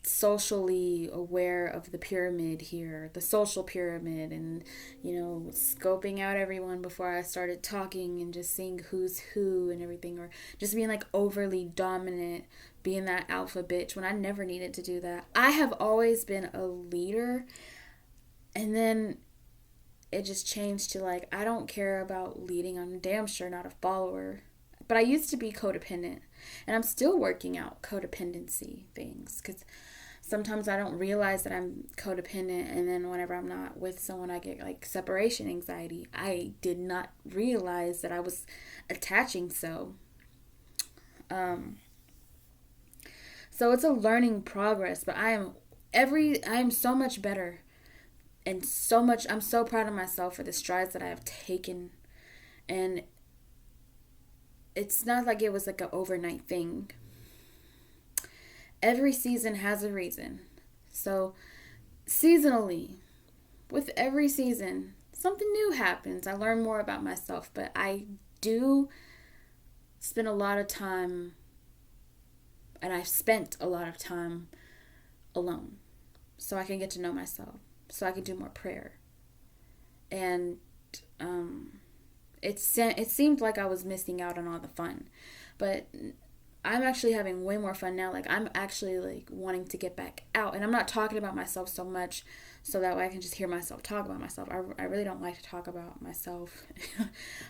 socially aware of the pyramid here, the social pyramid, and, you know, scoping out everyone before I started talking and just seeing who's who and everything, or just being like overly dominant, being that alpha bitch when I never needed to do that. I have always been a leader, and then it just changed to like, I don't care about leading, I'm damn sure not a follower. But I used to be codependent, and I'm still working out codependency things, because sometimes I don't realize that I'm codependent, and then whenever I'm not with someone, I get like separation anxiety. I did not realize that I was attaching so. So it's a learning progress, but I am so much better, and I'm so proud of myself for the strides that I have taken. And it's not like it was like an overnight thing. Every season has a reason. So seasonally, with every season, something new happens. I learn more about myself, but I do spend a lot of time, and I've spent a lot of time alone, so I can get to know myself, so I can do more prayer. And it seemed like I was missing out on all the fun, but I'm actually having way more fun now. Like, I'm actually like wanting to get back out, and I'm not talking about myself so much so that way I can just hear myself talk about myself. I really don't like to talk about myself,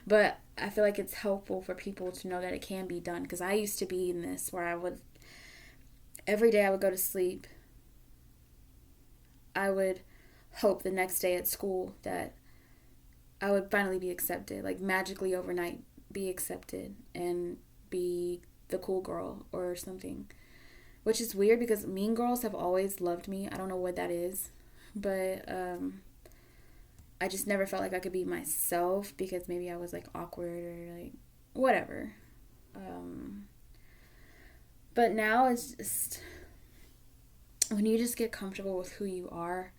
but I feel like it's helpful for people to know that it can be done, because I used to be in this where every day I would go to sleep, I would hope the next day at school that I would finally be accepted, like magically overnight be accepted and be the cool girl or something. Which is weird, because mean girls have always loved me. I don't know what that is, but I just never felt like I could be myself, because maybe I was like awkward or like whatever. But now it's just when you just get comfortable with who you are,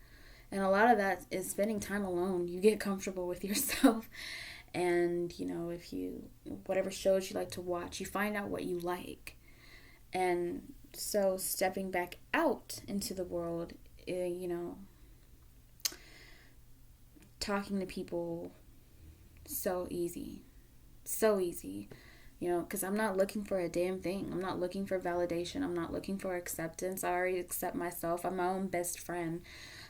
and a lot of that is spending time alone. You get comfortable with yourself, and, you know, whatever shows you like to watch, you find out what you like. And so stepping back out into the world, you know, talking to people, so easy, you know, because I'm not looking for a damn thing. I'm not looking for validation. I'm not looking for acceptance. I already accept myself. I'm my own best friend.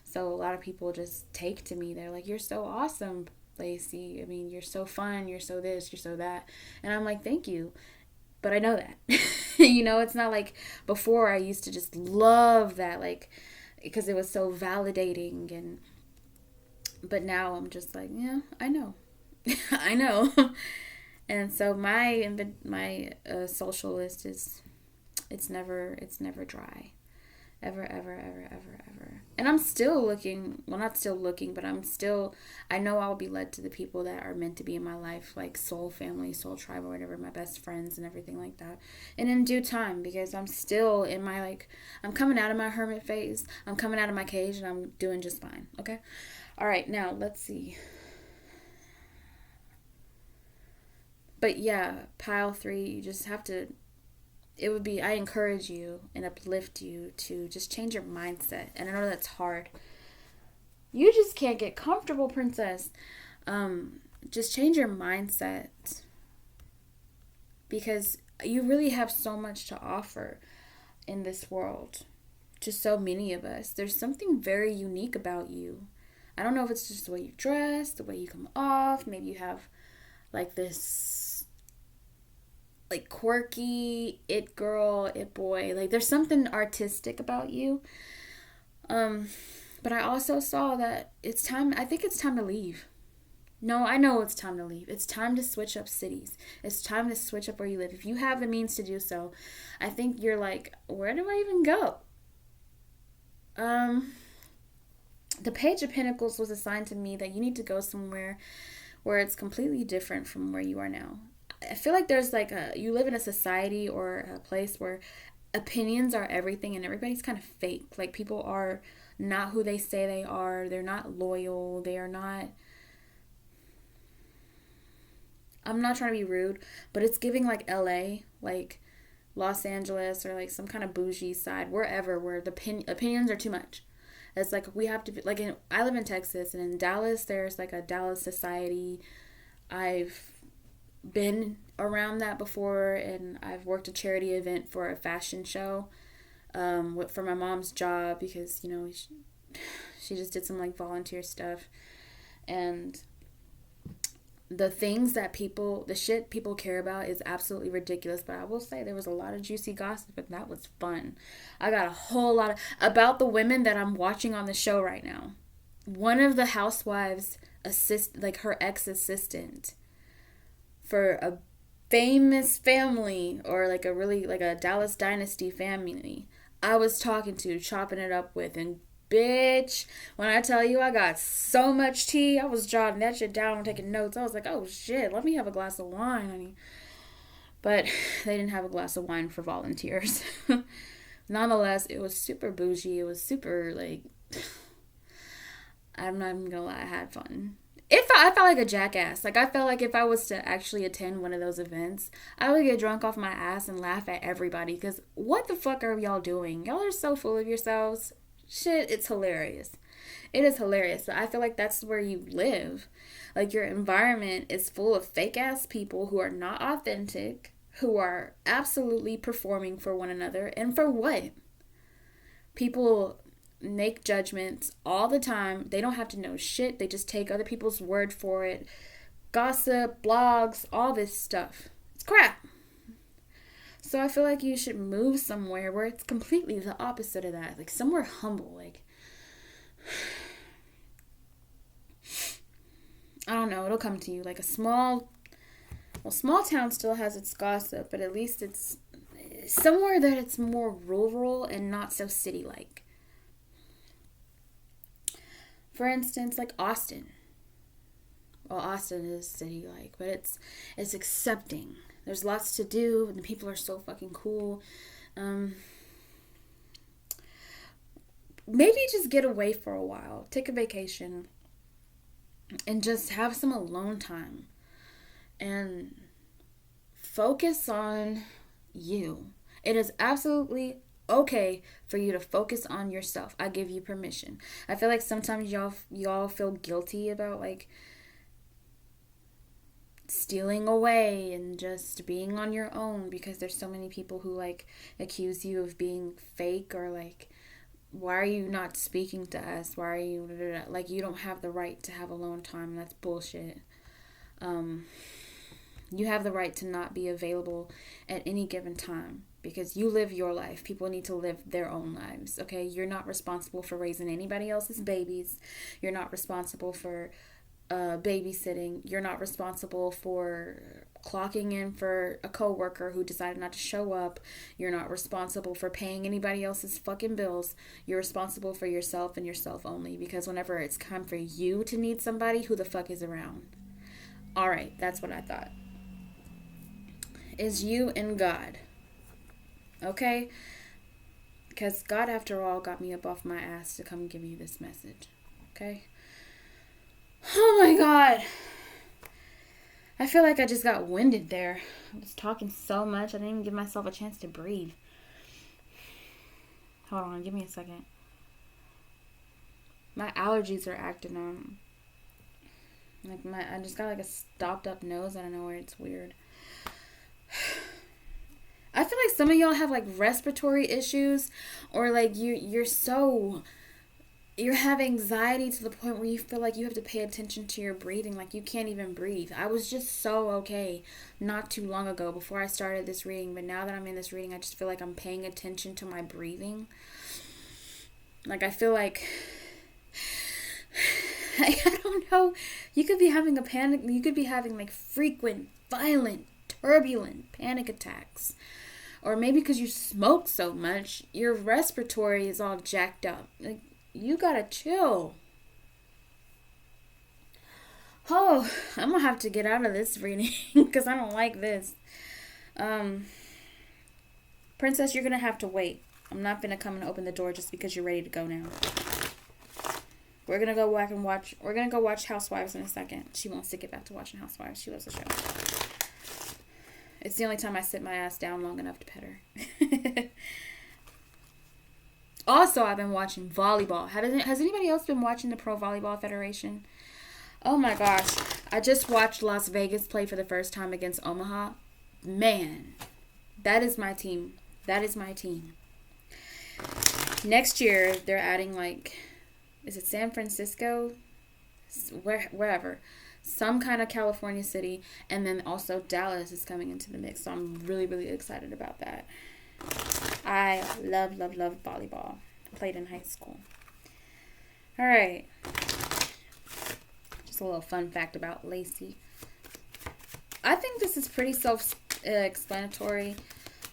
So a lot of people just take to me. They're like, you're so awesome, Stacie. I mean, you're so fun. You're so this. You're so that. And I'm like, thank you. but I know that. You know, it's not like before I used to just love that, like, because it was so validating. And but now I'm just like, yeah, I know. I know. And so my social list is, it's never dry. Ever, ever, ever, ever, ever. And I'm still looking, well, not still looking, but I know I'll be led to the people that are meant to be in my life, like soul family, soul tribe, or whatever, my best friends and everything like that. And in due time, because I'm still in my, like, I'm coming out of my hermit phase. I'm coming out of my cage and I'm doing just fine. Okay? All right, now let's see. But yeah, pile 3, you just have to, I encourage you and uplift you to just change your mindset. And I know that's hard. You just can't get comfortable, princess. Just change your mindset, because you really have so much to offer in this world to so many of us. There's something very unique about you. I don't know if it's just the way you dress, the way you come off. Maybe you have like this, like, quirky it girl, it boy. Like, there's something artistic about you. But I also saw that it's time. I think it's time to leave. No, I know it's time to leave. It's time to switch up cities. It's time to switch up where you live. If you have the means to do so, I think you're like, where do I even go? The Page of Pentacles was assigned to me that you need to go somewhere where it's completely different from where you are now. I feel like there's like you live in a society or a place where opinions are everything and everybody's kind of fake. Like, people are not who they say they are. They're not loyal. They are not, I'm not trying to be rude, but it's giving like LA, like Los Angeles, or like some kind of bougie side, wherever, where the opinions are too much. It's like we have to be, like, I live in Texas, and in Dallas there's like a Dallas society. I've been around that before, and I've worked a charity event for a fashion show, for my mom's job, because, you know, she just did some like volunteer stuff. And the shit people care about is absolutely ridiculous. But I will say there was a lot of juicy gossip, and that was fun. I got a whole lot about the women that I'm watching on the show right now. One of the housewives like her ex-assistant for a famous family, or like a Dallas Dynasty family, I was talking to, chopping it up with, and bitch, when I tell you I got so much tea, I was jotting that shit down and taking notes. I was like, oh shit, let me have a glass of wine, honey. But they didn't have a glass of wine for volunteers. Nonetheless, it was super bougie. It was super, like, I'm not even gonna lie, I had fun. I felt like a jackass. Like, I felt like if I was to actually attend one of those events, I would get drunk off my ass and laugh at everybody. Because what the fuck are y'all doing? Y'all are so full of yourselves. Shit, it's hilarious. It is hilarious. But I feel like that's where you live. Like, your environment is full of fake ass people who are not authentic, who are absolutely performing for one another. And for what? People make judgments all the time. They don't have to know shit. They just take other people's word for it. Gossip, blogs, all this stuff. It's crap. So I feel like you should move somewhere where it's completely the opposite of that. Like, somewhere humble. Like, I don't know. It'll come to you. Like, small town still has its gossip, but at least it's somewhere that it's more rural and not so city-like. For instance, like Austin. Well, Austin is city-like, but it's accepting. There's lots to do, and the people are so fucking cool. Maybe just get away for a while. Take a vacation. And just have some alone time. And focus on you. It is absolutely okay for you to focus on yourself. I give you permission. I feel like sometimes y'all feel guilty about, like, stealing away and just being on your own, because there's so many people who, like, accuse you of being fake, or like, why are you not speaking to us? Why are you, like, you don't have the right to have alone time. That's bullshit. You have the right to not be available at any given time because you live your life. People need to live their own lives, okay? You're not responsible for raising anybody else's babies. You're not responsible for babysitting. You're not responsible for clocking in for a coworker who decided not to show up. You're not responsible for paying anybody else's fucking bills. You're responsible for yourself and yourself only, because whenever it's time for you to need somebody, who the fuck is around? All right, that's what I thought. Is you and God. Okay? Because God, after all, got me up off my ass to come give you this message. Okay? Oh my God. I feel like I just got winded there. I was talking so much, I didn't even give myself a chance to breathe. Hold on, give me a second. My allergies are acting I just got like a stopped up nose out of nowhere. It's weird. I feel like some of y'all have like respiratory issues, or like you have anxiety to the point where you feel like you have to pay attention to your breathing, like you can't even breathe. I was just so okay not too long ago before I started this reading, but now that I'm in this reading, I just feel like I'm paying attention to my breathing. Like I feel like I don't know, you could be having a panic, you could be having like frequent, violent, turbulent panic attacks. Or maybe because you smoke so much, your respiratory is all jacked up. Like, you gotta chill. Oh, I'm gonna have to get out of this reading because I don't like this. Princess, you're gonna have to wait. I'm not gonna come and open the door just because you're ready to go now. We're gonna go back and watch. We're gonna go watch Housewives in a second. She wants to get back to watching Housewives. She loves the show. It's the only time I sit my ass down long enough to pet her. Also, I've been watching volleyball. Has anybody else been watching the Pro Volleyball Federation? Oh my gosh. I just watched Las Vegas play for the first time against Omaha. Man, that is my team. That is my team. Next year, they're adding is it San Francisco? Wherever. Some kind of California city. And then also Dallas is coming into the mix. So I'm really, really excited about that. I love volleyball. Played in high school. All right. Just a little fun fact about Lacey. I think this is pretty self-explanatory.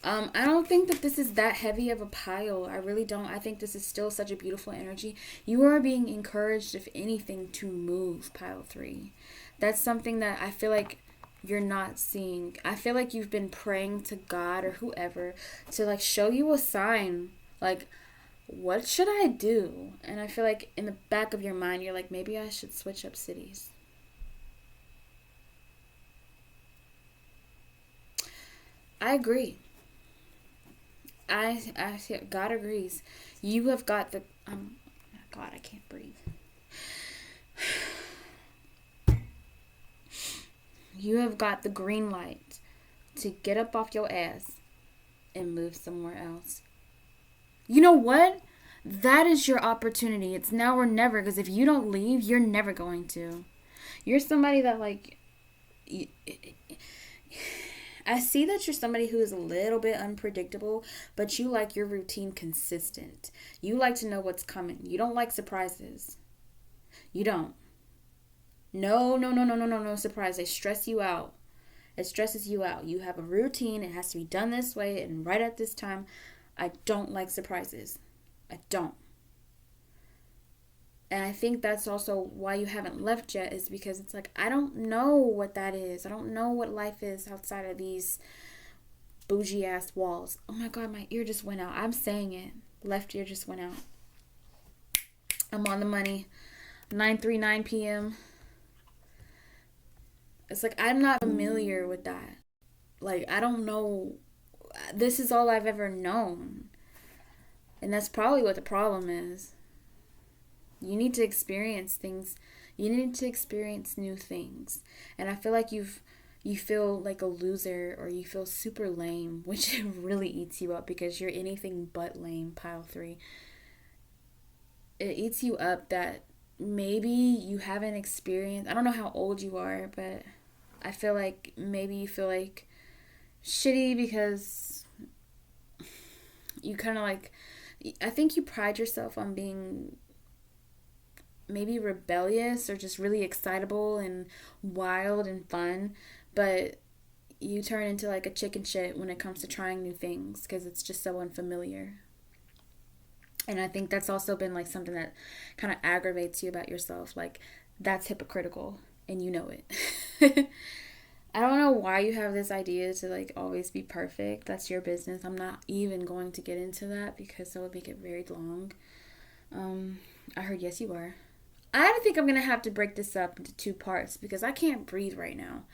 I don't think that this is that heavy of a pile. I really don't. I think this is still such a beautiful energy. You are being encouraged, if anything, to move, pile 3. That's something that I feel like you're not seeing. I feel like you've been praying to God or whoever to show you a sign, what should I do? And I feel like in the back of your mind you're like, maybe I should switch up cities. I agree. God agrees. You have got the God, I can't breathe. You have got the green light to get up off your ass and move somewhere else. You know what? That is your opportunity. It's now or never, because if you don't leave, you're never going to. You're somebody that I see that you're somebody who is a little bit unpredictable, but you like your routine consistent. You like to know what's coming. You don't like surprises. You don't. No surprise. They stress you out. It stresses you out. You have a routine. It has to be done this way and right at this time. I don't like surprises. I don't. And I think that's also why you haven't left yet, is because it's I don't know what that is. I don't know what life is outside of these bougie ass walls. Oh my God, my ear just went out. I'm saying it. Left ear just went out. I'm on the money. 9:39 p.m. It's I'm not familiar with that. I don't know. This is all I've ever known. And that's probably what the problem is. You need to experience things. You need to experience new things. And I feel like you feel like a loser, or you feel super lame, which really eats you up because you're anything but lame, pile 3. It eats you up that maybe you haven't experienced. I don't know how old you are, but I feel like maybe you feel like shitty because you kind of like, I think you pride yourself on being maybe rebellious or just really excitable and wild and fun, but you turn into like a chicken shit when it comes to trying new things because it's just so unfamiliar. And I think that's also been like something that kind of aggravates you about yourself. Like, that's hypocritical and you know it. I don't know why you have this idea to like always be perfect. That's your business. I'm not even going to get into that because that would make it very long. I heard yes you are. I think I'm going to have to break this up into 2 parts because I can't breathe right now.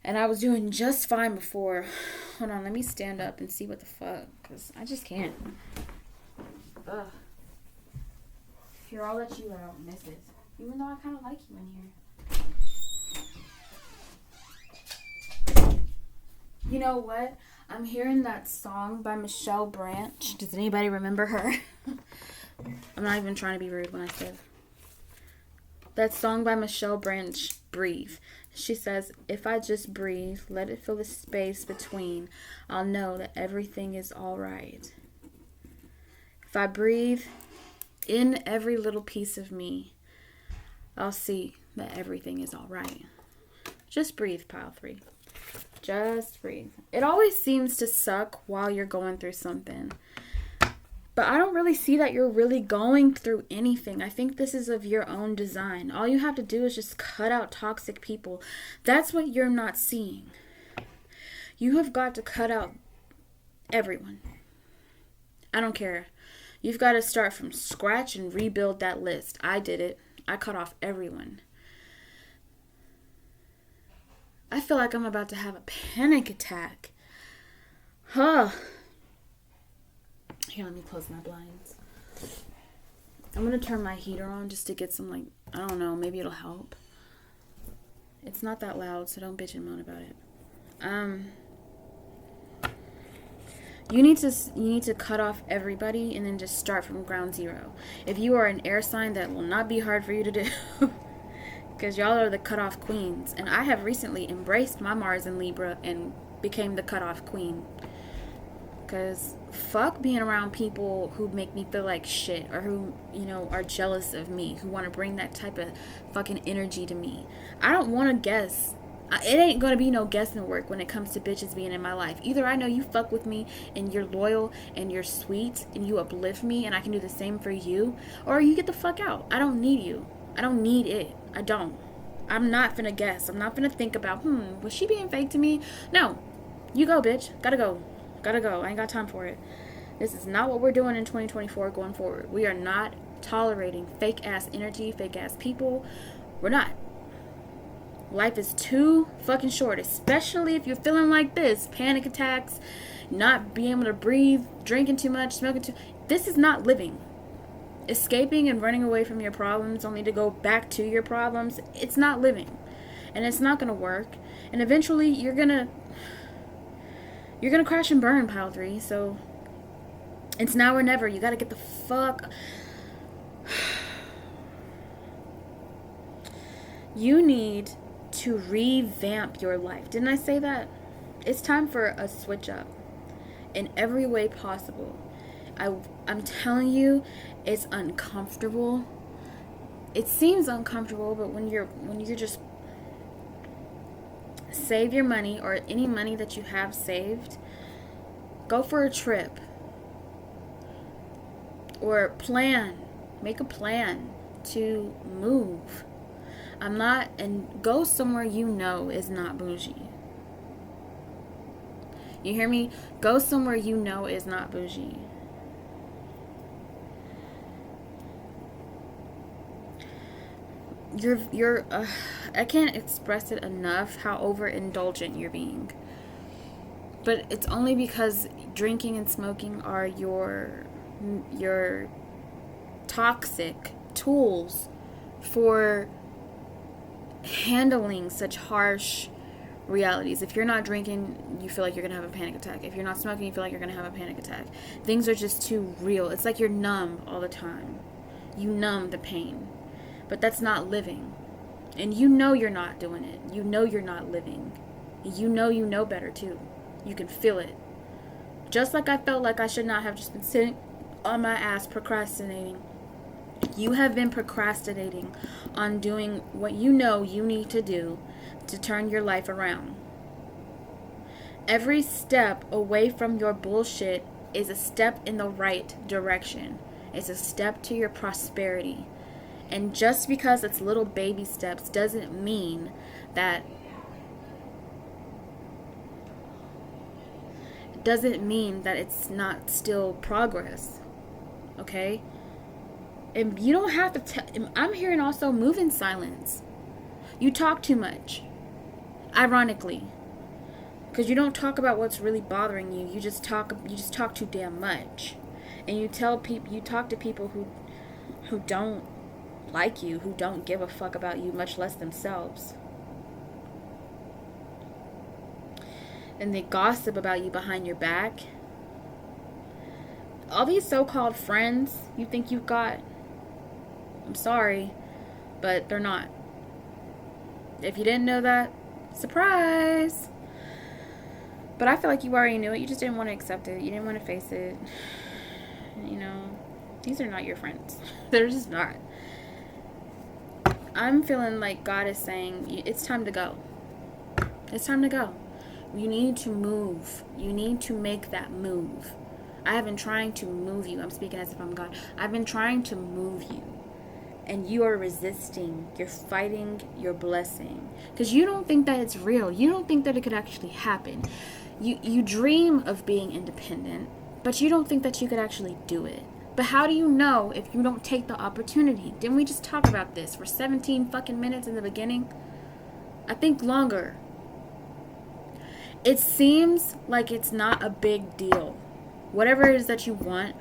And I was doing just fine before. Hold on, let me stand up and see what the fuck. Because I just can't. Ugh. Here, I'll let you out, missus. Even though I kind of like you in here. You know what? I'm hearing that song by Michelle Branch. Does anybody remember her? I'm not even trying to be rude when I say that song by Michelle Branch, Breathe. She says, if I just breathe, let it fill the space between, I'll know that everything is all right. If I breathe in every little piece of me, I'll see that everything is all right. Just breathe, pile 3. Just breathe. It always seems to suck while you're going through something. But I don't really see that you're really going through anything. I think this is of your own design. All you have to do is just cut out toxic people. That's what you're not seeing. You have got to cut out everyone. I don't care. You've got to start from scratch and rebuild that list. I did it. I cut off everyone. I feel like I'm about to have a panic attack. Huh. Here, let me close my blinds. I'm going to turn my heater on just to get some, like, I don't know, maybe it'll help. It's not that loud, so don't bitch and moan about it. You need to cut off everybody and then just start from ground zero. If you are an air sign, that will not be hard for you to do. Because y'all are the cutoff queens. And I have recently embraced my Mars in Libra and became the cutoff queen. Because fuck being around people who make me feel like shit or who, are jealous of me, who want to bring that type of fucking energy to me. I don't want to guess. It ain't going to be no guessing work when it comes to bitches being in my life. Either I know you fuck with me and you're loyal and you're sweet and you uplift me and I can do the same for you, or you get the fuck out. I don't need you. I don't need it. I don't. I'm not finna guess. I'm not finna think about, was she being fake to me? No. You go, bitch. Gotta go. Gotta go. I ain't got time for it. This is not what we're doing in 2024 going forward. We are not tolerating fake ass energy, fake ass people. We're not. Life is too fucking short, especially if you're feeling like this. Panic attacks, not being able to breathe, drinking too much, smoking too. This is not living. Escaping and running away from your problems only to go back to your problems, it's not living. And it's not going to work. And eventually you're going to crash and burn, pile 3. So it's now or never. You got to get the fuck. You need to revamp your life. Didn't I say that? It's time for a switch up in every way possible. I'm telling you, it's uncomfortable. It seems uncomfortable, but when you're just save your money or any money that you have saved, go for a trip or make a plan to move. And go somewhere is not bougie. You hear me? Go somewhere is not bougie. I can't express it enough how overindulgent you're being. But it's only because drinking and smoking are your toxic tools for handling such harsh realities. If you're not drinking, you feel like you're going to have a panic attack. If you're not smoking, you feel like you're going to have a panic attack. Things are just too real. It's like you're numb all the time. You numb the pain. But that's not living. And you know you're not doing it. You know you're not living. You know better too. You can feel it. Just like I felt like I should not have just been sitting on my ass procrastinating. You have been procrastinating on doing what you know you need to do to turn your life around. Every step away from your bullshit is a step in the right direction. It's a step to your prosperity. And just because it's little baby steps doesn't mean that it's not still progress. Okay? And you don't have to I'm hearing also move in silence. You talk too much. Ironically. Because you don't talk about what's really bothering you. You just talk too damn much. And you talk to people who don't like you, who don't give a fuck about you, much less themselves. And they gossip about you behind your back. All these so-called friends you think you've got, I'm sorry, but they're not. If you didn't know that, surprise! But I feel like you already knew it. You just didn't want to accept it. You didn't want to face it. You know, these are not your friends. They're just not. I'm feeling like God is saying, it's time to go. It's time to go. You need to move. You need to make that move. I have been trying to move you. I'm speaking as if I'm God. I've been trying to move you. And you are resisting. You're fighting your blessing. Because you don't think that it's real. You don't think that it could actually happen. You dream of being independent, but you don't think that you could actually do it. But how do you know if you don't take the opportunity? Didn't we just talk about this for 17 fucking minutes in the beginning? I think longer. It seems like it's not a big deal. Whatever it is that you want,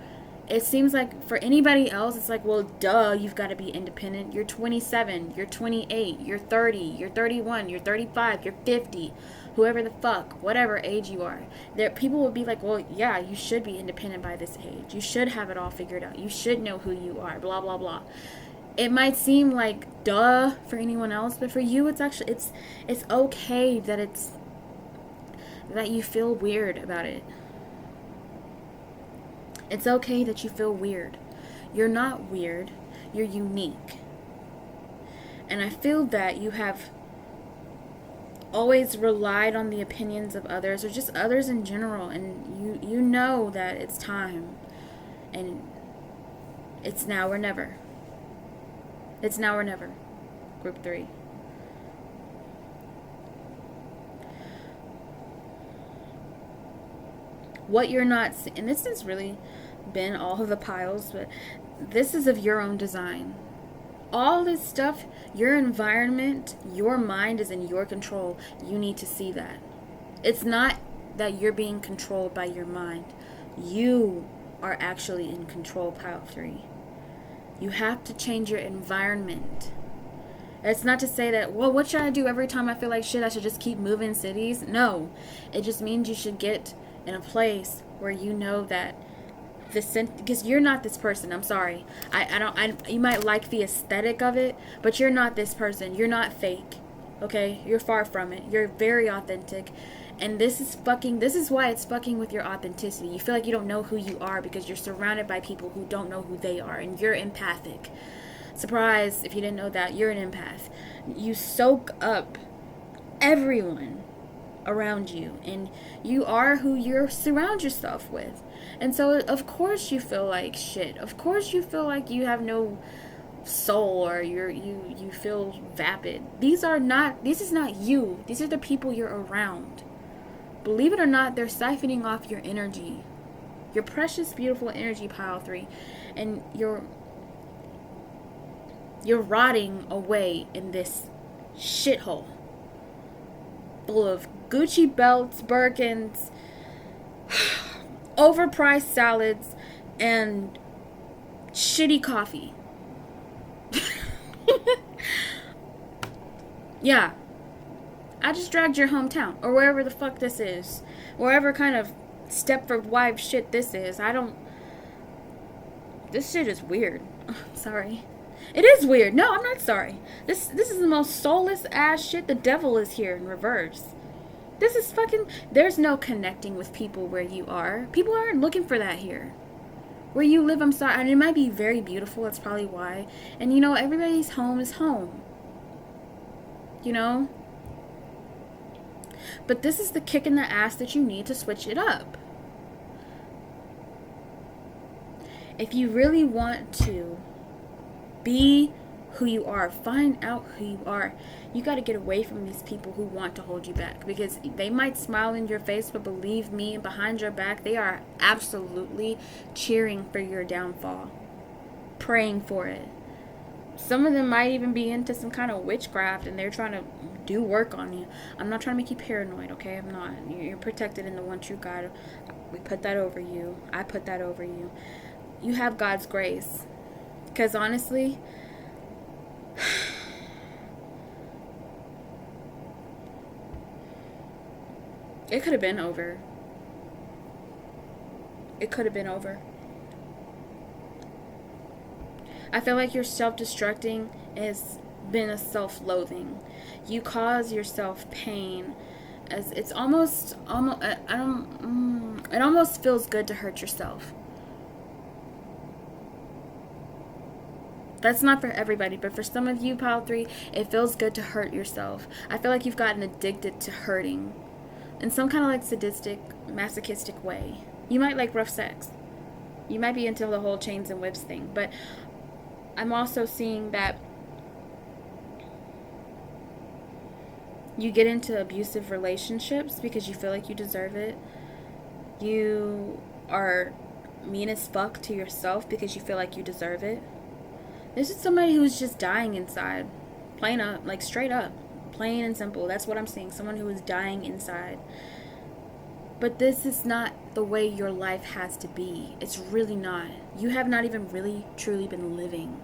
it seems like for anybody else, it's like, well, duh, you've got to be independent. You're 27, you're 28, you're 30, you're 31, you're 35, you're 50. Whoever the fuck, whatever age you are. There, people will be like, well, yeah, you should be independent by this age. You should have it all figured out. You should know who you are, blah, blah, blah. It might seem like duh for anyone else, but for you, it's actually, it's okay that you feel weird about it. It's okay that you feel weird. You're not weird. You're unique. And I feel that you have always relied on the opinions of others or just others in general, and you know that it's time, and it's now or never. It's now or never. Group 3. What you're not, and this has really been all of the piles, but this is of your own design. All this stuff, your environment, your mind is in your control. You need to see that. It's not that you're being controlled by your mind. You are actually in control, pile 3. You have to change your environment. It's not to say that, well, what should I do every time I feel like shit? I should just keep moving cities. No, it just means you should get in a place where you know that because you're not this person. I'm sorry. You might like the aesthetic of it, but you're not this person. You're not fake. Okay? You're far from it. You're very authentic. And this is why it's fucking with your authenticity. You feel like you don't know who you are because you're surrounded by people who don't know who they are, and you're empathic. Surprise, if you didn't know that, you're an empath. You soak up everyone around you, and you are who you surround yourself with. And so of course you feel like shit. Of course you feel like you have no soul, or you feel vapid. This is not you. These are the people you're around. Believe it or not, they're siphoning off your energy. Your precious, beautiful energy, pile 3. And you're rotting away in this shithole full of Gucci belts, Birkins, overpriced salads, and shitty coffee. Yeah. I just dragged your hometown, or wherever the fuck this is. Wherever kind of Stepford Wives shit this is. This shit is weird. Sorry. It is weird. No, I'm not sorry. This is the most soulless ass shit. The devil is here in reverse. This is fucking... There's no connecting with people where you are. People aren't looking for that here. Where you live, I'm sorry. And it might be very beautiful. That's probably why. And you know, everybody's home is home. You know? But this is the kick in the ass that you need to switch it up. If you really want to be who you are, find out who you are, you got to get away from these people who want to hold you back, because they might smile in your face, but believe me, behind your back, they are absolutely cheering for your downfall, praying for it. Some of them might even be into some kind of witchcraft, and they're trying to do work on you. I'm not trying to make you paranoid, okay? I'm not. You're protected in the one true God. We put that over you. I put that over you. You have God's grace. Because honestly, it could have been over. It could have been over. I feel like your self-destructing has been a self-loathing. You cause yourself pain, as it's almost it almost feels good to hurt yourself. That's not for everybody, but for some of you, Pile 3, it feels good to hurt yourself. I feel like you've gotten addicted to hurting in some kind of like sadistic, masochistic way. You might like rough sex. You might be into the whole chains and whips thing, but I'm also seeing that you get into abusive relationships because you feel like you deserve it. You are mean as fuck to yourself because you feel like you deserve it. This is somebody who's just dying inside. Plain up, like straight up. Plain and simple. That's what I'm seeing. Someone who is dying inside. But this is not the way your life has to be. It's really not. You have not even really, truly been living.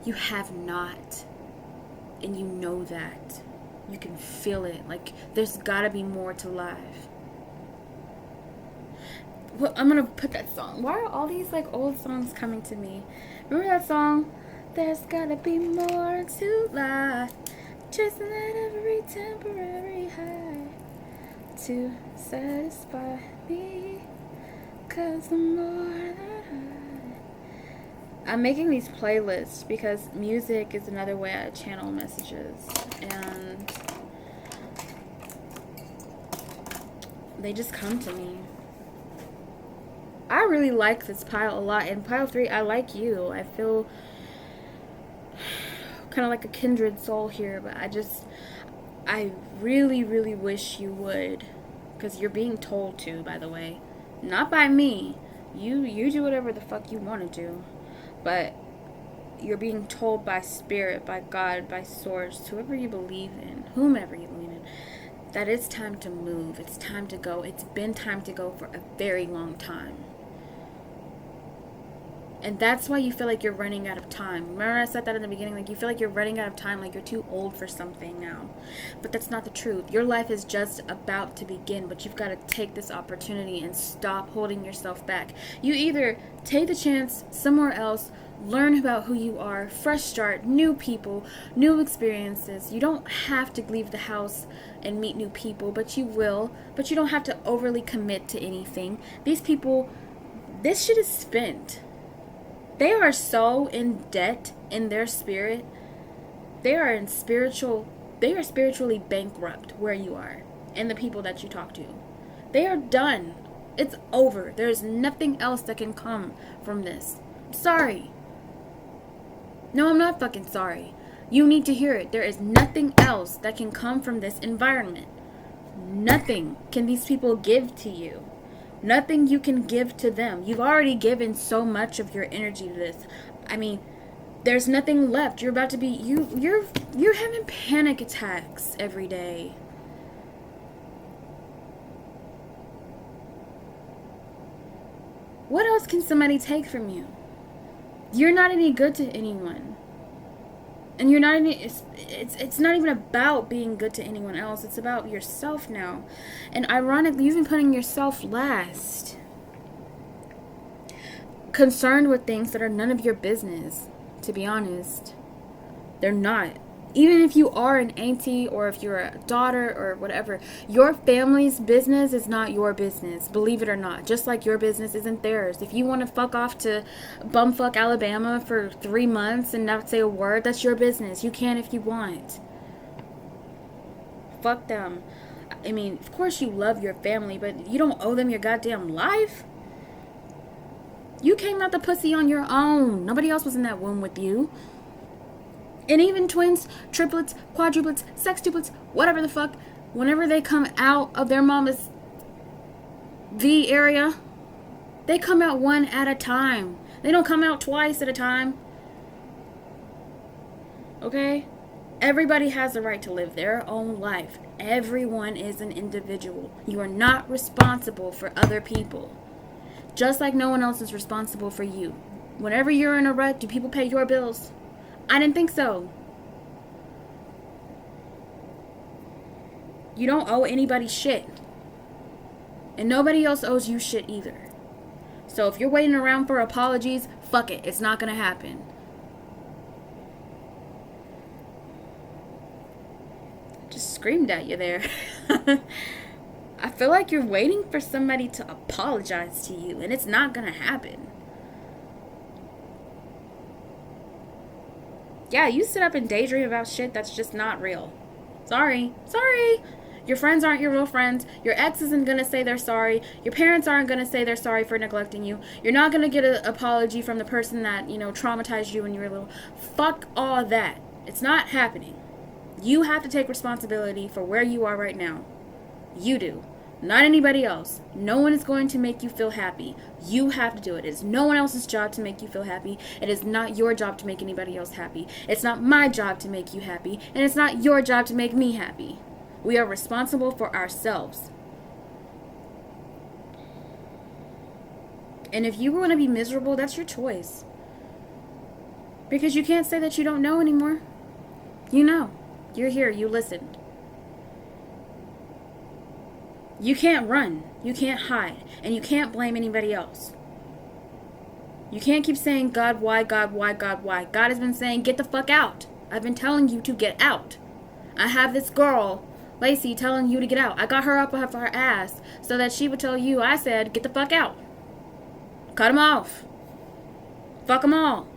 You have not. And you know that. You can feel it. Like, there's gotta be more to life. Well, I'm gonna put that song. Why are all these, like, old songs coming to me? Remember that song? There's gotta be more to life. Chasing at every temporary high to satisfy me. 'Cause the more that I'm making these playlists because music is another way I channel messages. And they just come to me. I really like this pile a lot. And Pile 3, I like you. I feel kind of like a kindred soul here. But I really, really wish you would. Because you're being told to, by the way. Not by me. You do whatever the fuck you want to do. But you're being told by Spirit, by God, by Source, whoever you believe in, whomever you believe in, that it's time to move. It's time to go. It's been time to go for a very long time. And that's why you feel like you're running out of time. Remember I said that in the beginning? Like, you feel like you're running out of time, like you're too old for something now. But that's not the truth. Your life is just about to begin, but you've got to take this opportunity and stop holding yourself back. You either take the chance somewhere else, learn about who you are, fresh start, new people, new experiences. You don't have to leave the house and meet new people, but you will. But you don't have to overly commit to anything. These people, this shit is spent. They are so in debt in their spirit. They are spiritually bankrupt where you are and the people that you talk to. They are done. It's over. There's nothing else that can come from this. I'm sorry. No, I'm not fucking sorry. You need to hear it. There is nothing else that can come from this environment. Nothing can these people give to you. Nothing you can give to them. You've already given so much of your energy to this. I mean, there's nothing left. You're about to be you're having panic attacks every day. What else can somebody take from you? You're not any good to anyone. And you're not any, it's not even about being good to anyone else. It's about yourself now. And ironically, you've been putting yourself last. Concerned with things that are none of your business. to be honest. They're not. Even if you are an auntie or if you're a daughter or whatever, your family's business is not your business, believe it or not. Just like your business isn't theirs. If you want to fuck off to bumfuck Alabama for 3 months and not say a word, that's your business. You can if you want. Fuck them. I mean, of course you love your family, but you don't owe them your goddamn life. You came out the pussy on your own. Nobody else was in that womb with you. And even twins, triplets, quadruplets, sextuplets, whatever the fuck, whenever they come out of their mama's V area, they come out one at a time. They don't come out twice at a time. Okay? Everybody has the right to live their own life. Everyone is an individual. You are not responsible for other people. Just like no one else is responsible for you. Whenever you're in a rut, do people pay your bills? I didn't think so. You don't owe anybody shit. And nobody else owes you shit either. So if you're waiting around for apologies, fuck it. It's not gonna happen. Just screamed at you there. I feel like you're waiting for somebody to apologize to you, and it's not gonna happen. Yeah, you sit up and daydream about shit that's just not real. Sorry. Your friends aren't your real friends. Your ex isn't going to say they're sorry. Your parents aren't going to say they're sorry for neglecting you. You're not going to get an apology from the person that, traumatized you when you were little. Fuck all that. It's not happening. You have to take responsibility for where you are right now. You do. Not anybody else. No one is going to make you feel happy. You have to do it. It's no one else's job to make you feel happy. It is not your job to make anybody else happy. It's not my job to make you happy. And it's not your job to make me happy. We are responsible for ourselves. And if you want to be miserable, that's your choice. Because you can't say that you don't know anymore. You know. You're here. You listened. You can't run. You can't hide. And you can't blame anybody else. You can't keep saying, God, why, God, why, God, why. God has been saying, get the fuck out. I've been telling you to get out. I have this girl, Lacey, telling you to get out. I got her up off her ass so that she would tell you, I said, get the fuck out. Cut them off. Fuck them all.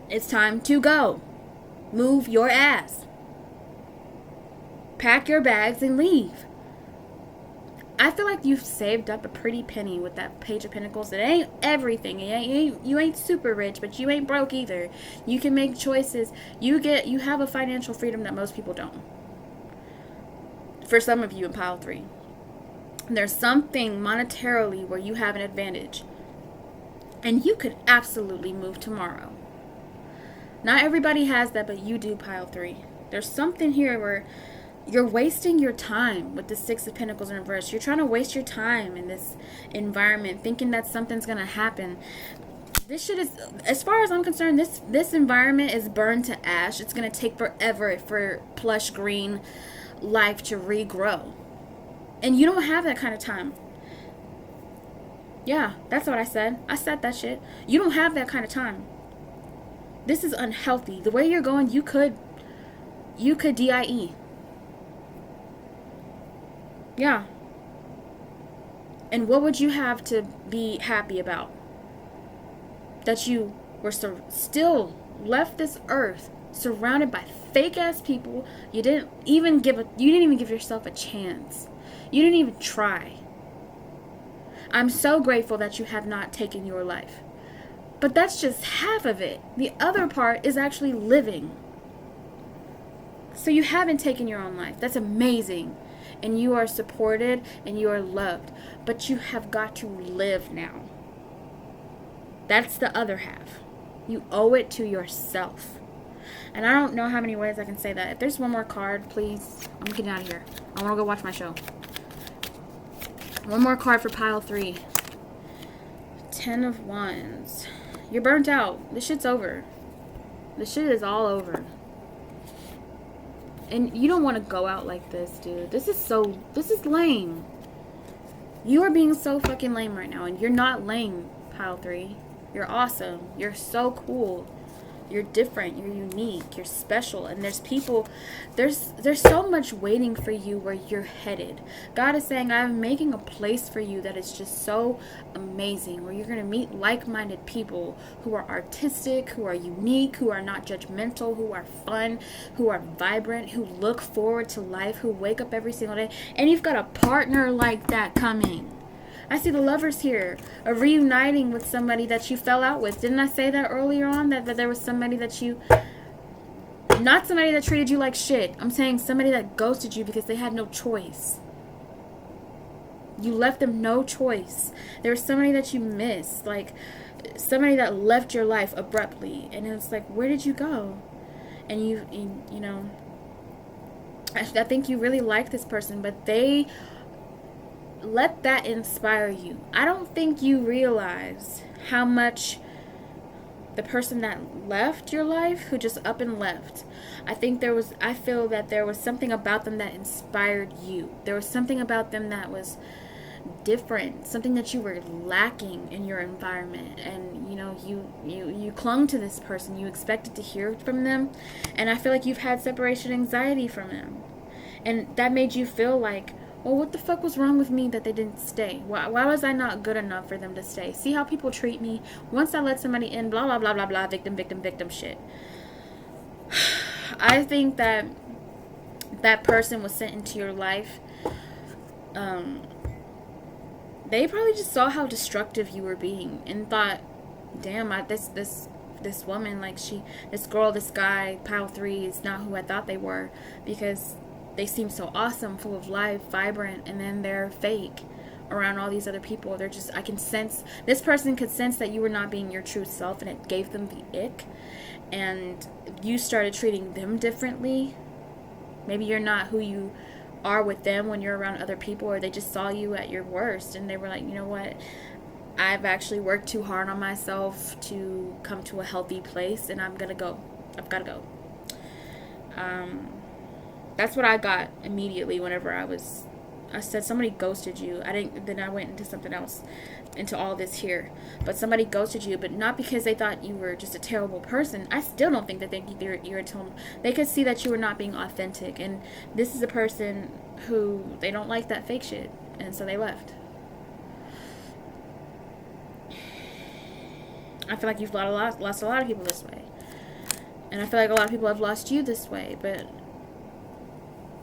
It's time to go. Move your ass. Pack your bags and leave. I feel like you've saved up a pretty penny with that Page of Pentacles. It ain't everything. You ain't super rich, but you ain't broke either. You can make choices. You have a financial freedom that most people don't. For some of you in pile 3. There's something monetarily where you have an advantage. And you could absolutely move tomorrow. Not everybody has that, but you do, pile 3. There's something here where you're wasting your time with the 6 of Pentacles in reverse. You're trying to waste your time in this environment, thinking that something's going to happen. This shit is, as far as I'm concerned, this environment is burned to ash. It's going to take forever for plush green life to regrow. And you don't have that kind of time. Yeah, that's what I said. I said that shit. You don't have that kind of time. This is unhealthy. The way you're going, you could DIE. Yeah. And what would you have to be happy about? That you were still left this earth surrounded by fake ass people. You didn't even give yourself a chance. You didn't even try. I'm so grateful that you have not taken your life. But that's just half of it. The other part is actually living. So you haven't taken your own life. That's amazing. And you are supported and you are loved. But you have got to live now. That's the other half. You owe it to yourself. And I don't know how many ways I can say that. If there's one more card, please. I'm getting out of here. I want to go watch my show. One more card for pile 3. 10 of Wands. You're burnt out. This shit's over. This shit is all over. And you don't want to go out like this, dude. This is lame. You are being so fucking lame right now. And you're not lame, pile 3. You're awesome. You're so cool. You're different, you're unique, you're special, and there's so much waiting for you where you're headed. God is saying, I'm making a place for you that is just so amazing, where you're going to meet like-minded people who are artistic, who are unique, who are not judgmental, who are fun, who are vibrant, who look forward to life, who wake up every single day, and you've got a partner like that coming. I see the lovers here, reuniting with somebody that you fell out with. Didn't I say that earlier on? That there was somebody that you... Not somebody that treated you like shit. I'm saying somebody that ghosted you because they had no choice. You left them no choice. There was somebody that you missed. Like, somebody that left your life abruptly. And it's like, where did you go? And you know... I think you really like this person, but they... Let that inspire you. I don't think you realize how much the person that left your life, who just up and left, I feel that there was something about them that inspired you. There was something about them that was different, something that you were lacking in your environment, and you clung to this person. You expected to hear from them, and I feel like you've had separation anxiety from them, and that made you feel like, well, what the fuck was wrong with me that they didn't stay? Why was I not good enough for them to stay? See how people treat me? Once I let somebody in, blah, blah, blah, blah, blah, victim shit. I think that person was sent into your life. They probably just saw how destructive you were being and thought, damn, this woman, like this girl, this guy, pile 3 is not who I thought they were, because they seem so awesome, full of life, vibrant, and then they're fake around all these other people. They're just, I can sense, this person could sense that you were not being your true self, and it gave them the ick, and you started treating them differently. Maybe you're not who you are with them when you're around other people, or they just saw you at your worst, and they were like, you know what, I've actually worked too hard on myself to come to a healthy place, and I've got to go. That's what I got immediately whenever I said somebody ghosted you. Then I went into something else, into all this here. But somebody ghosted you, but not because they thought you were just a terrible person. I still don't think that you're a terrible. They could see that you were not being authentic. And this is a person who, they don't like that fake shit. And so they left. I feel like you've lost a lot of people this way. And I feel like a lot of people have lost you this way, but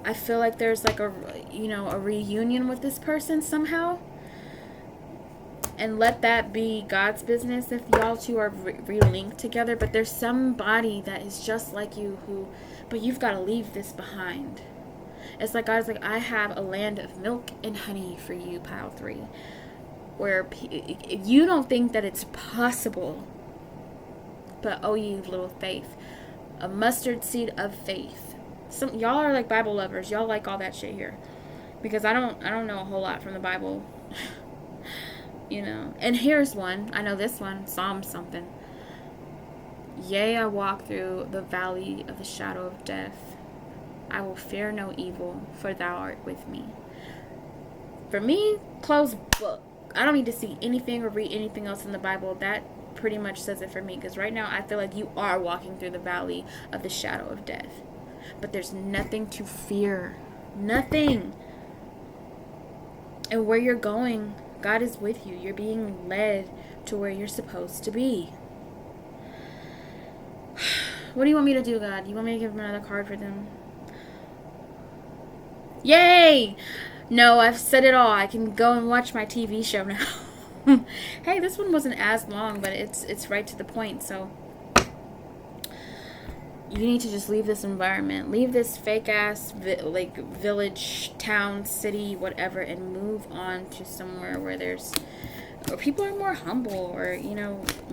I feel like there's like a reunion with this person somehow. And let that be God's business if y'all two are relinked together. But there's somebody that is just like you but you've got to leave this behind. It's like God's like, I have a land of milk and honey for you, pile 3. Where you don't think that it's possible. But oh, you little faith. A mustard seed of faith. Y'all are like Bible lovers. Y'all like all that shit here, because I don't know a whole lot from the Bible. And here's one. I know this one. Psalm something. Yea, I walk through the valley of the shadow of death, I will fear no evil, for thou art with me. For me, close book. I don't need to see anything or read anything else in the Bible. That pretty much says it for me, because right now I feel like you are walking through the valley of the shadow of death. But there's nothing to fear. Nothing. And where you're going, God is with you. You're being led to where you're supposed to be. What do you want me to do, God? You want me to give them another card for them? Yay! No, I've said it all. I can go and watch my TV show now. Hey, this one wasn't as long, but it's right to the point, so you need to just leave this environment. Leave this fake-ass, village, town, city, whatever, and move on to somewhere where people are more humble or,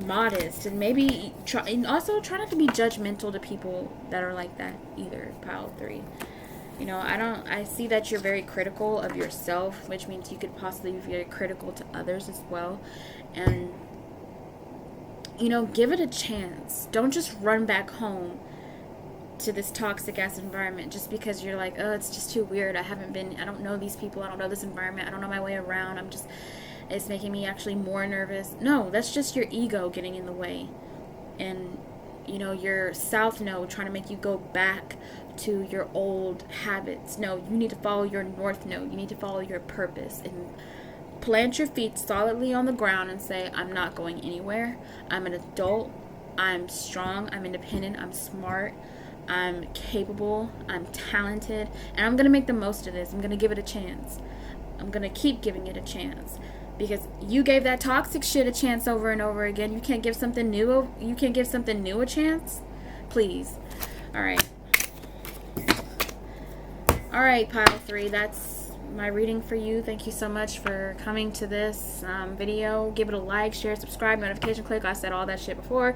modest. And maybe try not to be judgmental to people that are like that either, pile 3. I see that you're very critical of yourself, which means you could possibly be very critical to others as well. And, give it a chance. Don't just run back home to this toxic ass environment just because you're like, oh, it's just too weird. I don't know these people. I don't know this environment. I don't know my way around. It's making me actually more nervous. No, that's just your ego getting in the way. And, your south node trying to make you go back to your old habits. No, you need to follow your north node. You need to follow your purpose and plant your feet solidly on the ground and say, I'm not going anywhere. I'm an adult. I'm strong. I'm independent. I'm smart. I'm capable. I'm talented. And I'm going to make the most of this. I'm going to give it a chance. I'm going to keep giving it a chance. Because you gave that toxic shit a chance over and over again. You can't give something new. You can't give something new a chance. Please. All right. All right, pile 3. That's my reading for you. Thank you so much for coming to this video. Give it a like, share, subscribe, notification click. I said all that shit before.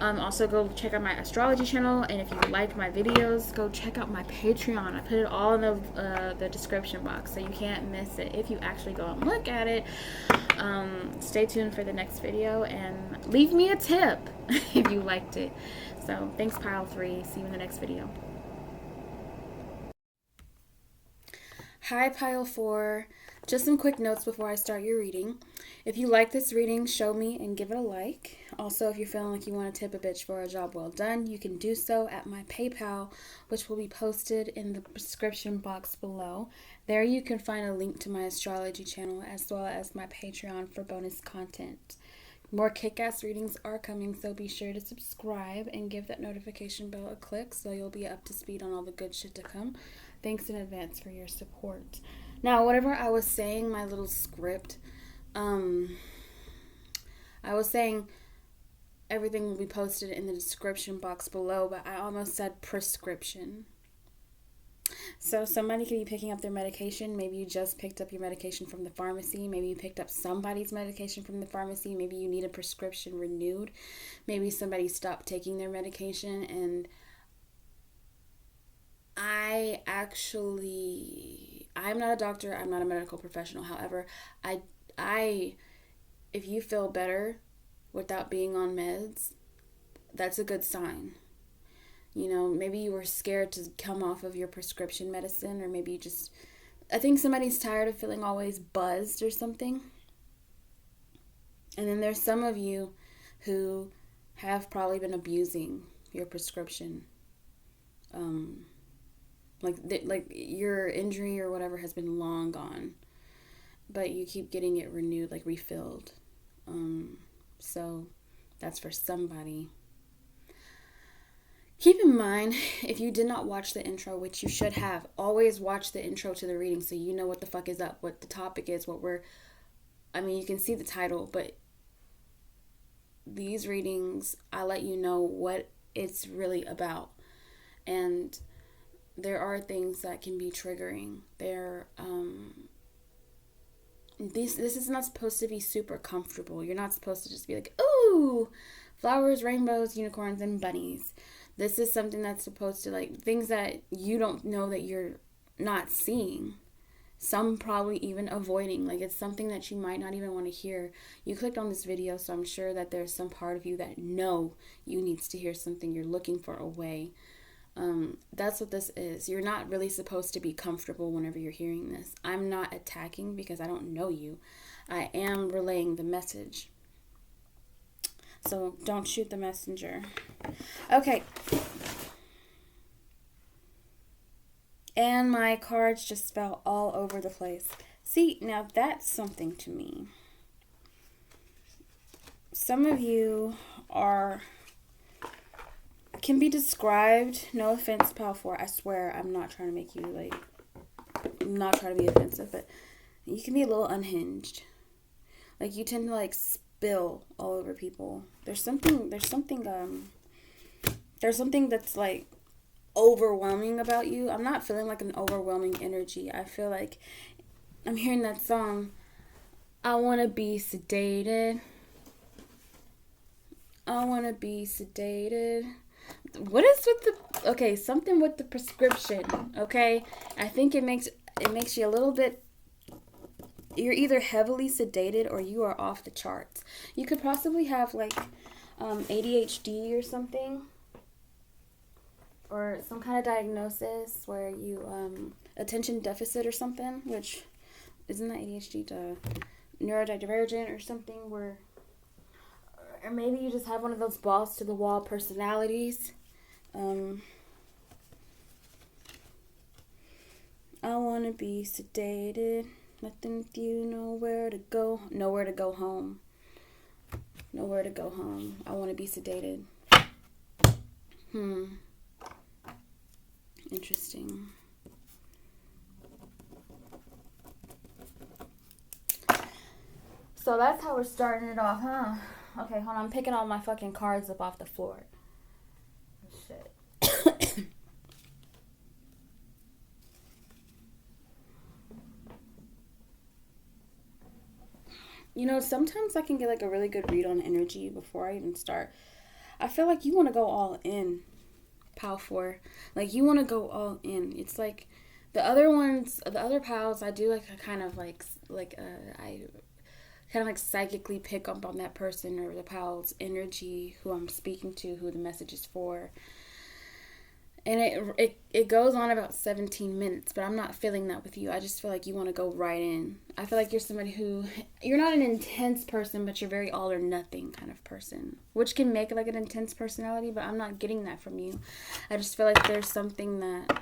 Also, go check out my astrology channel, and if you like my videos, go check out my Patreon. I put it all in the description box, so you can't miss it if you actually go and look at it. Stay tuned for the next video, and leave me a tip if you liked it. So, thanks, pile 3. See you in the next video. Hi, pile 4. Just some quick notes before I start your reading. If you like this reading, show me and give it a like. Also, if you're feeling like you want to tip a bitch for a job well done, you can do so at my PayPal, which will be posted in the description box below. There you can find a link to my astrology channel as well as my Patreon for bonus content. More kick-ass readings are coming, so be sure to subscribe and give that notification bell a click so you'll be up to speed on all the good shit to come. Thanks in advance for your support. Now, whatever I was saying, my little script, I was saying everything will be posted in the description box below, but I almost said prescription. So somebody could be picking up their medication. Maybe you just picked up your medication from the pharmacy. Maybe you picked up somebody's medication from the pharmacy. Maybe you need a prescription renewed. Maybe somebody stopped taking their medication. And I'm not a doctor. I'm not a medical professional. However, if you feel better without being on meds, that's a good sign. Maybe you were scared to come off of your prescription medicine, or maybe I think somebody's tired of feeling always buzzed or something. And then there's some of you who have probably been abusing your prescription. Like your injury or whatever has been long gone, but you keep getting it renewed, like refilled. So that's for somebody. Keep in mind, if you did not watch the intro, which you should have, always watch the intro to the reading so you know what the fuck is up, what the topic is, you can see the title, but these readings, I let you know what it's really about. And there are things that can be triggering. This is not supposed to be super comfortable. You're not supposed to just be like, ooh, flowers, rainbows, unicorns, and bunnies. This is something that's supposed to, things that you don't know that you're not seeing. Some probably even avoiding. It's something that you might not even want to hear. You clicked on this video, so I'm sure that there's some part of you that know you needs to hear something. You're looking for a way. That's what this is. You're not really supposed to be comfortable whenever you're hearing this. I'm not attacking because I don't know you. I am relaying the message. So don't shoot the messenger. Okay. And my cards just fell all over the place. See, now that's something to me. Some of you can be described, no offense, pal 4, I swear I'm not trying to make you I'm not trying to be offensive, but you can be a little unhinged. You tend to spill all over people. There's something that's overwhelming about you. I'm not feeling an overwhelming energy. I feel like I'm hearing that song, I want to be sedated. I want to be sedated. What is with something with the prescription, okay? I think it makes you a little bit, you're either heavily sedated or you are off the charts. You could possibly have ADHD or something, or some kind of diagnosis where you attention deficit or something, which isn't that ADHD? neurodivergent or something, where, or maybe you just have one of those balls to the wall personalities. I wanna be sedated. Nothing with you, nowhere to go. Nowhere to go home. Nowhere to go home. I wanna be sedated. Interesting. So that's how we're starting it off, huh? Okay, hold on. I'm picking all my fucking cards up off the floor. Shit. You know, sometimes I can get like a really good read on energy before I even start. I feel like you want to go all in, Pal 4. Like, you want to go all in. It's like the other ones, the other pals, I do like a kind of I kind of like psychically pick up on that person or the pal's energy, who I'm speaking to, who the message is for. And it goes on about 17 minutes, but I'm not feeling that with you. I just feel like you want to go right in. I feel like you're somebody who, you're not an intense person, but you're very all or nothing kind of person, which can make like an intense personality, but I'm not getting that from you. I just feel like there's something that,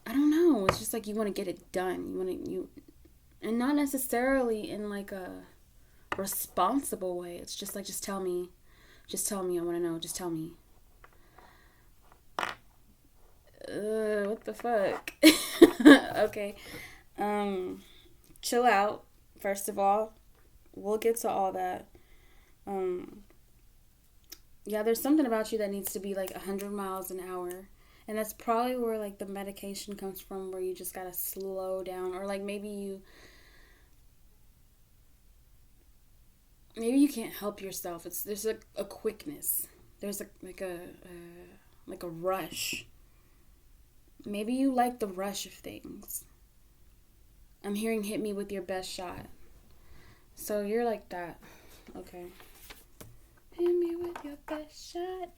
I don't know, it's just like you want to get it done. And not necessarily in like a responsible way. It's just like, just tell me. Just tell me, I want to know. Just tell me. What the fuck? Okay. Chill out, first of all. We'll get to all that. Yeah, there's something about you that needs to be like 100 miles an hour. And that's probably where like the medication comes from, where you just gotta slow down. Or like maybe you can't help yourself. There's a quickness. There's like a rush. Maybe you like the rush of things. I'm hearing hit me with your best shot. So you're like that. Okay. Hit me with your best shot.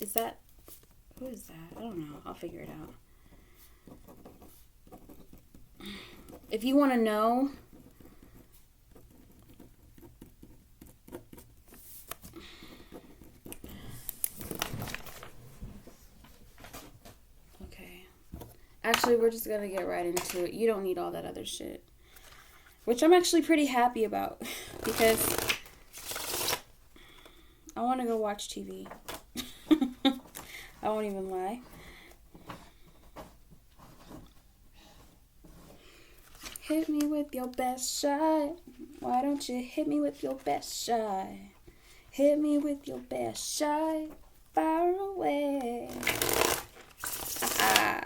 Who is that? I don't know. I'll figure it out. If you want to know, actually, we're just gonna get right into it. You don't need all that other shit. Which I'm actually pretty happy about. Because I want to go watch TV. I won't even lie. Hit me with your best shot. Why don't you hit me with your best shot? Hit me with your best shot. Far away. Ah.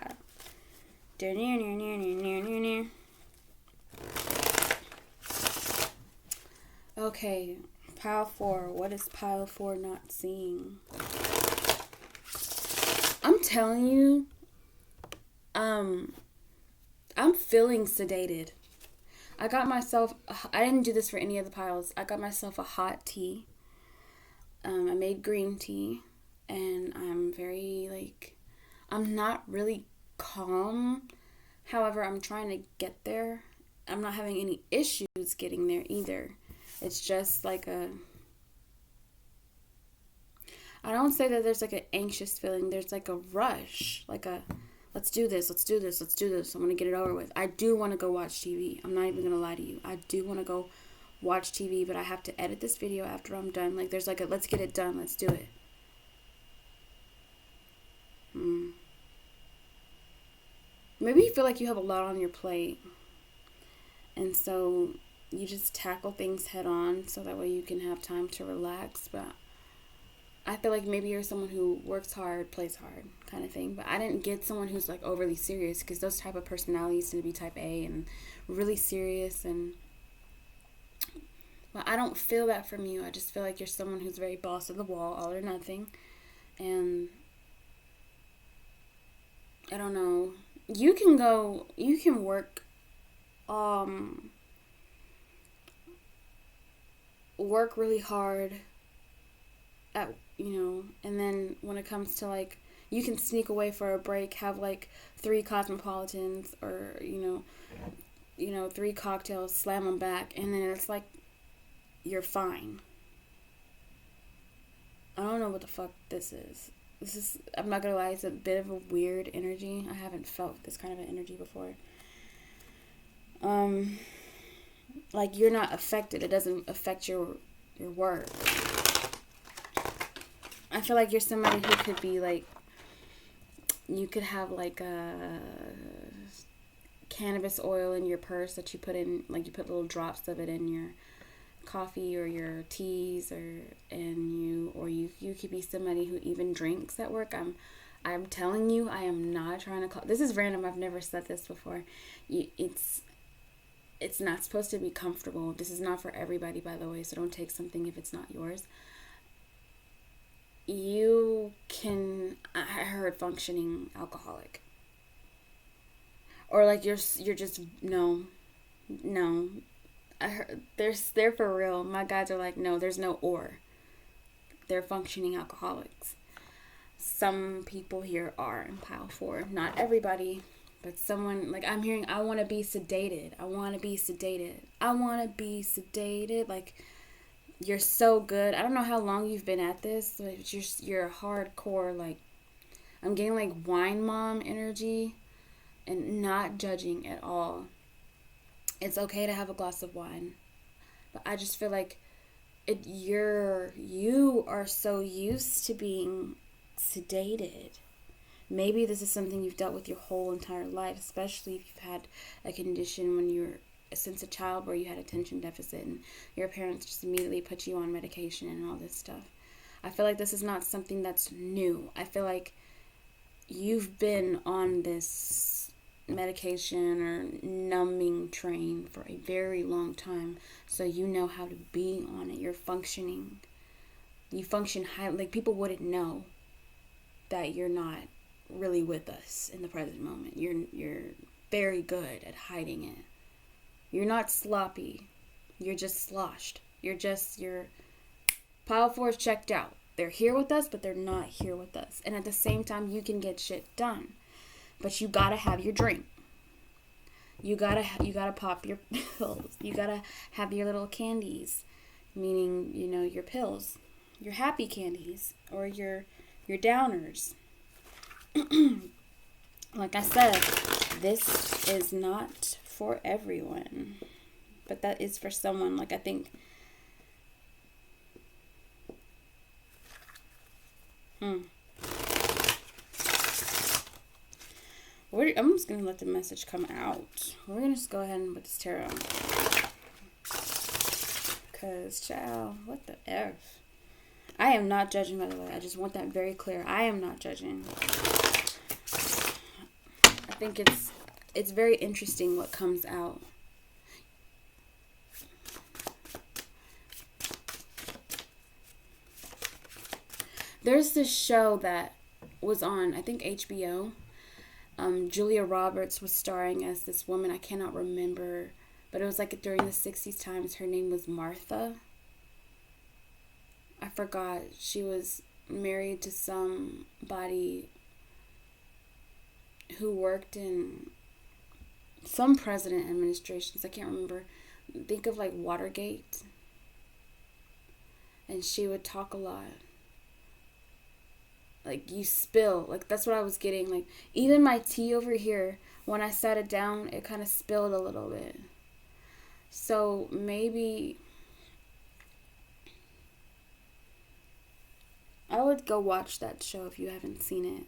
Okay, pile 4. What is pile 4 not seeing? I'm telling you, I'm feeling sedated. I didn't do this for any of the piles. I got myself a hot tea. I made green tea, and I'm not really calm. However, I'm trying to get there. I'm not having any issues getting there either. It's just like I don't say that there's like an anxious feeling. There's like a rush, like let's do this. I'm going to get it over with. I do want to go watch TV. I'm not even going to lie to you. I do want to go watch TV, but I have to edit this video after I'm done. Like, there's like let's get it done. Let's do it. Maybe you feel like you have a lot on your plate. And so you just tackle things head on so that way you can have time to relax. But I feel like maybe you're someone who works hard, plays hard kind of thing. But I didn't get someone who's like overly serious, because those type of personalities tend to be type A and really serious. But I don't feel that from you. I just feel like you're someone who's very boss of the wall, all or nothing. And I don't know. You can work really hard at, and then when it comes to like, you can sneak away for a break, have like 3 cosmopolitans, or 3 cocktails, slam them back, and then it's like you're fine. I don't know what the fuck this is. I'm not gonna lie, it's a bit of a weird energy. I haven't felt this kind of an energy before. Like you're not affected. It doesn't affect your work. I feel like you're somebody who could be like, you could have like a cannabis oil in your purse that you put in, like you put little drops of it in your coffee or your teas, you could be somebody who even drinks at work. I'm telling you, I am not trying to call. This is random. I've never said this before. It's not supposed to be comfortable. This is not for everybody, by the way, so don't take something if it's not yours. I heard functioning alcoholic. Or like you're just, no. I heard, they're for real. My guys are like, no, there's no or. They're functioning alcoholics. Some people here are in pile 4. Not everybody, but someone, like I'm hearing, I want to be sedated. I want to be sedated. I want to be sedated. Like, you're so good. I don't know how long you've been at this, but you're hardcore. Like, I'm getting like wine mom energy, and not judging at all. It's okay to have a glass of wine, but I just feel like you are so used to being sedated. Maybe this is something you've dealt with your whole entire life, especially if you've had a condition when you were since a child where you had attention deficit and your parents just immediately put you on medication and all this stuff. I feel like this is not something that's new. I feel like you've been on this medication or numbing train for a very long time, so you know how to be on it. You're functioning. You function high. Like, people wouldn't know that you're not really with us in the present moment. You're very good at hiding it. You're not sloppy. You're just sloshed. Your pile 4 is checked out. They're here with us, but they're not here with us. And at the same time, you can get shit done. But you gotta have your drink. You gotta pop your pills. You gotta have your little candies, meaning, your pills, your happy candies, or your downers. Like I said, this is not for everyone, but that is for someone. Like, I think I'm just going to let the message come out. We're going to just go ahead and put this tarot. Because, child, what the F? I am not judging, by the way. I just want that very clear. I am not judging. I think it's very interesting what comes out. There's this show that was on, I think, HBO. Julia Roberts was starring as this woman. I cannot remember, but it was like during the 60s times. Her name was Martha. I forgot. She was married to somebody who worked in some president administrations. I can't remember. Think of like Watergate. And she would talk a lot. Like, you spill. Like, that's what I was getting. Like, even my tea over here, when I sat it down, it kind of spilled a little bit. So, maybe I would go watch that show if you haven't seen it.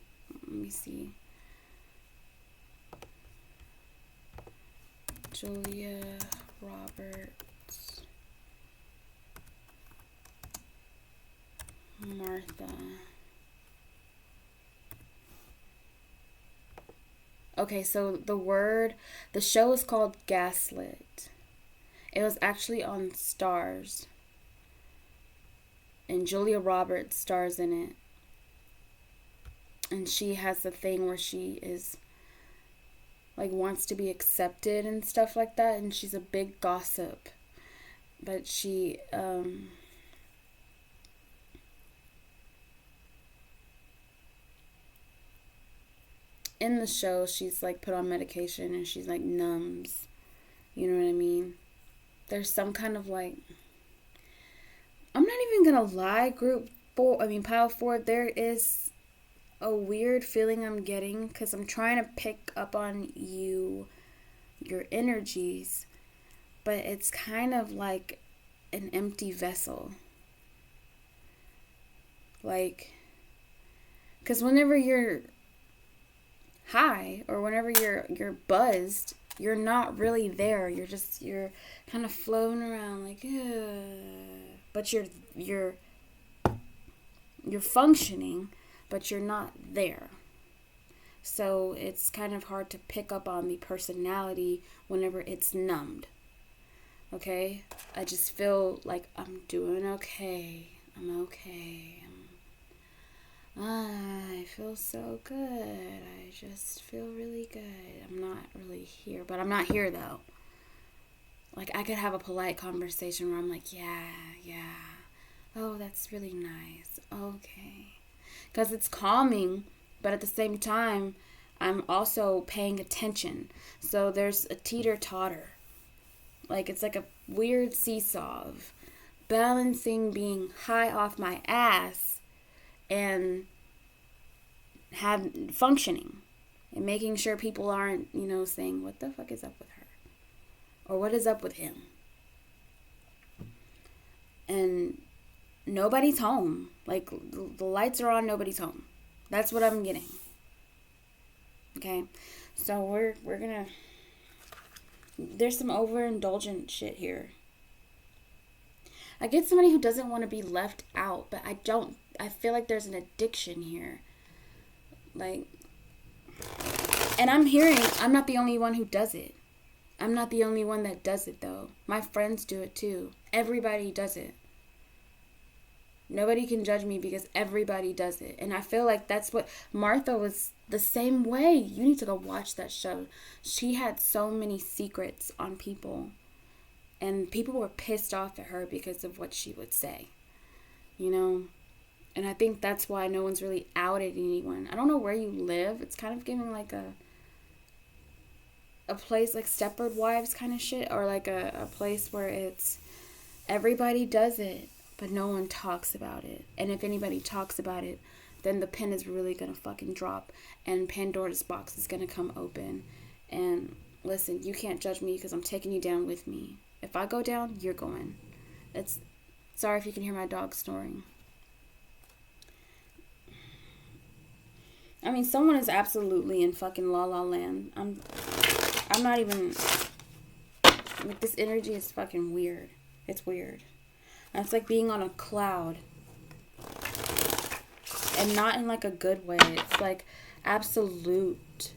Let me see. Julia Roberts. Martha. Okay, so the show is called Gaslit. It was actually on Stars. And Julia Roberts stars in it. And she has the thing where she is, like, wants to be accepted and stuff like that. And she's a big gossip. But she, in the show, she's like put on medication and she's like numbs You know what I mean? There's some kind of like, I'm not even gonna lie, pile 4, there is a weird feeling I'm getting because I'm trying to pick up on your energies, but it's kind of like an empty vessel. Like, because whenever you're high or whenever you're buzzed, you're not really there. You're kind of floating around like, but you're functioning, but you're not there. So it's kind of hard to pick up on the personality whenever it's numbed. Okay? I just feel like I'm doing okay. I'm okay. I feel so good. I just feel really good. I'm not really here, but I'm not here though. Like, I could have a polite conversation where I'm like, yeah. Oh, that's really nice. Okay. Because it's calming, but at the same time, I'm also paying attention. So there's a teeter-totter. Like, it's like a weird seesaw of balancing being high off my ass and functioning and making sure people aren't, saying, what the fuck is up with her? Or what is up with him? And nobody's home. Like, the lights are on, nobody's home. That's what I'm getting. Okay? So we're gonna... There's some overindulgent shit here. I get somebody who doesn't want to be left out, but I don't. I feel like there's an addiction here. Like... And I'm not the only one who does it. I'm not the only one that does it, though. My friends do it, too. Everybody does it. Nobody can judge me because everybody does it. And I feel like that's what... Martha was the same way. You need to go watch that show. She had so many secrets on people. And people were pissed off at her because of what she would say. And I think that's why no one's really outed anyone. I don't know where you live. It's kind of giving like a place like Stepford Wives kind of shit. Or like a place where it's... Everybody does it. But no one talks about it. And if anybody talks about it, then the pin is really going to fucking drop. And Pandora's box is going to come open. And listen, you can't judge me because I'm taking you down with me. If I go down, you're going. Sorry if you can hear my dog snoring. I mean, someone is absolutely in fucking La La Land. I'm not even... Like, this energy is fucking weird. It's weird. And it's like being on a cloud. And not in like a good way. It's like absolute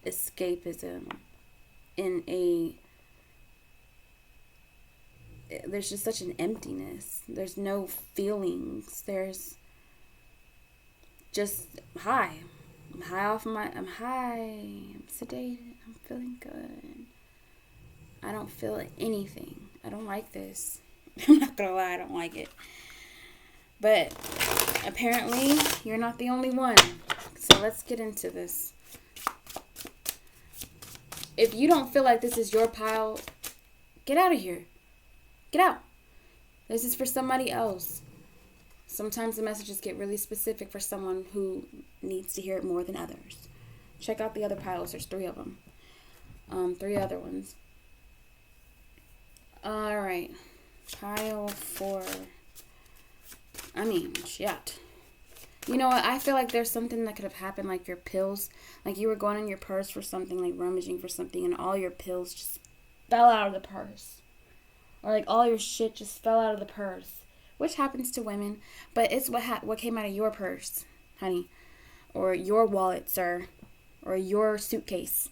escapism in a... There's just such an emptiness. There's no feelings. There's just high. I'm high. I'm sedated. I'm feeling good. I don't feel anything. I don't like this. I'm not gonna lie, I don't like it. But apparently, you're not the only one. So let's get into this. If you don't feel like this is your pile, get out of here. Get out. This is for somebody else. Sometimes the messages get really specific for someone who needs to hear it more than others. Check out the other piles. There's 3 of them. 3 other ones. Alright. Pile 4. I mean, shit. You know what? I feel like there's something that could have happened, like your pills. Like you were going in your purse for something, like rummaging for something, and all your pills just fell out of the purse. Or like all your shit just fell out of the purse. Which happens to women. But it's what came out of your purse, honey. Or your wallet, sir. Or your suitcase.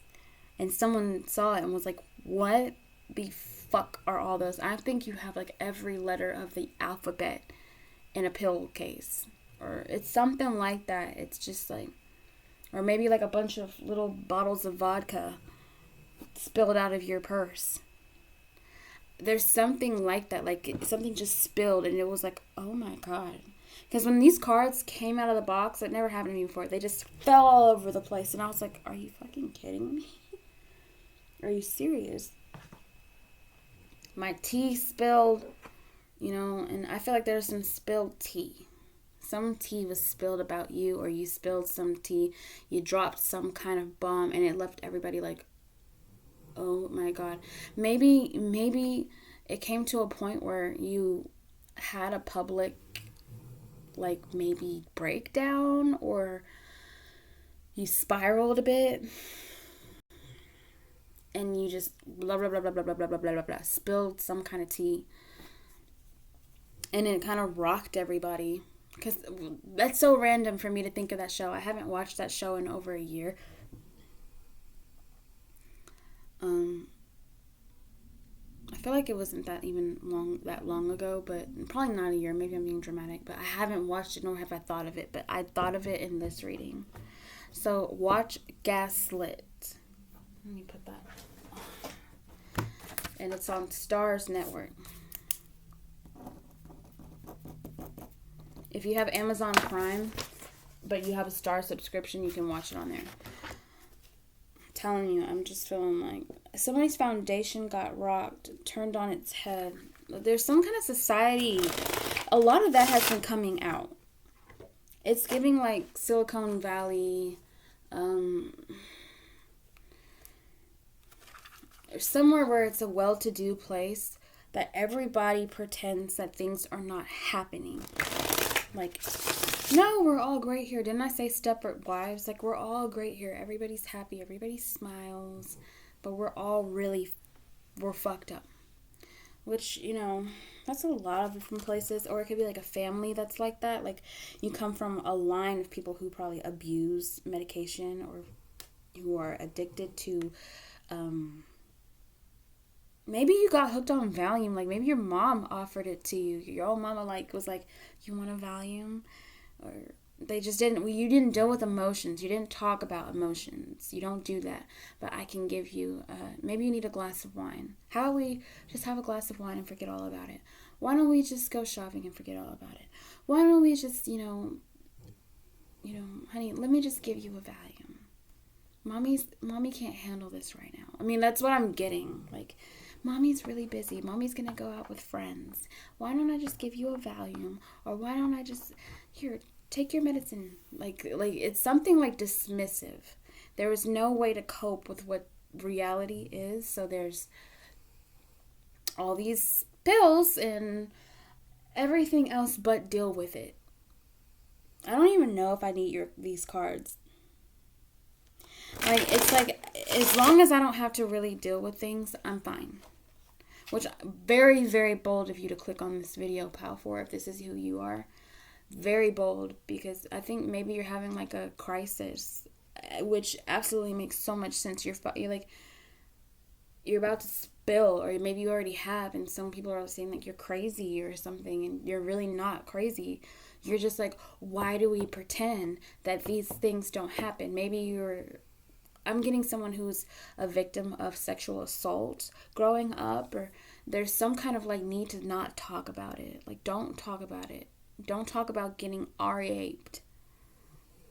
And someone saw it and was like, what the fuck are all those? I think you have like every letter of the alphabet in a pill case. Or it's something like that. It's just like... Or maybe like a bunch of little bottles of vodka spilled out of your purse. There's something like that. Like something just spilled and it was like, oh my god. Because when these cards came out of the box, it never happened to me before. They just fell all over the place. And I was like, are you fucking kidding me? Are you serious? my tea spilled, and I feel like there's some spilled tea. Some tea was spilled about you, or you spilled some tea. You dropped some kind of bomb, and it left everybody like, oh my God. Maybe it came to a point where you had a public, like, maybe breakdown, or you spiraled a bit, and you just blah, blah, blah, blah, blah, blah, blah, blah, blah, blah, spilled some kind of tea. And it kind of rocked everybody. Because that's so random for me to think of that show. I haven't watched that show in over a year. I feel like it wasn't that long ago, but probably not a year. Maybe I'm being dramatic, but I haven't watched it, nor have I thought of it. But I thought of it in this reading. So watch Gaslit. Let me put that. And it's on Starz Network. If you have Amazon Prime, but you have a Starz subscription, you can watch it on there. I'm telling you, I'm just feeling like somebody's foundation got rocked, turned on its head. There's some kind of society. A lot of that has been coming out. It's giving like Silicon Valley, somewhere where it's a well-to-do place that everybody pretends that things are not happening. Like, no, we're all great here. Didn't I say Stepford Wives? Like, we're all great here. Everybody's happy. Everybody smiles. But we're fucked up. Which, that's a lot of different places. Or it could be like a family that's like that. Like, you come from a line of people who probably abuse medication or who are addicted to, maybe you got hooked on Valium. Like, maybe your mom offered it to you. Your old mama, was like, you want a Valium? Or they just didn't. Well, you didn't deal with emotions. You didn't talk about emotions. You don't do that. But I can give you, maybe you need a glass of wine. How about we just have a glass of wine and forget all about it? Why don't we just go shopping and forget all about it? Why don't we just, honey, let me just give you a Valium. Mommy can't handle this right now. I mean, that's what I'm getting. Like, Mommy's really busy. Mommy's going to go out with friends. Why don't I just give you a Valium? Or why don't I just, here, take your medicine. Like it's something like dismissive. There is no way to cope with what reality is. So there's all these pills and everything else but deal with it. I don't even know if I need these cards. Like, it's like, as long as I don't have to really deal with things, I'm fine. Which, very, very bold of you to click on this video, Pal 4, if this is who you are. Very bold, because I think maybe you're having, like, a crisis, which absolutely makes so much sense. You're about to spill, or maybe you already have, and some people are saying, like, you're crazy or something, and you're really not crazy. You're just like, why do we pretend that these things don't happen? Maybe I'm getting someone who's a victim of sexual assault growing up, or there's some kind of like need to not talk about it. Like, don't talk about it. Don't talk about getting raped.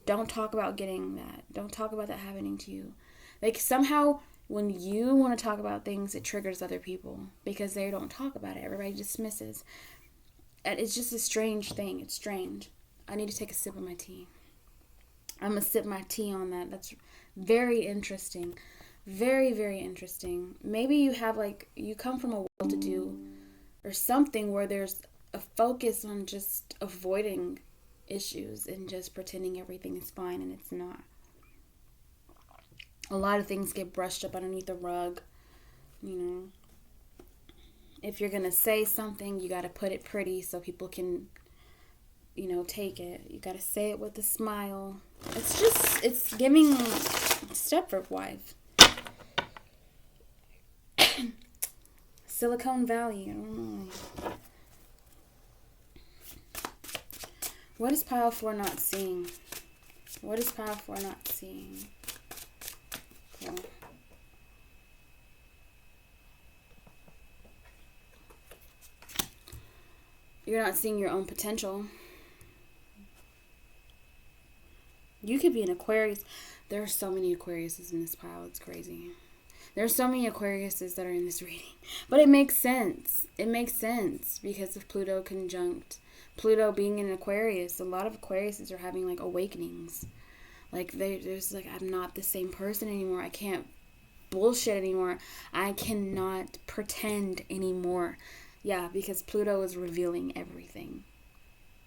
Don't talk about getting that. Don't talk about that happening to you. Like, somehow when you want to talk about things, it triggers other people because they don't talk about it. Everybody dismisses. And it's just a strange thing. It's strange. I need to take a sip of my tea. I'm going to sip my tea on that. That's very interesting. Very, very interesting. Maybe you come from a well-to-do or something where there's a focus on just avoiding issues and just pretending everything is fine, and it's not. A lot of things get brushed up underneath the rug. If you're going to say something, you got to put it pretty so people can, take it. You got to say it with a smile. It's giving Stepford Wife. Silicon Valley, I don't know. What is Pile 4 not seeing? What is Pile 4 not seeing? Cool. You're not seeing your own potential. You could be an Aquarius. There are so many Aquariuses in this pile. It's crazy. There's so many Aquariuses that are in this reading. But it makes sense. It makes sense because of Pluto conjunct. Pluto being in Aquarius, a lot of Aquariuses are having like awakenings. Like there's like, I'm not the same person anymore. I can't bullshit anymore. I cannot pretend anymore. Yeah, because Pluto is revealing everything.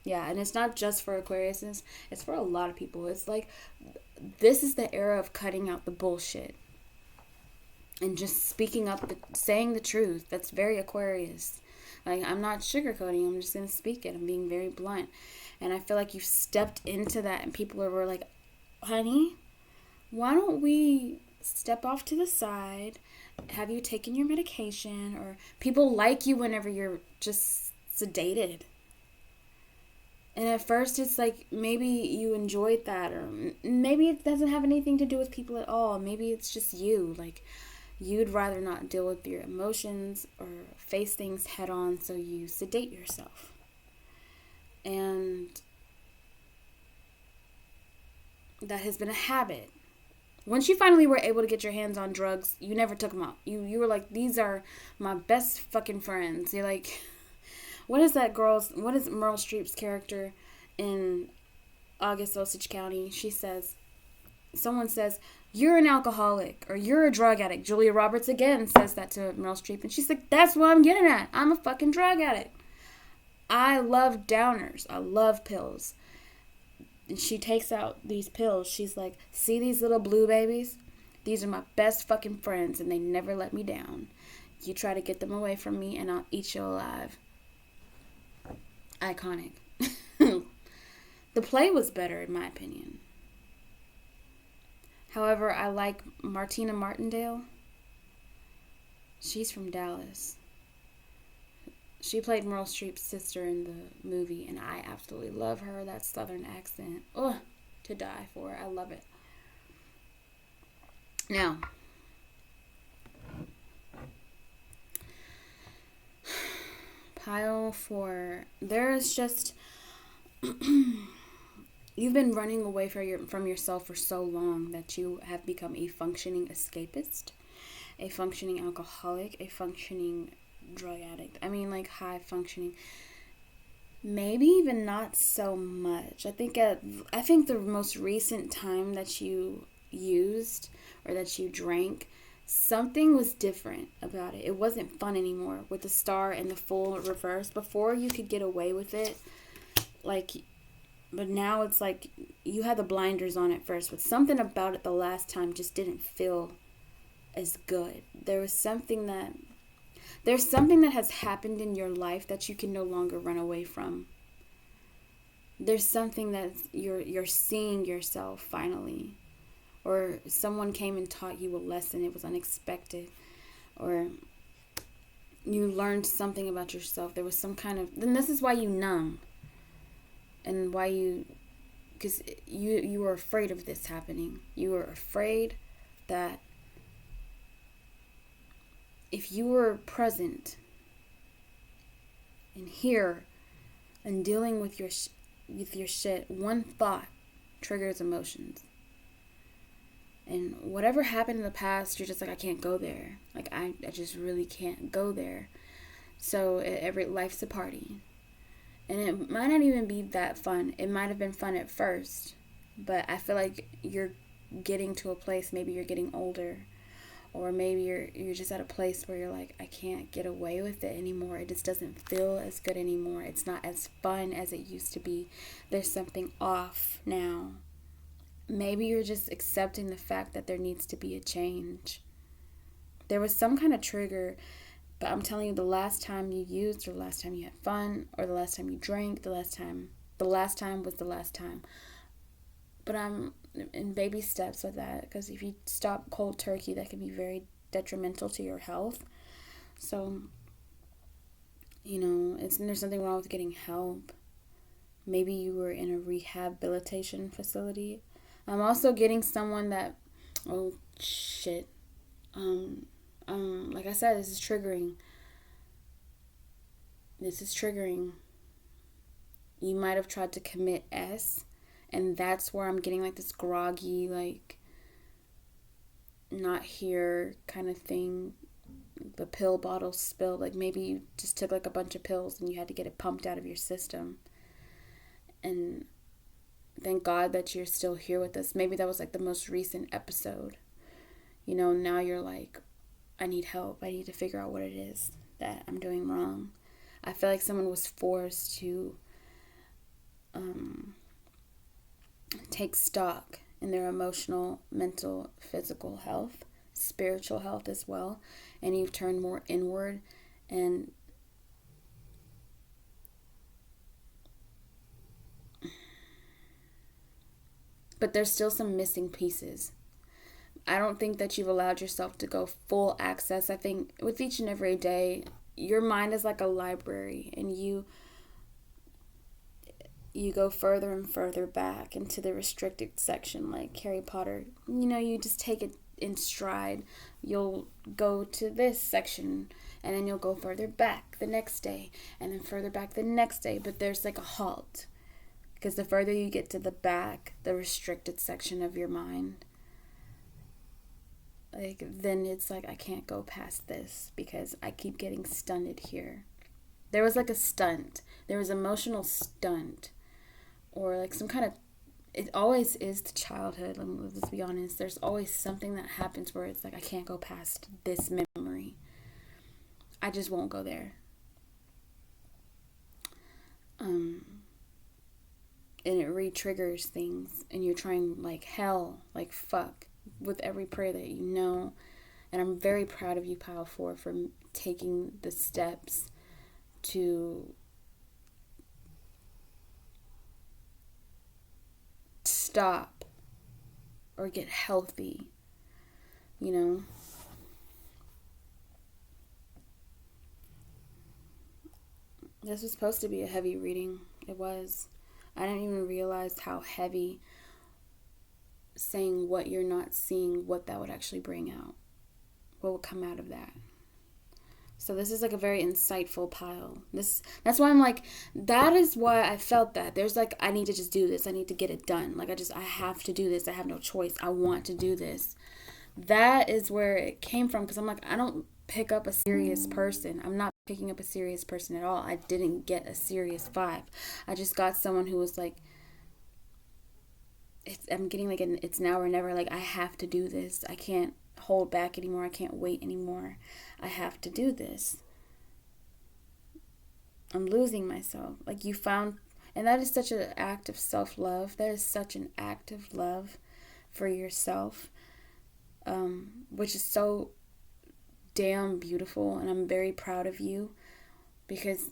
Yeah, and it's not just for Aquariuses. It's for a lot of people. It's like, this is the era of cutting out the bullshit. And just speaking up, saying the truth. That's very Aquarius. Like, I'm not sugarcoating. I'm just going to speak it. I'm being very blunt. And I feel like you've stepped into that. And people were like, honey, why don't we step off to the side? Have you taken your medication? Or people like you whenever you're just sedated. And at first it's like, maybe you enjoyed that. Or maybe it doesn't have anything to do with people at all. Maybe it's just you. Like, you'd rather not deal with your emotions or face things head on, so you sedate yourself. And that has been a habit. Once you finally were able to get your hands on drugs, you never took them out. You were like, these are my best fucking friends. You're like, what is Meryl Streep's character in August Osage County? Someone says, you're an alcoholic or you're a drug addict. Julia Roberts again says that to Meryl Streep. And she's like, that's what I'm getting at. I'm a fucking drug addict. I love downers. I love pills. And she takes out these pills. She's like, see these little blue babies? These are my best fucking friends and they never let me down. You try to get them away from me and I'll eat you alive. Iconic. The play was better in my opinion. However, I like Martina Martindale. She's from Dallas. She played Meryl Streep's sister in the movie, and I absolutely love her. That southern accent. Ugh, to die for. I love it. Now, pile 4. There is just... You've been running away from yourself for so long that you have become a functioning escapist, a functioning alcoholic, a functioning drug addict. I mean, like, high functioning. Maybe even not so much. I think the most recent time that you used or that you drank, something was different about it. It wasn't fun anymore with the star and the full reverse. Before, you could get away with it, like... But now it's like you had the blinders on at first, but something about it the last time just didn't feel as good. There's something that has happened in your life that you can no longer run away from. There's something that you're seeing yourself finally. Or someone came and taught you a lesson. It was unexpected. Or you learned something about yourself. There was some kind of... Then this is why you numb. And why because you were afraid of this happening. You were afraid that if you were present and here and dealing with your shit, one thought triggers emotions. And whatever happened in the past, you're just like, I can't go there. Like, I just really can't go there. So life's a party. And it might not even be that fun. It might have been fun at first. But I feel like you're getting to a place, maybe you're getting older. Or maybe you're just at a place where you're like, I can't get away with it anymore. It just doesn't feel as good anymore. It's not as fun as it used to be. There's something off now. Maybe you're just accepting the fact that there needs to be a change. There was some kind of trigger. But I'm telling you, the last time you used, or the last time you had fun, or the last time you drank, the last time was the last time. But I'm in baby steps with that, because if you stop cold turkey, that can be very detrimental to your health. So, there's nothing wrong with getting help. Maybe you were in a rehabilitation facility. I'm also getting someone that, oh shit, like I said, this is triggering. You might have tried to commit S, and that's where I'm getting like this groggy, like, not here kind of thing. The pill bottle spilled. Like maybe you just took like a bunch of pills and you had to get it pumped out of your system. And thank God that you're still here with us. Maybe that was like the most recent episode. You know, now you're like, I need help. I need to figure out what it is that I'm doing wrong. I feel like someone was forced to take stock in their emotional, mental, physical health, spiritual health as well. And you've turned more inward, and but there's still some missing pieces. I don't think that you've allowed yourself to go full access. I think with each and every day, your mind is like a library, and you go further and further back into the restricted section, like Harry Potter. You know, you just take it in stride. You'll go to this section, and then you'll go further back the next day, and then further back the next day. But there's like a halt, because the further you get to the back, the restricted section of your mind, like then it's like, I can't go past this because I keep getting stunted here. There was like a stunt. There was emotional stunt, or like some kind of, it always is the childhood. Let's be honest. There's always something that happens where it's like, I can't go past this memory. I just won't go there. And it re-triggers things, and you're trying like hell, like fuck, with every prayer that you know. And I'm very proud of you, Pile 4, for taking the steps to stop or get healthy, you know. This was supposed to be a heavy reading. It was. I didn't even realize how heavy saying what you're not seeing, what that would actually bring out. What would come out of that. So this is like a very insightful pile. That's why I'm like, that is why I felt that. There's like, I need to just do this. I need to get it done. Like I have to do this. I have no choice. I want to do this. That is where it came from, because I'm like, I don't pick up a serious person. I'm not picking up a serious person at all. I didn't get a serious vibe. I just got someone who was like, I'm getting like an it's now or never. Like, I have to do this. I can't hold back anymore. I can't wait anymore. I have to do this. I'm losing myself. Like, you found, and that is such an act of self-love. That is such an act of love for yourself, which is so damn beautiful. And I'm very proud of you, because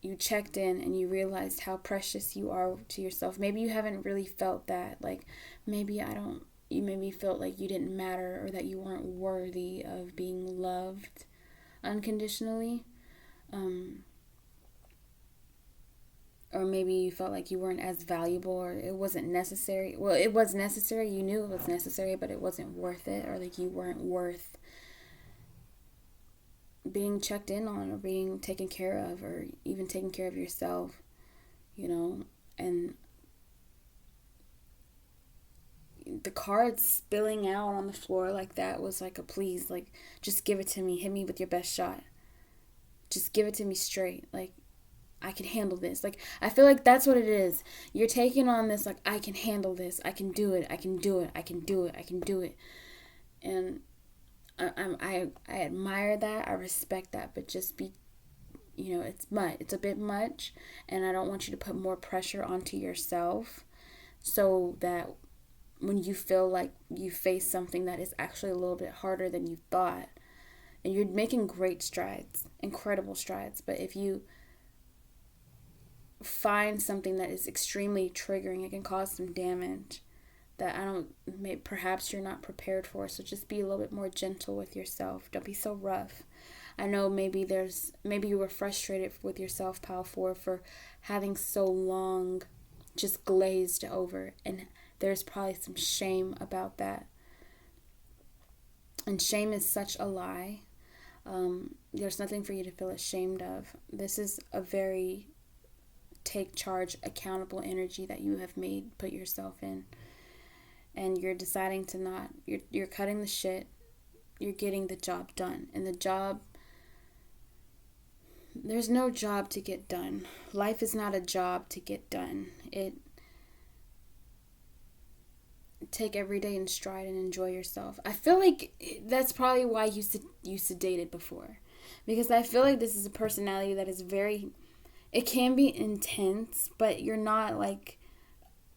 you checked in and you realized how precious you are to yourself. Maybe you haven't really felt that. Like, you maybe felt like you didn't matter, or that you weren't worthy of being loved unconditionally. Or maybe you felt like you weren't as valuable, or it wasn't necessary. Well, it was necessary. You knew it was necessary, but it wasn't worth it, or like you weren't worth being checked in on, or being taken care of, or even taking care of yourself, you know. And the cards spilling out on the floor like that was like a please, like, just give it to me. Hit me with your best shot. Just give it to me straight. Like, I can handle this. Like, I feel like that's what it is. You're taking on this, like, I can handle this. I can do it. I can do it. I can do it. I can do it. And I admire that. I respect that. But just be, you know, it's a bit much. And I don't want you to put more pressure onto yourself, so that when you feel like you face something that is actually a little bit harder than you thought, and you're making great strides, incredible strides, but if you find something that is extremely triggering, it can cause some damage that perhaps you're not prepared for. So just be a little bit more gentle with yourself. Don't be so rough. I know maybe you were frustrated with yourself, Pile 4, for having so long just glazed over, and there's probably some shame about that. And shame is such a lie. There's nothing for you to feel ashamed of. This is a very take charge, accountable energy that you have put yourself in. and you're deciding to not, you're cutting the shit, you're getting the job done. And the job, there's no job to get done. Life is not a job to get done. Take every day in stride and enjoy yourself. I feel like that's probably why you sedated before, because I feel like this is a personality that is very, it can be intense, but you're not like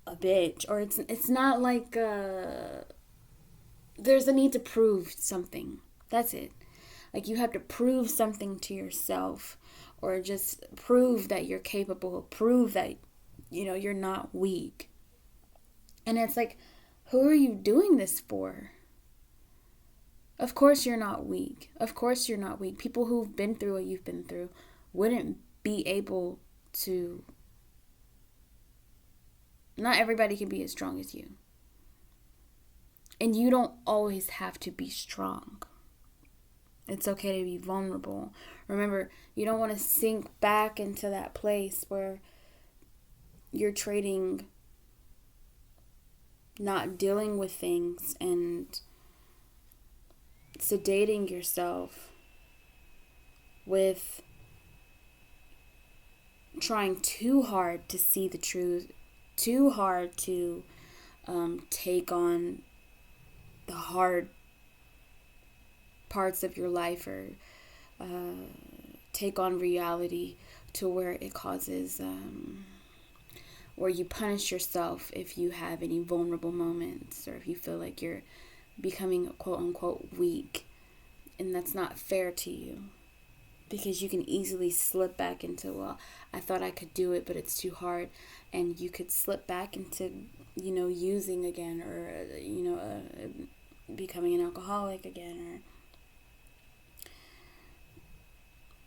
a bitch, or it's not like there's a need to prove something. That's it. Like you have to prove something to yourself, or just prove that you're capable, prove that you're not weak. And it's like, who are you doing this for? Of course you're not weak. Of course you're not weak. People who've been through what you've been through wouldn't be able to. Not everybody can be as strong as you. And you don't always have to be strong. It's okay to be vulnerable. Remember, you don't want to sink back into that place where you're trading not dealing with things and sedating yourself with trying too hard to see the truth, too hard to take on the hard parts of your life, or take on reality to where it causes or you punish yourself if you have any vulnerable moments, or if you feel like you're becoming quote unquote weak. And that's not fair to you, because you can easily slip back into, well, I thought I could do it, but it's too hard. And you could slip back into, using again, or, becoming an alcoholic again,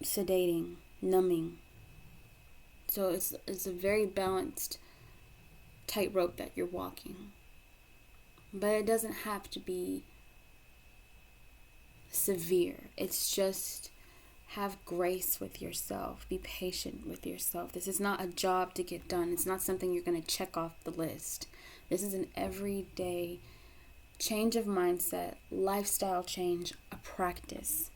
or sedating, numbing. So it's a very balanced tightrope that you're walking. But it doesn't have to be severe. It's just have grace with yourself. Be patient with yourself. This is not a job to get done. It's not something you're going to check off the list. This is an everyday change of mindset, lifestyle change, a practice.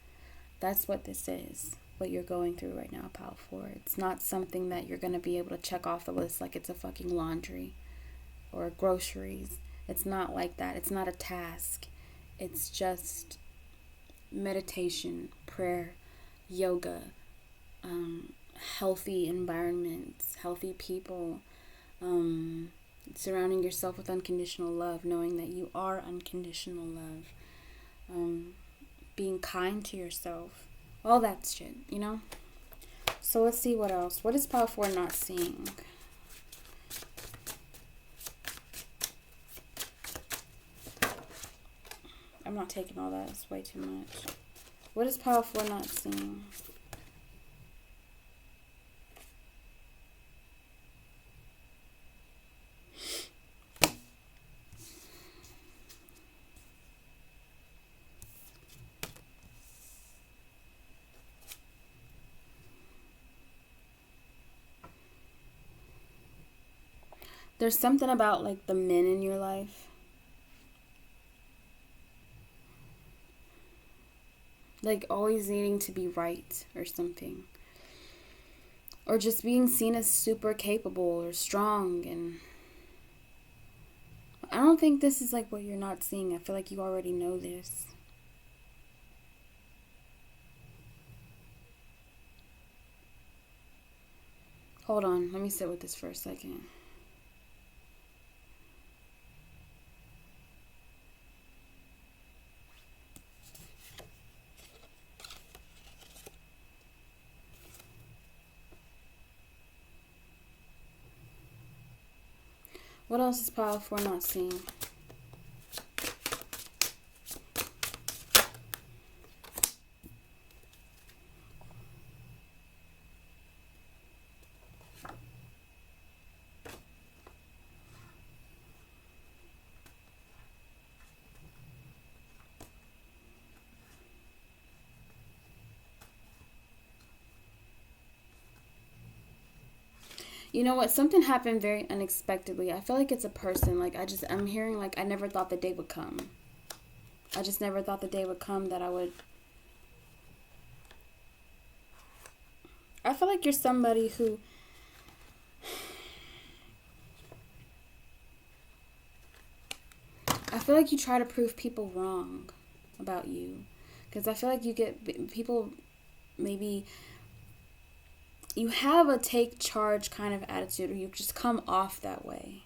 That's what this is. What you're going through right now, Pal 4. It's not something that you're going to be able to check off the list like it's a fucking laundry or groceries. It's not like that. It's not a task. It's just meditation, prayer, yoga, healthy environments, healthy people, surrounding yourself with unconditional love, knowing that you are unconditional love, being kind to yourself. All that shit, So let's see what else. What is Power 4 not seeing? I'm not taking all that. It's way too much. What is Power 4 not seeing? There's something about, like, the men in your life. Like, always needing to be right or something. Or just being seen as super capable or strong. And I don't think this is, like, what you're not seeing. I feel like you already know this. Hold on. Let me sit with this for a second. What else is Power 4 not seeing? You know what? Something happened very unexpectedly. I feel like it's a person. Like, I'm hearing, like, I never thought the day would come. I just never thought the day would come that I feel like you're somebody who, I feel like you try to prove people wrong about you. Because I feel like you get people, maybe you have a take charge kind of attitude, or you just come off that way.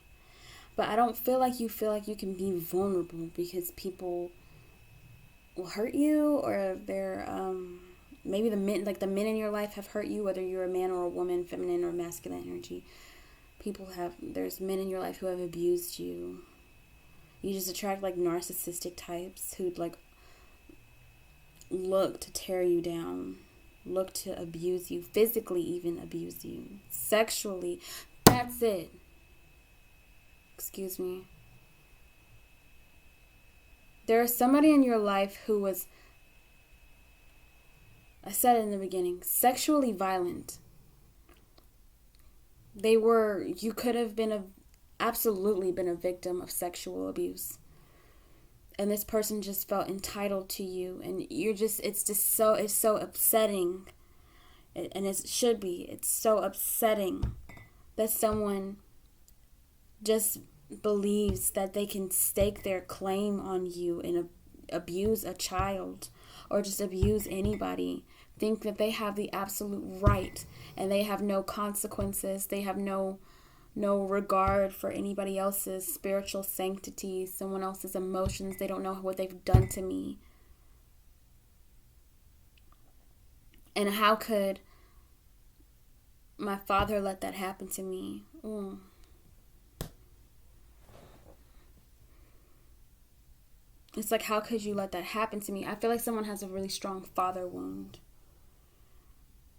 But I don't feel like you can be vulnerable because people will hurt you, or they're maybe the men in your life have hurt you, whether you're a man or a woman, feminine or masculine energy. There's men in your life who have abused you. You just attract like narcissistic types who'd like look to tear you down, look to abuse you, physically even abuse you, sexually. That's it. Excuse me. There is somebody in your life who was, I said it in the beginning, sexually violent. You could have absolutely been a victim of sexual abuse. And this person just felt entitled to you, and it's so upsetting. And it should be. It's so upsetting that someone just believes that they can stake their claim on you and abuse a child, or just abuse anybody, think that they have the absolute right, and they have no consequences, they have no regard for anybody else's spiritual sanctity, someone else's emotions. They don't know what they've done to me. And how could my father let that happen to me? Ooh. It's like, how could you let that happen to me? I feel like someone has a really strong father wound.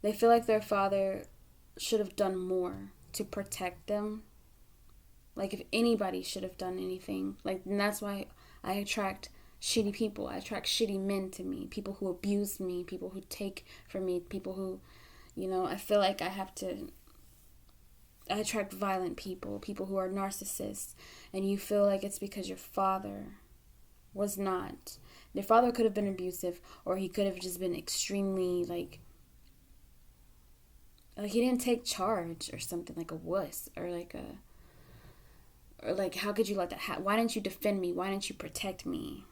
They feel like their father should have done more to protect them. Like, if anybody should have done anything. Like, and that's why I attract shitty people. I attract shitty men to me. People who abuse me. People who take from me. People who, I feel like I attract violent people. People who are narcissists. And you feel like it's because your father was not. Your father could have been abusive, or he could have just been extremely, like he didn't take charge or something, like a wuss, or how could you let that happen? Why didn't you defend me? Why didn't you protect me?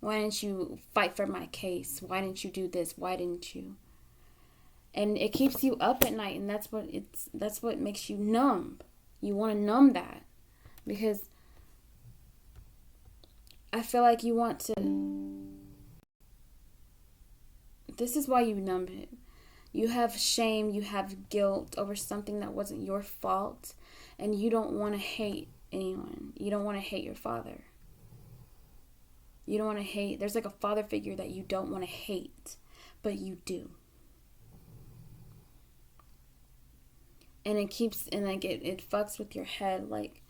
Why didn't you fight for my case? Why didn't you do this? Why didn't you? And it keeps you up at night, and that's what makes you numb. You want to numb that, because I feel like you want to. This is why you numb it. You have shame, you have guilt over something that wasn't your fault, and you don't want to hate anyone. You don't want to hate your father. You don't want to hate. There's like a father figure that you don't want to hate, but you do. And it fucks with your head. Like,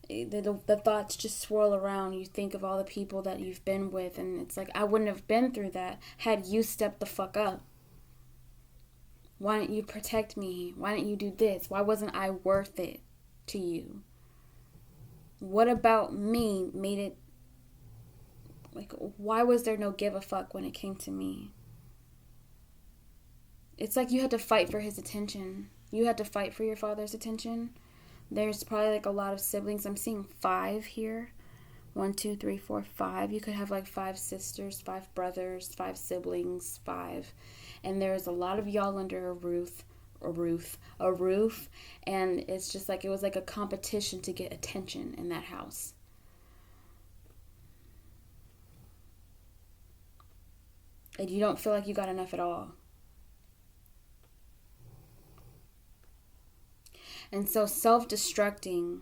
the thoughts just swirl around. You think of all the people that you've been with, and it's like, I wouldn't have been through that had you stepped the fuck up. Why didn't you protect me? Why didn't you do this? Why wasn't I worth it to you? What about me made it, like, why was there no give a fuck when it came to me? It's like you had to fight for his attention. You had to fight for your father's attention. There's probably like a lot of siblings. I'm seeing 5 here. 1, 2, 3, 4, 5. You could have like 5 sisters, 5 brothers, 5 siblings, 5. And there's a lot of y'all under a roof. And it's just like, it was like a competition to get attention in that house. And you don't feel like you got enough at all. And so self-destructing,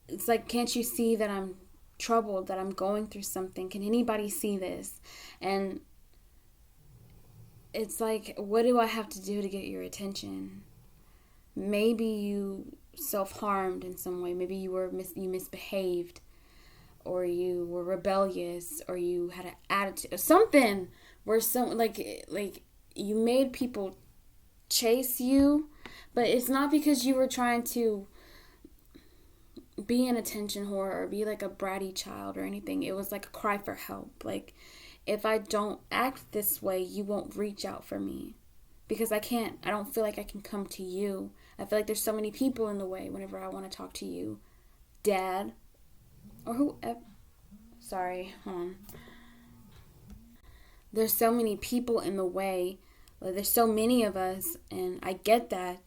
it's like, can't you see that I'm troubled, that I'm going through something? Can anybody see this? And it's like, what do I have to do to get your attention? Maybe you self-harmed in some way. Maybe you misbehaved, or you were rebellious, or you had an attitude, or something where like you made people chase you, But it's not because you were trying to be an attention whore or be like a bratty child or anything. It was like a cry for help. Like, if I don't act this way, you won't reach out for me. Because I don't feel like I can come to you. I feel like there's so many people in the way whenever I want to talk to you. Dad. Or whoever. Sorry, hold on. There's so many people in the way. There's so many of us, and I get that.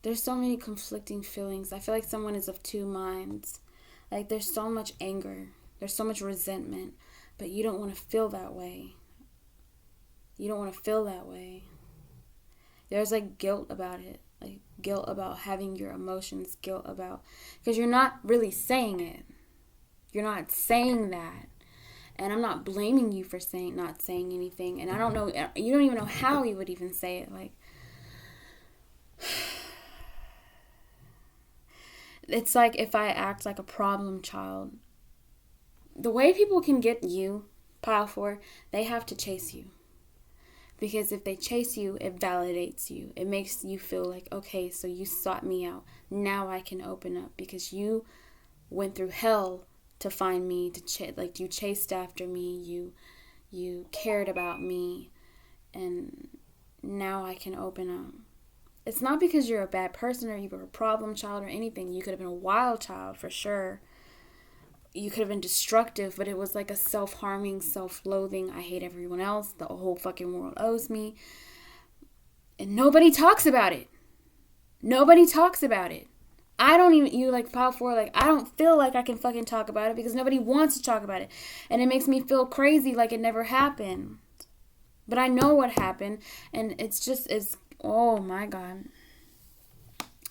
There's so many conflicting feelings. I feel like someone is of two minds. Like, there's so much anger. There's so much resentment. But you don't want to feel that way. You don't want to feel that way. There's like guilt about it. Like guilt about having your emotions. Guilt about... Because you're not really saying it. You're not saying that. And I'm not blaming you for not saying anything. And I don't know... You don't even know how you would even say it. Like... It's like if I act like a problem child. The way people can get you, pile for, they have to chase you. Because if they chase you, it validates you. It makes you feel like, okay, so you sought me out. Now I can open up because you went through hell to find me. Like you chased after me. You cared about me. And now I can open up. It's not because you're a bad person or you were a problem child or anything. You could have been a wild child for sure. You could have been destructive, but it was like a self-harming, self-loathing. I hate everyone else. The whole fucking world owes me. And nobody talks about it. Nobody talks about it. I don't even, you like pile for, like, I don't feel like I can fucking talk about it because nobody wants to talk about it. And it makes me feel crazy like it never happened. But I know what happened. And it's just, oh my God.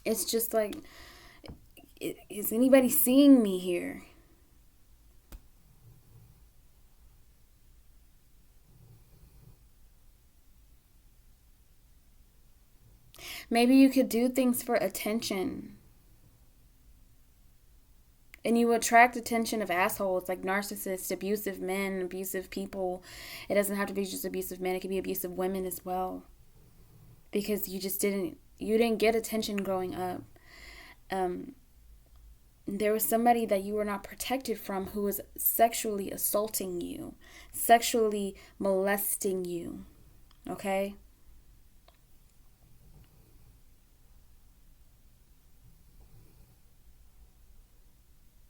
It's just like, is anybody seeing me here? Maybe you could do things for attention. And you attract attention of assholes like narcissists, abusive men, abusive people. It doesn't have to be just abusive men. It could be abusive women as well. Because you didn't get attention growing up. There was somebody that you were not protected from who was sexually assaulting you. Sexually molesting you. Okay?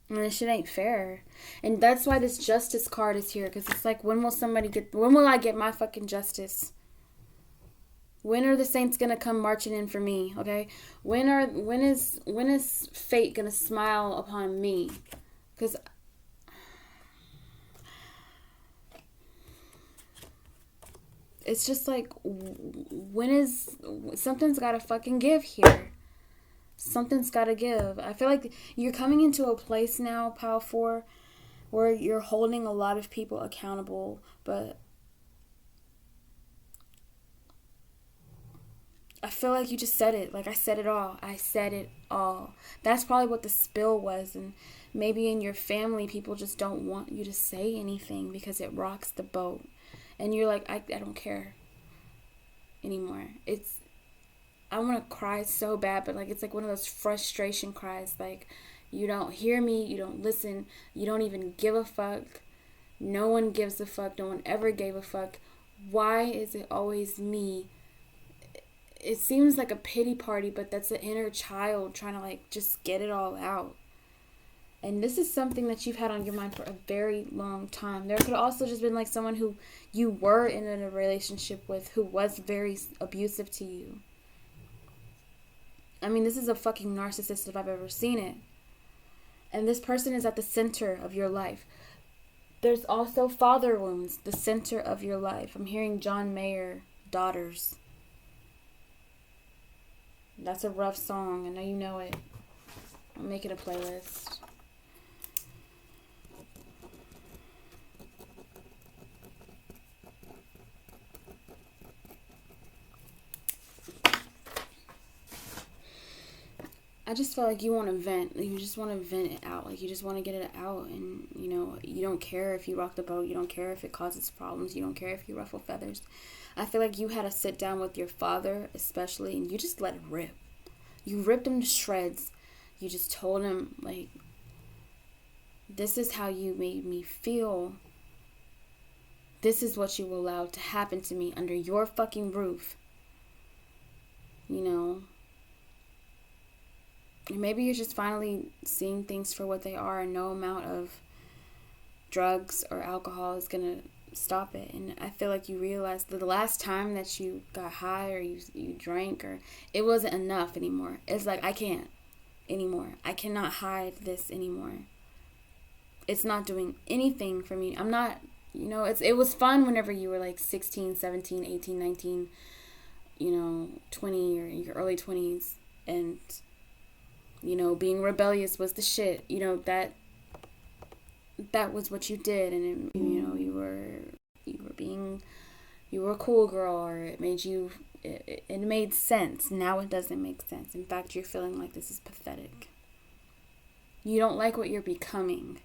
And this shit ain't fair. And that's why this justice card is here. Because it's like, when will I get my fucking justice? When are the saints gonna come marching in for me? Okay? When is fate gonna smile upon me? Because it's just like, something's gotta fucking give here. Something's got to give. I feel like you're coming into a place now, Pal 4, where you're holding a lot of people accountable, but I feel like you just said it. Like, I said it all. I said it all. That's probably what the spill was, and maybe in your family, people just don't want you to say anything because it rocks the boat. And you're like, I don't care anymore. I want to cry so bad, but like it's like one of those frustration cries. Like, you don't hear me, you don't listen, you don't even give a fuck. No one gives a fuck. No one ever gave a fuck. Why is it always me? It seems like a pity party, but that's an inner child trying to like just get it all out. And this is something that you've had on your mind for a very long time. There could also just been like someone who you were in a relationship with who was very abusive to you. I mean, this is a fucking narcissist if I've ever seen it. And this person is at the center of your life. There's also father wounds, the center of your life. I'm hearing John Mayer, Daughters. That's a rough song. I know you know it. I'll make it a playlist. I just feel like you want to vent. You just want to vent it out. Like, you just want to get it out. And, you know, you don't care if you rock the boat. You don't care if it causes problems. You don't care if you ruffle feathers. I feel like you had to sit down with your father, especially, and you just let it rip. You ripped him to shreds. You just told him, like, this is how you made me feel. This is what you allowed to happen to me under your fucking roof. You know? And maybe you're just finally seeing things for what they are, and no amount of drugs or alcohol is going to stop it. And I feel like you realize that the last time that you got high or you drank, or it wasn't enough anymore. It's like, I can't anymore. I cannot hide this anymore. It's not doing anything for me. I'm not, you know, it was fun whenever you were like 16, 17, 18, 19, you know, 20 or in your early 20s. And, you know, being rebellious was the shit. You know, that was what you did. And, you know, you were a cool girl, or it made you, it made sense. Now it doesn't make sense. In fact, you're feeling like this is pathetic. You don't like what you're becoming.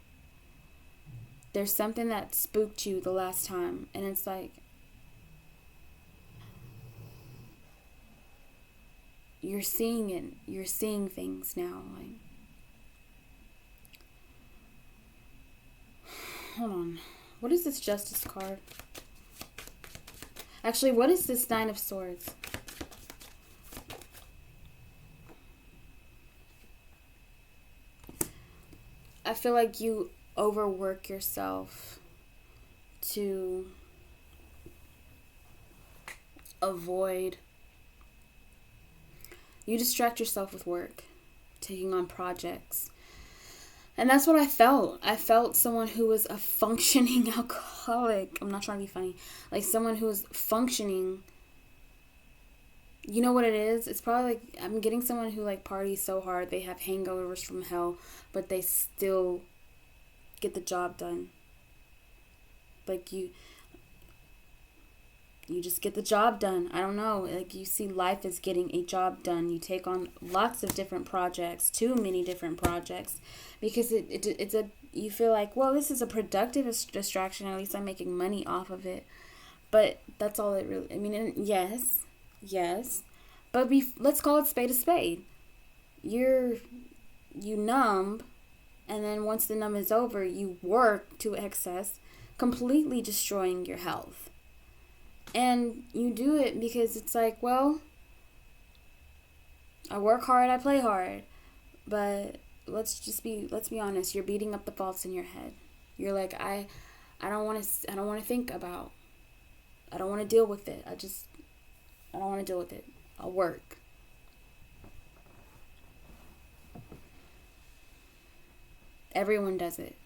There's something that spooked you the last time, and it's like, you're seeing it. You're seeing things now. Like, hold on. What is this Justice card? Actually, what is this Nine of Swords? I feel like you overwork yourself to avoid. You distract yourself with work, taking on projects. And that's what I felt. I felt someone who was a functioning alcoholic. I'm not trying to be funny. Like someone who was functioning. You know what it is? It's probably like, I'm getting someone who like parties so hard, they have hangovers from hell, but they still get the job done. Like you just get the job done. I don't know. Like, you see life as getting a job done. You take on lots of different projects, too many different projects, because it's a, you feel like, well, this is a productive distraction. At least I'm making money off of it. But that's all it really, I mean, yes. But let's call it spade a spade. You numb, and then once the numb is over, you work to excess, completely destroying your health. And you do it because it's like, well, I work hard, I play hard. But let's be honest, you're beating up the faults in your head. You're like, I don't want to think about. I don't want to deal with it. I don't want to deal with it. I'll work. Everyone does it.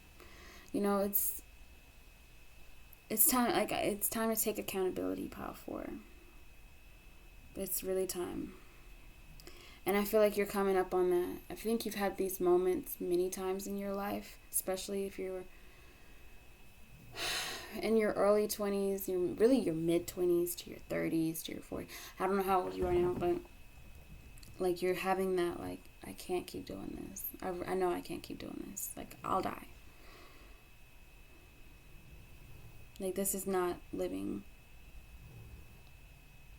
You know, it's time to take accountability, Pile 4. It's really time. And I feel like you're coming up on that. I think you've had these moments many times in your life, especially if you're in your early 20s, your mid-20s to your 30s to your 40s. I don't know how old you are now, but like you're having that, like, I can't keep doing this. I know I can't keep doing this. Like, I'll die. Like, this is not living.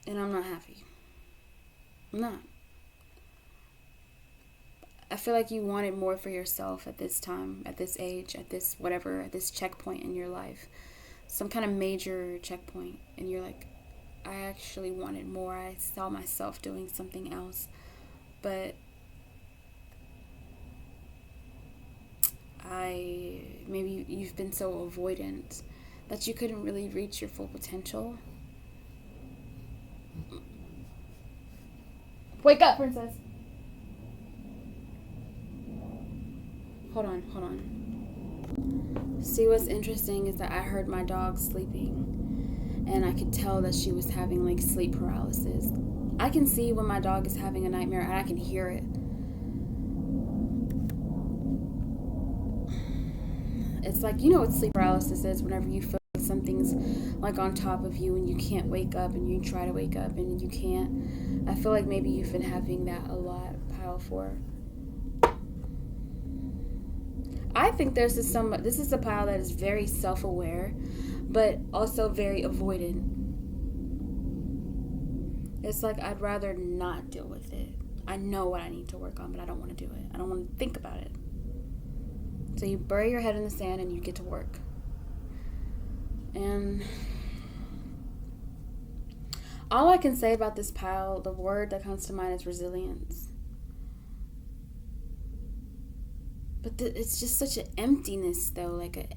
And I'm not happy. I'm not. I feel like you wanted more for yourself at this time, at this age, at this whatever, at this checkpoint in your life. Some kind of major checkpoint. And you're like, I actually wanted more. I saw myself doing something else. But maybe you've been so avoidant that you couldn't really reach your full potential. Wake up, princess. Hold on. See, what's interesting is that I heard my dog sleeping, and I could tell that she was having like sleep paralysis. I can see when my dog is having a nightmare, and I can hear it. It's like, you know what sleep paralysis is, whenever you feel like something's like on top of you and you can't wake up, and you try to wake up and you can't. I feel like maybe you've been having that a lot, Pile 4. I think this is a pile that is very self-aware, but also very avoidant. It's like, I'd rather not deal with it. I know what I need to work on, but I don't want to do it. I don't want to think about it. So you bury your head in the sand and you get to work. And all I can say about this pile, the word that comes to mind is resilience. But it's just such an emptiness, though. Like,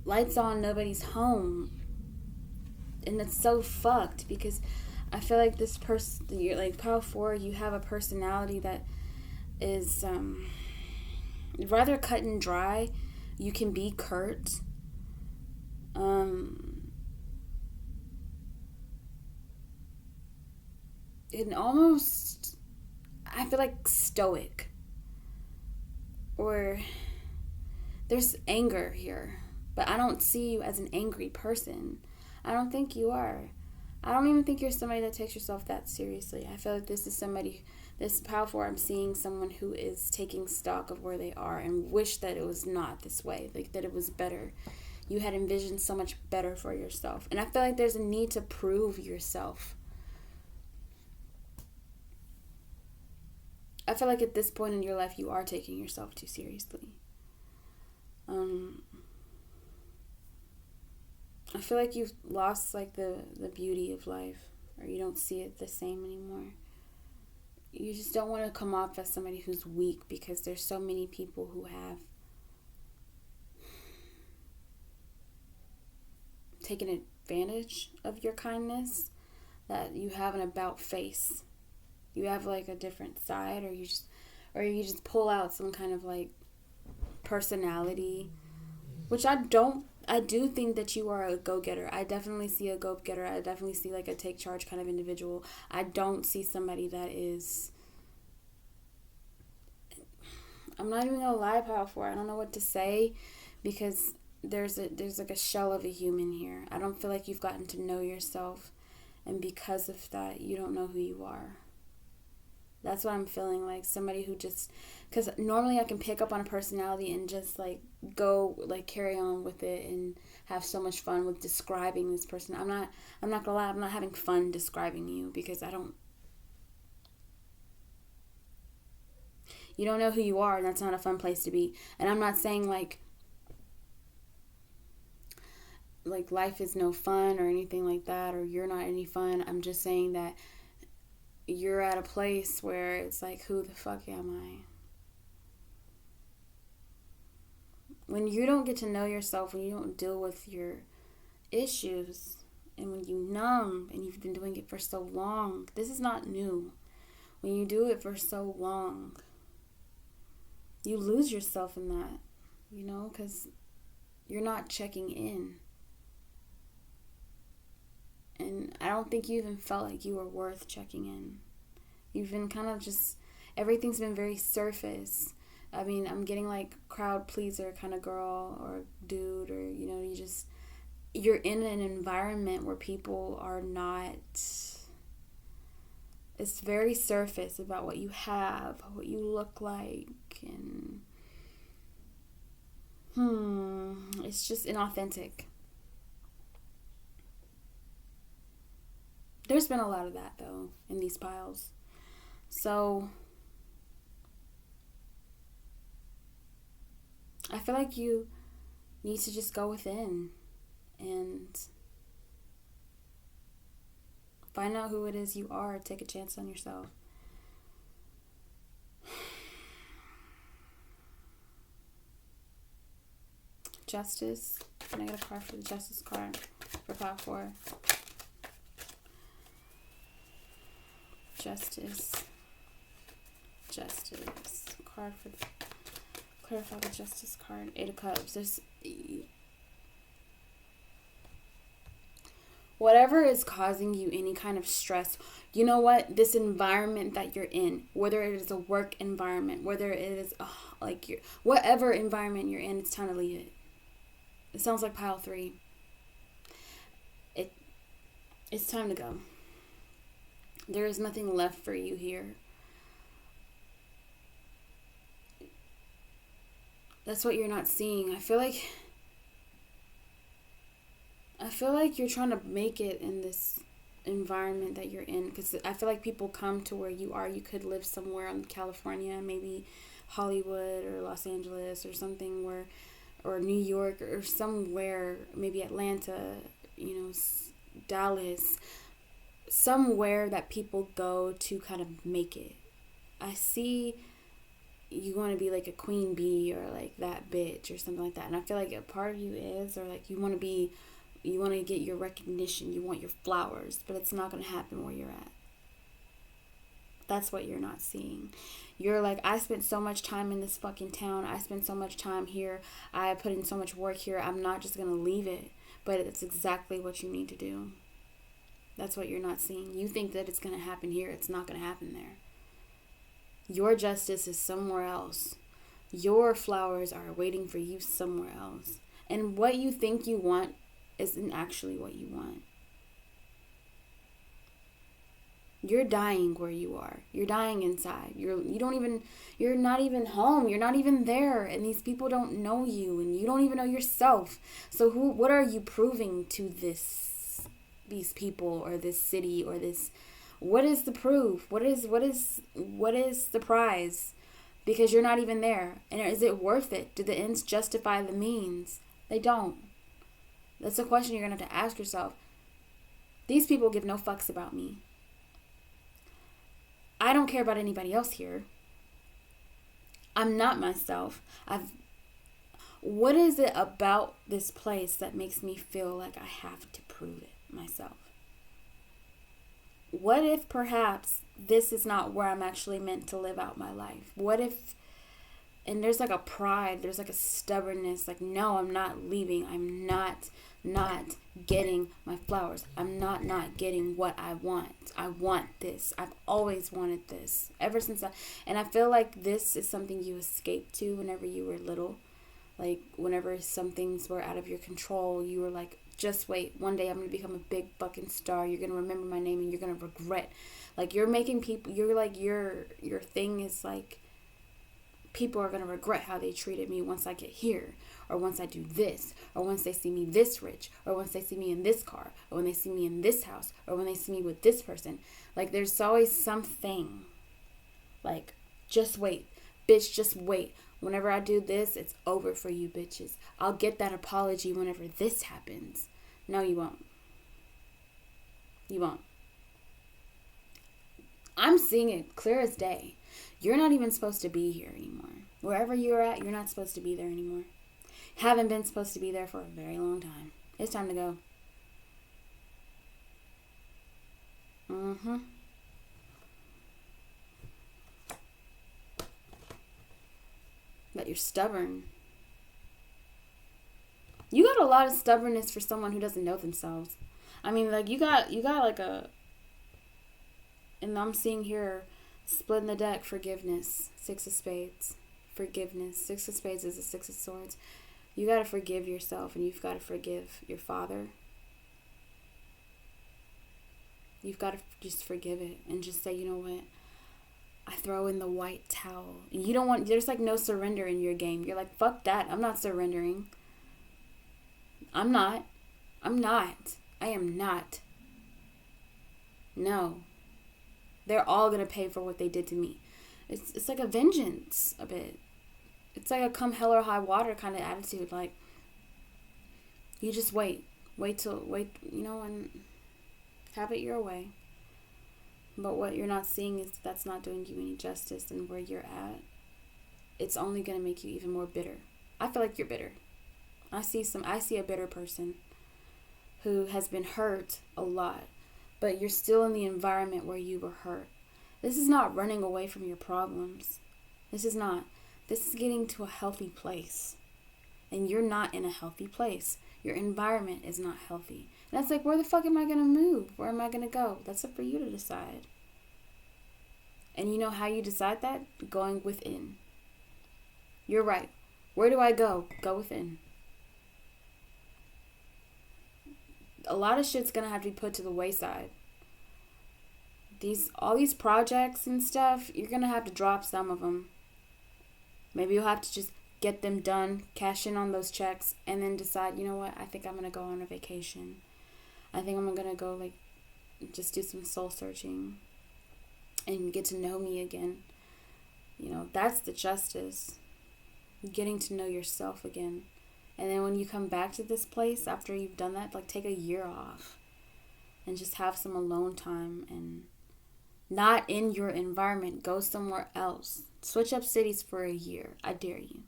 lights on, nobody's home. And it's so fucked, because I feel like this person, you're like pile 4, you have a personality that is rather cut and dry. You can be curt. And almost, I feel like stoic. Or there's anger here, but I don't see you as an angry person. I don't think you are. I don't even think you're somebody that takes yourself that seriously. I feel like this pile 4, I'm seeing someone who is taking stock of where they are and wish that it was not this way, like that it was better. You had envisioned so much better for yourself. And I feel like there's a need to prove yourself. I feel like at this point in your life, you are taking yourself too seriously. I feel like you've lost like the beauty of life, or you don't see it the same anymore. You just don't want to come off as somebody who's weak, because there's so many people who have taken advantage of your kindness, that you have an about face. You have like a different side, or you just pull out some kind of like personality, which I do think that you are a go-getter. I definitely see a go-getter. I definitely see like a take charge kind of individual. I don't see somebody that is, I'm not even gonna lie, pile 4. I don't know what to say, because there's like a shell of a human here. I don't feel like you've gotten to know yourself, and because of that, you don't know who you are. That's what I'm feeling like. Somebody who just, because normally I can pick up on a personality and just like go like carry on with it and have so much fun with describing this person. I'm not gonna lie, I'm not having fun describing you, because you don't know who you are, and that's not a fun place to be. And I'm not saying like life is no fun or anything like that, or you're not any fun. I'm just saying that you're at a place where it's like, who the fuck am I? When you don't get to know yourself, when you don't deal with your issues, and when you numb, and you've been doing it for so long, this is not new. When you do it for so long, you lose yourself in that, because you're not checking in. And I don't think you even felt like you were worth checking in. You've been kind of just, everything's been very surface. I mean, I'm getting like crowd pleaser kind of girl or dude, or, you're in an environment where people are not, it's very surface about what you have, what you look like, and it's just inauthentic. There's been a lot of that, though, in these piles. So I feel like you need to just go within and find out who it is you are. Take a chance on yourself. Justice. Can I get a card for the Justice card for pile 4? Justice. Card for clarify the Justice card. 8 of Cups. There's whatever is causing you any kind of stress. You know what? This environment that you're in, whether it is a work environment, whether it is whatever environment you're in, it's time to leave it. It sounds like pile 3. It's time to go. There is nothing left for you here. That's what you're not seeing. I feel like you're trying to make it in this environment that you're in, because I feel like people come to where you are. You could live somewhere in California, maybe Hollywood or Los Angeles or something, where, or New York or somewhere, maybe Atlanta, Dallas, somewhere that people go to kind of make it. I see you want to be like a queen bee or like that bitch or something like that, and I feel like a part of you is, or like you want to get your recognition, you want your flowers, but it's not going to happen where you're at. That's what you're not seeing. You're like, I spent so much time in this fucking town. I spent so much time here. I put in so much work here. I'm not just going to leave it. But it's exactly what you need to do. That's what you're not seeing. You think that it's going to happen here. It's not going to happen there. Your justice is somewhere else. Your flowers are waiting for you somewhere else. And what you think you want isn't actually what you want. You're dying where you are. You're dying inside. You're not even home. You're not even there. And these people don't know you, and you don't even know yourself. So what are you proving to these people or this city or this? What is the proof? What is the prize? Because you're not even there. And is it worth it? Do the ends justify the means? They don't. That's a question you're going to have to ask yourself. These people give no fucks about me. I don't care about anybody else here. I'm not myself. What is it about this place that makes me feel like I have to prove it myself? What if perhaps this is not where I'm actually meant to live out my life? What if, and there's like a pride, there's like a stubbornness, like, no, I'm not leaving. I'm not getting my flowers. I'm not getting what I want. I want this. I've always wanted this. Ever since and I feel like this is something you escaped to whenever you were little. Like, whenever some things were out of your control, you were like, just wait. One day I'm going to become a big fucking star. You're going to remember my name and you're going to regret. Like, you're making people, you're like, your thing is like, people are going to regret how they treated me once I get here, or once I do this, or once they see me this rich, or once they see me in this car, or when they see me in this house, or when they see me with this person. Like, there's always something. Like, just wait. Bitch, just wait. Whenever I do this, it's over for you bitches. I'll get that apology whenever this happens. No, you won't. You won't. I'm seeing it clear as day. You're not even supposed to be here anymore. Wherever you're at, you're not supposed to be there anymore. Haven't been supposed to be there for a very long time. It's time to go. But you're stubborn. You got a lot of stubbornness for someone who doesn't know themselves. I mean, like, you got like a, and I'm seeing here, splitting the deck, forgiveness, 6 of spades, forgiveness. 6 of spades is a 6 of swords. You got to forgive yourself, and you've got to forgive your father. You've got to just forgive it and just say, you know what? I throw in the white towel. And you don't want, there's like no surrender in your game. You're like, fuck that. I'm not surrendering. I'm not. I am not. No. They're all going to pay for what they did to me. It's like a vengeance a bit. It's like a come hell or high water kind of attitude. Like, you just wait, and have it your way. But what you're not seeing is that's not doing you any justice, and where you're at, it's only going to make you even more bitter. I feel like you're bitter. I see a bitter person who has been hurt a lot, but you're still in the environment where you were hurt. This is not running away from your problems. This is not. This is getting to a healthy place. And you're not in a healthy place. Your environment is not healthy. And that's like, where the fuck am I going to move? Where am I going to go? That's up for you to decide. And you know how you decide that? Going within. You're right. Where do I go? Go within. A lot of shit's going to have to be put to the wayside. All these projects and stuff, you're going to have to drop some of them. Maybe you'll have to just get them done, cash in on those checks, and then decide, you know what, I think I'm going to go on a vacation. I think I'm going to go, like, just do some soul searching and get to know me again. You know, that's the justice. Getting to know yourself again. And then when you come back to this place after you've done that, like, take a year off and just have some alone time and not in your environment. Go somewhere else. Switch up cities for a year. I dare you.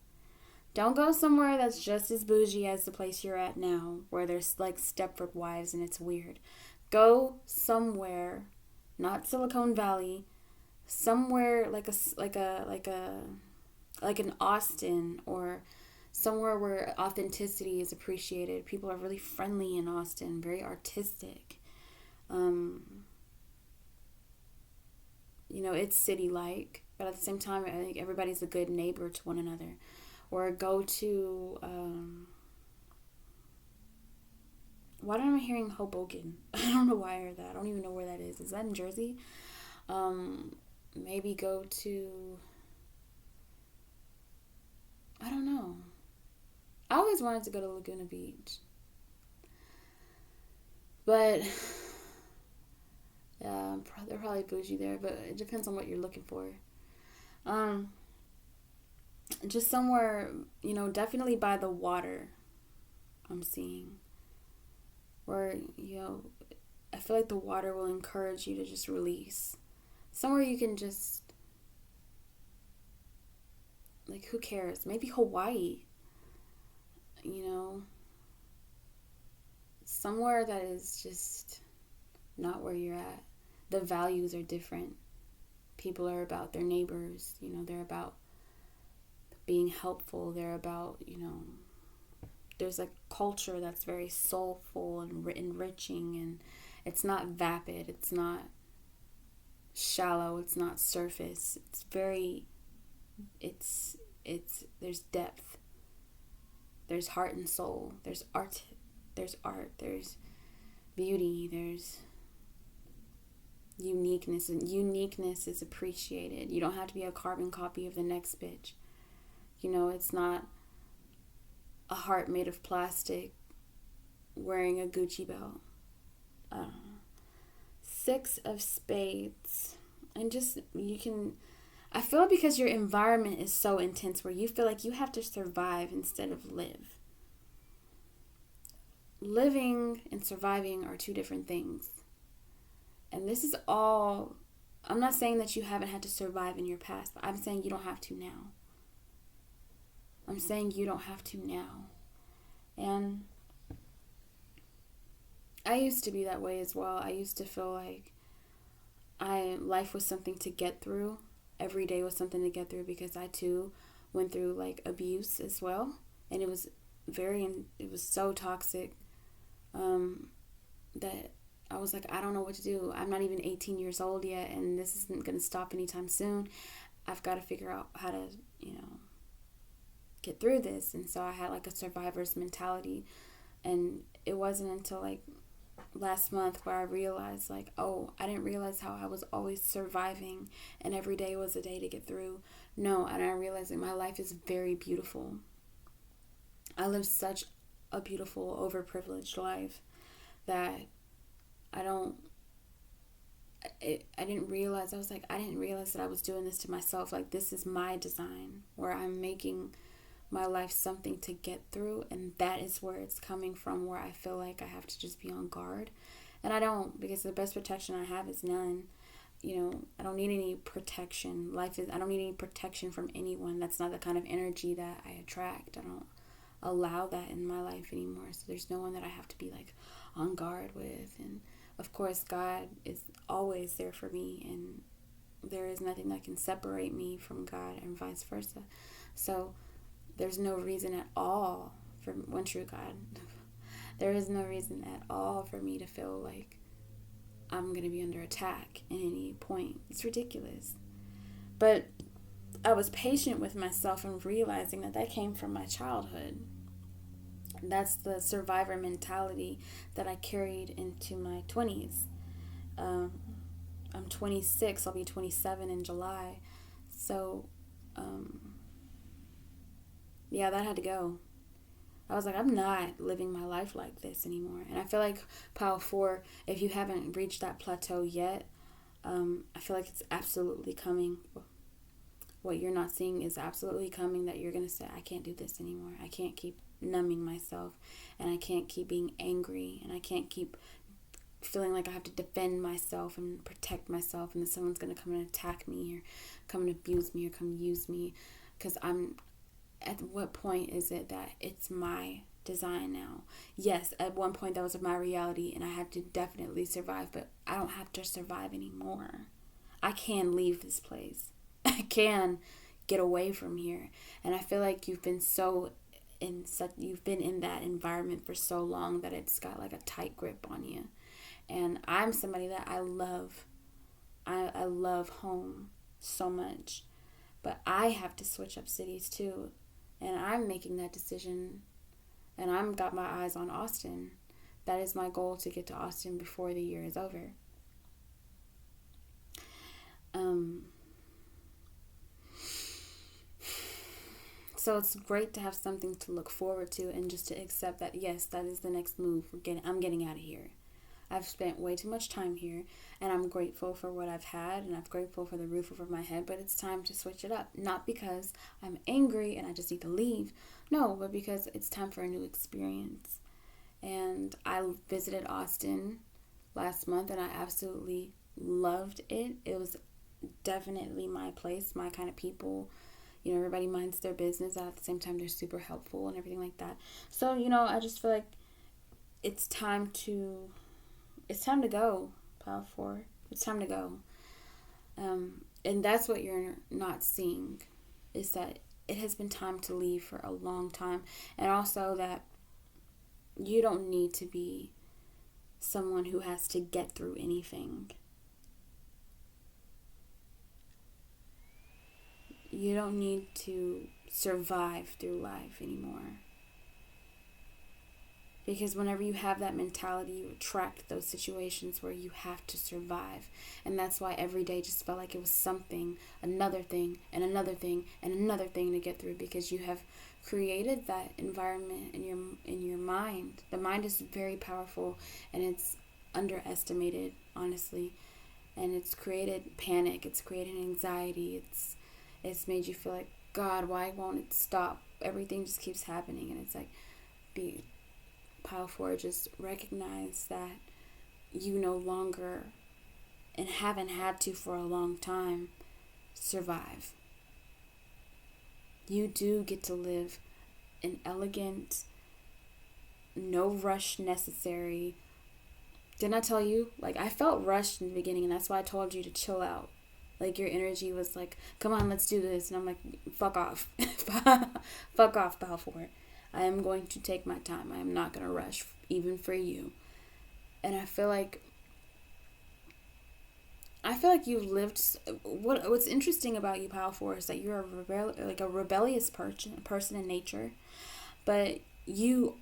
Don't go somewhere that's just as bougie as the place you're at now, where there's like Stepford Wives and it's weird. Go somewhere, not Silicon Valley, somewhere like an Austin, or somewhere where authenticity is appreciated. People are really friendly in Austin, very artistic. You know, it's city-like, but at the same time, I think everybody's a good neighbor to one another. Or go to, why am I hearing Hoboken? I don't know why I heard that. I don't even know where that is. Is that in Jersey? Maybe go to, I don't know. I always wanted to go to Laguna Beach. But, yeah, they're probably bougie there, but it depends on what you're looking for. Just somewhere, you know, definitely by the water, I'm seeing. Where, you know, I feel like the water will encourage you to just release. Somewhere you can just, like, who cares? Maybe Hawaii, you know. Somewhere that is just not where you're at. The values are different. People are about their neighbors, you know, they're about being helpful. They're about, you know, there's a culture that's very soulful and enriching, and it's not vapid, it's not shallow, it's not surface. It's very, it's there's depth, there's heart and soul, there's art, there's beauty, there's uniqueness, and uniqueness is appreciated. You don't have to be a carbon copy of the next bitch. You know, it's not a heart made of plastic wearing a Gucci belt. 6 of Spades. And just, you can, I feel because your environment is so intense where you feel like you have to survive instead of live. Living and surviving are 2 different things. And this is all, I'm not saying that you haven't had to survive in your past, but I'm saying you don't have to now. I'm saying you don't have to now. And I used to be that way as well. I used to feel like life was something to get through. Every day was something to get through, because I too went through like abuse as well. And it was so toxic that I was like, I don't know what to do. I'm not even 18 years old yet, and this isn't going to stop anytime soon. I've got to figure out how to, you know, get through this. And so I had like a survivor's mentality, and it wasn't until like last month where I realized, like, oh, I didn't realize how I was always surviving and every day was a day to get through. No, and I realized that my life is very beautiful. I live such a beautiful, overprivileged life that I didn't realize, I didn't realize that I was doing this to myself. Like, this is my design, where I'm making my life something to get through, and that is where it's coming from, where I feel like I have to just be on guard. And I don't, because the best protection I have is none. You know, I don't need any protection. I don't need any protection from anyone. That's not the kind of energy that I attract. I don't allow that in my life anymore. So there's no one that I have to be like on guard with. And of course, God is always there for me, and there is nothing that can separate me from God, and vice versa. So there's no reason at all for one true God. There is no reason at all for me to feel like I'm going to be under attack at any point. It's ridiculous. But I was patient with myself and realizing that came from my childhood. That's the survivor mentality that I carried into my 20s. I'm 26. I'll be 27 in July. So, yeah, that had to go. I was like, I'm not living my life like this anymore. And I feel like Pile 4, if you haven't reached that plateau yet, I feel like it's absolutely coming. What you're not seeing is absolutely coming, that you're going to say, I can't do this anymore. I can't keep numbing myself, and I can't keep being angry, and I can't keep feeling like I have to defend myself and protect myself, and that someone's going to come and attack me or come and abuse me or come use me. Because at what point is it that it's my design now? Yes, at one point that was my reality and I had to definitely survive, but I don't have to survive anymore. I can leave this place. I can get away from here. And I feel like you've been in that environment for so long that it's got like a tight grip on you. And I'm somebody that I love. I love home so much. But I have to switch up cities too. And I'm making that decision. And I've got my eyes on Austin. That is my goal, to get to Austin before the year is over. So it's great to have something to look forward to, and just to accept that, yes, that is the next move. I'm getting out of here. I've spent way too much time here, and I'm grateful for what I've had, and I'm grateful for the roof over my head, but it's time to switch it up. Not because I'm angry and I just need to leave. No, but because it's time for a new experience. And I visited Austin last month, and I absolutely loved it. It was definitely my place, my kind of people. You know, everybody minds their business, and at the same time they're super helpful and everything like that. So, I just feel like it's time to go, Pile 4. It's time to go. And that's what you're not seeing, is that it has been time to leave for a long time. And also that you don't need to be someone who has to get through anything. You don't need to survive through life anymore. Because whenever you have that mentality, you attract those situations where you have to survive. And that's why every day just felt like it was something, another thing, and another thing, and another thing to get through. Because you have created that environment in your mind. The mind is very powerful, and it's underestimated, honestly. And it's created panic. It's created anxiety. It's made you feel like, God, why won't it stop? Everything just keeps happening. And it's like, Pile 4, just recognize that you no longer, and haven't had to for a long time, survive. You do get to live an elegant, no rush necessary. Didn't I tell you? Like, I felt rushed in the beginning, and that's why I told you to chill out. Like, your energy was like, come on, let's do this. And I'm like, fuck off. Fuck off, Pile 4. I am going to take my time. I am not going to rush, even for you. And I feel like you've lived. What's interesting about you, Pile 4, is that you're a rebellious person in nature, but you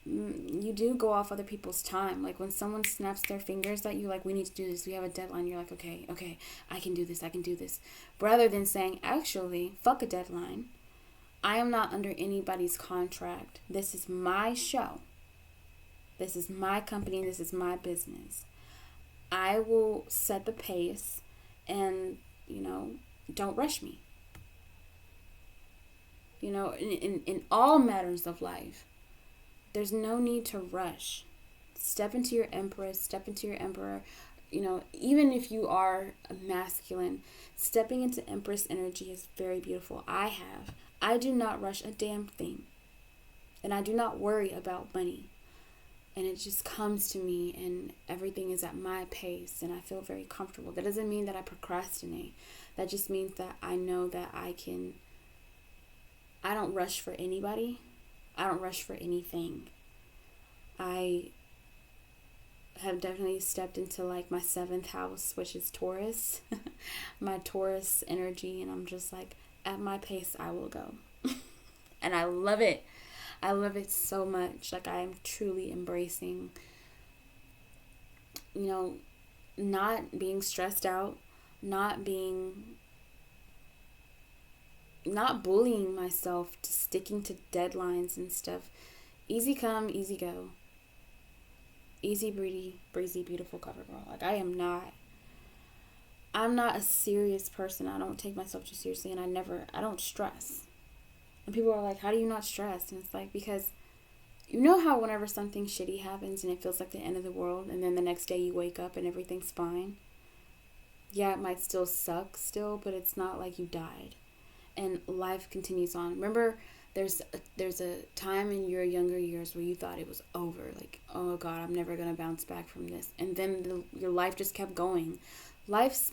do go off other people's time. Like, when someone snaps their fingers at you, like, we need to do this, we have a deadline, you're like, okay, I can do this. Rather than saying, actually, fuck a deadline. I am not under anybody's contract. This is my show. This is my company. This is my business. I will set the pace, and, don't rush me. In all matters of life, there's no need to rush. Step into your empress, step into your emperor. Even if you are a masculine, stepping into empress energy is very beautiful. I do not rush a damn thing. And I do not worry about money. And it just comes to me, and everything is at my pace, and I feel very comfortable. That doesn't mean that I procrastinate. That just means that I know that I don't rush for anybody. I don't rush for anything. I have definitely stepped into like my 7th house, which is Taurus. My Taurus energy, and I'm just like, at my pace I will go. And I love it. I love it so much. Like, I am truly embracing, not being stressed out, not being, not bullying myself to sticking to deadlines and stuff. Easy come, easy go. Easy breezy, beautiful cover girl. Like, I'm not a serious person. I don't take myself too seriously, and I don't stress. And people are like, how do you not stress? And it's like, because you know how whenever something shitty happens and it feels like the end of the world, and then the next day you wake up and everything's fine? Yeah, it might still suck still, but it's not like you died. And life continues on. Remember, there's a time in your younger years where you thought it was over. Like, oh God, I'm never going to bounce back from this. And then your life just kept going. Life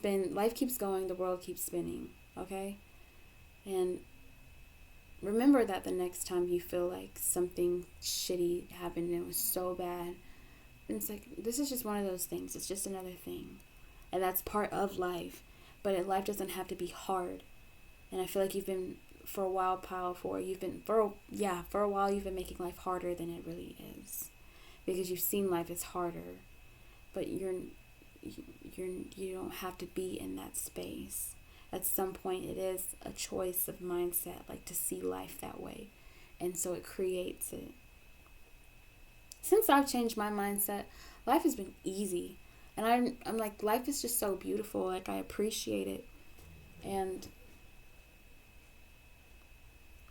keeps going, the world keeps spinning, okay? And remember that the next time you feel like something shitty happened and it was so bad, and it's like, this is just one of those things. It's just another thing. And that's part of life. But life doesn't have to be hard. And I feel like you've been, for a while, for a while you've been making life harder than it really is. Because you've seen life as harder. But you don't have to be in that space. At some point, it is a choice of mindset, like to see life that way. And so it creates it. Since I've changed my mindset, life has been easy. And I'm like, life is just so beautiful. Like, I appreciate it. And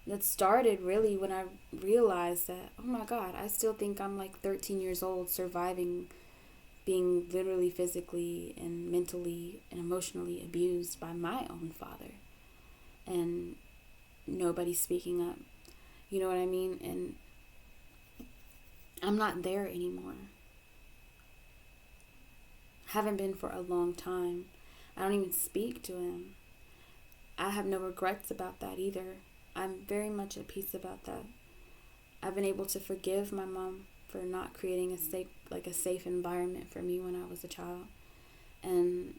that started really when I realized that, oh my God, I still think I'm like 13 years old, surviving being literally, physically, and mentally and emotionally abused by my own father. And nobody speaking up. You know what I mean? And I'm not there anymore. Haven't been for a long time. I don't even speak to him. I have no regrets about that either. I'm very much at peace about that. I've been able to forgive my mom for not creating a safe environment for me when I was a child. And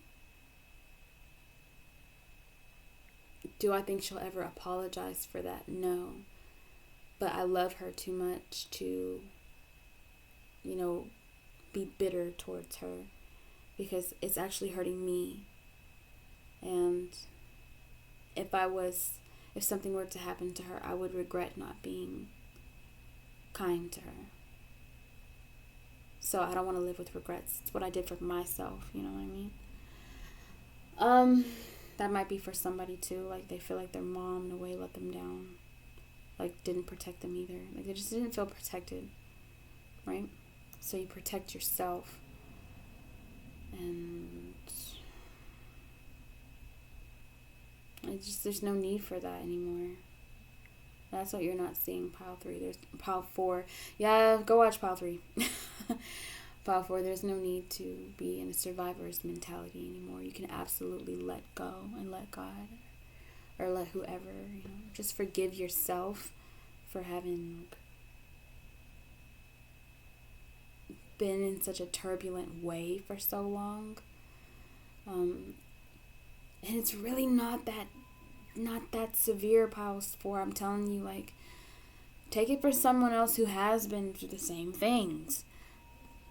do I think she'll ever apologize for that? No. But I love her too much to, be bitter towards her, because it's actually hurting me. And if something were to happen to her, I would regret not being kind to her. So I don't want to live with regrets. It's what I did for myself, you know what I mean? That might be for somebody too. Like, they feel like their mom, in a way, let them down. Like, didn't protect them either. Like, they just didn't feel protected, right? So you protect yourself. And there's no need for that anymore. That's what you're not seeing. Pile 3. There's pile 4. Yeah, go watch pile 3. Pile 4. There's no need to be in a survivor's mentality anymore. You can absolutely let go and let God, or let whoever, just forgive yourself for having been in such a turbulent way for so long. And it's really not that severe, pile 4. I'm telling you, like, take it for someone else who has been through the same things.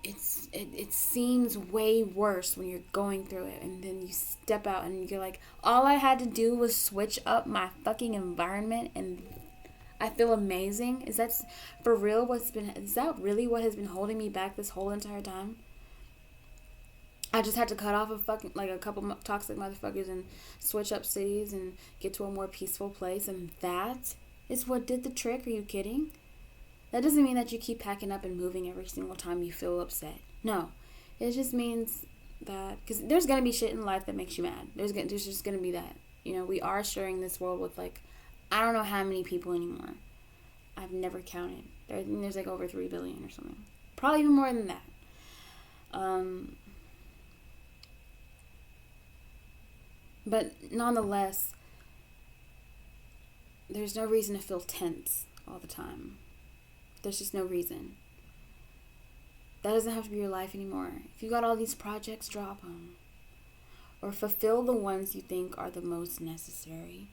It seems way worse when you're going through it, and then you step out and you're like, all I had to do was switch up my fucking environment and I feel amazing. Is that for real? Is that really what has been holding me back this whole entire time? I just had to cut off a couple toxic motherfuckers and switch up cities and get to a more peaceful place, and that is what did the trick? Are you kidding? That doesn't mean that you keep packing up and moving every single time you feel upset. No. It just means that, because there's going to be shit in life that makes you mad. There's just going to be that. We are sharing this world with, I don't know how many people anymore. I've never counted. There's over 3 billion or something. Probably even more than that. But nonetheless, there's no reason to feel tense all the time. There's just no reason. That doesn't have to be your life anymore. If you got all these projects, drop them. Or fulfill the ones you think are the most necessary.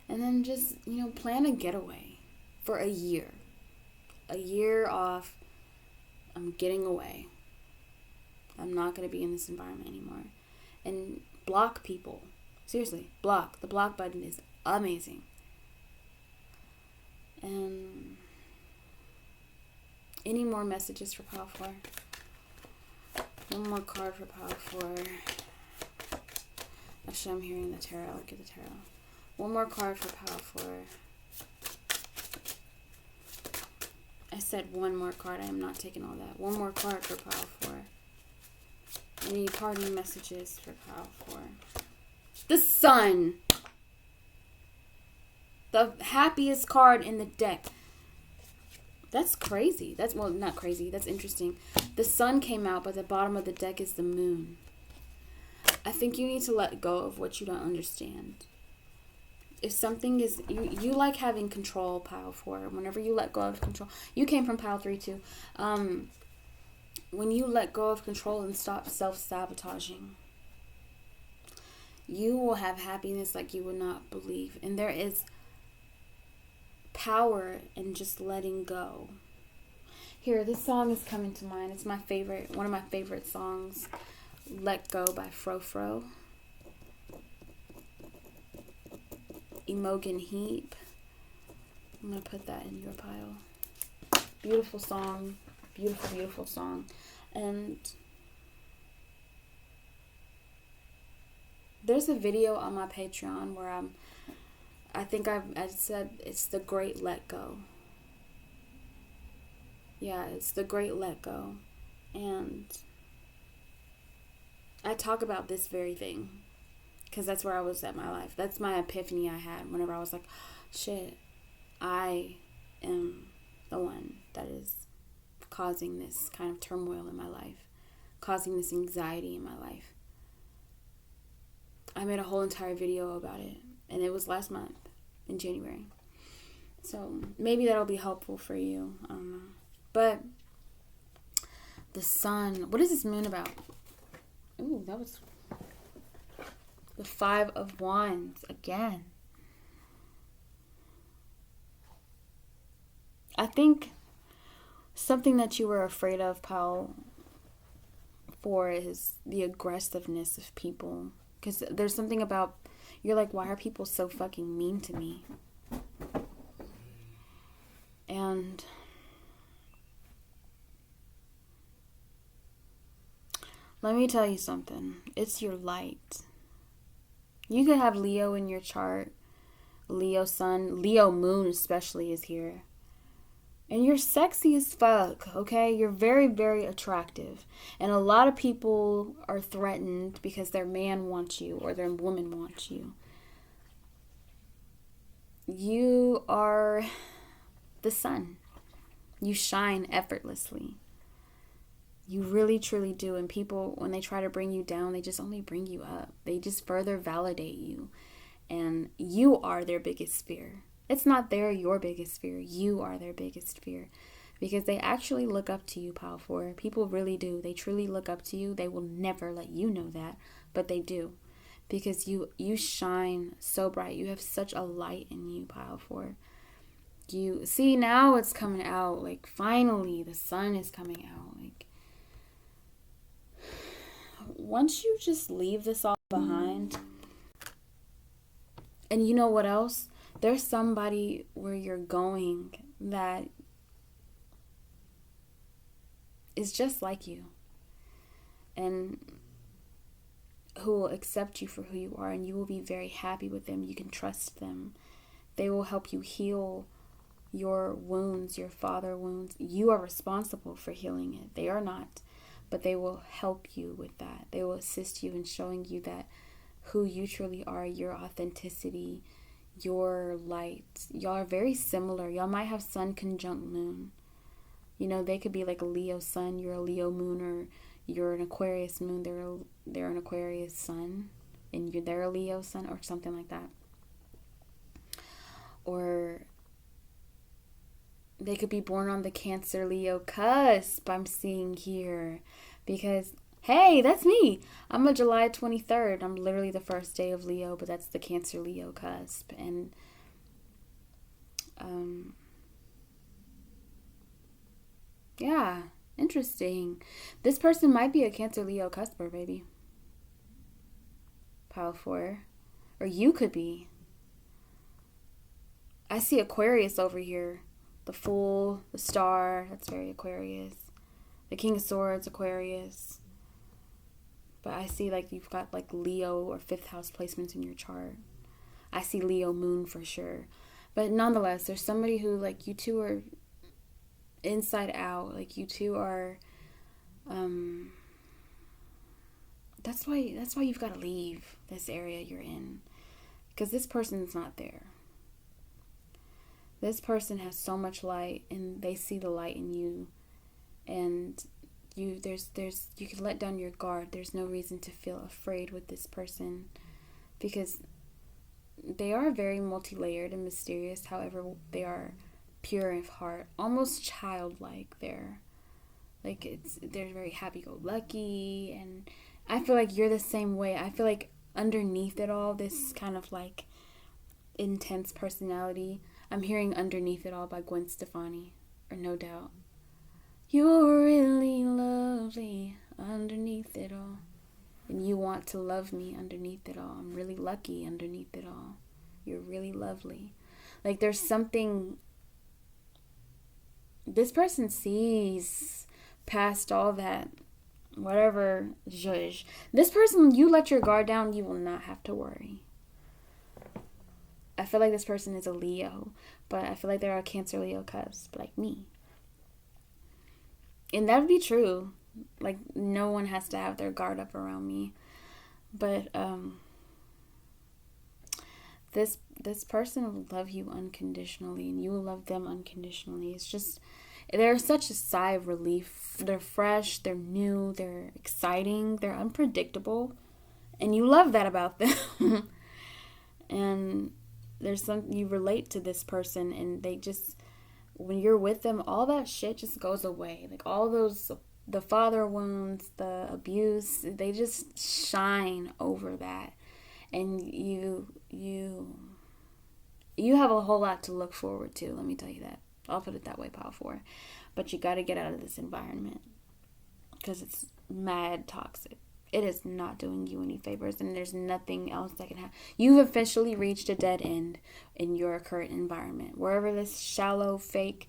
And then just, plan a getaway for a year. A year off. I'm getting away. I'm not going to be in this environment anymore. And block people. Seriously, block. The block button is amazing. And any more messages for pile 4? One more card for pile 4. Actually, I'm hearing the tarot. Look at the tarot. One more card for pile 4. I said one more card. I am not taking all that. One more card for pile 4. Any parting messages for pile 4? The Sun. The happiest card in the deck. That's crazy. That's, well, not crazy. That's interesting. The Sun came out, but the bottom of the deck is the Moon. I think you need to let go of what you don't understand. If something is, you like having control, pile 4. Whenever you let go of control, you came from pile 3 too. When you let go of control and stop self-sabotaging, you will have happiness like you would not believe. And there is power in just letting go. Here, this song is coming to mind. It's my favorite, one of my favorite songs. Let Go by Frou Frou. Imogen Heap. I'm going to put that in your pile. Beautiful song. Beautiful, beautiful song. And there's a video on my Patreon where I think I said it's the Great Let Go. Yeah, it's the Great Let Go. And I talk about this very thing because that's where I was at my life. That's my epiphany I had whenever I was like, shit, I am the one that is causing this kind of turmoil in my life, causing this anxiety in my life. I made a whole entire video about it, and it was last month in January. So maybe that'll be helpful for you. I don't know. But the Sun, what is this Moon about? Ooh, that was the 5 of Wands again. I think something that you were afraid of, pile 4, is the aggressiveness of people. Because there's something about, you're like, why are people so fucking mean to me? And let me tell you something. It's your light. You could have Leo in your chart. Leo Sun. Leo Moon especially is here. And you're sexy as fuck, okay? You're very, very attractive. And a lot of people are threatened because their man wants you or their woman wants you. You are the sun. You shine effortlessly. You really, truly do. And people, when they try to bring you down, they just only bring you up. They just further validate you. And you are their biggest fear. It's not they're your biggest fear. You are their biggest fear. Because they actually look up to you, pile 4. People really do. They truly look up to you. They will never let you know that. But they do. Because you shine so bright. You have such a light in you, pile 4. You see, now it's coming out. Like, finally, the sun is coming out. Like, once you just leave this all behind. And you know what else? There's somebody where you're going that is just like you. And who will accept you for who you are. And you will be very happy with them. You can trust them. They will help you heal your wounds, your father wounds. You are responsible for healing it. They are not. But they will help you with that. They will assist you in showing you that who you truly are, your authenticity, your light. Y'all are very similar. Y'all might have sun conjunct moon. You know, they could be like a Leo sun, you're a Leo moon, or you're an Aquarius moon, they're an Aquarius sun, and they're a Leo sun, or something like that. Or they could be born on the Cancer Leo cusp, I'm seeing here. Because, hey, that's me. I'm a July 23rd. I'm literally the first day of Leo, but that's the Cancer Leo cusp. And yeah, interesting. This person might be a Cancer Leo cusper, baby. Pile 4. Or you could be. I see Aquarius over here. The Fool, the Star, that's very Aquarius. The King of Swords, Aquarius. But I see like you've got like Leo or 5th house placements in your chart. I see Leo Moon for sure. But nonetheless, there's somebody who like you two are inside out. Like you two are that's why you've got to leave this area you're in. Because this person's not there. This person has so much light and they see the light in you. And you can let down your guard. There's no reason to feel afraid with this person because they are very multi-layered and mysterious. However, they are pure of heart, almost childlike. They're very happy-go-lucky, and I feel like you're the same way. I feel like underneath it all, this kind of like intense personality. I'm hearing "Underneath It All" by Gwen Stefani, or No Doubt. You're really lovely underneath it all. And you want to love me underneath it all. I'm really lucky underneath it all. You're really lovely. Like there's something... This person sees past all that, whatever, zhuzh. This person, you let your guard down, you will not have to worry. I feel like this person is a Leo, but I feel like they're a Cancer Leo cusp, like me. And that would be true. Like, no one has to have their guard up around me. But, this person will love you unconditionally, and you will love them unconditionally. It's just, they're such a sigh of relief. They're fresh, they're new, they're exciting, they're unpredictable. And you love that about them. And there's you relate to this person, and they just... When you're with them, all that shit just goes away. Like all those, the father wounds, the abuse, they just shine over that. And you have a whole lot to look forward to, let me tell you that. I'll put it that way, Power 4. But you got to get out of this environment because it's mad toxic. It is not doing you any favors, and there's nothing else that can happen. You've officially reached a dead end in your current environment. Wherever this shallow, fake,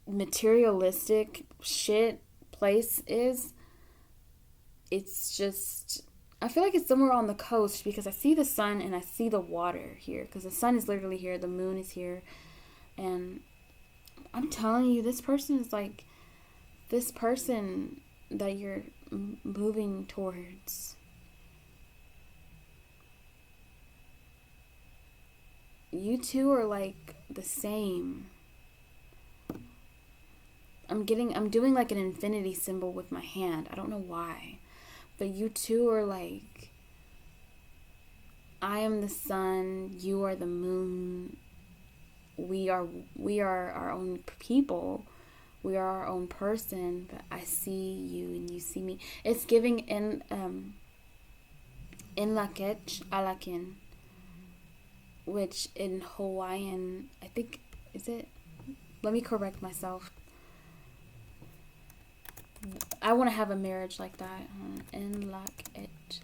materialistic shit place is, it's just... I feel like it's somewhere on the coast because I see the sun and I see the water here. Because the sun is literally here, the moon is here. And I'm telling you, this person is like... This person that you're moving towards, you two are like the same. I'm doing like an infinity symbol with my hand. I don't know why, but you two are like, I am the sun, you are the moon. We are our own people. We are our own person, but I see you and you see me. It's giving in lakech alakin, which in Hawaiian, I think, is it? Let me correct myself. I want to have a marriage like that. In lakech.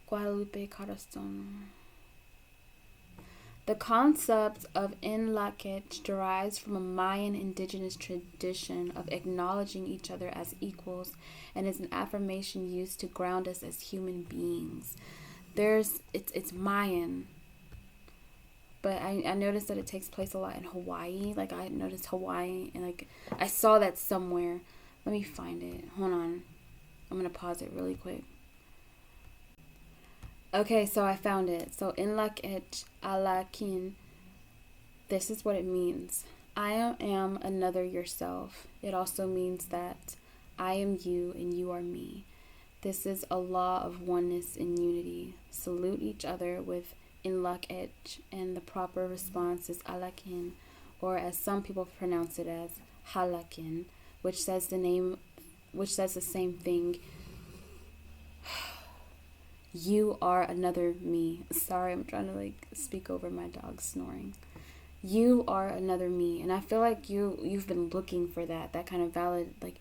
Guadalupe Corazon. The concept of Inlakech derives from a Mayan indigenous tradition of acknowledging each other as equals and is an affirmation used to ground us as human beings. It's Mayan, but I noticed that it takes place a lot in Hawaii. Like I noticed Hawaii, and like I saw that somewhere. Let me find it. Hold on. I'm going to pause it really quick. Okay, so I found it. So, Inlakech alakin, this is what it means. I am another yourself. It also means that I am you and you are me. This is a law of oneness and unity. Salute each other with Inlakech, and the proper response is alakin, or as some people pronounce it as halakin, which says the same thing. You are another me. Sorry, I'm trying to like speak over my dog snoring. You are another me. And I feel like you've been looking for that kind of valid, like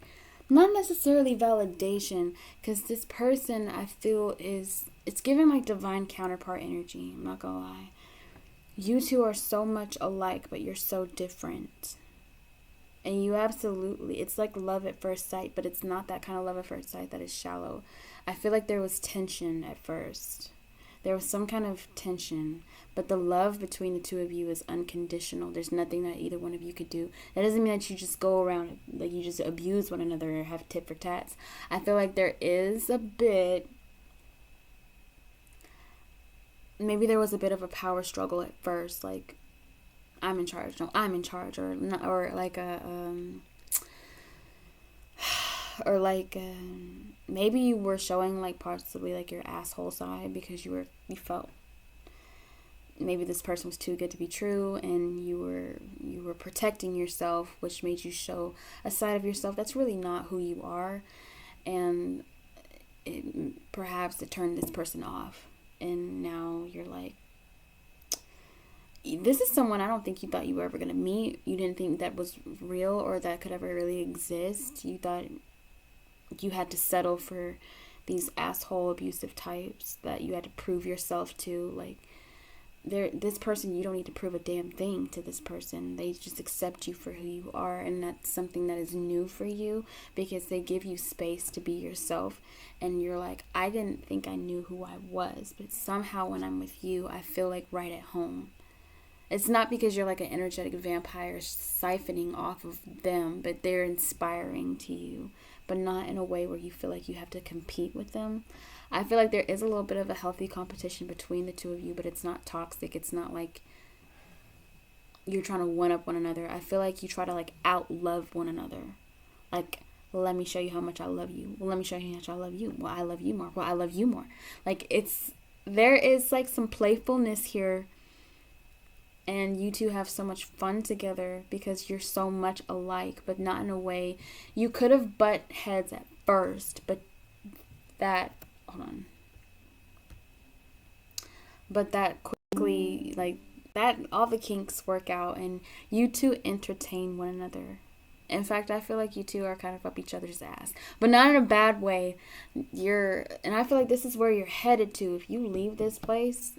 not necessarily validation, because this person I feel it's giving like divine counterpart energy. I'm not gonna lie. You two are so much alike, but you're so different. And you absolutely, it's like love at first sight, but it's not that kind of love at first sight that is shallow. I feel like there was tension at first. There was some kind of tension, but the love between the two of you is unconditional. There's nothing that either one of you could do. That doesn't mean that you just go around, like you just abuse one another or have tit for tats. I feel like there is a bit, maybe there was a bit of a power struggle at first, like, I'm in charge. No, I'm in charge, or like maybe you were showing like possibly like your asshole side because you felt maybe this person was too good to be true, and you were protecting yourself, which made you show a side of yourself that's really not who you are, and perhaps it turned this person off, and now you're like, this is someone I don't think you thought you were ever going to meet. You didn't think that was real or that could ever really exist. You thought you had to settle for these asshole abusive types that you had to prove yourself to. Like, this person, you don't need to prove a damn thing to this person. They just accept you for who you are, and that's something that is new for you because they give you space to be yourself. And you're like, I didn't think I knew who I was, but somehow when I'm with you, I feel like right at home. It's not because you're like an energetic vampire siphoning off of them, but they're inspiring to you, but not in a way where you feel like you have to compete with them. I feel like there is a little bit of a healthy competition between the two of you, but it's not toxic. It's not like you're trying to one-up one another. I feel like you try to like out-love one another. Like, well, let me show you how much I love you. Well, let me show you how much I love you. Well, I love you more. Well, I love you more. Like, there is like some playfulness here. And you two have so much fun together because you're so much alike, but not in a way. You could have butt heads at first, but that quickly, like, that, all the kinks work out and you two entertain one another. In fact, I feel like you two are kind of up each other's ass, but not in a bad way. And I feel like this is where you're headed to. If you leave this place,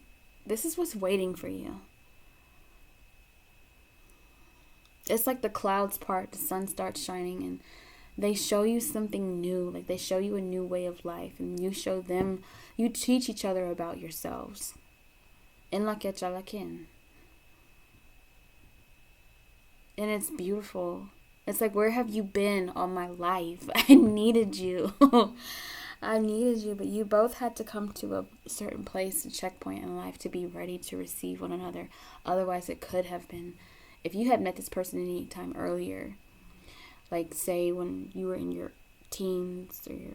this is what's waiting for you. It's like the clouds part, the sun starts shining, and they show you something new. Like, they show you a new way of life, and you show them, you teach each other about yourselves. In la quechalakin. And it's beautiful. It's like, where have you been all my life? I needed you. I needed you, but you both had to come to a certain place, a checkpoint in life to be ready to receive one another. Otherwise, it could have been, if you had met this person any time earlier, like say when you were in your teens or your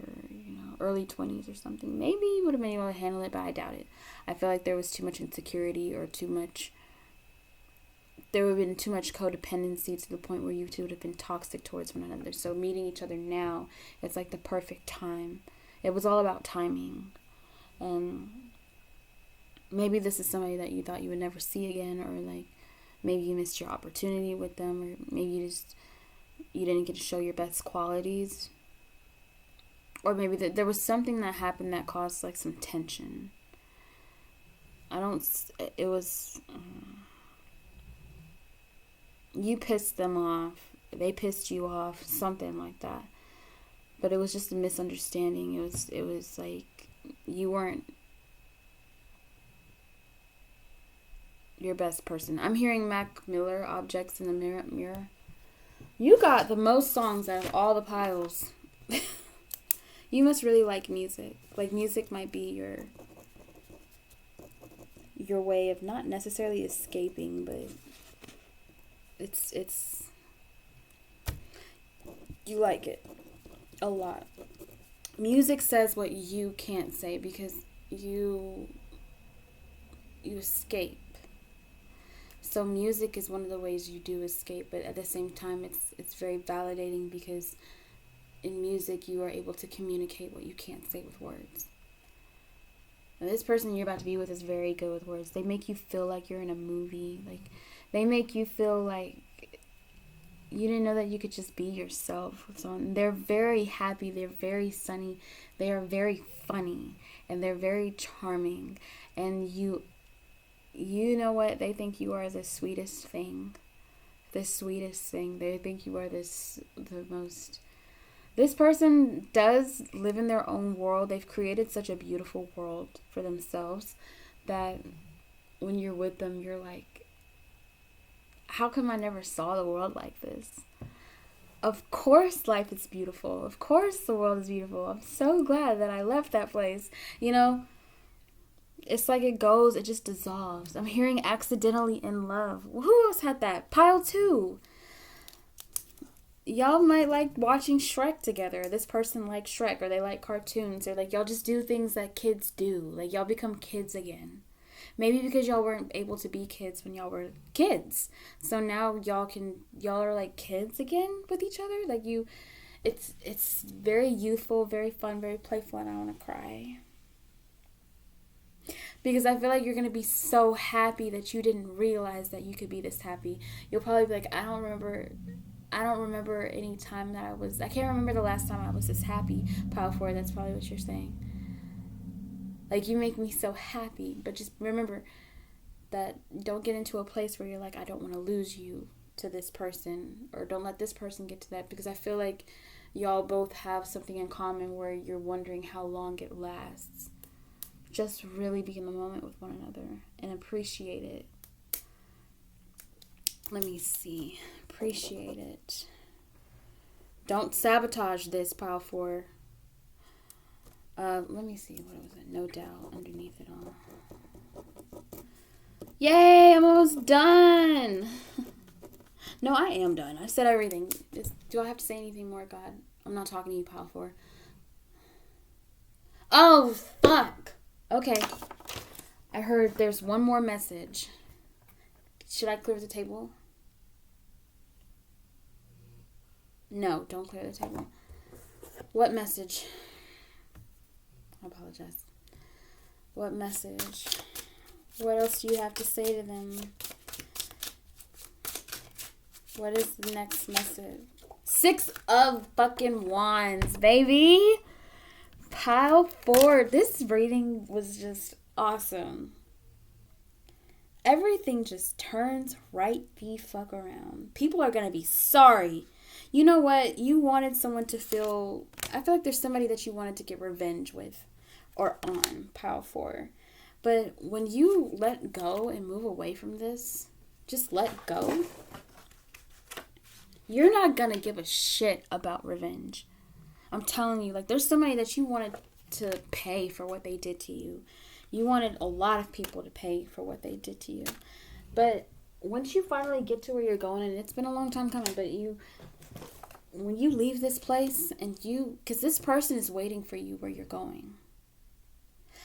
early 20s or something, maybe you would have been able to handle it, but I doubt it. I feel like there was too much insecurity or there would have been too much codependency to the point where you two would have been toxic towards one another. So meeting each other now, it's like the perfect time. It was all about timing. And maybe this is somebody that you thought you would never see again, or like maybe you missed your opportunity with them, or maybe you didn't get to show your best qualities. Or maybe there was something that happened that caused like some tension. You pissed them off, they pissed you off, something like that. But it was just a misunderstanding. It was like you weren't your best person. I'm hearing Mac Miller, Objects in the Mirror. You got the most songs out of all the piles. You must really like music. Like, music might be your way of not necessarily escaping, but it's you like it a lot. Music says what you can't say because you escape. So music is one of the ways you do escape, but at the same time it's very validating because in music you are able to communicate what you can't say with words. And this person you're about to be with is very good with words. They make you feel like you're in a movie. Like, they make you feel like you didn't know that you could just be yourself with someone. They're very happy. They're very sunny. They are very funny. And they're very charming. And you know what? They think you are the sweetest thing. The sweetest thing. They think you are the most... This person does live in their own world. They've created such a beautiful world for themselves that when you're with them, you're like, how come I never saw the world like this? Of course life is beautiful. Of course the world is beautiful. I'm so glad that I left that place. You know, it's like it goes, it just dissolves. I'm hearing accidentally in love. Who else had that? Pile 2. Y'all might like watching Shrek together. This person likes Shrek, or they like cartoons, or like y'all just do things that kids do. Like y'all become kids again. Maybe because y'all weren't able to be kids when y'all were kids. So now y'all are like kids again with each other. Like it's very youthful, very fun, very playful, and I want to cry. Because I feel like you're going to be so happy that you didn't realize that you could be this happy. You'll probably be like, I don't remember any time that I can't remember the last time I was this happy. Pile 4, that's probably what you're saying. Like, you make me so happy. But just remember that don't get into a place where you're like, I don't want to lose you to this person. Or don't let this person get to that. Because I feel like y'all both have something in common where you're wondering how long it lasts. Just really be in the moment with one another and appreciate it. Let me see. Appreciate it. Don't sabotage this, Pile 4. Let me see. What was it? No doubt underneath it all. Yay! I'm almost done. No, I am done. I said everything. Do I have to say anything more, God? I'm not talking to you, Pile 4. Oh, fuck. Okay. I heard there's one more message. Should I clear the table? No, don't clear the table. What message? I apologize. What message? What else do you have to say to them? What is the next message? 6 of fucking wands, baby. Pile 4. This reading was just awesome. Everything just turns right the fuck around. People are going to be sorry. You know what? You wanted someone to feel... I feel like there's somebody that you wanted to get revenge with. Or on. Pile 4. But when you let go and move away from this, just let go, you're not going to give a shit about revenge. I'm telling you, like, there's somebody that you wanted to pay for what they did to you. You wanted a lot of people to pay for what they did to you. But once you finally get to where you're going, and it's been a long time coming, but when you leave this place, because this person is waiting for you where you're going.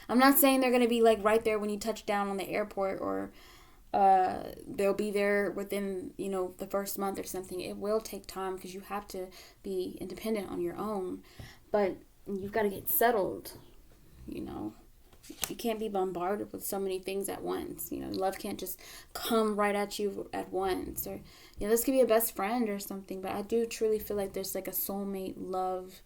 I'm not saying they're going to be, like, right there when you touch down on the airport, or they'll be there within, the first month or something. It will take time because you have to be independent on your own. But you've got to get settled, You can't be bombarded with so many things at once. Love can't just come right at you at once. Or, this could be a best friend or something. But I do truly feel like there's, like, a soulmate love.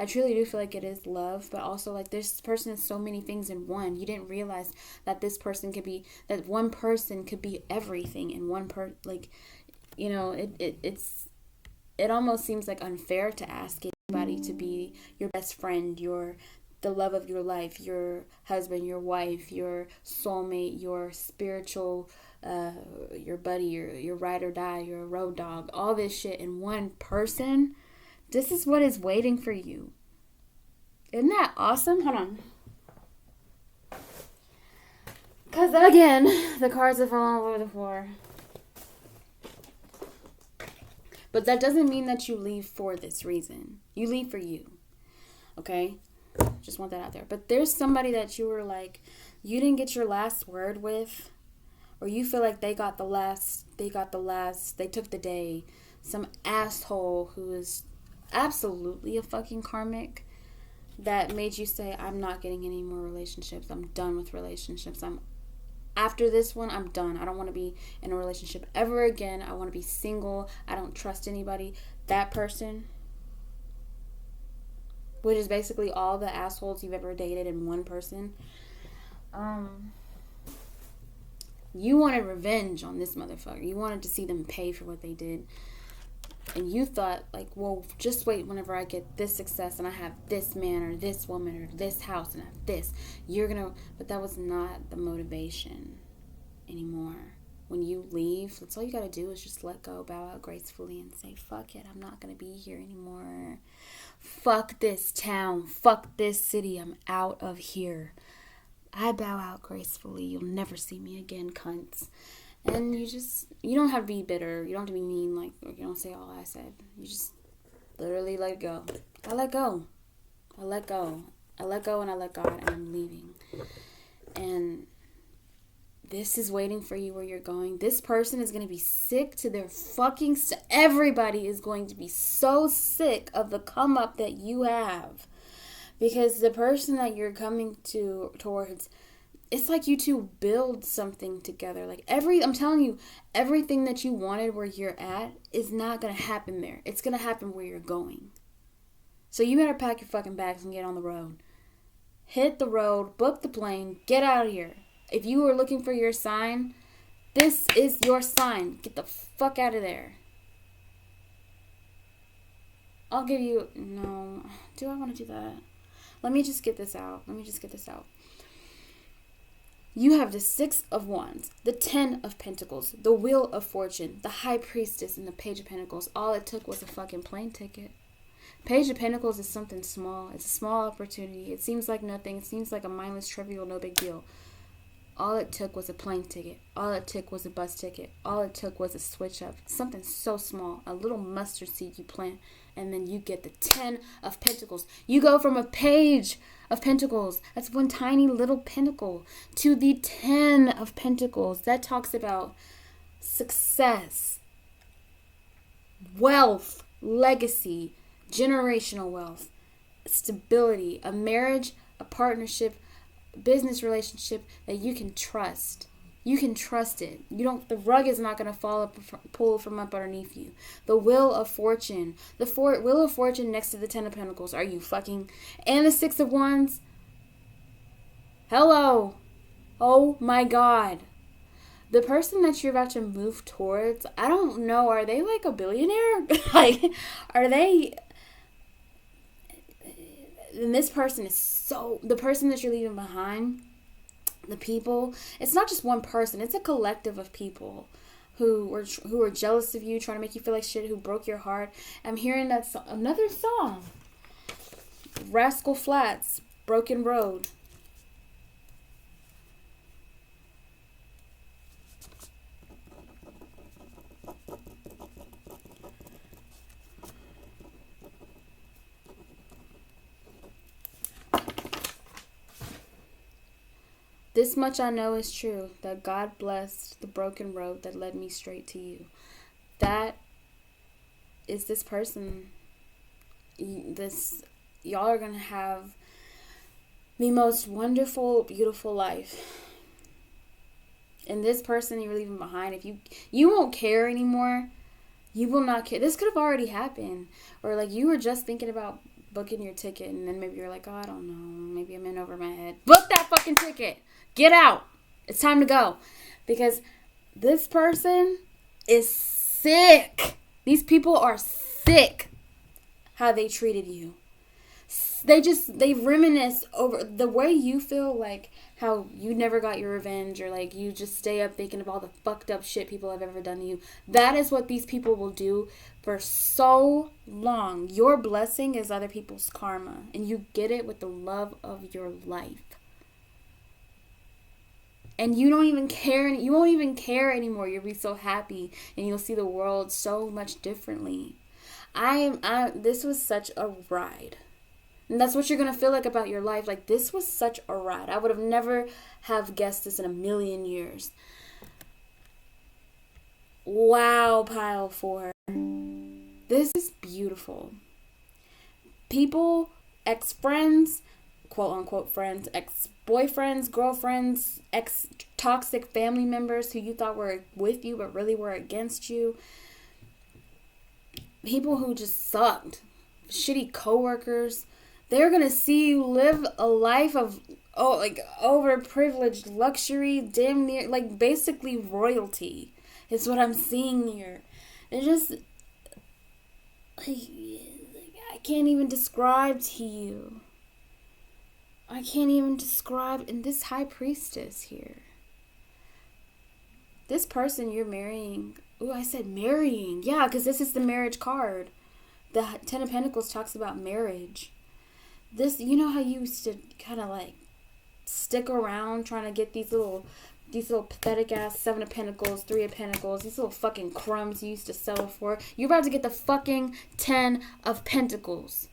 I truly do feel like it is love, but also, like, this person is so many things in one. You didn't realize that that one person could be everything in one it almost seems like unfair to ask anybody to be your best friend, the love of your life, your husband, your wife, your soulmate, your spiritual, your buddy, your ride or die, your road dog, all this shit in one person. This is what is waiting for you. Isn't that awesome? Hold on. Because, again, the cards are falling all over the floor. But that doesn't mean that you leave for this reason. You leave for you. Okay? Just want that out there. But there's somebody that you were like, you didn't get your last word with, or you feel like they took the day. Some asshole who is absolutely a fucking karmic that made you say, I'm not getting any more relationships. I'm done with relationships. I'm After this one, I'm done. I don't want to be in a relationship ever again. I want to be single. I don't trust anybody. That person, which is basically all the assholes you've ever dated in one person, you wanted revenge on this motherfucker. You wanted to see them pay for what they did. And you thought, like, well, just wait whenever I get this success and I have this man or this woman or this house and I have this. You're gonna... But that was not the motivation anymore. When you leave, that's all you gotta do is just let go, bow out gracefully and say, fuck it, I'm not gonna be here anymore. Fuck this town. Fuck this city. I'm out of here. I bow out gracefully. You'll never see me again, cunts. And you don't have to be bitter. You don't have to be mean. Like, you don't say all I said. You just literally let go. I let go. I let go. I let go and I let God, and I'm leaving. And this is waiting for you where you're going. This person is going to be sick to their fucking... Everybody is going to be so sick of the come up that you have. Because the person that you're coming towards... It's like you two build something together. Like I'm telling you, everything that you wanted where you're at is not going to happen there. It's going to happen where you're going. So you better pack your fucking bags and get on the road. Hit the road, book the plane, get out of here. If you were looking for your sign, this is your sign. Get the fuck out of there. I'll give you... No. Do I want to do that? Let me just get this out. You have the 6 of Wands, the 10 of Pentacles, the Wheel of Fortune, the High Priestess, and the Page of Pentacles. All it took was a fucking plane ticket. Page of Pentacles is something small. It's a small opportunity. It seems like nothing. It seems like a mindless, trivial, no big deal. All it took was a plane ticket. All it took was a bus ticket. All it took was a switch up. Something so small. A little mustard seed you plant, and then you get the 10 of Pentacles. You go from a Page of Pentacles, that's one tiny little pentacle, to the 10 of Pentacles. That talks about success, wealth, legacy, generational wealth, stability, a marriage, a partnership, business relationship that you can trust. You can trust it. The rug is not going to pull from up underneath you. The Wheel of Fortune. The Wheel of Fortune next to the 10 of Pentacles. Are you fucking... And the 6 of Wands. Hello. Oh my God. The person that you're about to move towards, I don't know, are they like a billionaire? Like, are they... And this person is so... The person that you're leaving behind... The people, it's not just one person, it's a collective of people who are jealous of you, trying to make you feel like shit, who broke your heart. I'm hearing another song, Rascal Flatts, Broken Road. This much I know is true, that God blessed the broken road that led me straight to you. That is this person. Y'all are going to have the most wonderful, beautiful life. And this person you're leaving behind, if you won't care anymore, you will not care. This could have already happened. Or like you were just thinking about booking your ticket, and then maybe you're like, oh, I don't know, maybe I'm in over my head. Book that fucking ticket. Get out. It's time to go. Because this person is sick. These people are sick how they treated you. They reminisce over the way you feel, like how you never got your revenge, or like you just stay up thinking of all the fucked up shit people have ever done to you. That is what these people will do for so long. Your blessing is other people's karma, and you get it with the love of your life. And you don't even care. You won't even care anymore. You'll be so happy, and you'll see the world so much differently. This was such a ride. And that's what you're going to feel like about your life. Like, this was such a ride. I would have never have guessed this in a million years. Wow, pile 4. This is beautiful. People, ex-friends, quote-unquote friends, ex-boyfriends, girlfriends, toxic family members who you thought were with you but really were against you. People who just sucked. Shitty coworkers. They're going to see you live a life of, overprivileged luxury, damn near, like, basically royalty is what I'm seeing here. It just, I can't even describe to you. I can't even describe, and this high priestess here. This person you're marrying, I said marrying. Yeah, because this is the marriage card. The Ten of Pentacles talks about marriage. This, you know how you used to kind of like stick around trying to get these little pathetic ass 7 of Pentacles, 3 of Pentacles, these little fucking crumbs you used to settle for. You're about to get the fucking 10 of Pentacles.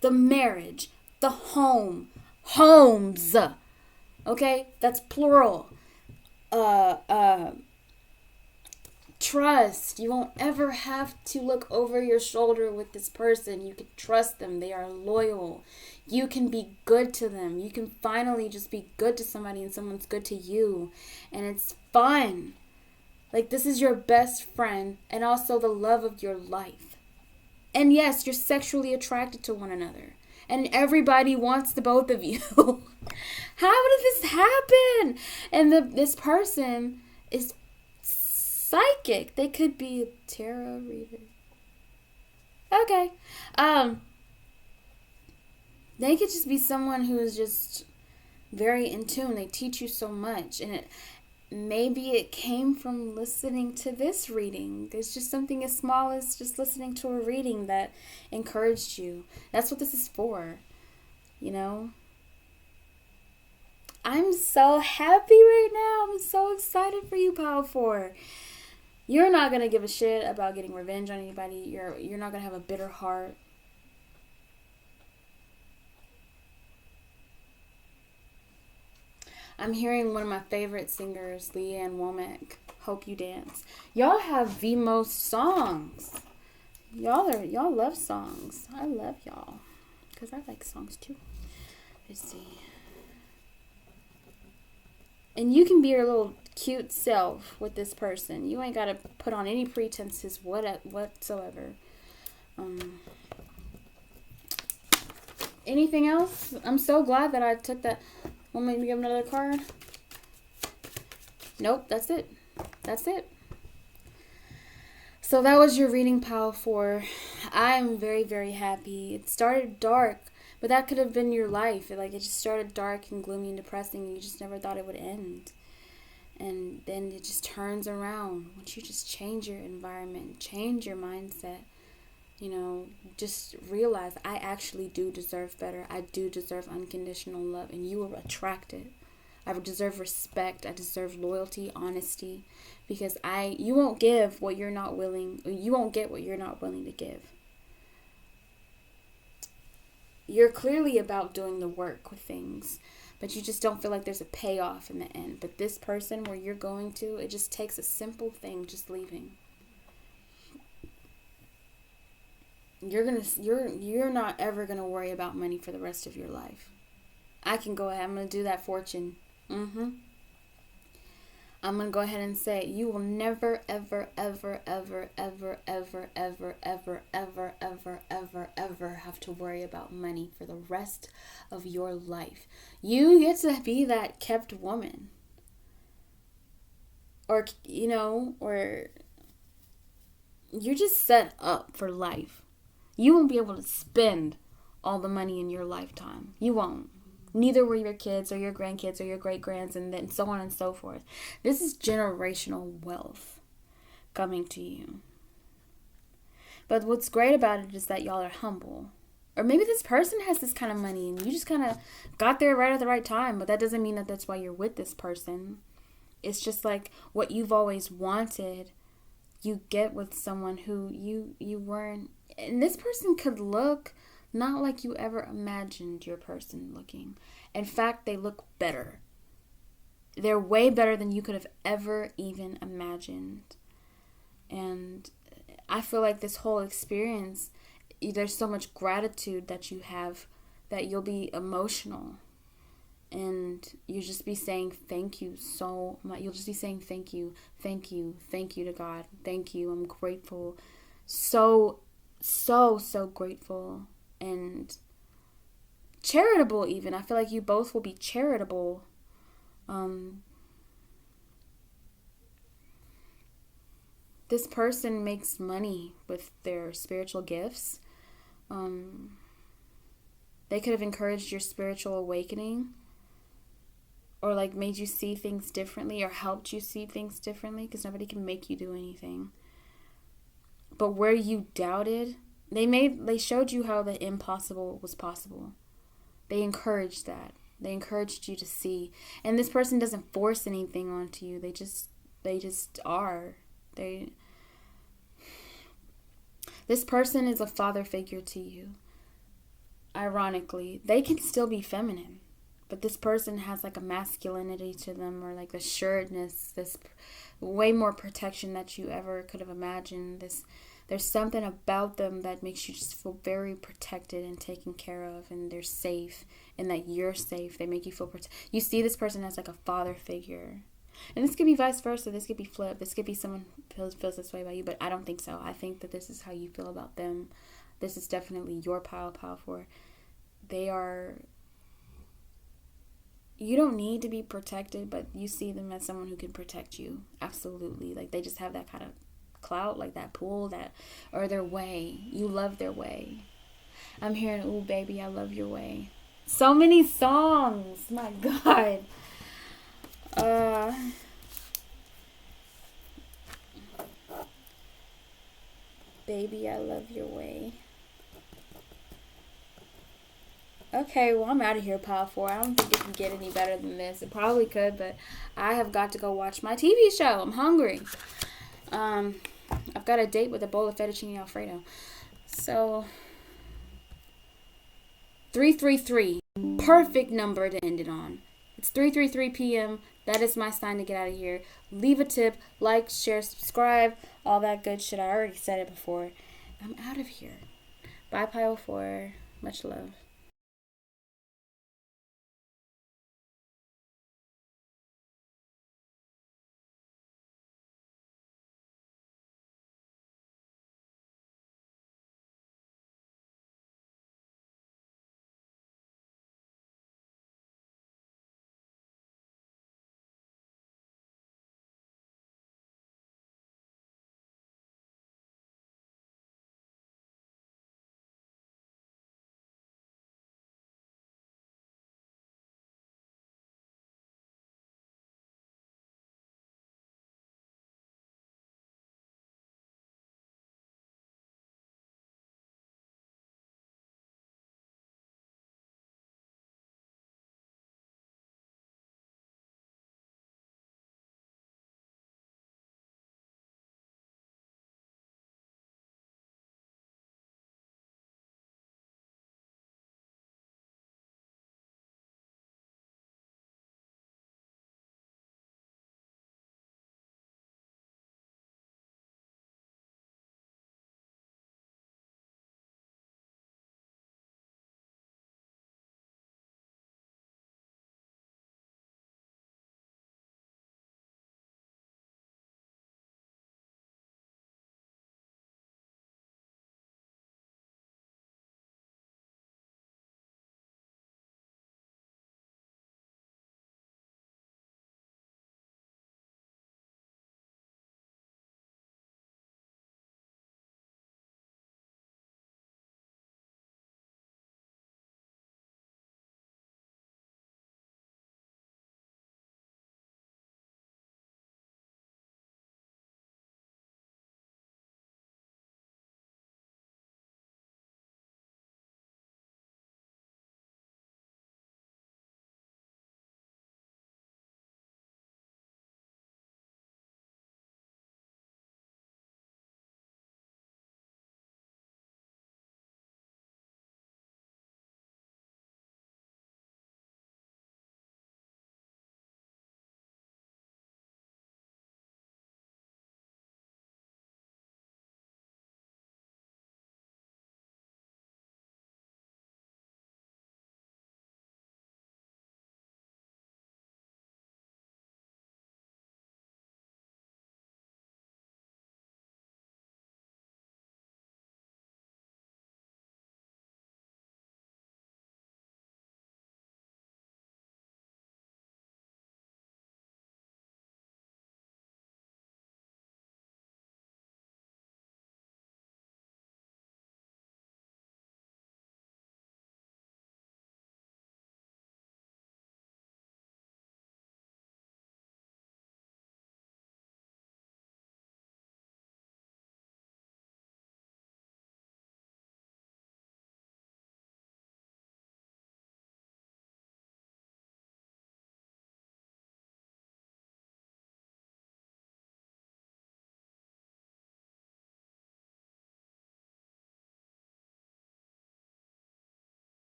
The marriage, the home, homes. Okay? That's plural. Trust. You won't ever have to look over your shoulder with this person. You can trust them. They are loyal. You can be good to them. You can finally just be good to somebody and someone's good to you. And it's fun. Like, this is your best friend and also the love of your life. And yes, you're sexually attracted to one another. And everybody wants the both of you. How did this happen? And this person is psychic. They could be a tarot reader. Okay. They could just be someone who is just very in tune. They teach you so much. And maybe it came from listening to this reading. There's just something as small as just listening to a reading that encouraged you. That's what this is for. You know? I'm so happy right now. I'm so excited for you, Pile 4. You're not going to give a shit about getting revenge on anybody. You're not going to have a bitter heart. I'm hearing one of my favorite singers, LeeAnn Womack, Hope You Dance. Y'all have the most songs. Y'all love songs. I love y'all. Because I like songs too. Let's see. And you can be your little cute self with this person. You ain't got to put on any pretenses whatsoever. Anything else? I'm so glad that I took that. Want me to give another card? Nope, that's it. That's it. So that was your reading, Pile 4. I'm very, very happy. It started dark, but that could have been your life. It just started dark and gloomy and depressing, and you just never thought it would end. And then it just turns around. Once you just change your environment, change your mindset, just realize I actually do deserve better. I do deserve unconditional love, and you will attract it. I deserve respect. I deserve loyalty, honesty, because you won't give what you're not willing. You won't get what you're not willing to give. You're clearly about doing the work with things, but you just don't feel like there's a payoff in the end. But this person where you're going to, it just takes a simple thing, just leaving. You're not ever gonna worry about money for the rest of your life. I can go ahead. I'm gonna do that fortune. I'm gonna go ahead and say you will never, ever, ever, ever, ever, ever, ever, ever, ever, ever, ever, ever have to worry about money for the rest of your life. You get to be that kept woman, or you're just set up for life. You won't be able to spend all the money in your lifetime. You won't. Neither will your kids or your grandkids or your great-grands, and then so on and so forth. This is generational wealth coming to you. But what's great about it is that y'all are humble. Or maybe this person has this kind of money and you just kind of got there right at the right time. But that doesn't mean that that's why you're with this person. It's just like what you've always wanted, you get with someone who you weren't. And this person could look not like you ever imagined your person looking. In fact, they look better. They're way better than you could have ever even imagined. And I feel like this whole experience, there's so much gratitude that you have that you'll be emotional. And you'll just be saying thank you so much. You'll just be saying thank you, thank you, thank you to God. Thank you. I'm grateful. So, so grateful. And charitable even. I feel like you both will be charitable. This person makes money with their spiritual gifts. They could have encouraged your spiritual awakening, or like made you see things differently, or helped you see things differently, because nobody can make you do anything. But where you doubted, they showed you how the impossible was possible. They encouraged that. They encouraged you to see. And this person doesn't force anything onto you. They just are. This person is a father figure to you. Ironically, they can still be feminine, but this person has like a masculinity to them, or like assuredness, this way more protection that you ever could have imagined. There's something about them that makes you just feel very protected and taken care of, and they're safe, and that you're safe. They make you feel you see this person as like a father figure. And this could be vice versa. This could be flipped. This could be someone feels this way about you, but I don't think so. I think that this is how you feel about them. This is definitely your pile for. They are... You don't need to be protected, but you see them as someone who can protect you. Absolutely. Like, they just have that kind of clout, like that pull, or their way. You love their way. I'm hearing, ooh, baby, I love your way. So many songs. My God. Baby, I love your way. Okay, well, I'm out of here, Pile 4. I don't think it can get any better than this. It probably could, but I have got to go watch my TV show. I'm hungry. I've got a date with a bowl of fettuccine alfredo. So, 333. Perfect number to end it on. It's 3:33 p.m. That is my sign to get out of here. Leave a tip, like, share, subscribe, all that good shit. I already said it before. I'm out of here. Bye, Pile 4. Much love.